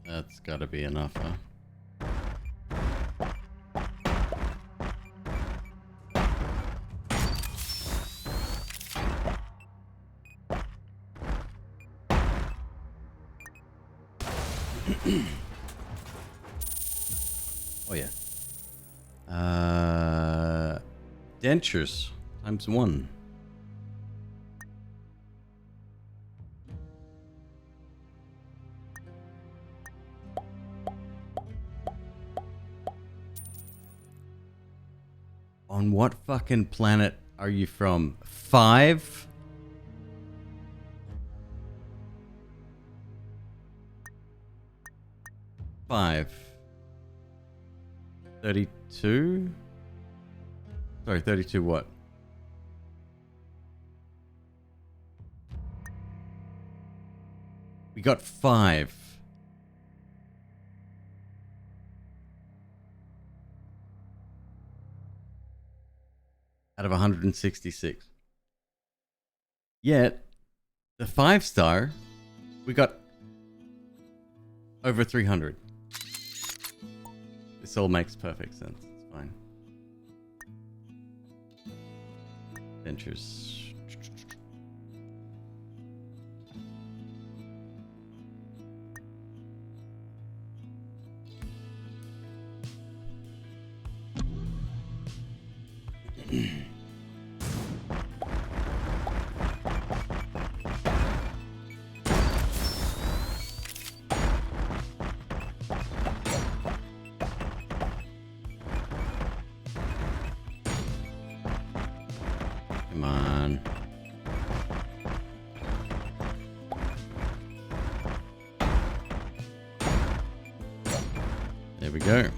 That's gotta be enough, huh? Oh yeah. Dentures times 1. On what fucking planet are you from? 5? Five. 32? Sorry, 32 what? We got 5. Out of 166. Yet, the 5-star, we got over 300. This all makes perfect sense. It's fine. Ventures. Come on. There we go.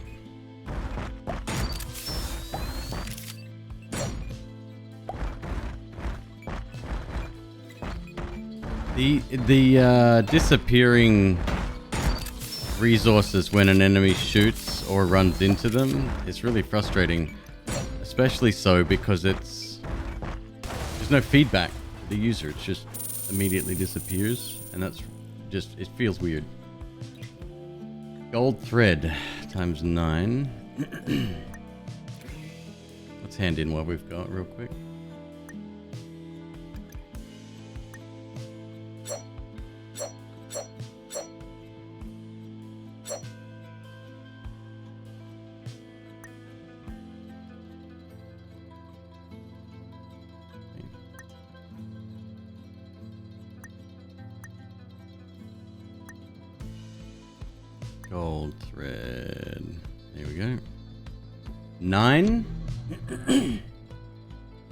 The disappearing resources when an enemy shoots or runs into them is really frustrating, especially so because there's no feedback for the user. It just immediately disappears, and that's just, it feels weird. Gold thread times 9. Let's hand in what we've got real quick. Gold thread. There we go. 9.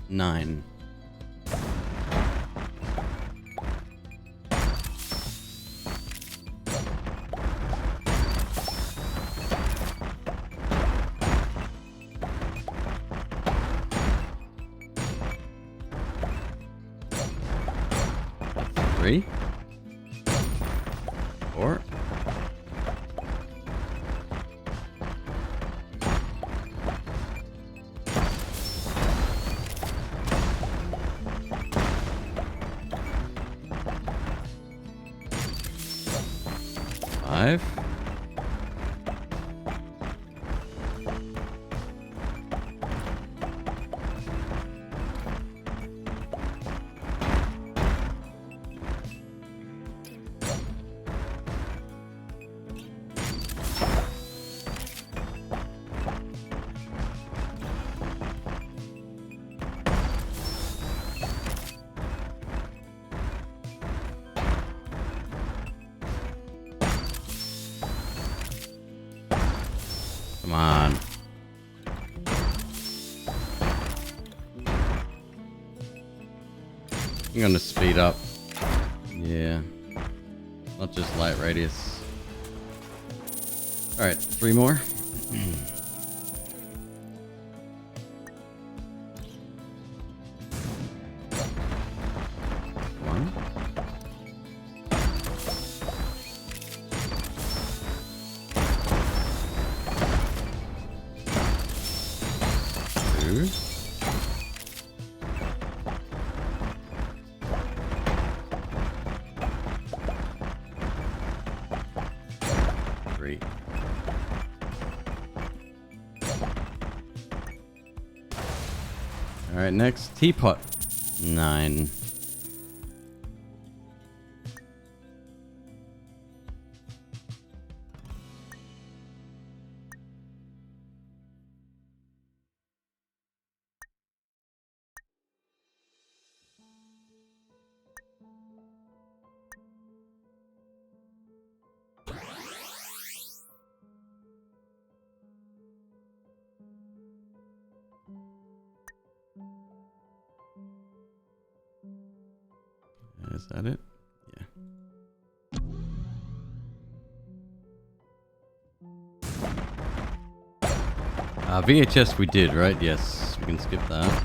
9. Three. 4. 5. 'Come on. I'm gonna speed up. Yeah. Not just light radius. Alright, 3 more. One. 2. 3. All right, next teapot. 9. Is that it? Yeah. VHS we did, right? Yes, we can skip that.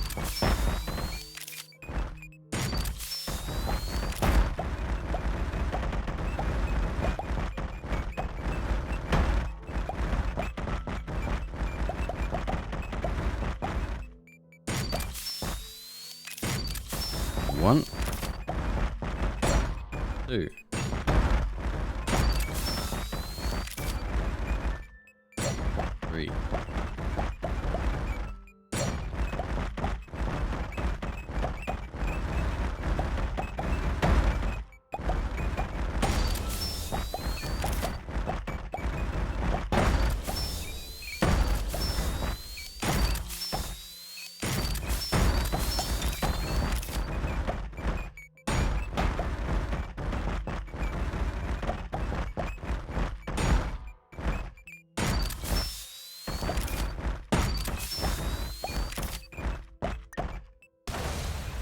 One, two, three.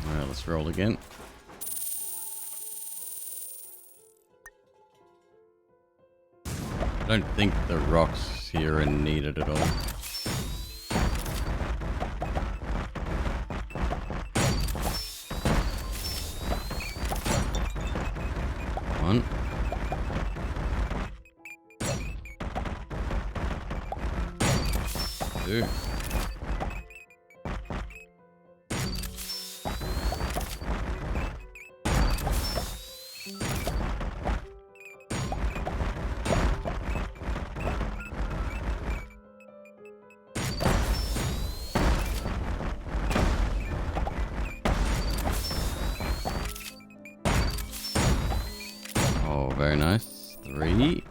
Alright, let's roll again. I don't think the rocks here are needed at all. One. Two. Oh, very nice. 3,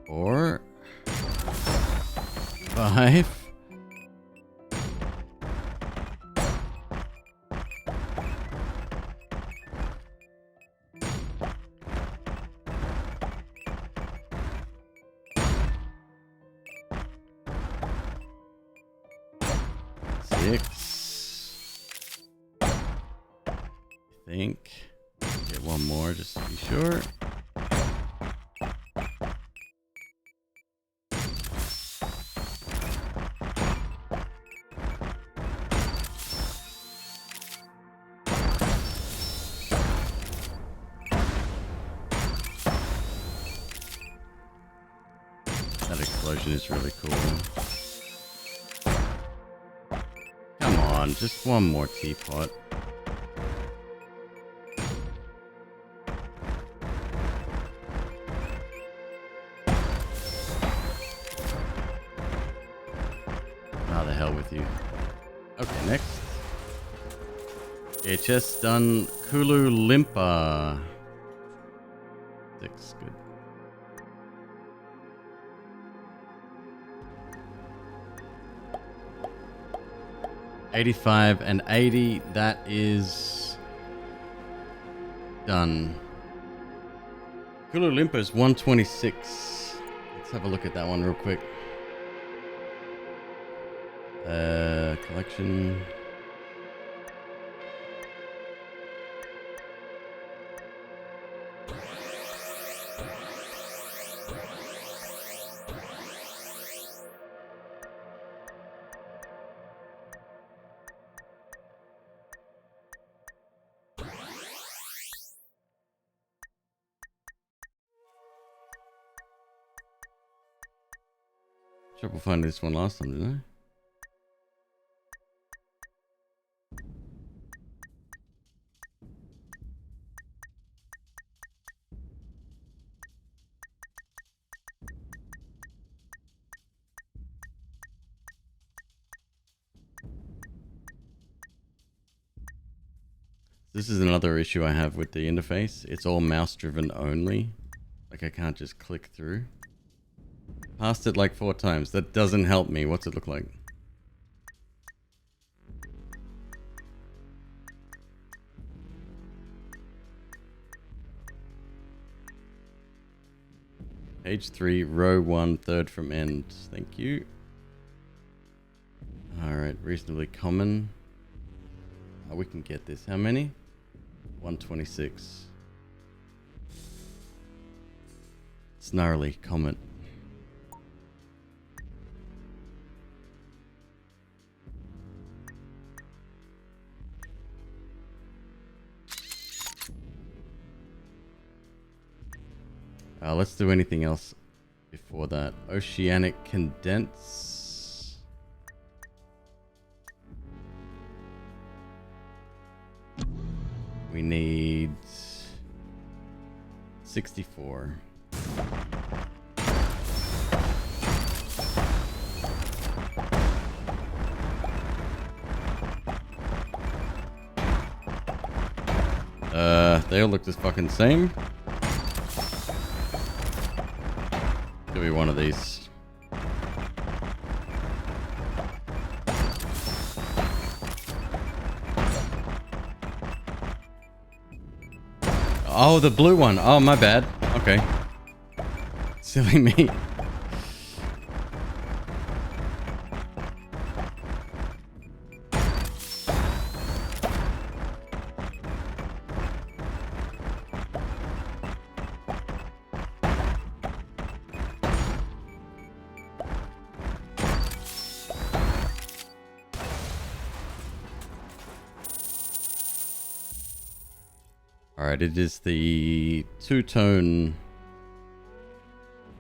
4, 5. Six. I think. Get one more just to be sure. That explosion is really cool. Come on, just one more teapot. How the hell with you? Okay, next. VHS done. Kulu Limpa. 6, good. $85 and $80. That is done. Kulu Limpa is 126. Let's have a look at that one real quick. Collection. Trouble finding this one last time, didn't I? This is another issue I have with the interface. It's all mouse driven only. Like I can't just click through. Passed it like 4 times. That doesn't help me. What's it look like? Page 3, row 1, third from end. Thank you. Alright, reasonably common. Oh, we can get this. How many? 126. Snarly comment. Let's do anything else before that. Oceanic condense. We need 64. They all look the fucking same. Do we one of these? Oh, the blue one. Oh, my bad. Okay. Silly me. Alright, it is the two-tone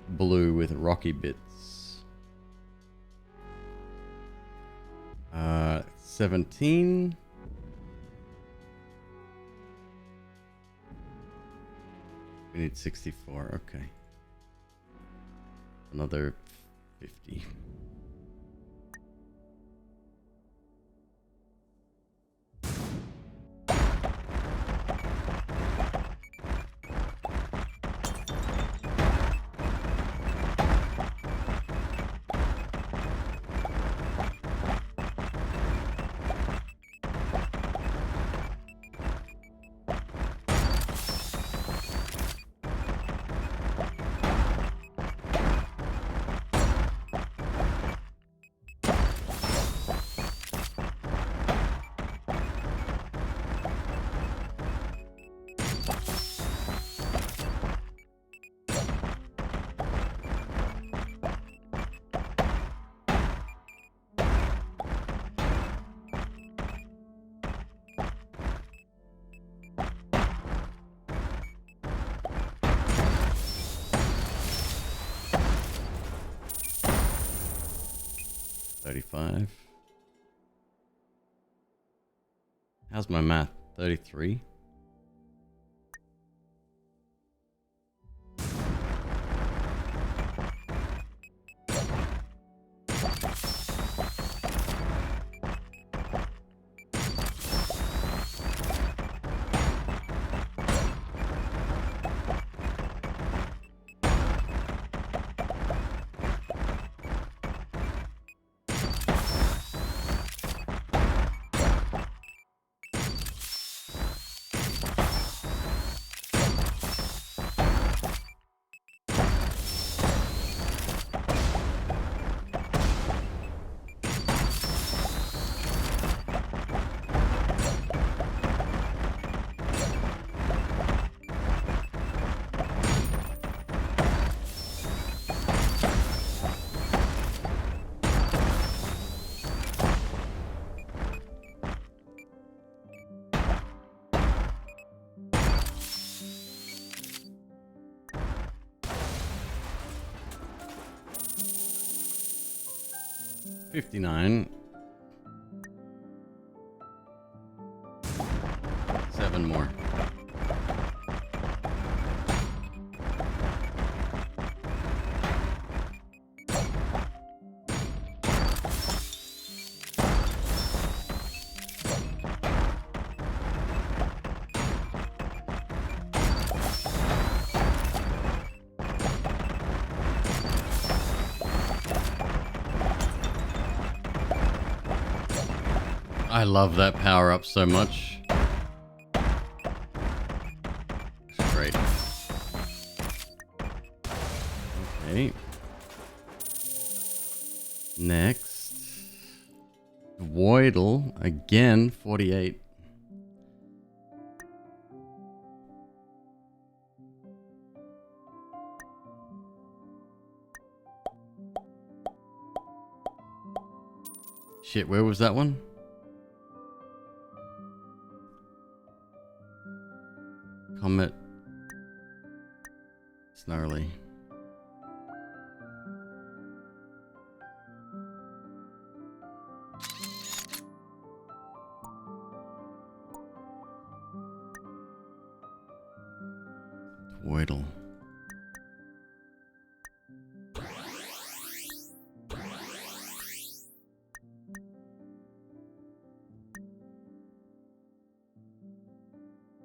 blue with rocky bits. 17. We need 64, okay. Another 50. How's my math? 33? $59. 7 more. I love that power up so much. It's great. Okay. Next. Voidal, again, 48. Shit, where was that one? Comet. Snarly. Weddle.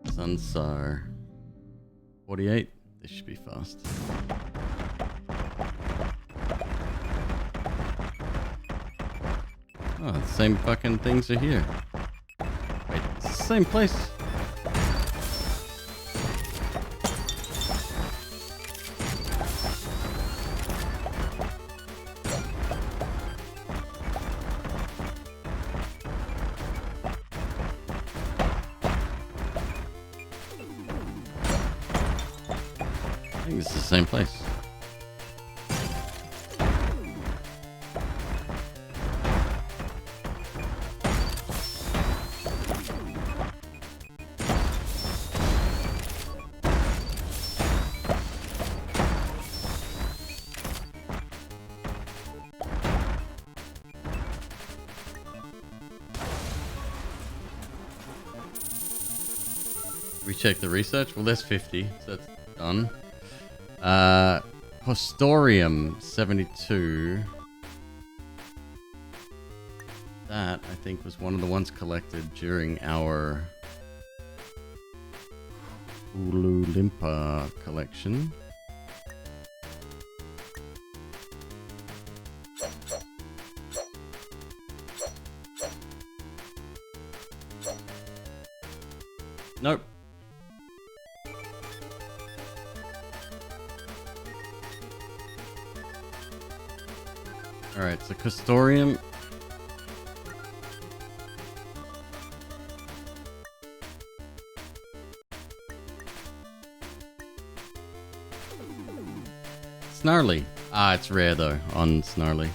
Sunsar. 48. This should be fast. Oh, the same fucking things are here. Wait, it's the same place. I think it's the same place. Recheck the research. Well, there's 50, so that's done. Postorium 72. That, I think, was one of the ones collected during our Ulu Limpa collection. Nope. Alright, so Custorium. Snarly. Ah, it's rare though on Snarly.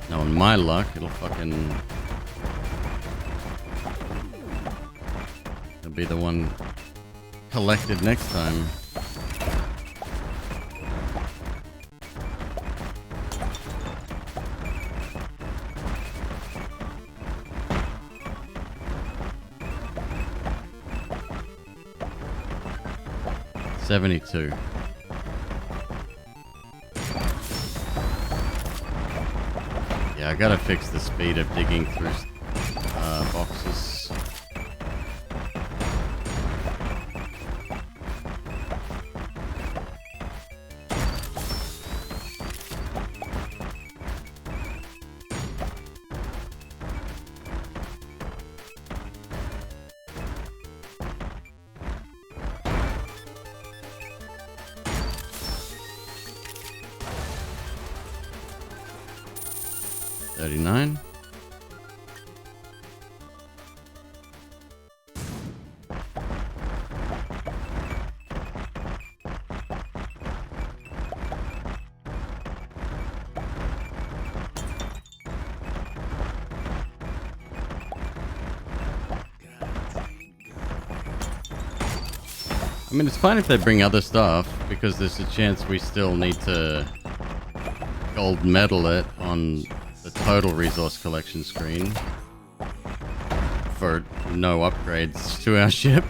Now, on my luck, it'll fucking. It'll be the one collected next time. $72. Yeah, I gotta fix the speed of digging through boxes. $39. I mean, it's fine if they bring other stuff, because there's a chance we still need to gold medal it on the total resource collection screen for no upgrades to our ship.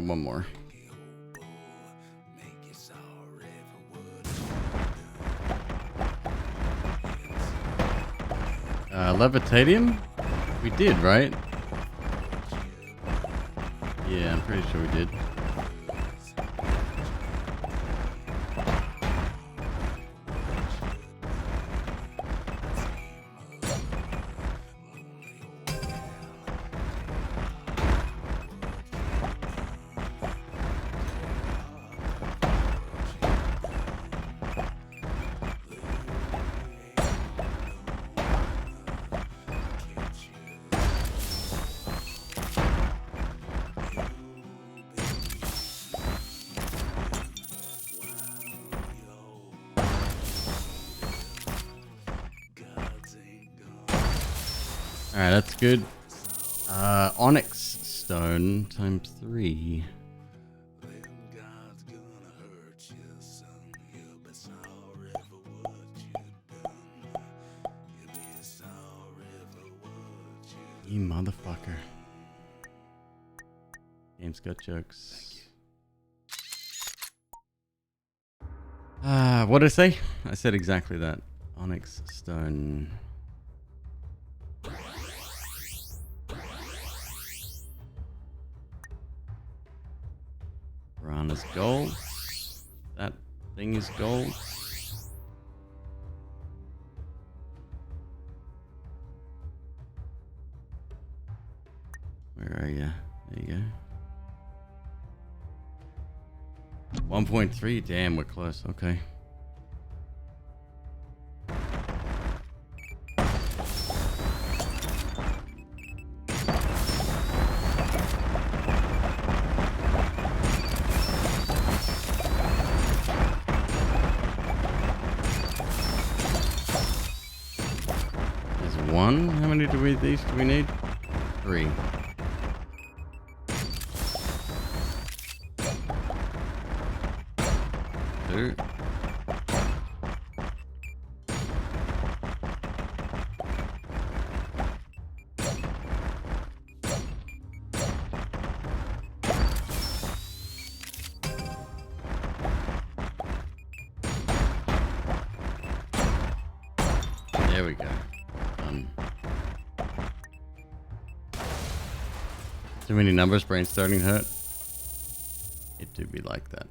One more. Levitadium? We did, right? Yeah, I'm pretty sure we did. Alright, that's good. Onyx stone times 3. You motherfucker. Game's got jokes. What did I say? I said exactly that. Onyx stone. Piranha's gold. That thing is gold. Where are you? There you go. 1.3. Damn, we're close. Okay. There's one. How many do we these do we need? 3. Two. There we go. Too many numbers, brain starting to hurt. It do be like that.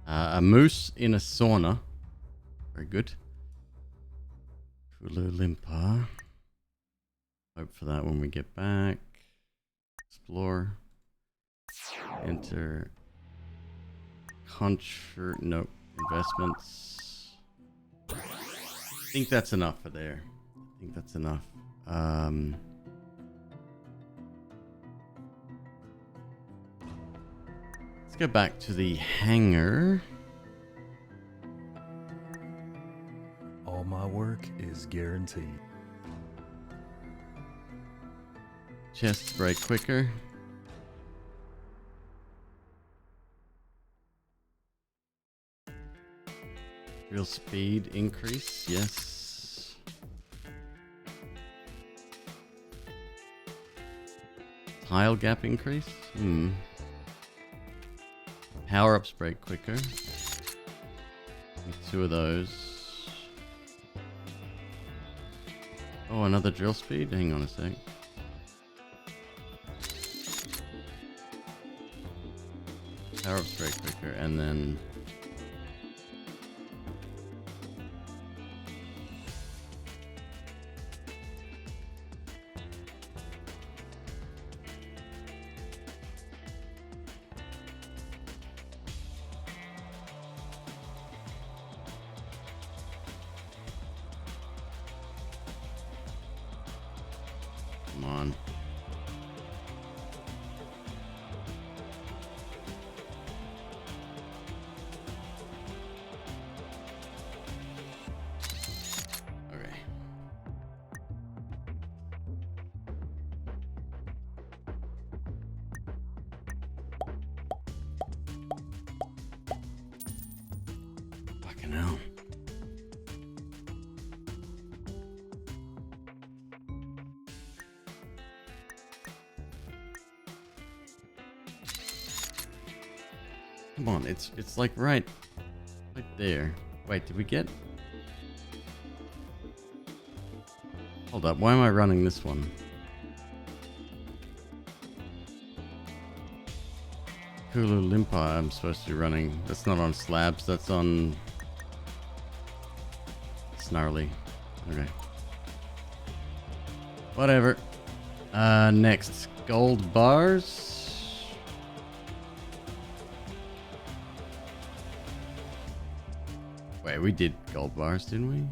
A moose in a sauna. Very good. Kulu Limpa. Hope for that when we get back. Explore. Enter. Concert. Nope. Investments. I think that's enough for there. I think that's enough. Let's go back to the hangar. All my work is guaranteed. Chests break quicker. Real speed increase, yes. Tile gap increase? Power-ups break quicker. Need 2 of those. Oh, another drill speed? Hang on a sec. Power-ups break quicker, and then... Come on. Okay. Fucking hell. Come on, it's like right there. Wait, did we get? Hold up, why am I running this one? Kulu Limpa I'm supposed to be running. That's not on slabs, that's on Snarly. Okay. Whatever. Next, gold bars. Wait, we did gold bars, didn't we?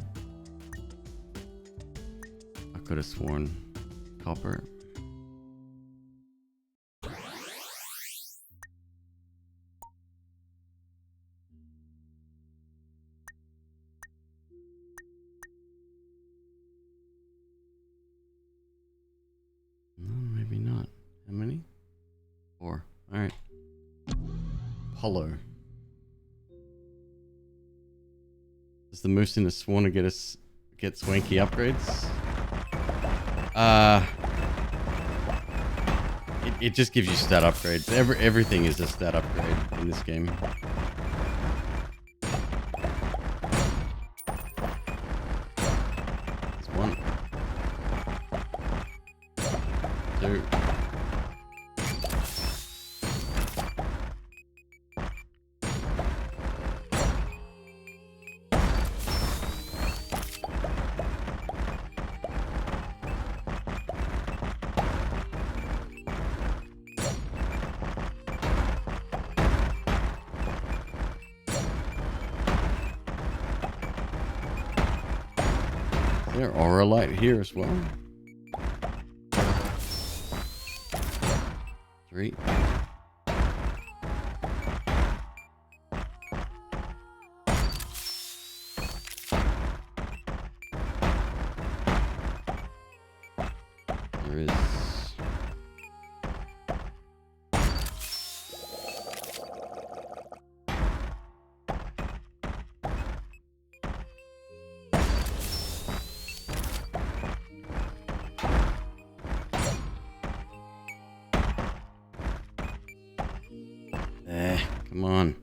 I could have sworn copper. No, maybe not. How many? 4. All right. Polo. Does the moose in the swan get swanky upgrades? It just gives you stat upgrades. Everything is a stat upgrade in this game. That's 1, 2. There are a light here as well. 3. There is. Come on.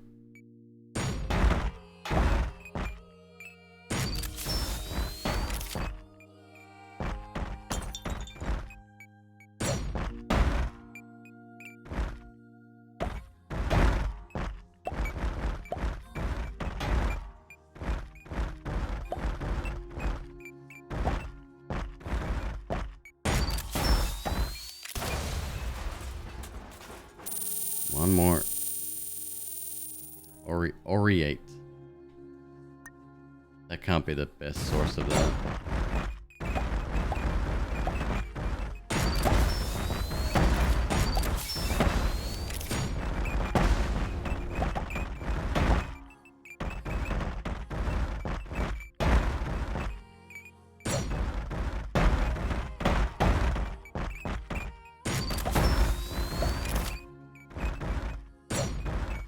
One more. Oriate. That can't be the best source of that.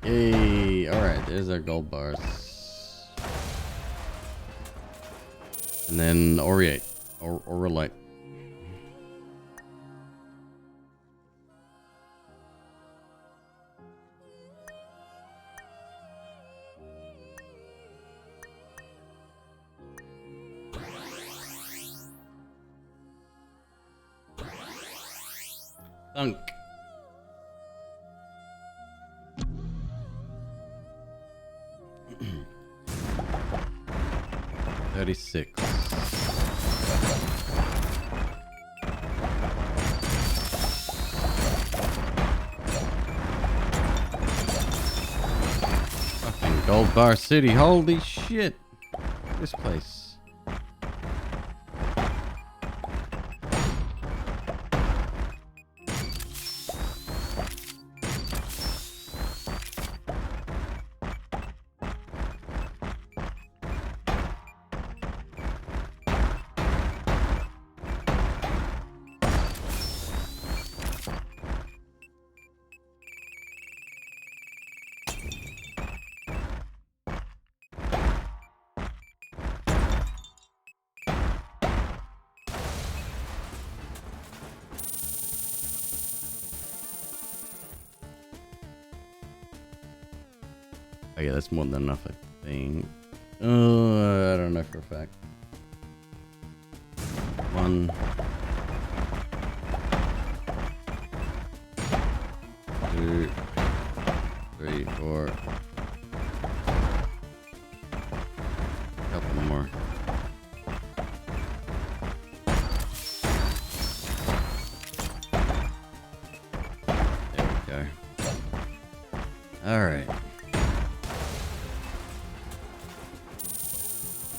Yay! Alright, there's our gold bars. And then Oriate. Oralite. Thunk. 36. Fucking Gold Bar City. Holy shit. This place. Oh yeah, that's more than enough, I think. I don't know for a fact. 1, 2, 3, 4. Couple more. There we go. All right.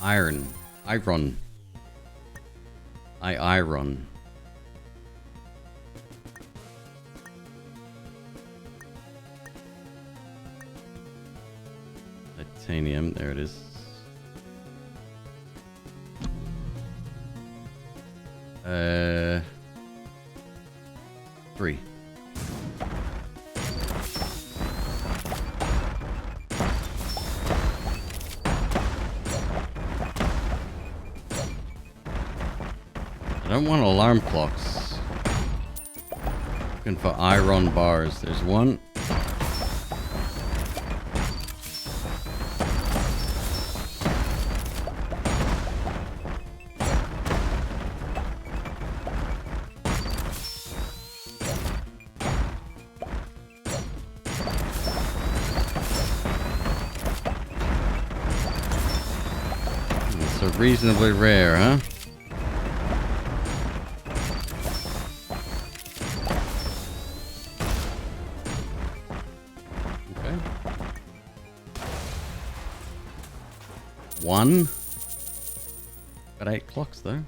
Iron. Titanium, there it is. Three. I don't want alarm clocks. Looking for iron bars. There's one. It's a reasonably rare, huh? One. Got 8 clocks though.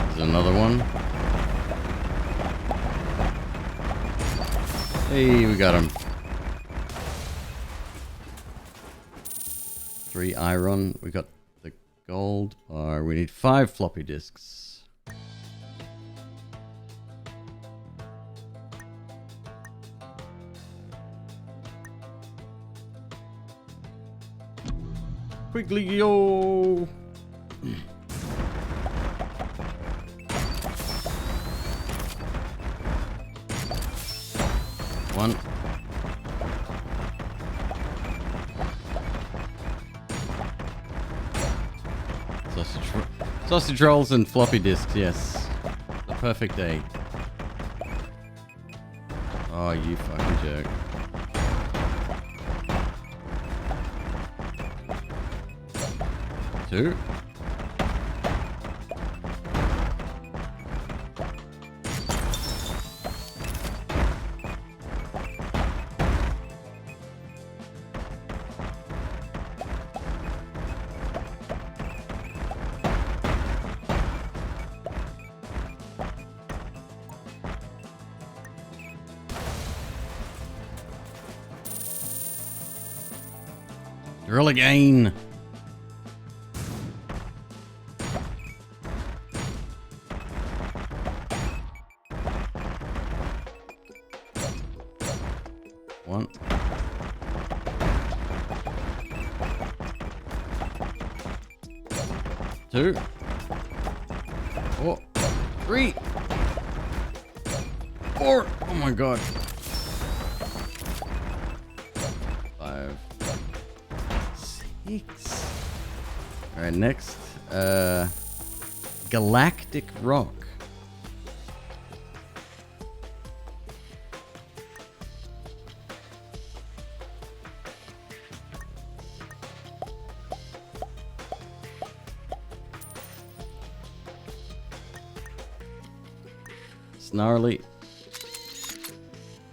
There's another one. Hey, we got him. 3 iron. We got the gold bar. We need 5 floppy disks. Quickly, yo! One. Sausage rolls and floppy disks, yes. The perfect day. Oh, you fucking jerk. Two. Drill again. One. Two. 4. 3. 4. Oh my god. 5. 6. Alright, next. Galactic Rock. Snarly.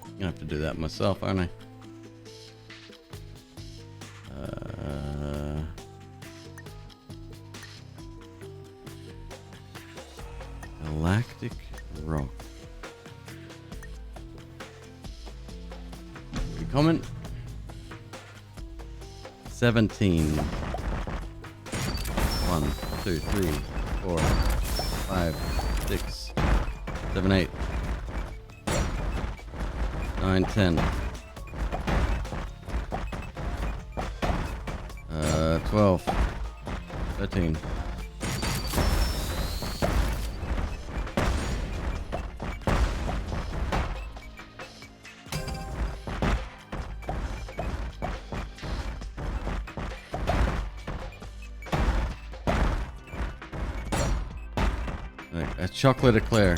I'm gonna have to do that myself, aren't I? Galactic Rock. You comment? 17. 1, 2, 3, 4, 5, 6, 7, 8, 9, 10. 12, 13. A chocolate eclair.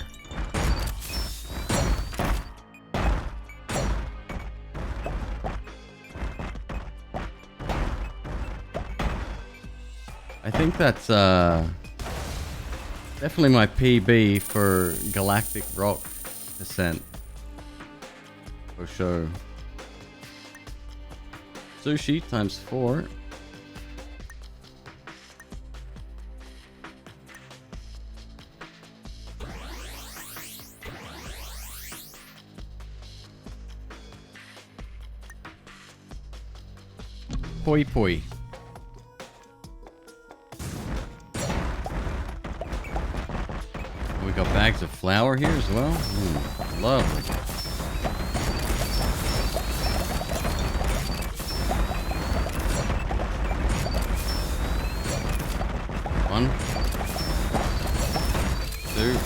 I think that's definitely my PB for Galactic Rock Descent. For sure. Sushi times 4. Poi poi. We got bags of flour here as well. Lovely. One, two.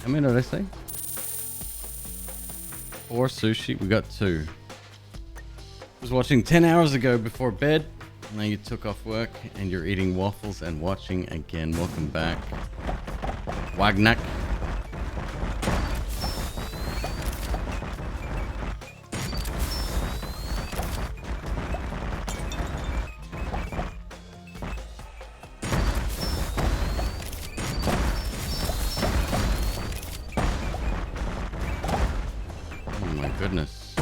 How many did I say? 4 sushi. We got 2. Was watching 10 hours ago before bed. Now you took off work and you're eating waffles and watching again. Welcome back. Wagnak. Goodness.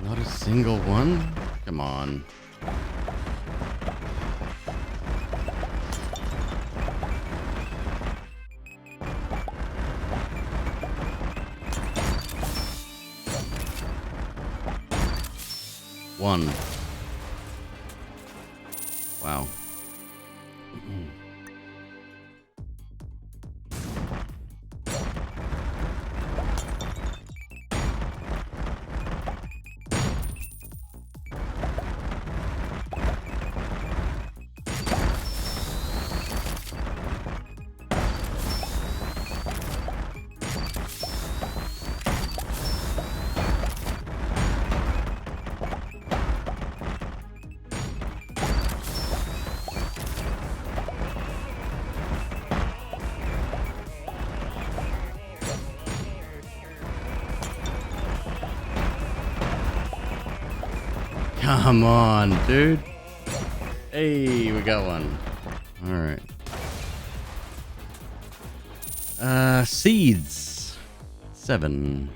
Not a single one? Come on. One. Wow. Come on, dude. Hey, we got one. All right. Seeds. 7.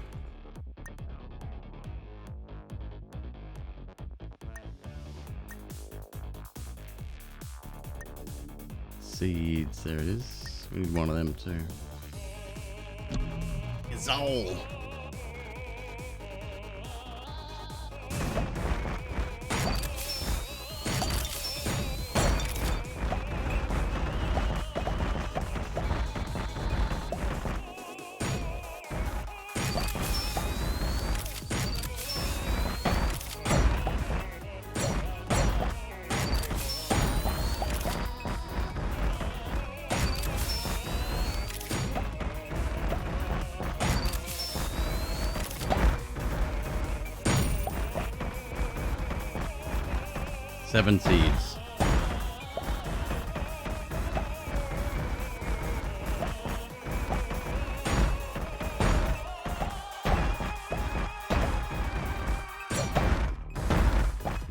Seeds. There it is. We need one of them too. Gazole. Seven seeds.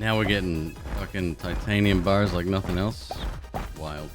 Now we're getting fucking titanium bars like nothing else. Wild.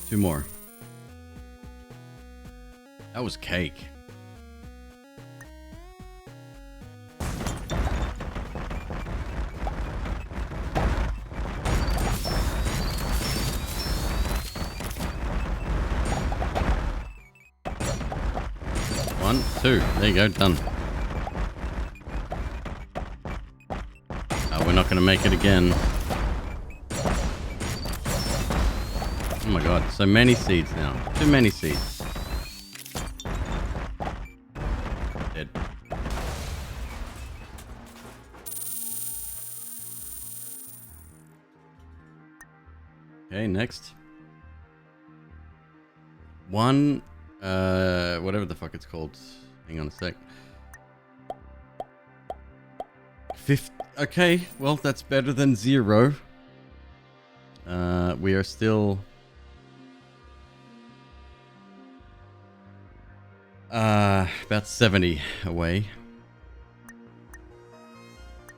Two more. That was cake. One, two. There you go, done. We're not going to make it again. Oh my god, so many seeds now. Too many seeds. Dead. Okay, next. One, whatever the fuck it's called. Hang on a sec. Okay, well, that's better than 0. We are still... about 70 away.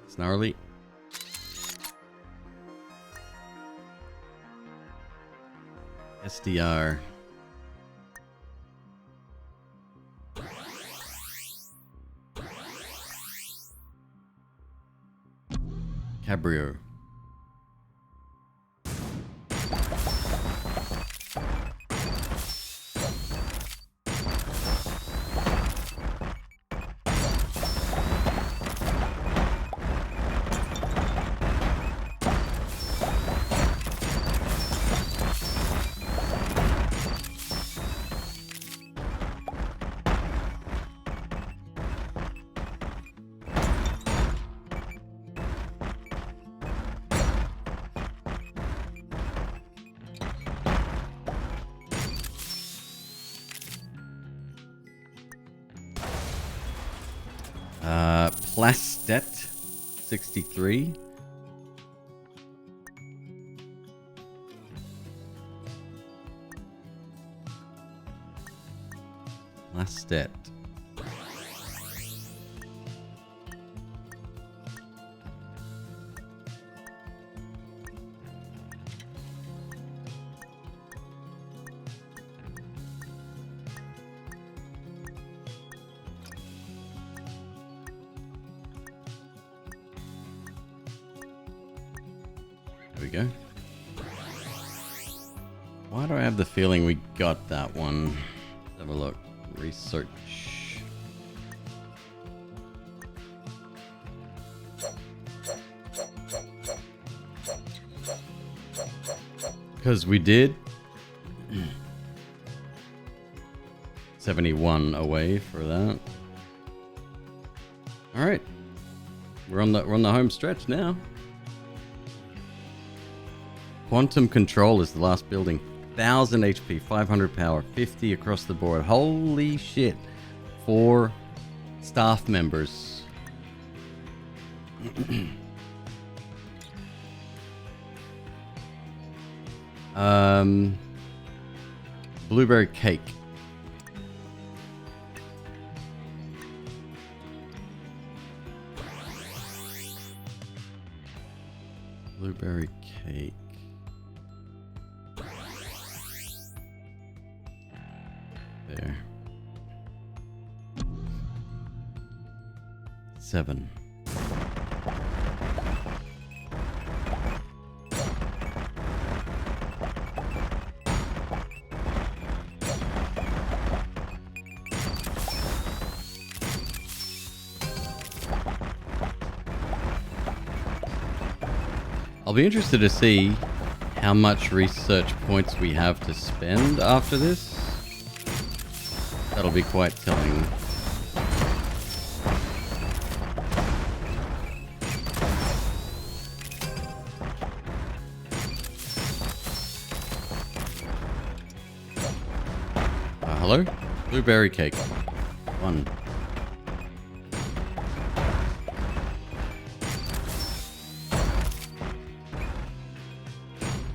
Snarly. SDR. Cabrio. Plastet 63. Plastet. There we go. Why do I have the feeling we got that one? Let's have a look. Research. Because we did. 71 away for that. All right. We're on the home stretch now. Quantum Control is the last building. 1000 HP, 500 power, 50 across the board. Holy shit. 4 staff members. Blueberry cake. Blueberry cake. There. 7. I'll be interested to see how much research points we have to spend after this. That'll be quite telling. Hello? Blueberry cake. 1.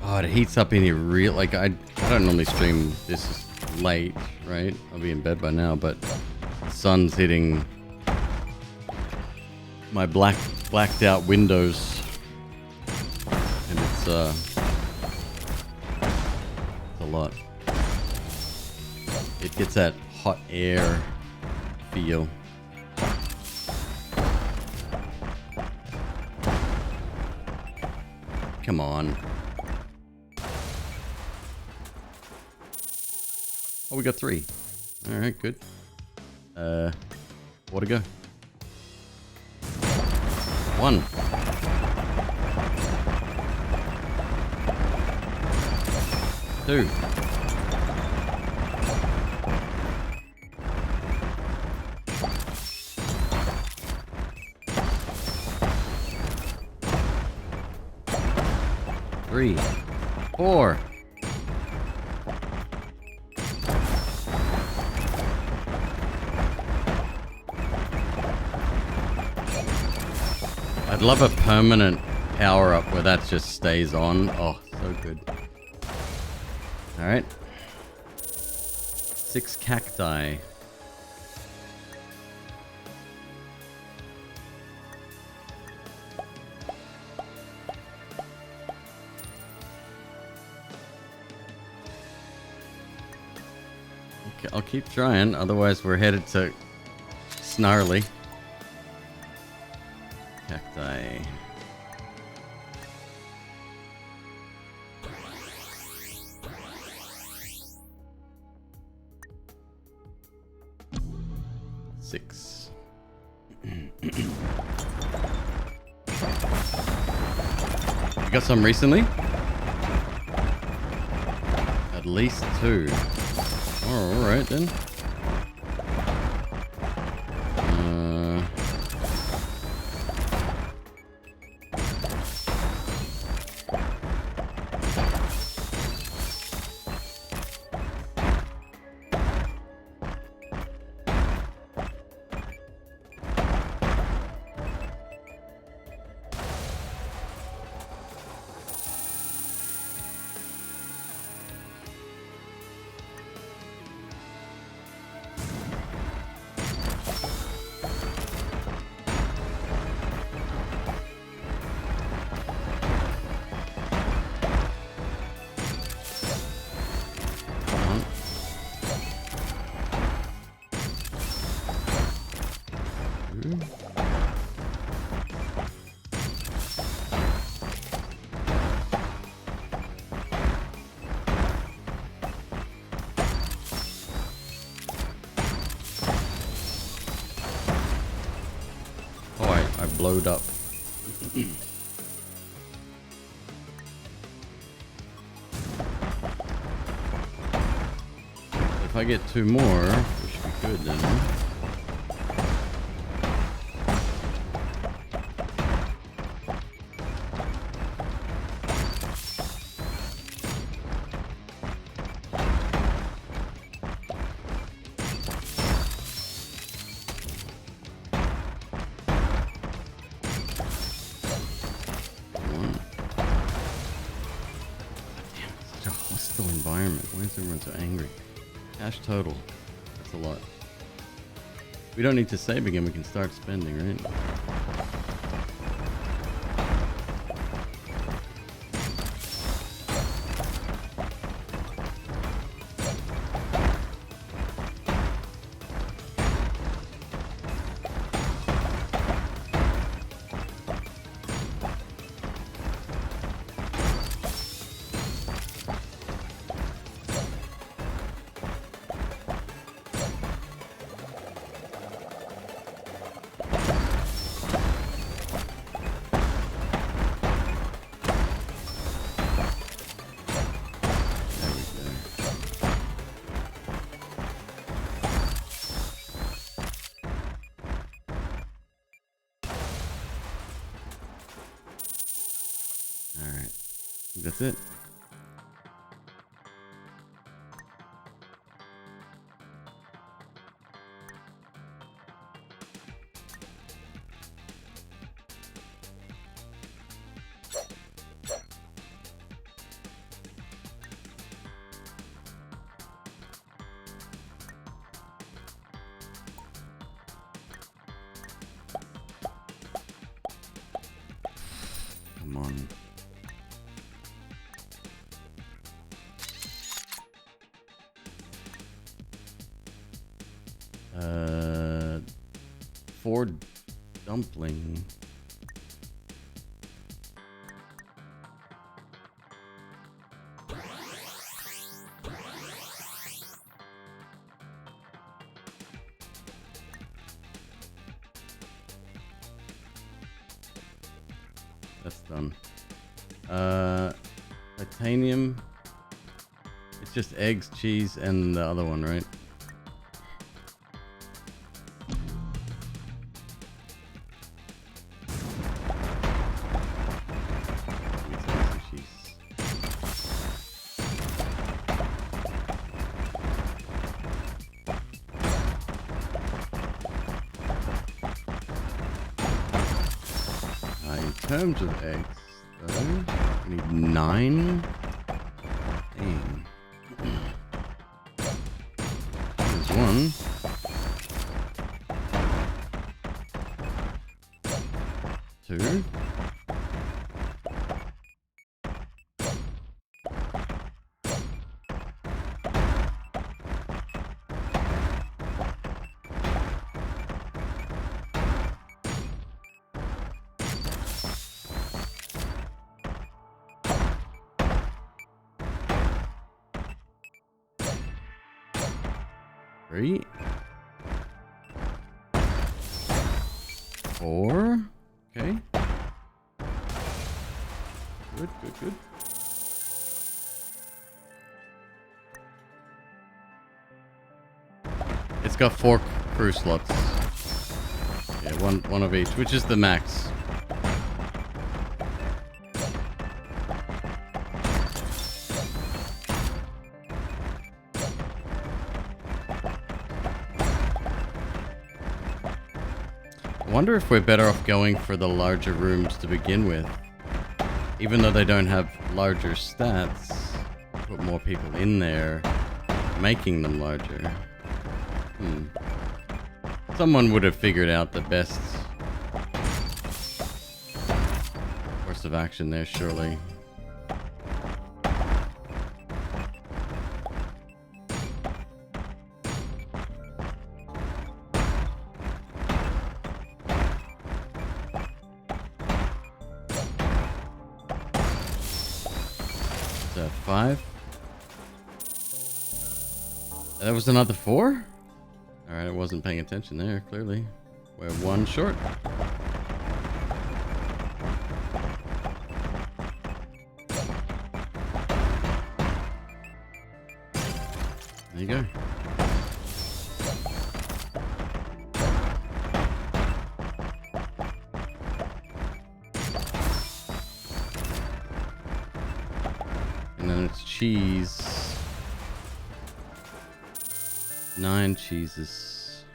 Oh, it heats up in here real. Like, I don't normally stream this late, right? I'll be in bed by now, but the sun's hitting my blacked out windows. And it's a lot. It gets that hot air feel. Come on. Oh, we got 3. Alright, good. What to go? 1. Two. 3. 4. I'd love a permanent power up where that just stays on. Oh, so good. Alright. 6 cacti. Okay, I'll keep trying, otherwise we're headed to snarly. Cacti. Six. You got some recently? At least 2. Oh, alright then. I blowed up. If I get 2 more, we should be good then. hostile environment. Why is everyone so angry? Cash total. That's a lot. We don't need to save again. We can start spending, right? That's it. Come on. For dumpling. That's done. Titanium. It's just eggs, cheese, and the other one, right? In terms of eggs, though, we need 9. Dang. There's 1. 2. 3. 4. Okay. Good, good, good. It's got 4 crew slots. Yeah, one of each, which is the max. I wonder if we're better off going for the larger rooms to begin with. Even though they don't have larger stats, put more people in there, making them larger. Someone would have figured out the best course of action there, surely. Is that 5? That was another 4? Alright, I wasn't paying attention there, clearly. We're 1 short. There you go. And then it's cheese. 9 cheeses.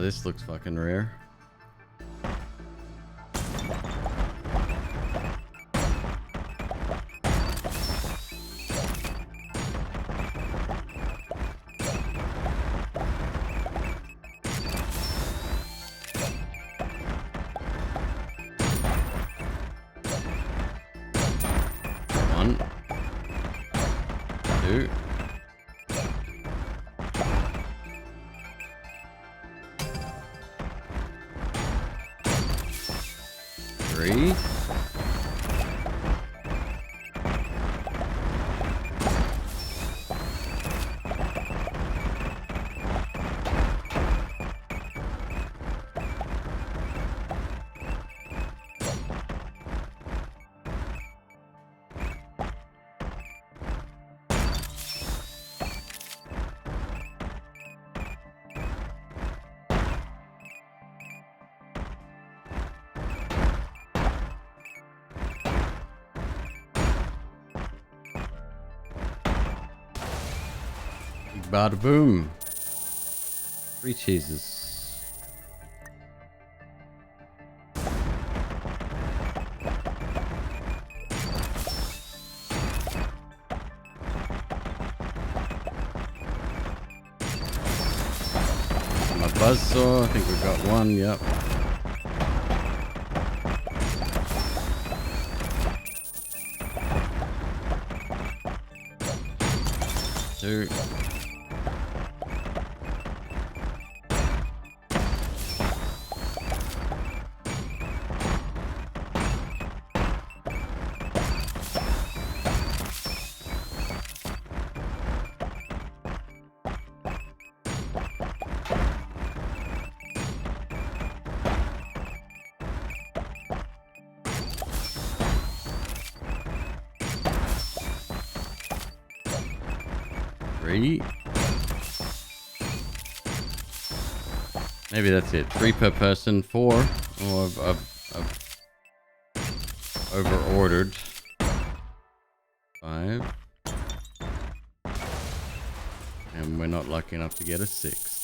this looks fucking rare. One, two. Three. Bada boom. 3 cheeses. My buzzsaw, I think we've got one, yep. Two. Three. Maybe that's it. 3 per person. 4. Oh, I've over ordered. 5. And we're not lucky enough to get a 6.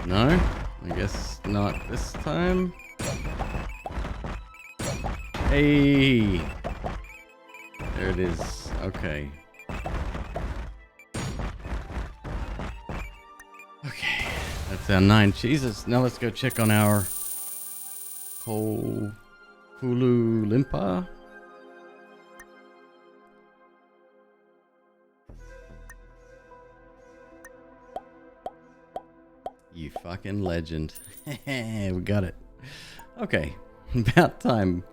No, I guess not this time. Hey, there it is. Okay. Okay, that's our 9 cheeses. Now let's go check on our Kulu Limpa. You fucking legend. We got it. Okay, about time.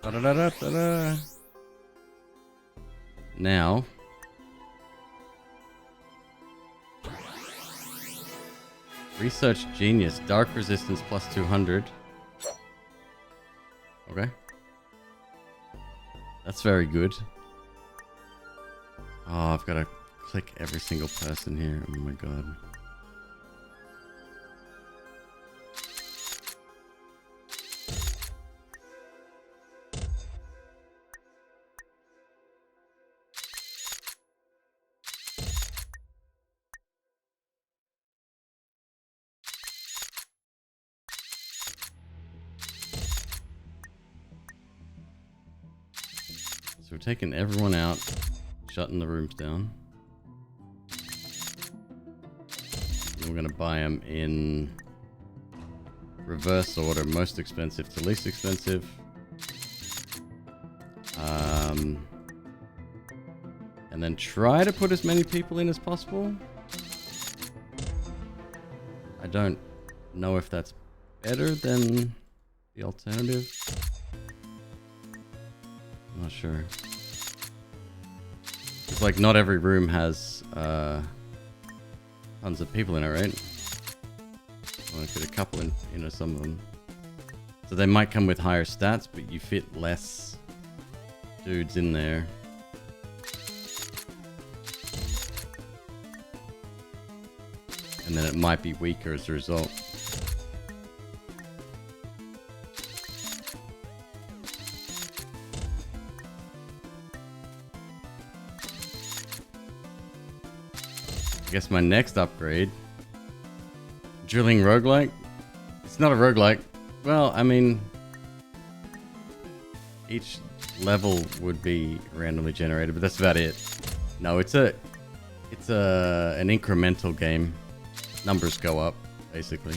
Da-da-da-da-da-da. Now, Research Genius, Dark Resistance plus 200. Okay. That's very good. Oh, I've got to click every single person here. Oh my god. So we're taking everyone out, shutting the rooms down. And we're going to buy them in reverse order, most expensive to least expensive. and then try to put as many people in as possible. I don't know if that's better than the alternative. I'm not sure. It's like not every room has tons of people in it, right? Only fit a couple in, some of them. So they might come with higher stats, but you fit less dudes in there. And then it might be weaker as a result. I guess my next upgrade, drilling roguelike. It's not a roguelike. Well, I mean, each level would be randomly generated, but that's about it. No, it's an incremental game. Numbers go up, basically.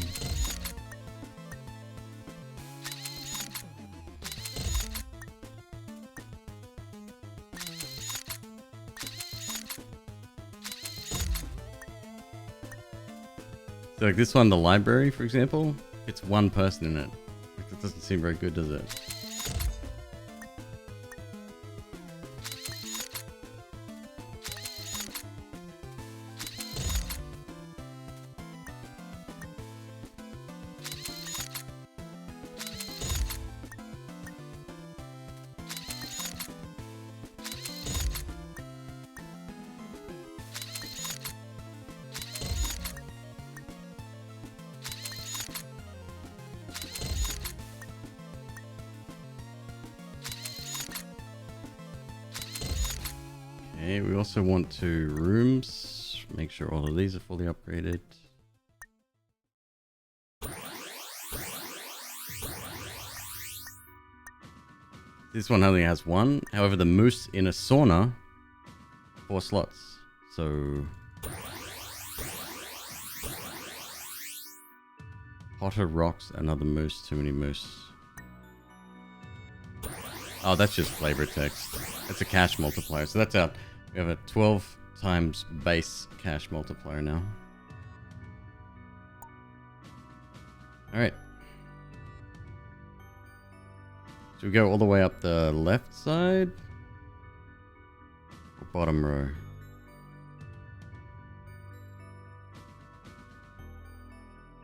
So like this one, the library, for example, it's one person in it. Like, that doesn't seem very good, does it? Okay, we also want to rooms. Make sure all of these are fully upgraded. This one only has one. However, the moose in a sauna, 4 slots. So hotter rocks, another moose, too many moose. Oh, that's just flavor text. That's a cash multiplier. So that's out. We have a 12 times base cash multiplier now. Alright. So we go all the way up the left side? Or bottom row?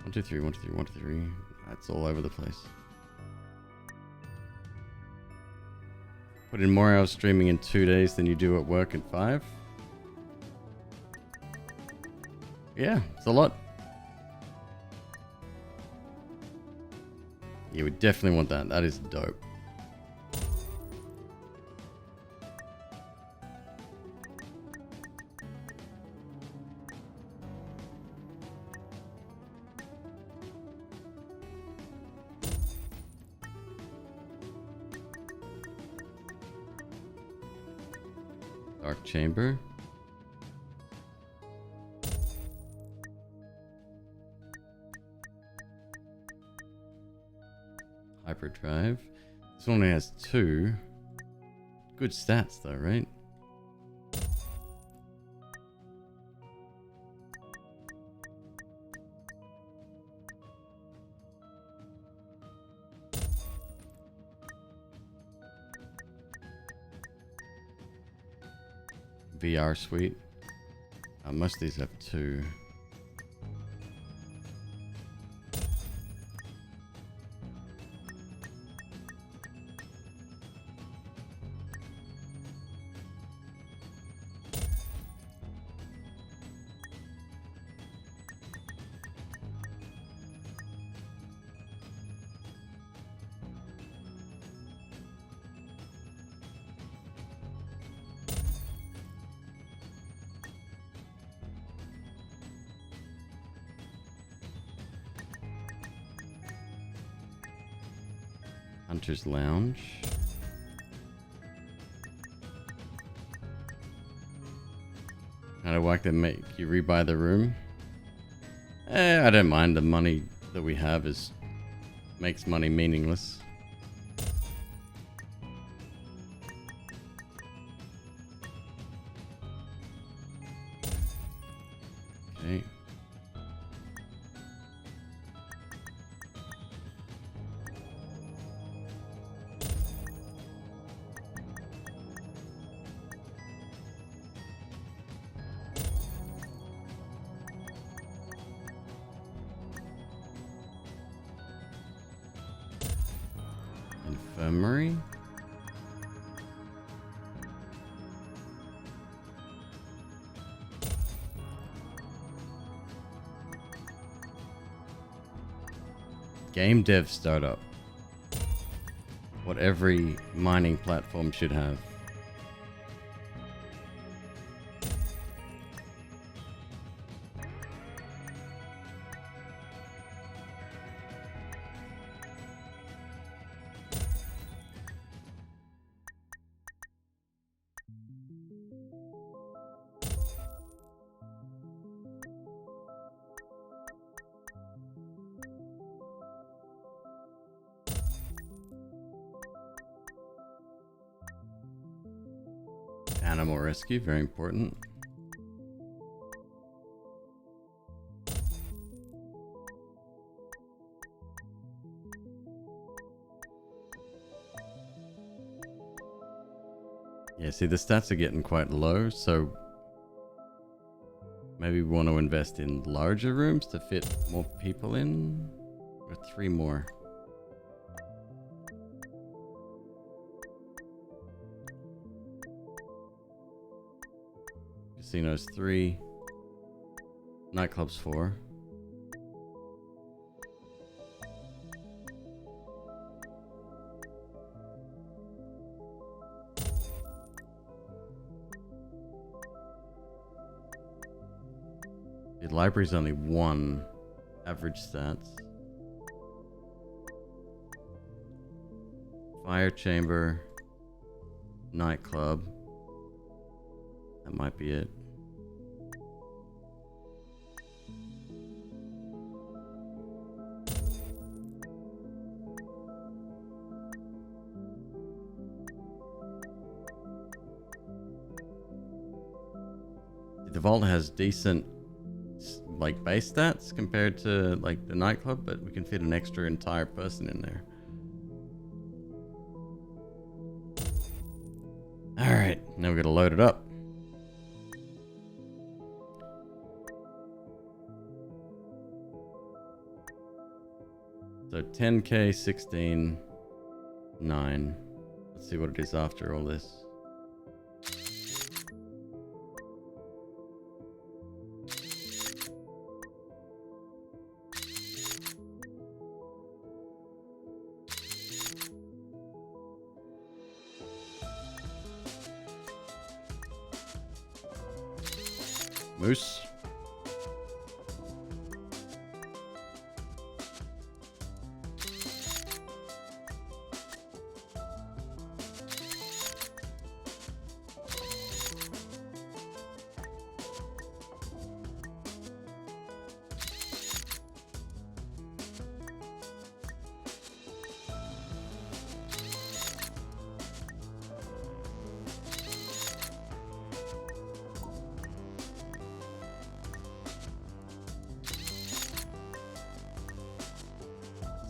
One, two, three, 1, 2, 3, 1, 2, 3. That's all over the place. Put in more hours streaming in 2 days than you do at work in 5. Yeah, it's a lot. Yeah, we definitely want that. That is dope. Dark chamber. Hyperdrive. This one only has 2. Good stats though, right? VR suite. Most of these have 2. Hunter's Lounge. Kind of whack that make you rebuy the room. I don't mind. The money that we have makes money meaningless. Infirmary. Game dev startup. What every mining platform should have. Animal rescue, very important. Yeah, see, the stats are getting quite low, so maybe we want to invest in larger rooms to fit more people in, or 3 more. Casinos 3, nightclubs 4. The library's only 1 average stats. Fire chamber, nightclub. That might be it. The vault has decent like base stats compared to like the nightclub, but we can fit an extra entire person in there. All right, now we're gonna load it up. So 10k, 16, 9. Let's see what it is after all this. Moose.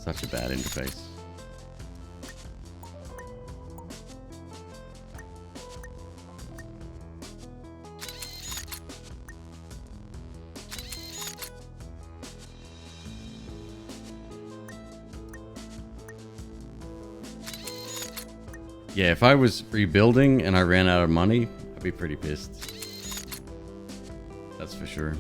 Such a bad interface. Yeah, if I was rebuilding and I ran out of money, I'd be pretty pissed. That's for sure.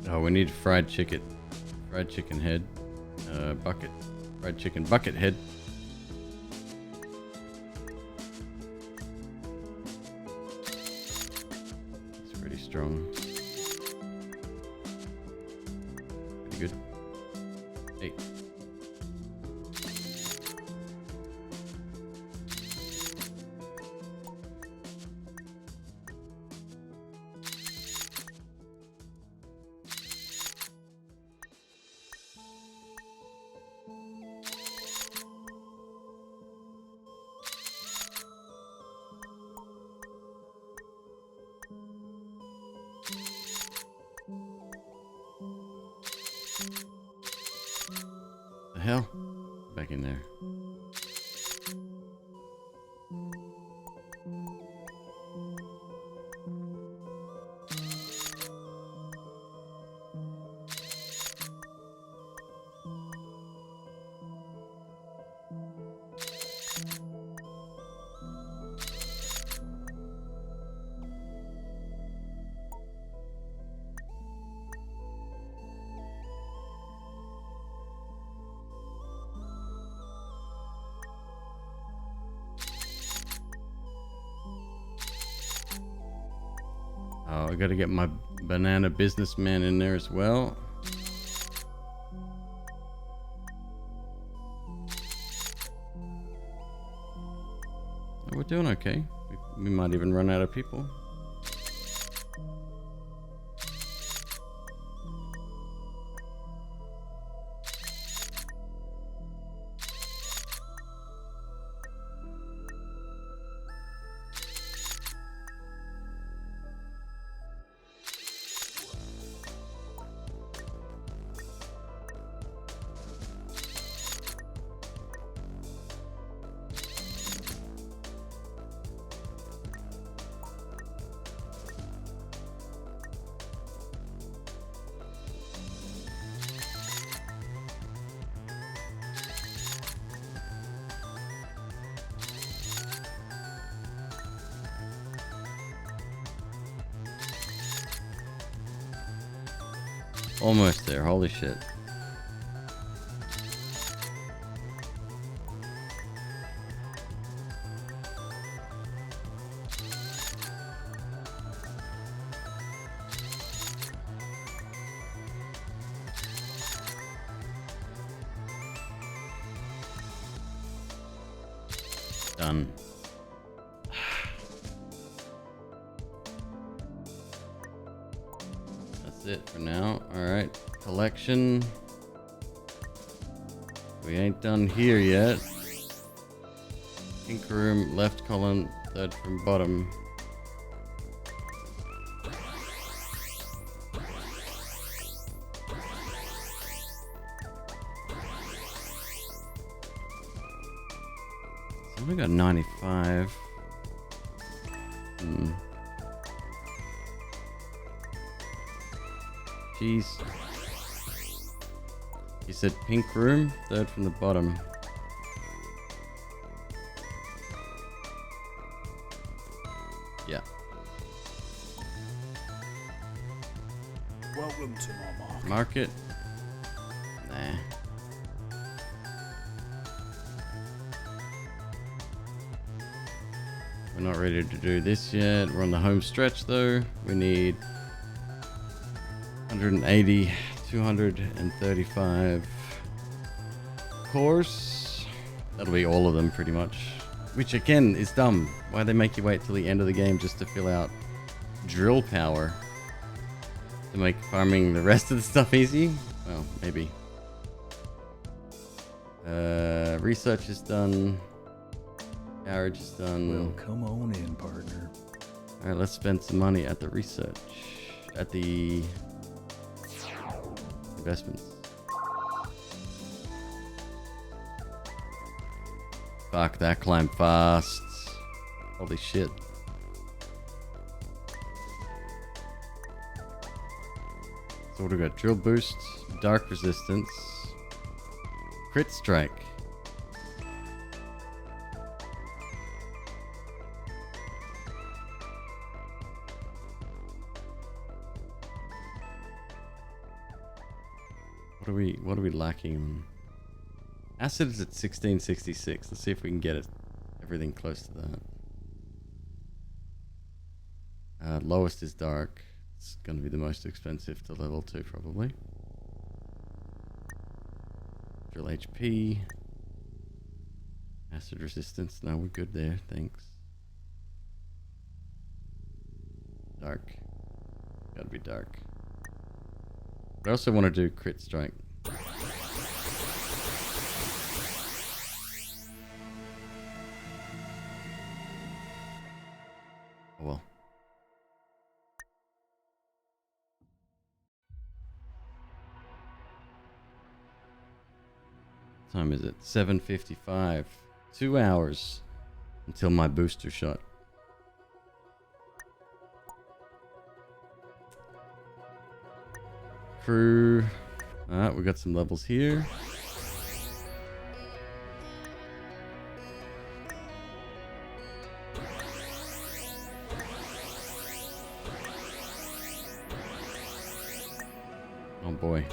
Oh, we need fried chicken head, bucket, fried chicken bucket head. It's pretty strong. Pretty good. 8. hell? Back in there. Oh, I gotta get my banana businessman in there as well. Oh, we're doing okay. We might even run out of people. Almost there, holy shit. Done. That's it for now. Alright, collection. We ain't done here yet. Pink room, left column, third from bottom. So we got 95. Jeez. You said pink room, third from the bottom. Yeah. Welcome to my market. Market? Nah. We're not ready to do this yet. We're on the home stretch though. We need 180, 235 cores. That'll be all of them pretty much. Which again is dumb. Why they make you wait till the end of the game just to fill out drill power? To make farming the rest of the stuff easy? Well, maybe. Research is done. Garage is done. Well, come on in, partner. Alright, let's spend some money at the research. At the investments. Fuck, that climbed fast. Holy shit. So what do we got? Drill boost, dark resistance, crit strike. What are we lacking on? Acid is at 1666. Let's see if we can get it everything close to that. Lowest is dark. It's going to be the most expensive to level 2 probably. Drill HP. Acid resistance. No, we're good there. Thanks. Dark. Gotta be dark. But I also want to do crit strike. Oh well. time is it? 7:55. 2 hours until my booster shot. Crew. Alright, we got some levels here. Oh boy.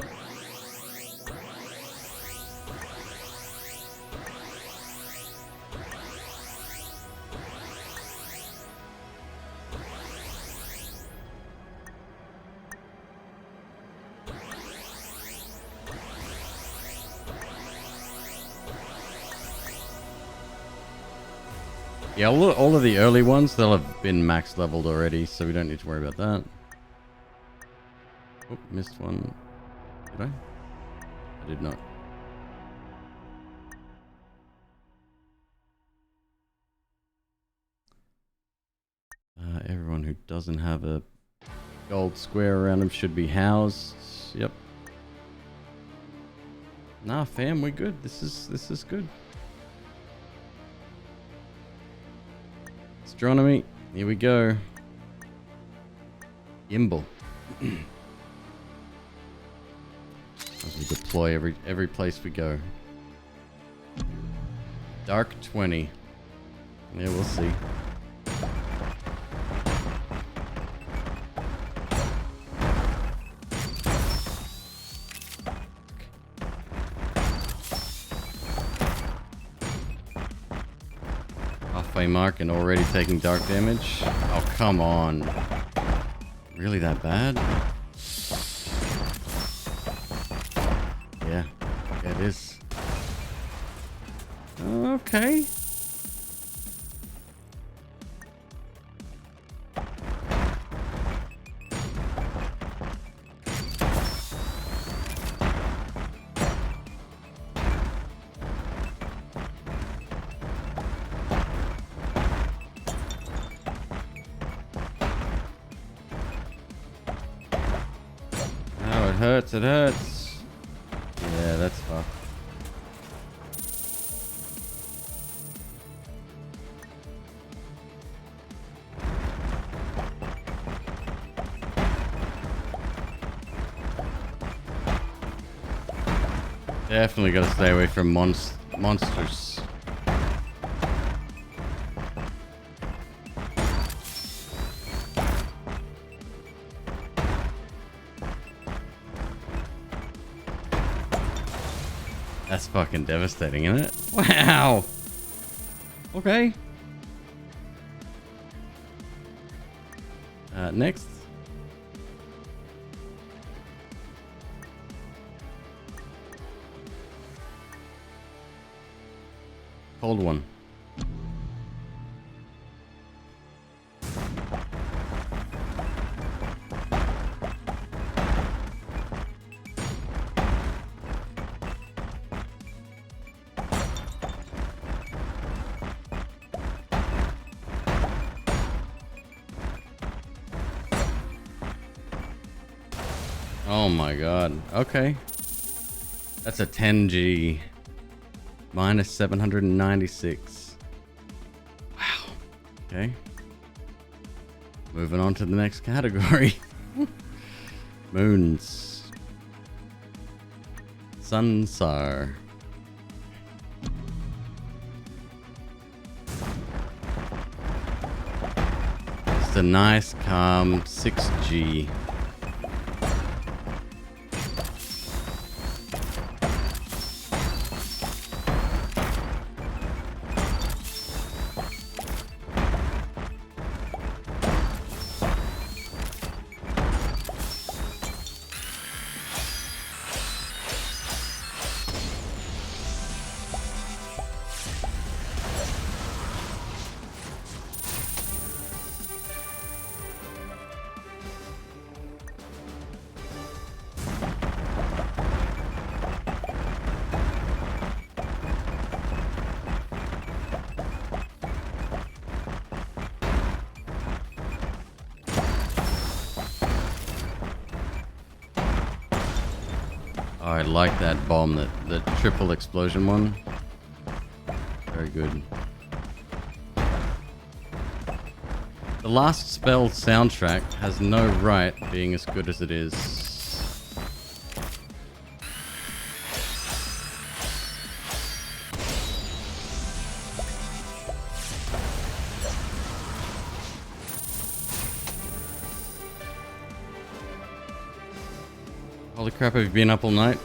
Yeah, all of the early ones, they'll have been max leveled already, so we don't need to worry about that. Oh, missed one. Did I? I did not. Everyone who doesn't have a gold square around them should be housed. Yep. Nah, fam, we're good. This is good. Astronomy. Here we go. Gimbal. As we deploy every place we go. Dark 20. Yeah, we'll see. Halfway mark and already taking dark damage. Oh, come on. Really that bad? Yeah, it is. Okay. Oh, it hurts, it hurts. Yeah, that's fucked. Definitely gotta stay away from monsters. That's fucking devastating, isn't it? Wow. Okay. Next. Cold one. Oh my god. Okay. That's a 10G. Minus 796. Wow. Okay. Moving on to the next category. Moons. Sunsar. Just a nice calm 6G. I like that bomb, the triple explosion one. Very good. The Last Spell soundtrack has no right being as good as it is. Holy crap, have you been up all night?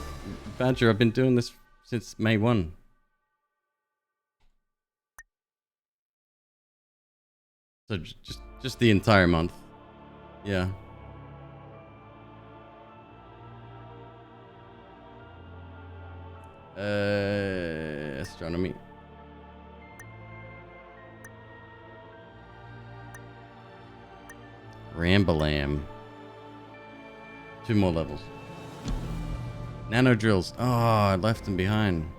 Badger, I've been doing this since May 1. So just the entire month. Yeah. Astronomy. Rambalam. 2 more levels. Nano drills. Oh, I left them behind.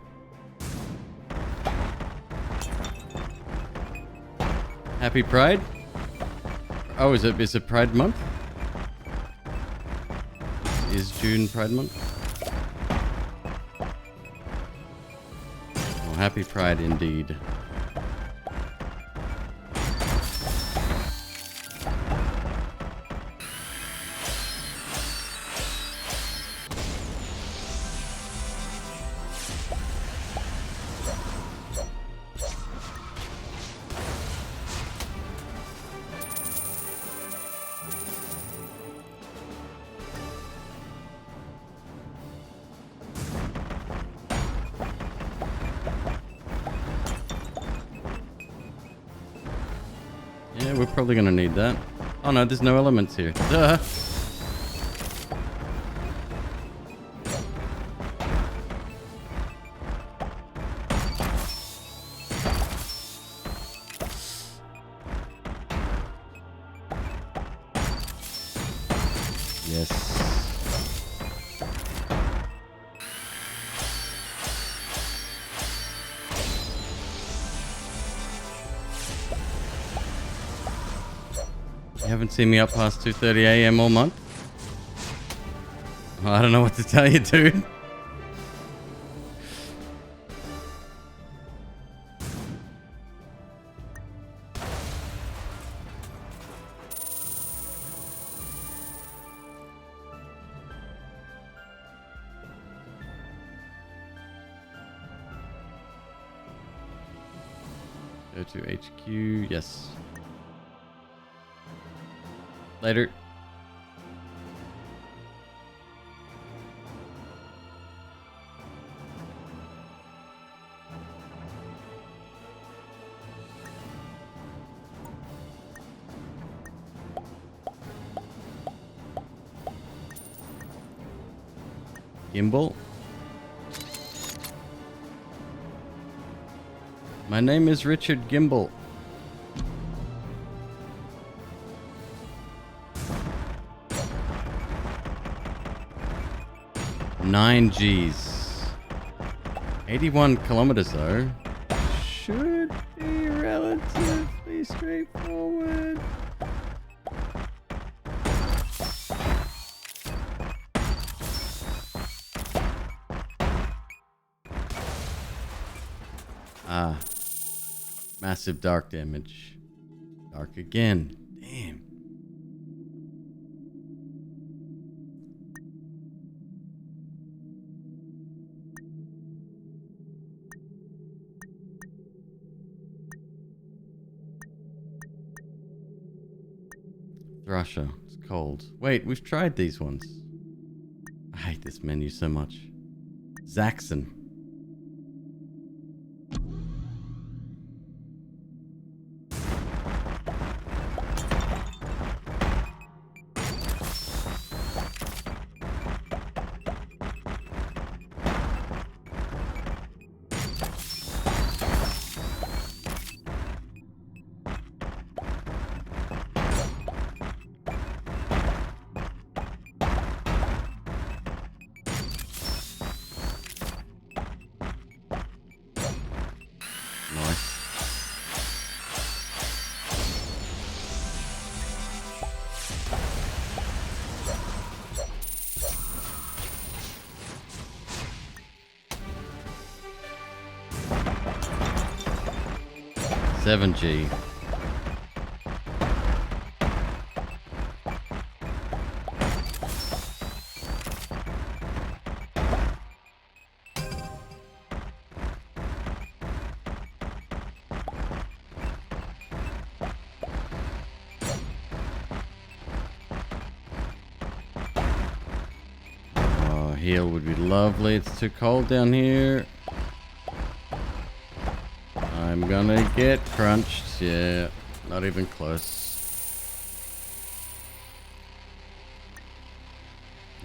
Happy Pride? Oh, is it Pride Month? Is June Pride Month? Well, happy Pride indeed. Yeah, we're probably gonna need that. Oh no, there's no elements here. Duh! Yes. You haven't seen me up past 2:30 a.m. all month? Well, I don't know what to tell you, dude. Go to HQ, yes. Later. Gimbal. My name is Richard Gimbal. Nine Gs. 81 kilometers though. Should be relatively straightforward. Ah. Massive dark damage. Dark again. Damn. Thrasher. It's cold. Wait, we've tried these ones. I hate this menu so much. Zaxxon. 7G. Oh, heal would be lovely. It's too cold down here. I'm gonna get crunched. Yeah, not even close.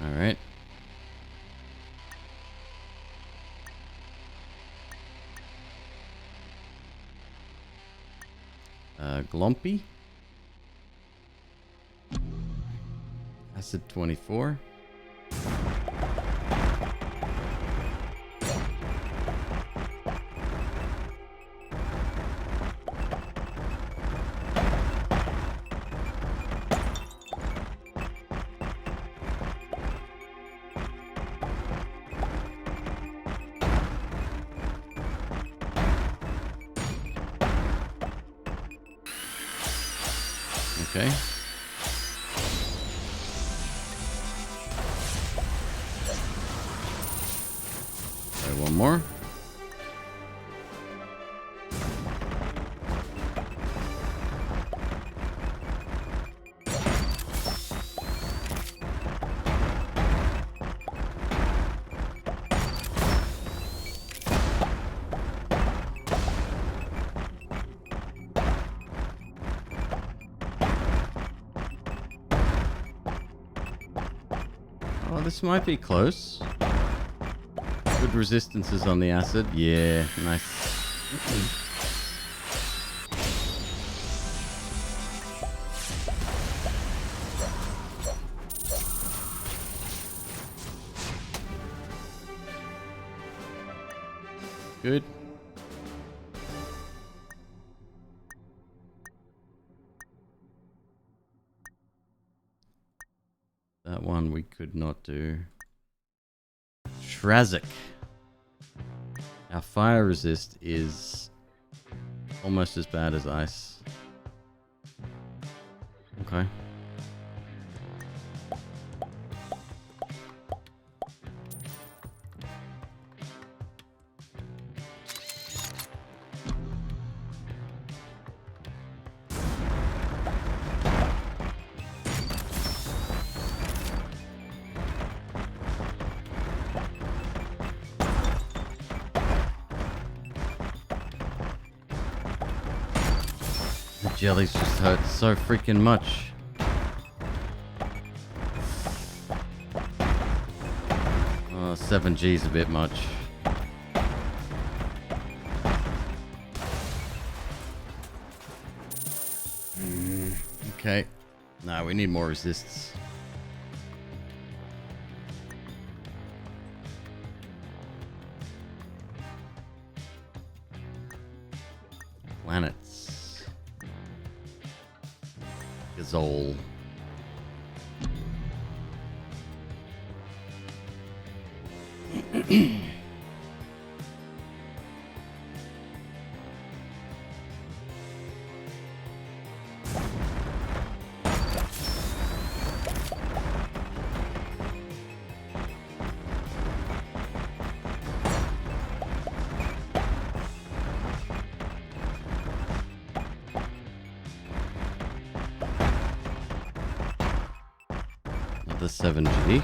Alright. Glompy. Acid 24. Okay. Try one more. Oh, this might be close. Good resistances on the acid. Yeah, nice. Good. That one we could not do. Shrazik. Our fire resist is almost as bad as ice. Okay. The jellies just hurt so freaking much. Oh, 7G's a bit much. Okay. No, we need more resists. Planets. Gazole. Another 7G.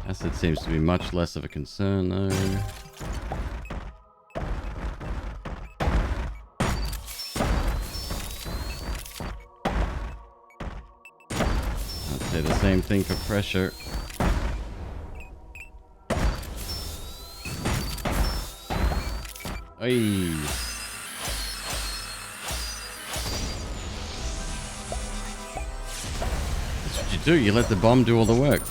Acid seems to be much less of a concern though. I'd say the same thing for pressure. Hey. That's what you do. You let the bomb do all the work.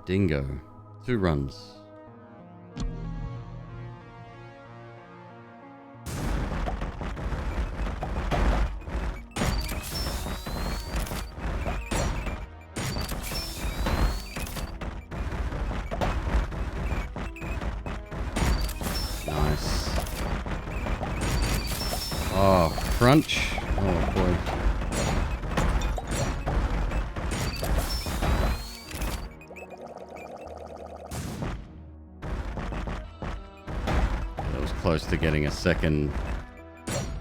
Dingo. 2 runs. crunch. Oh boy. That was close to getting a second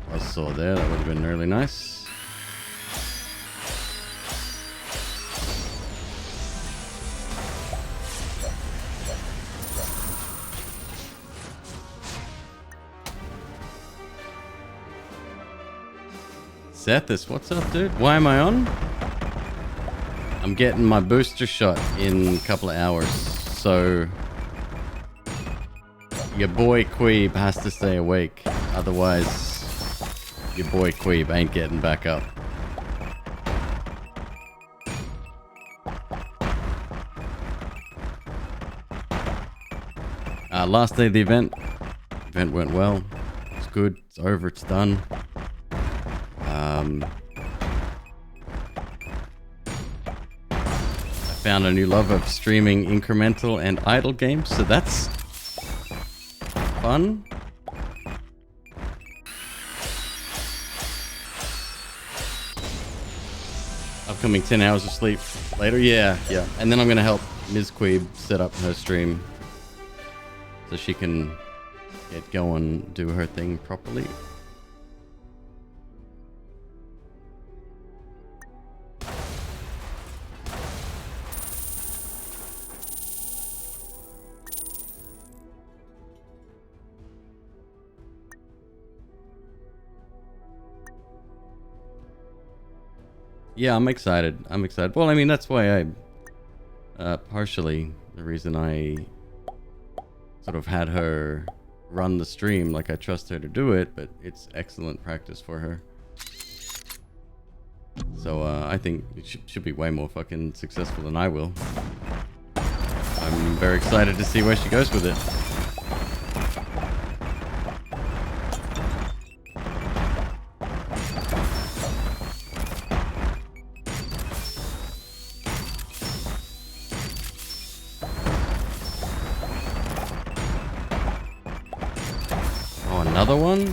buzzsaw there. That would have been really nice. Sethis, what's up, dude? Why am I on? I'm getting my booster shot in a couple of hours, so your boy Queeb has to stay awake. Otherwise, your boy Queeb ain't getting back up. Last day of the event. Event went well. It's good. It's over. It's done. I found a new love of streaming incremental and idle games, so that's fun. Upcoming 10 hours of sleep later. Yeah. And then I'm going to help Ms. Queeb set up her stream so she can get going, do her thing properly. Yeah, I'm excited. Well, I mean, that's why partially the reason I sort of had her run the stream. Like, I trust her to do it, but it's excellent practice for her. So, I think it should be way more fucking successful than I will. I'm very excited to see where she goes with it. Another one?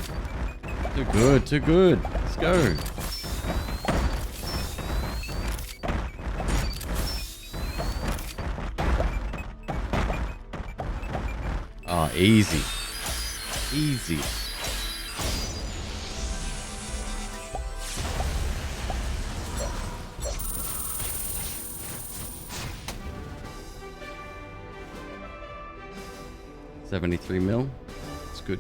Too good, too good. Let's go. Oh, easy. Easy. $73 mil. It's good.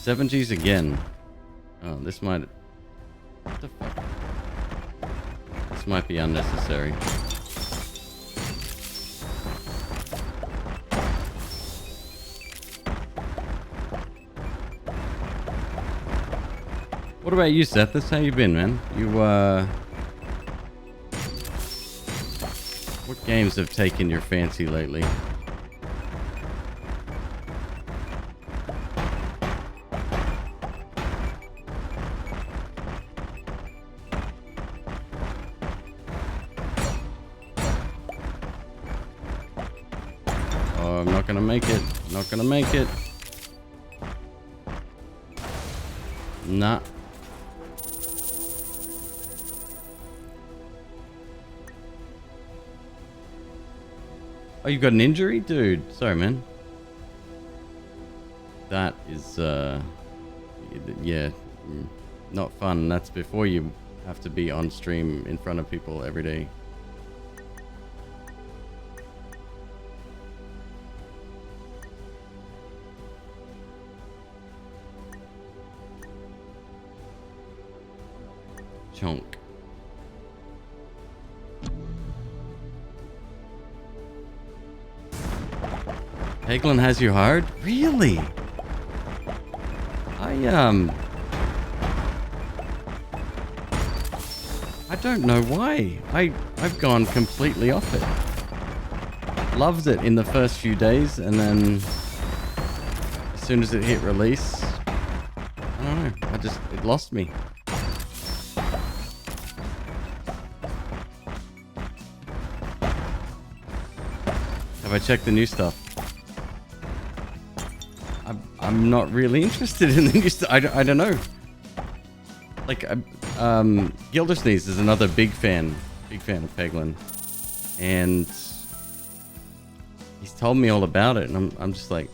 $70s again. Oh, this might... What the fuck? This might be unnecessary. What about you, Sethis? How you been, man? You, what games have taken your fancy lately? Not gonna make it. Nah. Oh, you got an injury? Dude, sorry, man. That is, yeah, not fun. That's before you have to be on stream in front of people every day. Chonk. Eglin has you hard? Really? I don't know why. I've gone completely off it. Loved it in the first few days, and then as soon as it hit release, I don't know. It lost me. Have I checked the new stuff? I'm not really interested in the new stuff. I don't know. Like, Gildersleeve is another big fan of Peglin, and he's told me all about it, and I'm just like,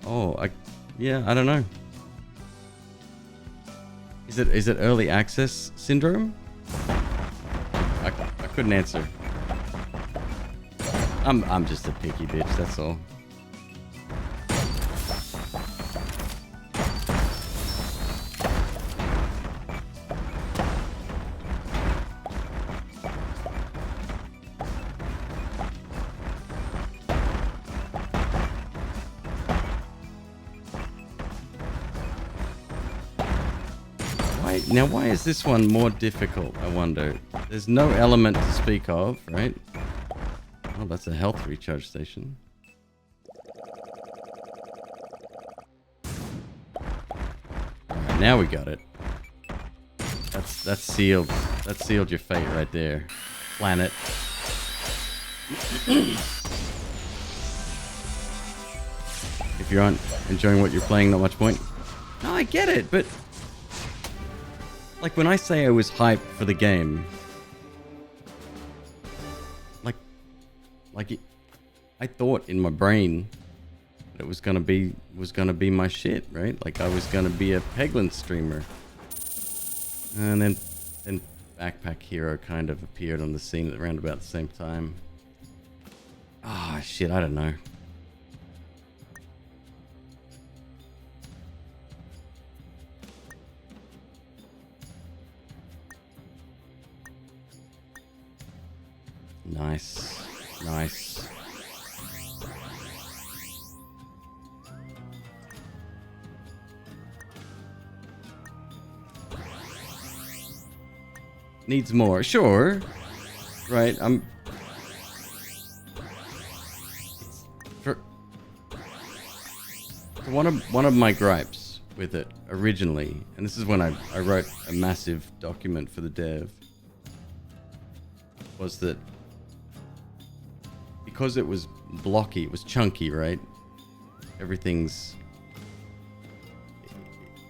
oh, yeah, I don't know. Is it early access syndrome? I couldn't answer. I'm just a picky bitch, that's all. Now, why is this one more difficult, I wonder? There's no element to speak of, right? Oh, that's a health recharge station. Alright, now we got it. That's sealed. That sealed your fate right there. Planet. If you aren't enjoying what you're playing, not much point. No, I get it, but... Like, when I say I was hyped for the game, I thought in my brain that it was gonna be my shit, right? Like, I was gonna be a Peglin streamer, and then Backpack Hero kind of appeared on the scene at around about the same time. Ah, shit, I don't know. Nice. Nice. Needs more. Sure. Right, one of my gripes with it originally, and this is when I wrote a massive document for the dev, was that because it was blocky, it was chunky, right? Everything's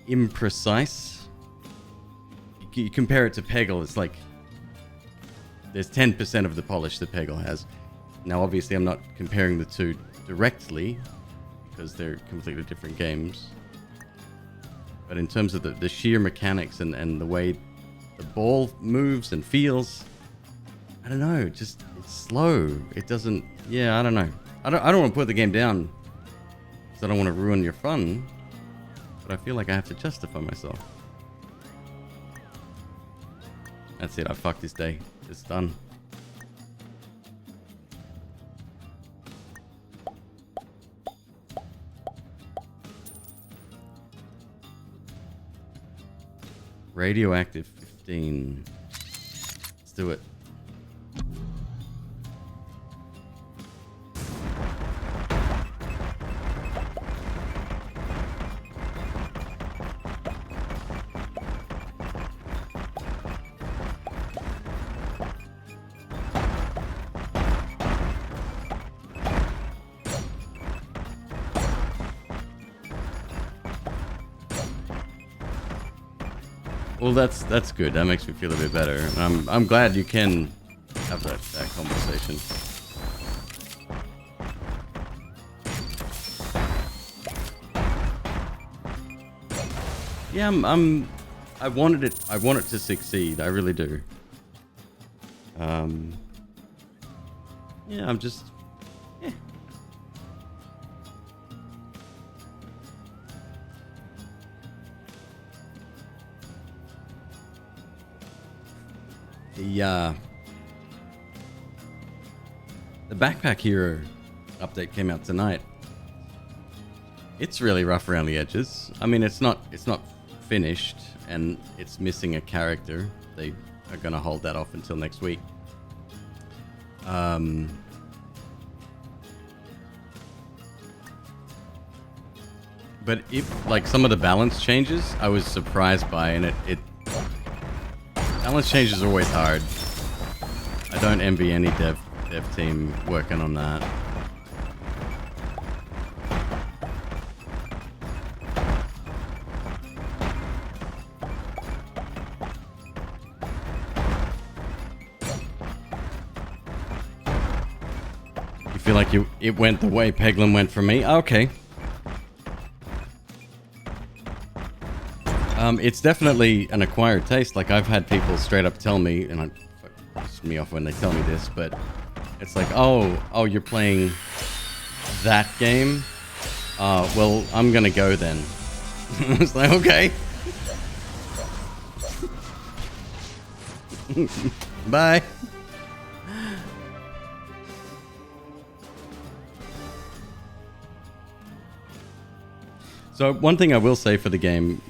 imprecise. You compare it to Peggle, it's like there's 10% of the polish that Peggle has. Now, obviously, I'm not comparing the two directly because they're completely different games. But in terms of the sheer mechanics and the way the ball moves and feels, I don't know, just it's slow. It doesn't. Yeah, I don't know. I don't want to put the game down because I don't want to ruin your fun. But I feel like I have to justify myself. That's it. I fucked this day. It's done. Radioactive 15. Let's do it. Well, that's good. That makes me feel a bit better. And I'm glad you can have that conversation. Yeah, I wanted it to succeed. I really do. Yeah, I'm just yeah. The Backpack Hero update came out tonight. It's really rough around the edges. I mean, it's not finished, and it's missing a character. They are going to hold that off until next week. But if like some of the balance changes, I was surprised by, and it balance changes are always hard. I don't envy any dev team working on that. You feel like it went the way Peglin went for me? Okay. It's definitely an acquired taste. Like, I've had people straight up tell me, and it pisses me off when they tell me this, but it's like, oh, you're playing that game? Well, I'm gonna go then. It's like, okay. Bye. So one thing I will say for the game,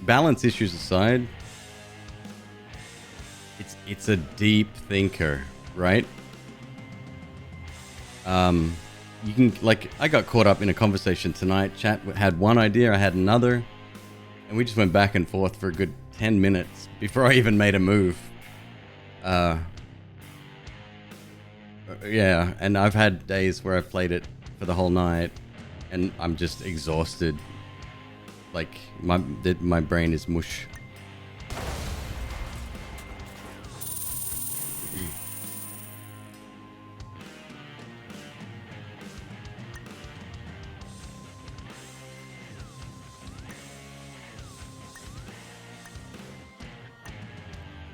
balance issues aside, it's a deep thinker, right? You can, like, I got caught up in a conversation tonight. Chat had one idea, I had another, and we just went back and forth for a good 10 minutes before I even made a move. Yeah, and I've had days where I've played it for the whole night, and I'm just exhausted. Like, my brain is mush.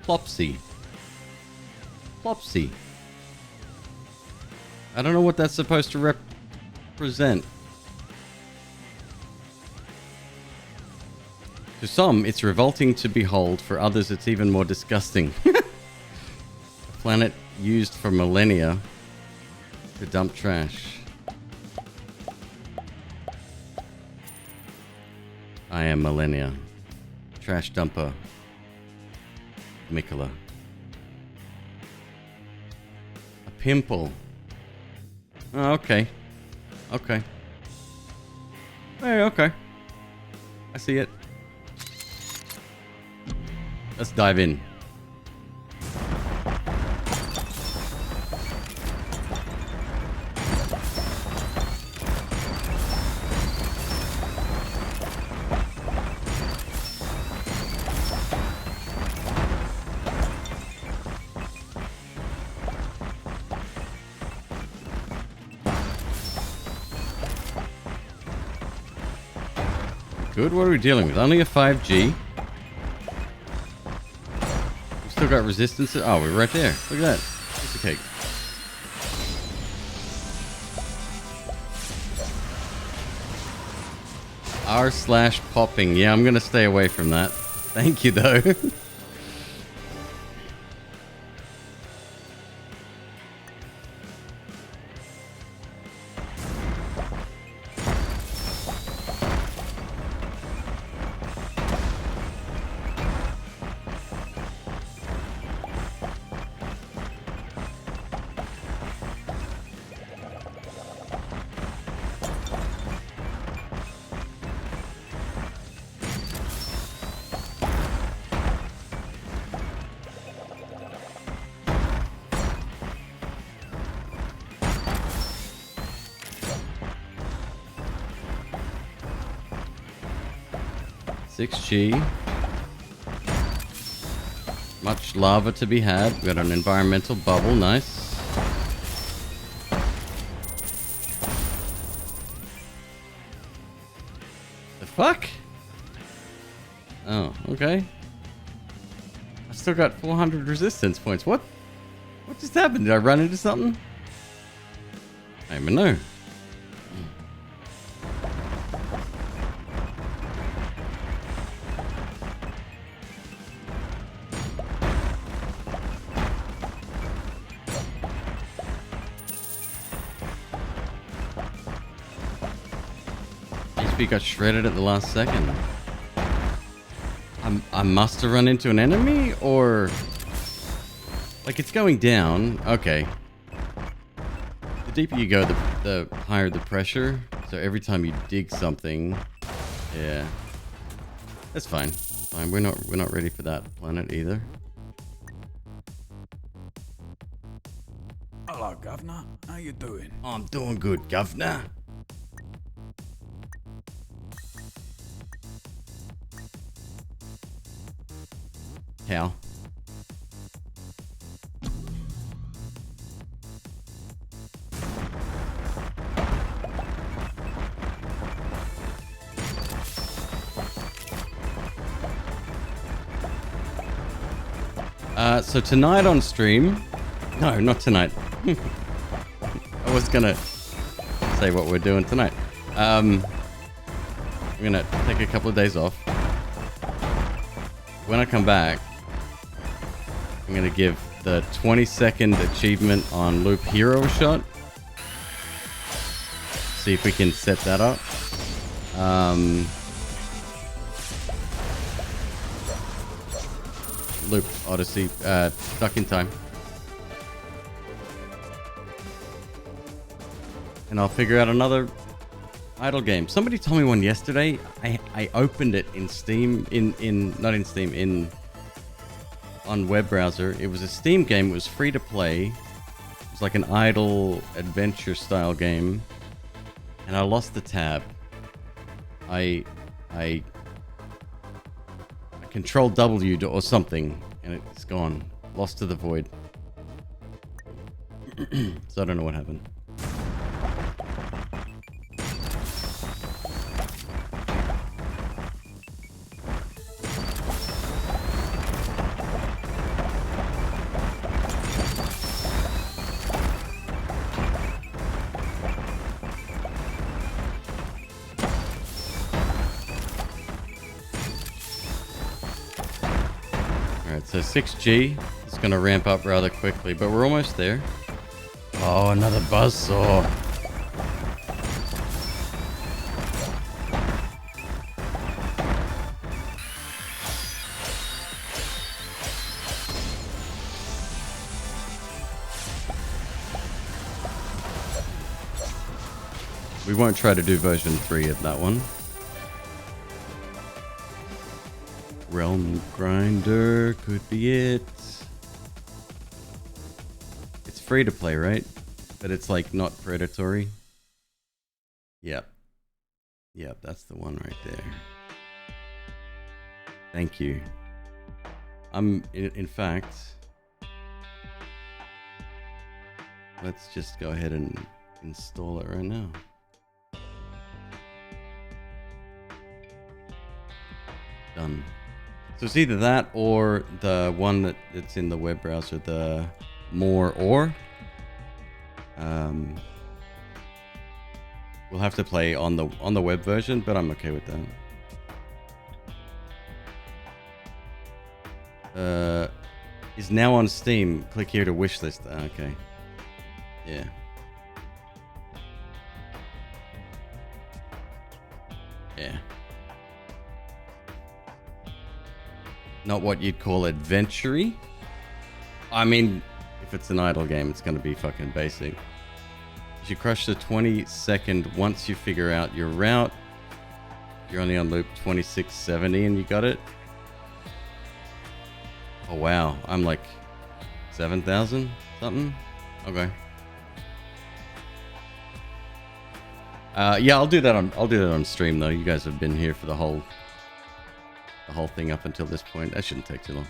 Plopsy. Plopsy. I don't know what that's supposed to represent. To some, it's revolting to behold. For others, it's even more disgusting. A planet used for millennia to dump trash. I am millennia. Trash dumper. Mikola. A pimple. Oh, okay. Okay. Hey, okay. I see it. Let's dive in. Good, what are we dealing with? Only a 5G. We still got resistance. Oh, we're right there. Look at that. Piece of cake. R/popping. Yeah, I'm gonna stay away from that. Thank you, though. G. Much lava to be had. We got an environmental bubble. Nice. The fuck? Oh, okay. I still got 400 resistance points. What just happened? Did I run into something? I don't even know. Got shredded at the last second. I must have run into an enemy, or like it's going down. Okay. The deeper you go, the higher the pressure. So every time you dig something, yeah, that's fine. Fine. We're not ready for that planet either. Governor. How you doing? I'm doing good, governor. How? So tonight on stream... No, not tonight. I was gonna say what we're doing tonight. I'm gonna take a couple of days off. When I come back, I'm gonna give the 20-second achievement on Loop Hero a shot. See if we can set that up. Loop Odyssey, Stuck in Time. And I'll figure out another idle game. Somebody told me one yesterday. I opened it in Steam, not in Steam, on web browser. It was a Steam game. It was free to play. It was like an idle adventure style game. And I lost the tab. I Control W or something, and it's gone. Lost to the void. So I don't know what happened. So 6G is going to ramp up rather quickly, but we're almost there. Oh, another buzzsaw. We won't try to do version 3 of that one. Realm Grinder could be it. It's free to play, right? But it's like not predatory. Yep. Yep, that's the one right there. Thank you. In fact, let's just go ahead and install it right now. Done. So it's either that or the one that's in the web browser, the more or. We'll have to play on the web version, but I'm okay with that. Is now on Steam. Click here to wishlist. Okay. Yeah. Yeah. Not what you'd call adventure-y. I mean, if it's an idle game, it's going to be fucking basic. You crush the 20-second once you figure out your route. You're only on loop 2670 and you got it. Oh wow, I'm like 7,000 something. Okay. Yeah, I'll do that on stream though. You guys have been here for the whole thing up until this point. That shouldn't take too long.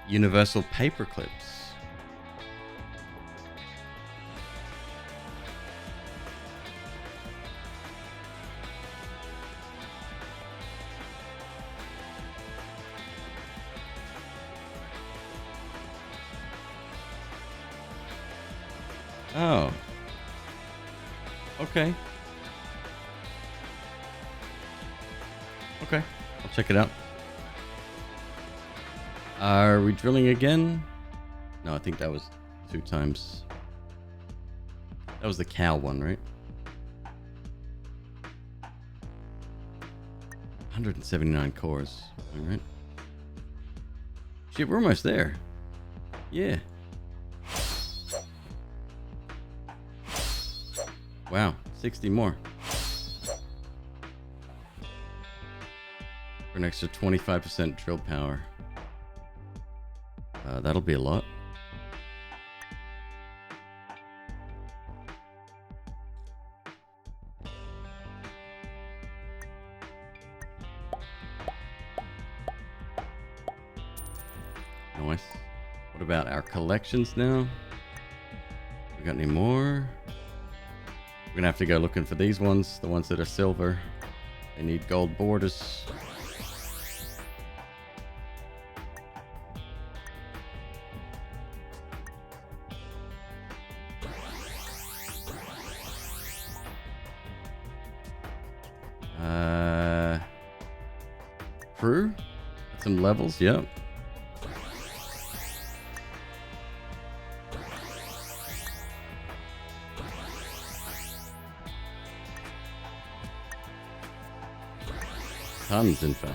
Universal paper clips. Oh. Okay. Okay, I'll check it out. Are we drilling again? No, I think that was 2 times. That was the cow one, right? 179 cores. All right. Shit, we're almost there. Yeah. Wow, 60 more. For an extra 25% drill power. That'll be a lot. Nice. What about our collections now? We got any more? We're gonna have to go looking for these ones, the ones that are silver. They need gold borders. Crew? Some levels, yep. Tons, in fact.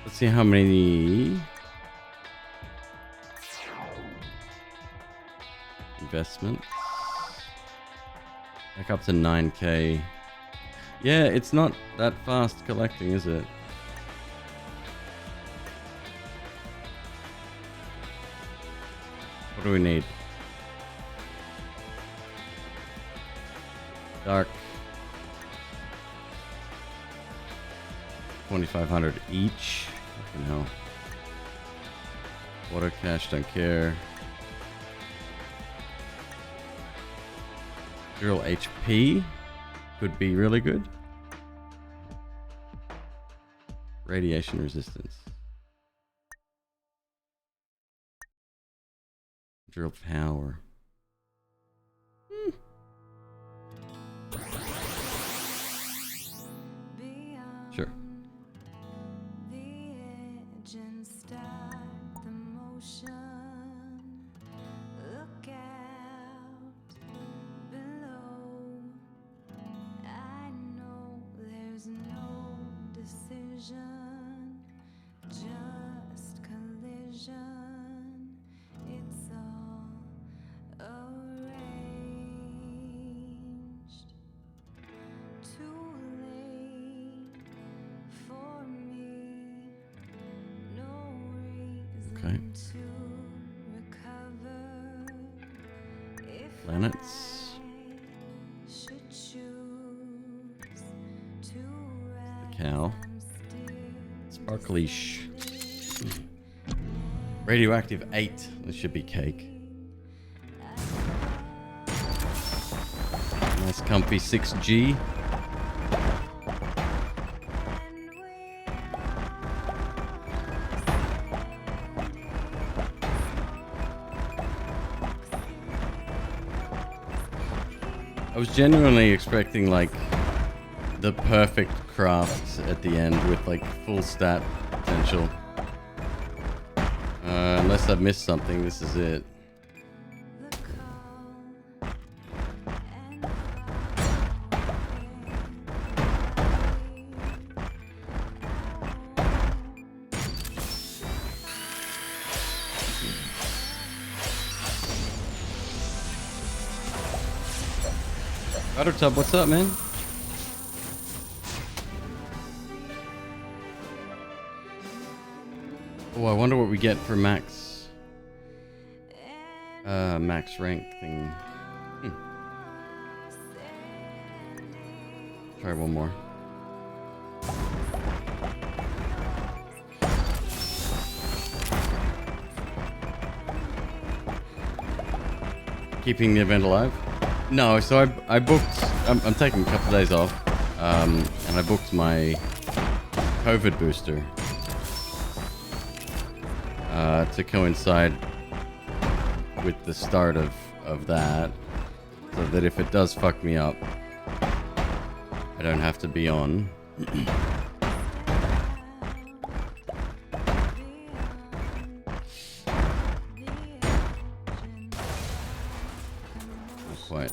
Let's see how many investments. Back up to 9k. Yeah, it's not that fast collecting, is it? What do we need? Dark. 2,500 each. Fucking hell. Water cash, don't care. Drill HP could be really good. Radiation resistance. Drill power. Sure. Just collision. It's all arranged. Too late for me. No reason Okay. to recover. If Planets. I should choose to The cow. Sparkleish. Radioactive 8. This should be cake. Nice comfy 6G. I was genuinely expecting like the perfect craft at the end with like full stat potential. Unless I've missed something, this is it. Buttertub, what's up, man? Oh, I wonder what we get for max max rank thing. Try one more. Keeping the event alive? No, so I booked. I'm taking a couple of days off, and I booked my COVID booster to coincide with the start of that, so that if it does fuck me up, I don't have to be on. Not quite.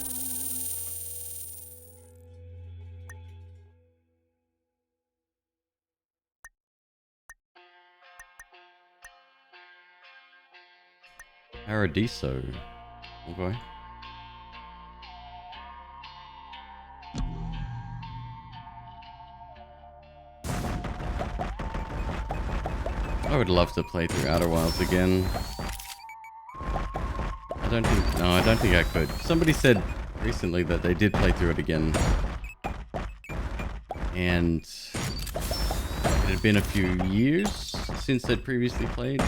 Paradiso. Okay. I would love to play through Outer Wilds again. I don't think I could. Somebody said recently that they did play through it again. And it had been a few years since they'd previously played.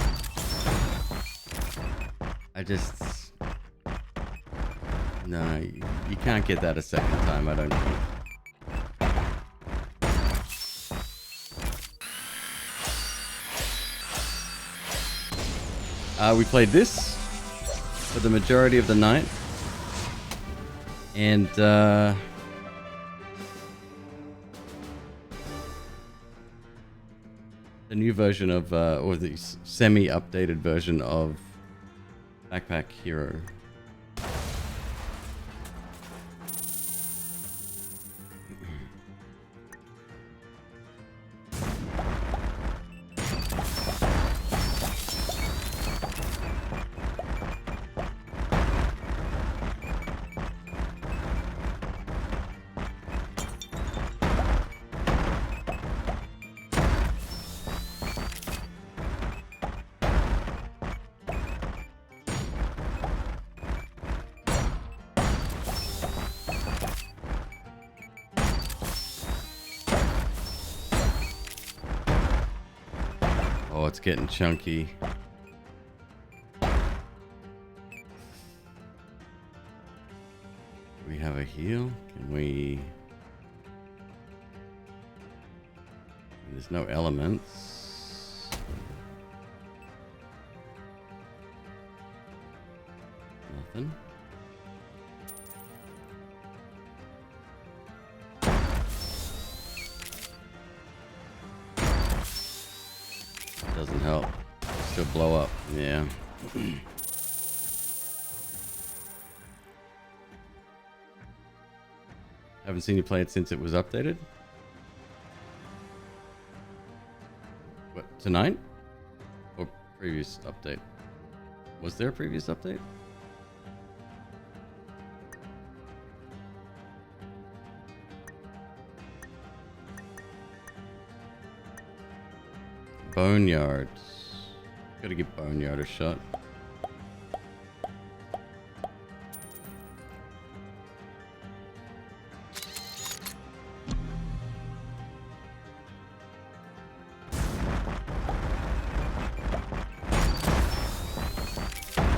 No, you can't get that a second time, I don't think. We played this for the majority of the night. And, the new version of, or the semi-updated version of Backpack Hero. Oh, it's getting chunky. We have a heal. Can we... There's no elements. Nothing. Doesn't help. Still blow up. Yeah. Haven't seen you play it since it was updated. What, tonight? Or previous update? Was there a previous update? Boneyard. Gotta give Boneyard a shot.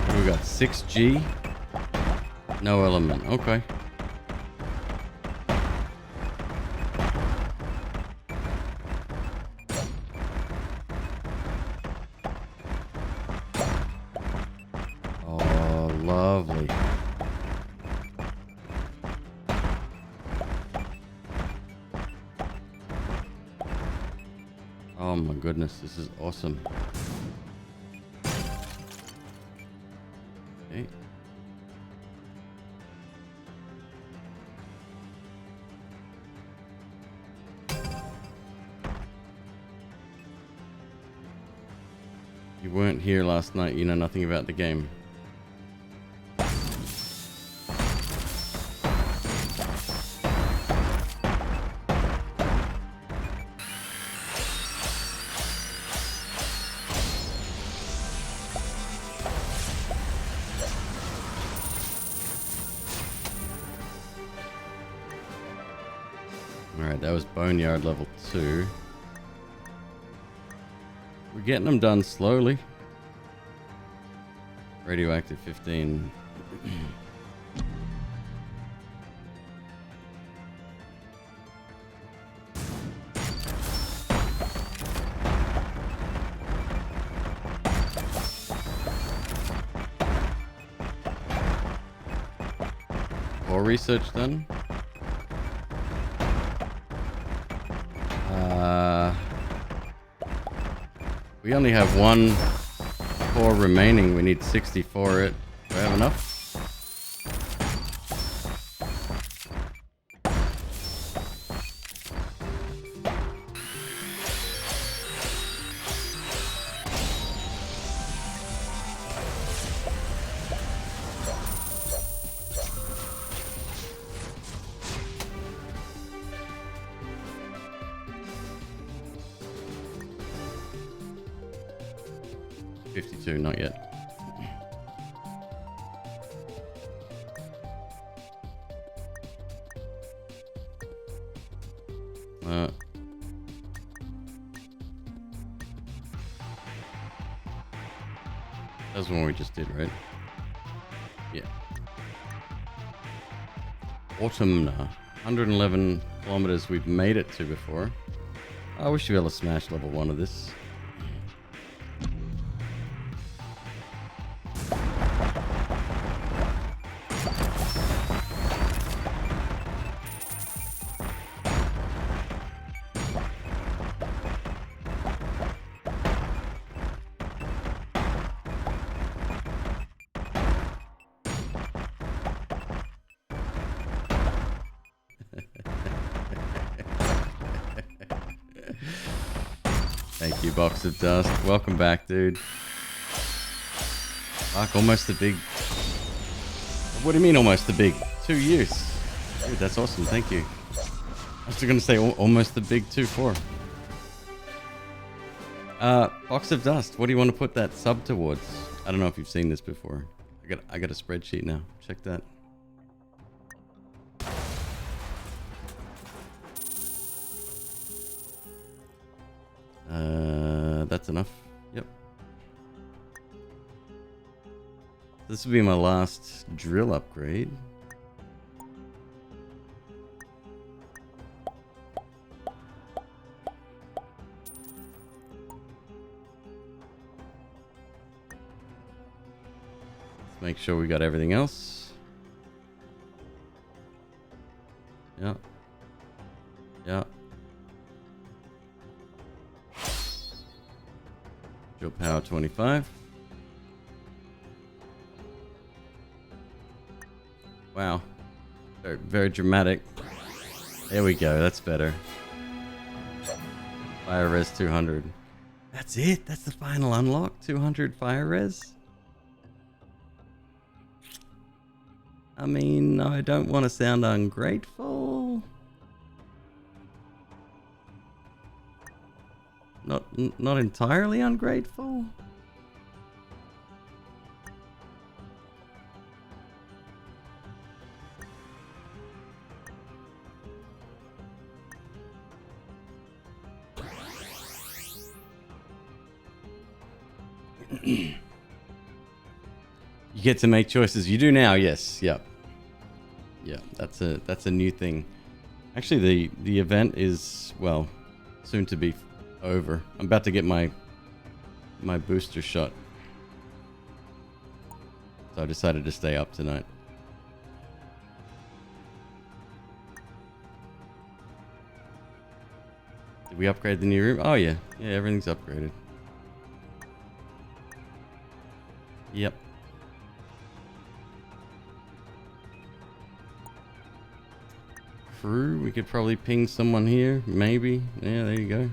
We got 6G. No element. Okay. Lovely. Oh my goodness, this is awesome. Okay. You weren't here last night, you know nothing about the game. Alright, that was Boneyard level 2. We're getting them done slowly. Radioactive 15. More research then. We only have one core remaining. We need 60 for it. Do I have enough? 52, not yet. That's the one we just did, right? Yeah. Autumn, 111 kilometers we've made it to before. I wish you'd be able to smash level 1 of this. Thank you, Box of Dust. Welcome back, dude. Fuck, almost the big... What do you mean almost the big? 2 years. Dude, that's awesome. Thank you. I was going to say almost the big 2-4. Box of Dust, what do you want to put that sub towards? I don't know if you've seen this before. I got a spreadsheet now. Check that. That's enough. Yep. This will be my last drill upgrade. Let's make sure we got everything else. Yeah. Yeah. Drill power 25. Wow. Very, very dramatic. There we go. That's better. Fire res 200. That's it. That's the final unlock. 200 fire res. I mean, I don't want to sound ungrateful. Not entirely ungrateful. You get to make choices. You do now, yes. Yep. Yeah, that's a new thing. Actually, the event is, well, soon to be over. I'm about to get my booster shot. So I decided to stay up tonight. Did we upgrade the new room? Oh yeah. Yeah, everything's upgraded. Yep. Crew, we could probably ping someone here, maybe. Yeah, there you go.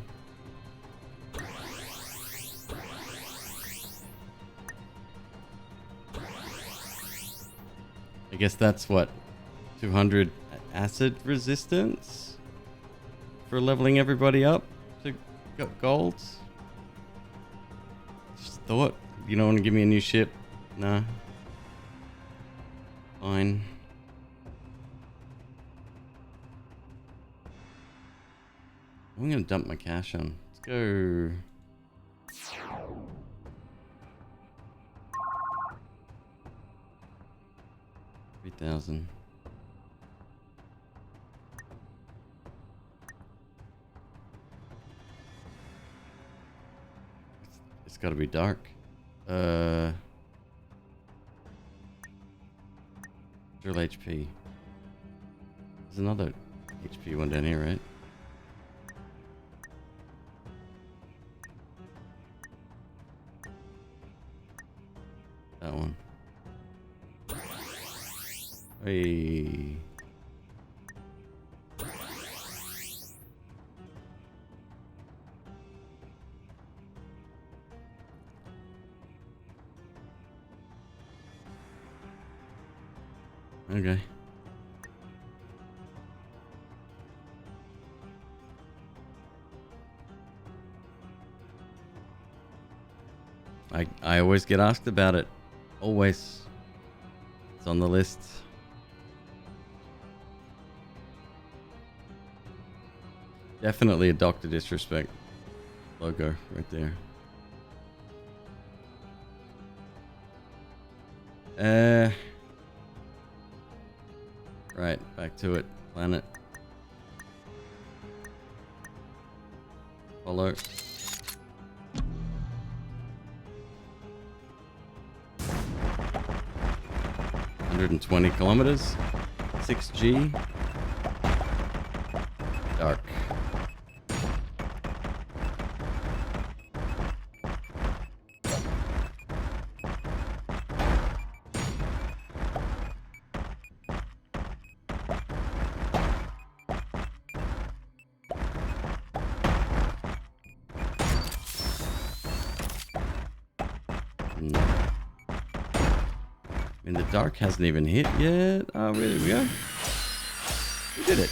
I guess that's what, 200 acid resistance for leveling everybody up to golds. Just thought, you don't want to give me a new ship? No. Fine. I'm gonna dump my cash on. Let's go. 3,000. It's gotta be dark. Drill HP. There's another HP one down here, right? That one. Hey. Okay. I always get asked about it. Always. It's on the list. Definitely a Dr. Disrespect logo right there. Right, back to it. Planet. Follow. $120 kilometers. 6G. Dark. And the dark hasn't even hit yet. Oh, really? We go. We did it.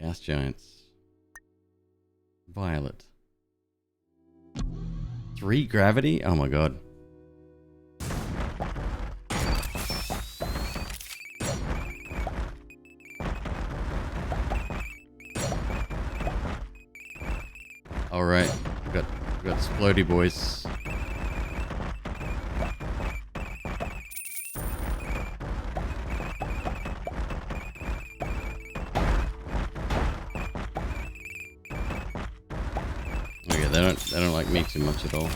Gas giants. Violet. 3 gravity? Oh my god. Alright, we got Splody boys. Okay, they don't like me too much at all.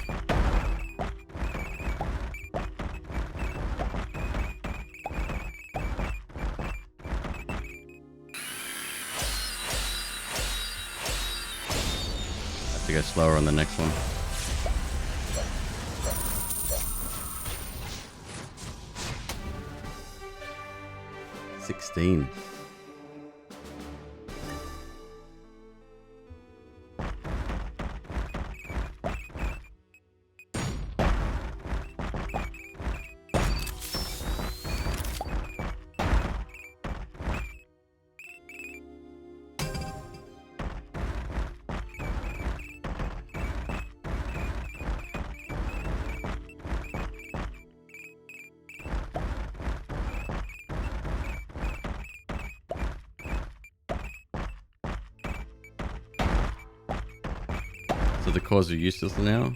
Have to go slower on the next one. $16. So the cores are useless now?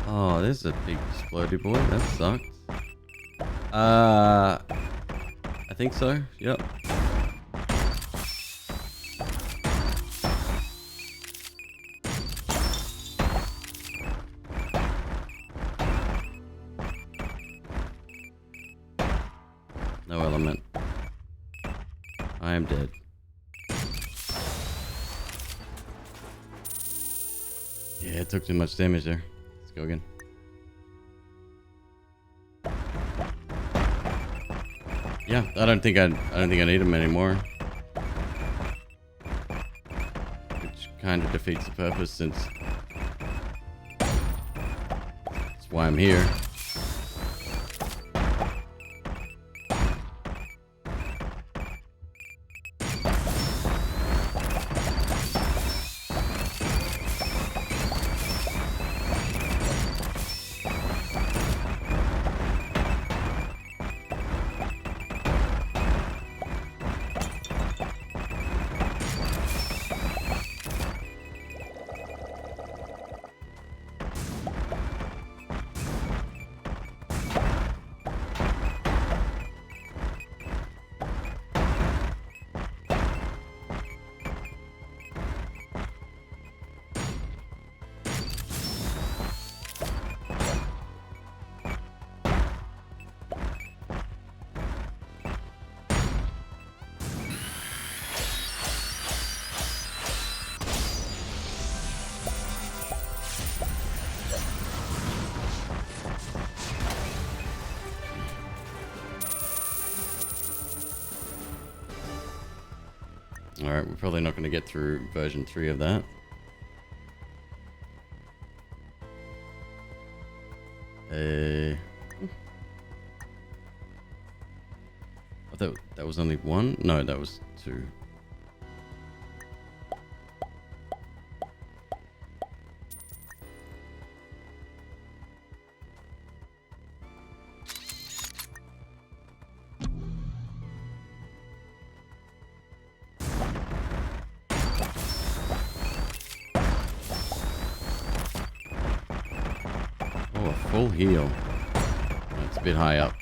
Oh, there's a big explodey boy. That sucks. I think so. Yep. No element. I am dead. Yeah, it took too much damage there. Let's go again. Yeah, I don't think I need him anymore. Which kind of defeats the purpose since that's why I'm here. Alright, we're probably not going to get through version 3 of that. I thought that was only one? No, that was two. Oh, a full heal. That's a bit high up.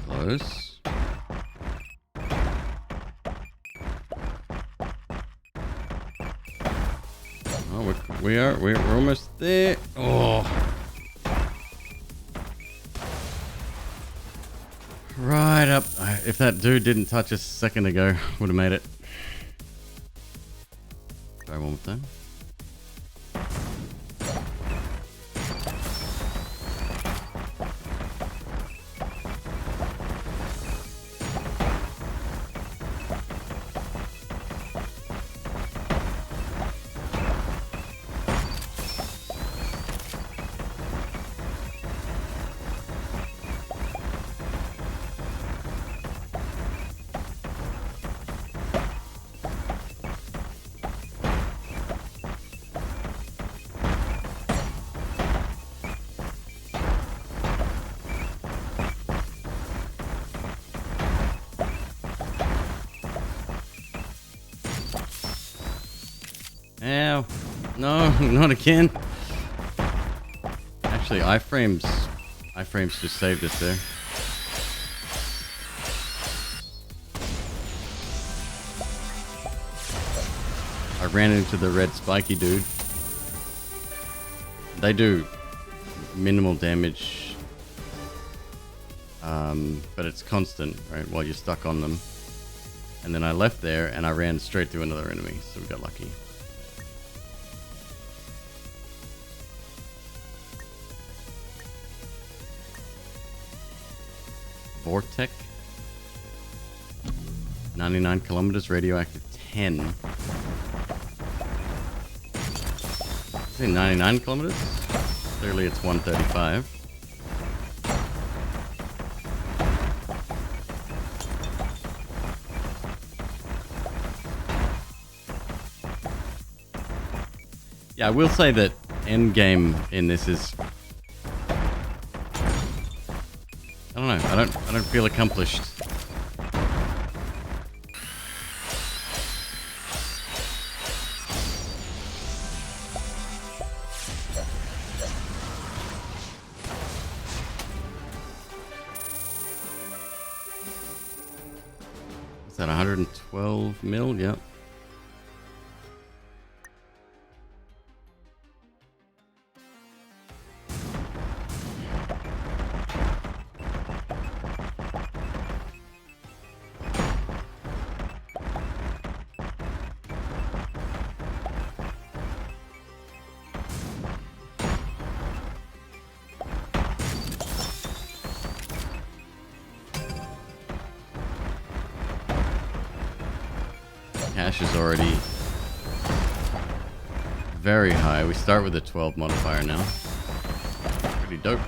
Close. Oh, we're almost there. Oh, right up. If that dude didn't touch us a second ago, would have made it. Try one more time. Ow. No, not again. Actually, iframes just saved us there. I ran into the red spiky dude. They do minimal damage, but it's constant, right, while you're stuck on them. And then I left there and I ran straight through another enemy, so we got lucky. Vortec. 99 kilometers, radioactive 10. Say 99 kilometers? Clearly it's 135. Yeah, I will say that endgame in this is, I don't know, I don't feel accomplished. Is that 112 mil? Yep. Cash is already very high. We start with a 12 modifier now. Pretty dope.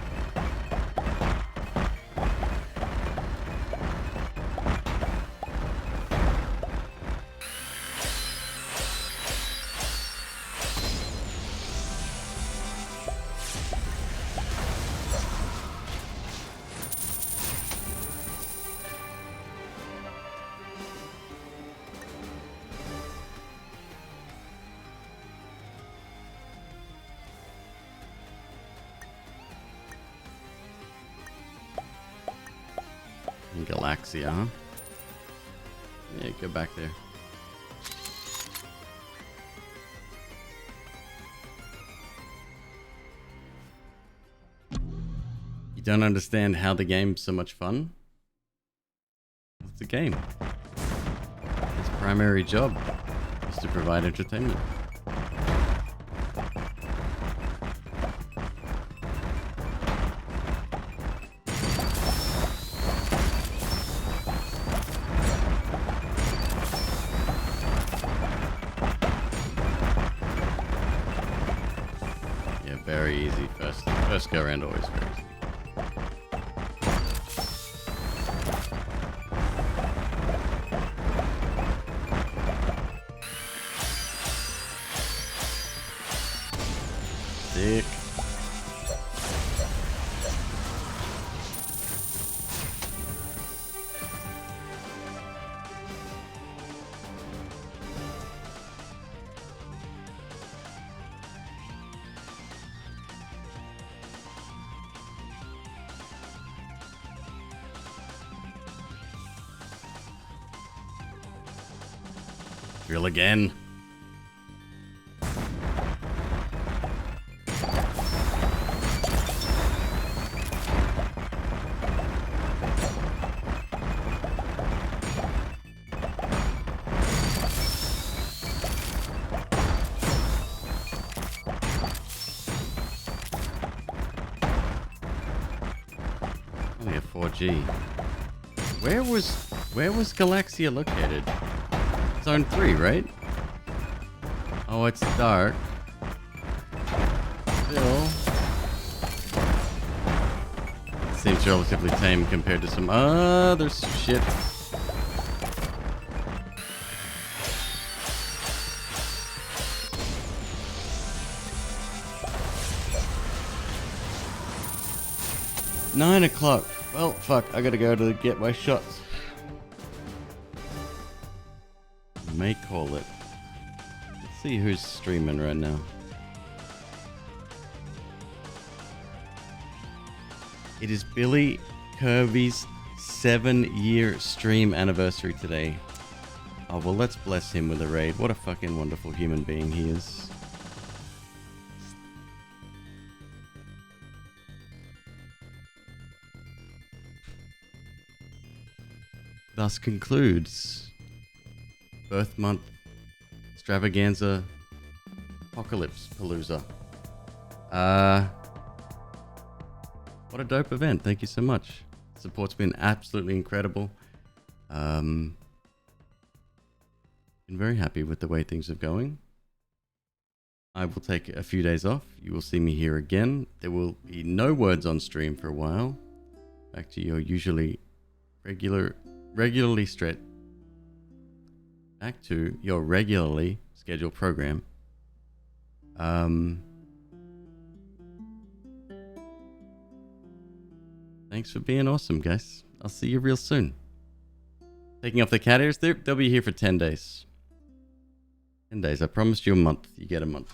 Galaxia, huh? Yeah, go back there. You don't understand how the game's so much fun? It's a game. Its primary job is to provide entertainment. Yeah, very easy. First go around always very easy. Sick. Drill again. Only a 4G. Where was Galaxia located? Zone 3, right? Oh, it's dark. Still. Seems relatively tame compared to some other shit. $9 o'clock. Well, fuck, I gotta go to get my shots. May call it. Let's see who's streaming right now. It is Billy Kirby's 7-year stream anniversary today. Oh, well, let's bless him with a raid. What a fucking wonderful human being he is. Thus concludes Birth Month Extravaganza Apocalypse Palooza. What a dope event. Thank you so much. Support's been absolutely incredible. Been very happy with the way things are going. I will take a few days off. You will see me here again. There will be no words on stream for a while. Back to your usually regularly straight. Back to your regularly scheduled program. Thanks for being awesome, guys. I'll see you real soon. Taking off the cat ears, they'll be here for 10 days. 10 days. I promised you a month. You get a month.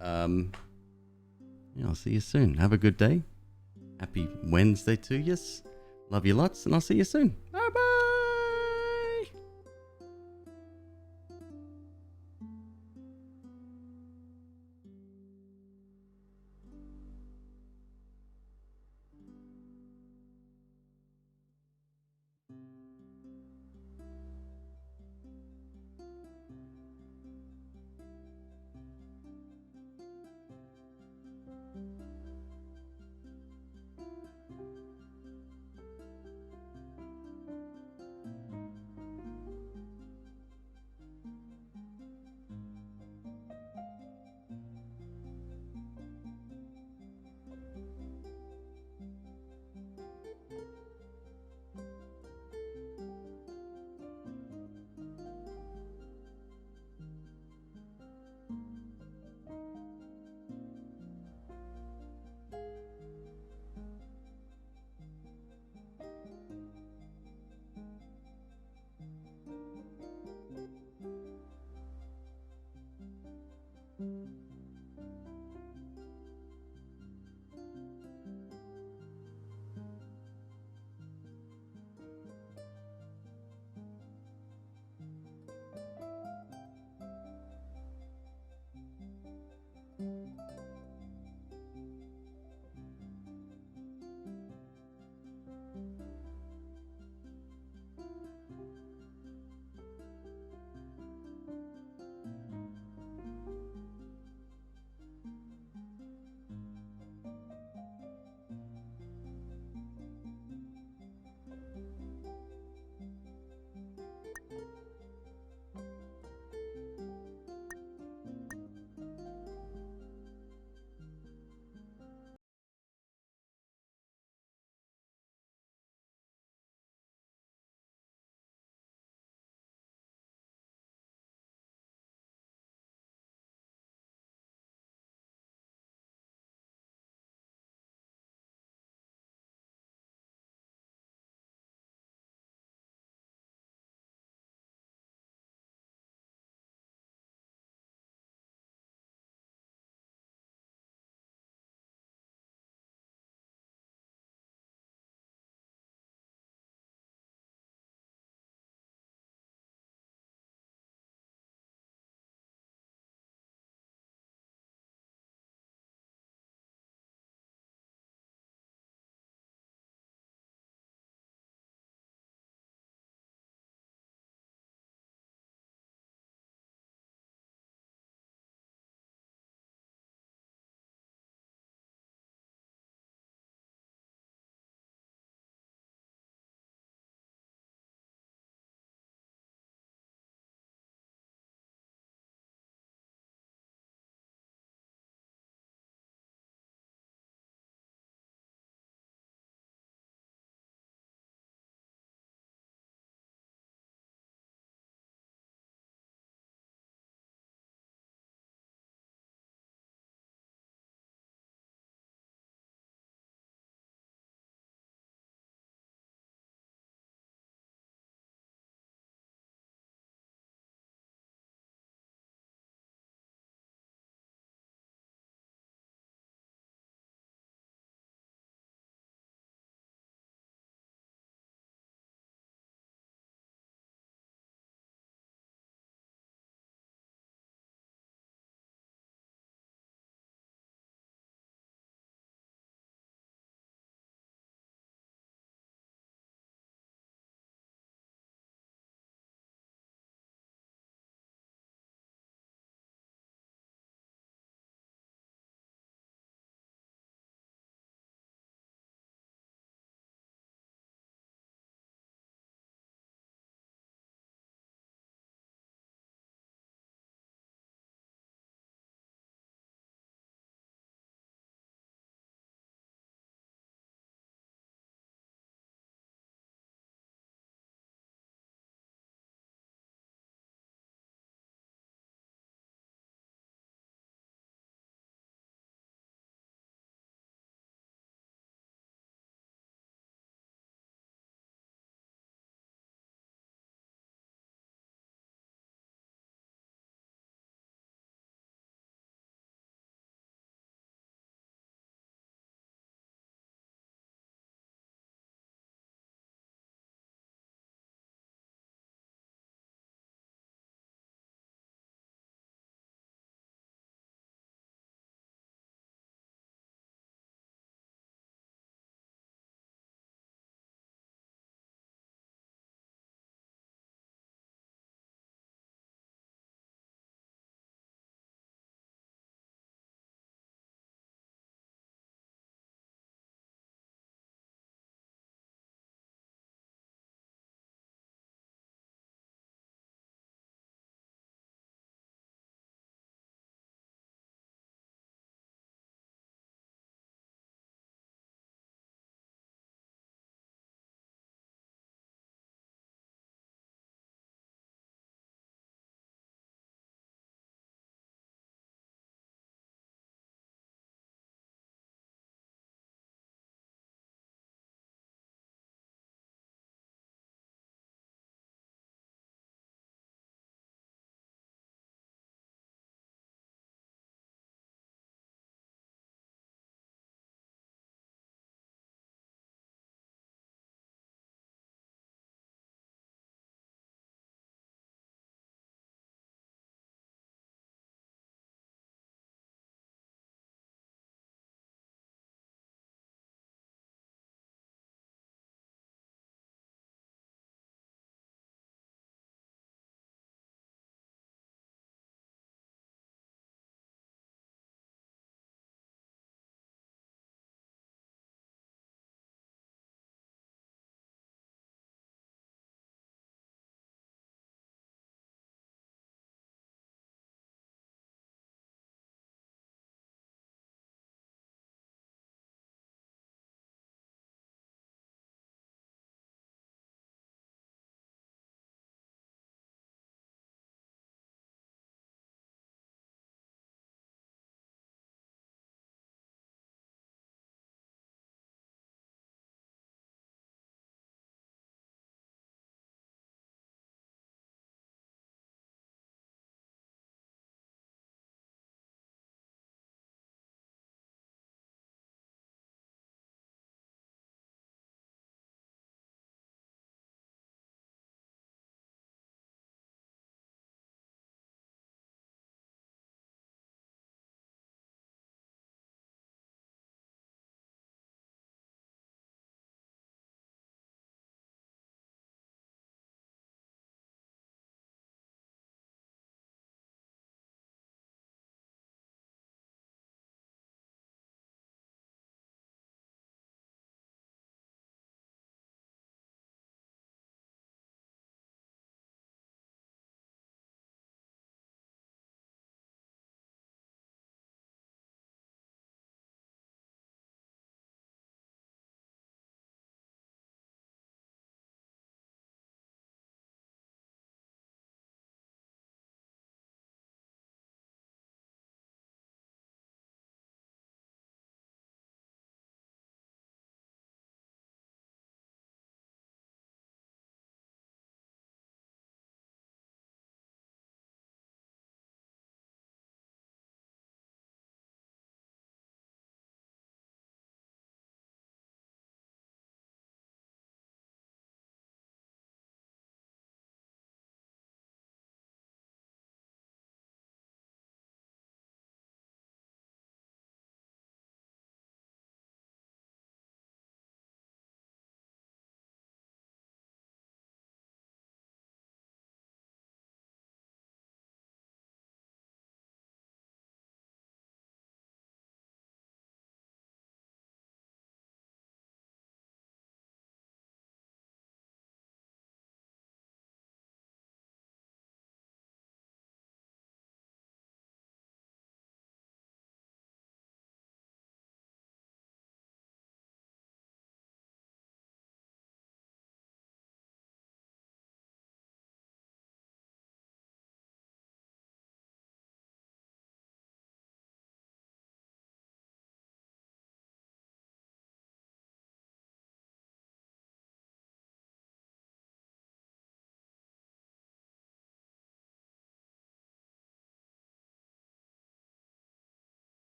Yeah, I'll see you soon. Have a good day. Happy Wednesday to yous. Love you lots, and I'll see you soon.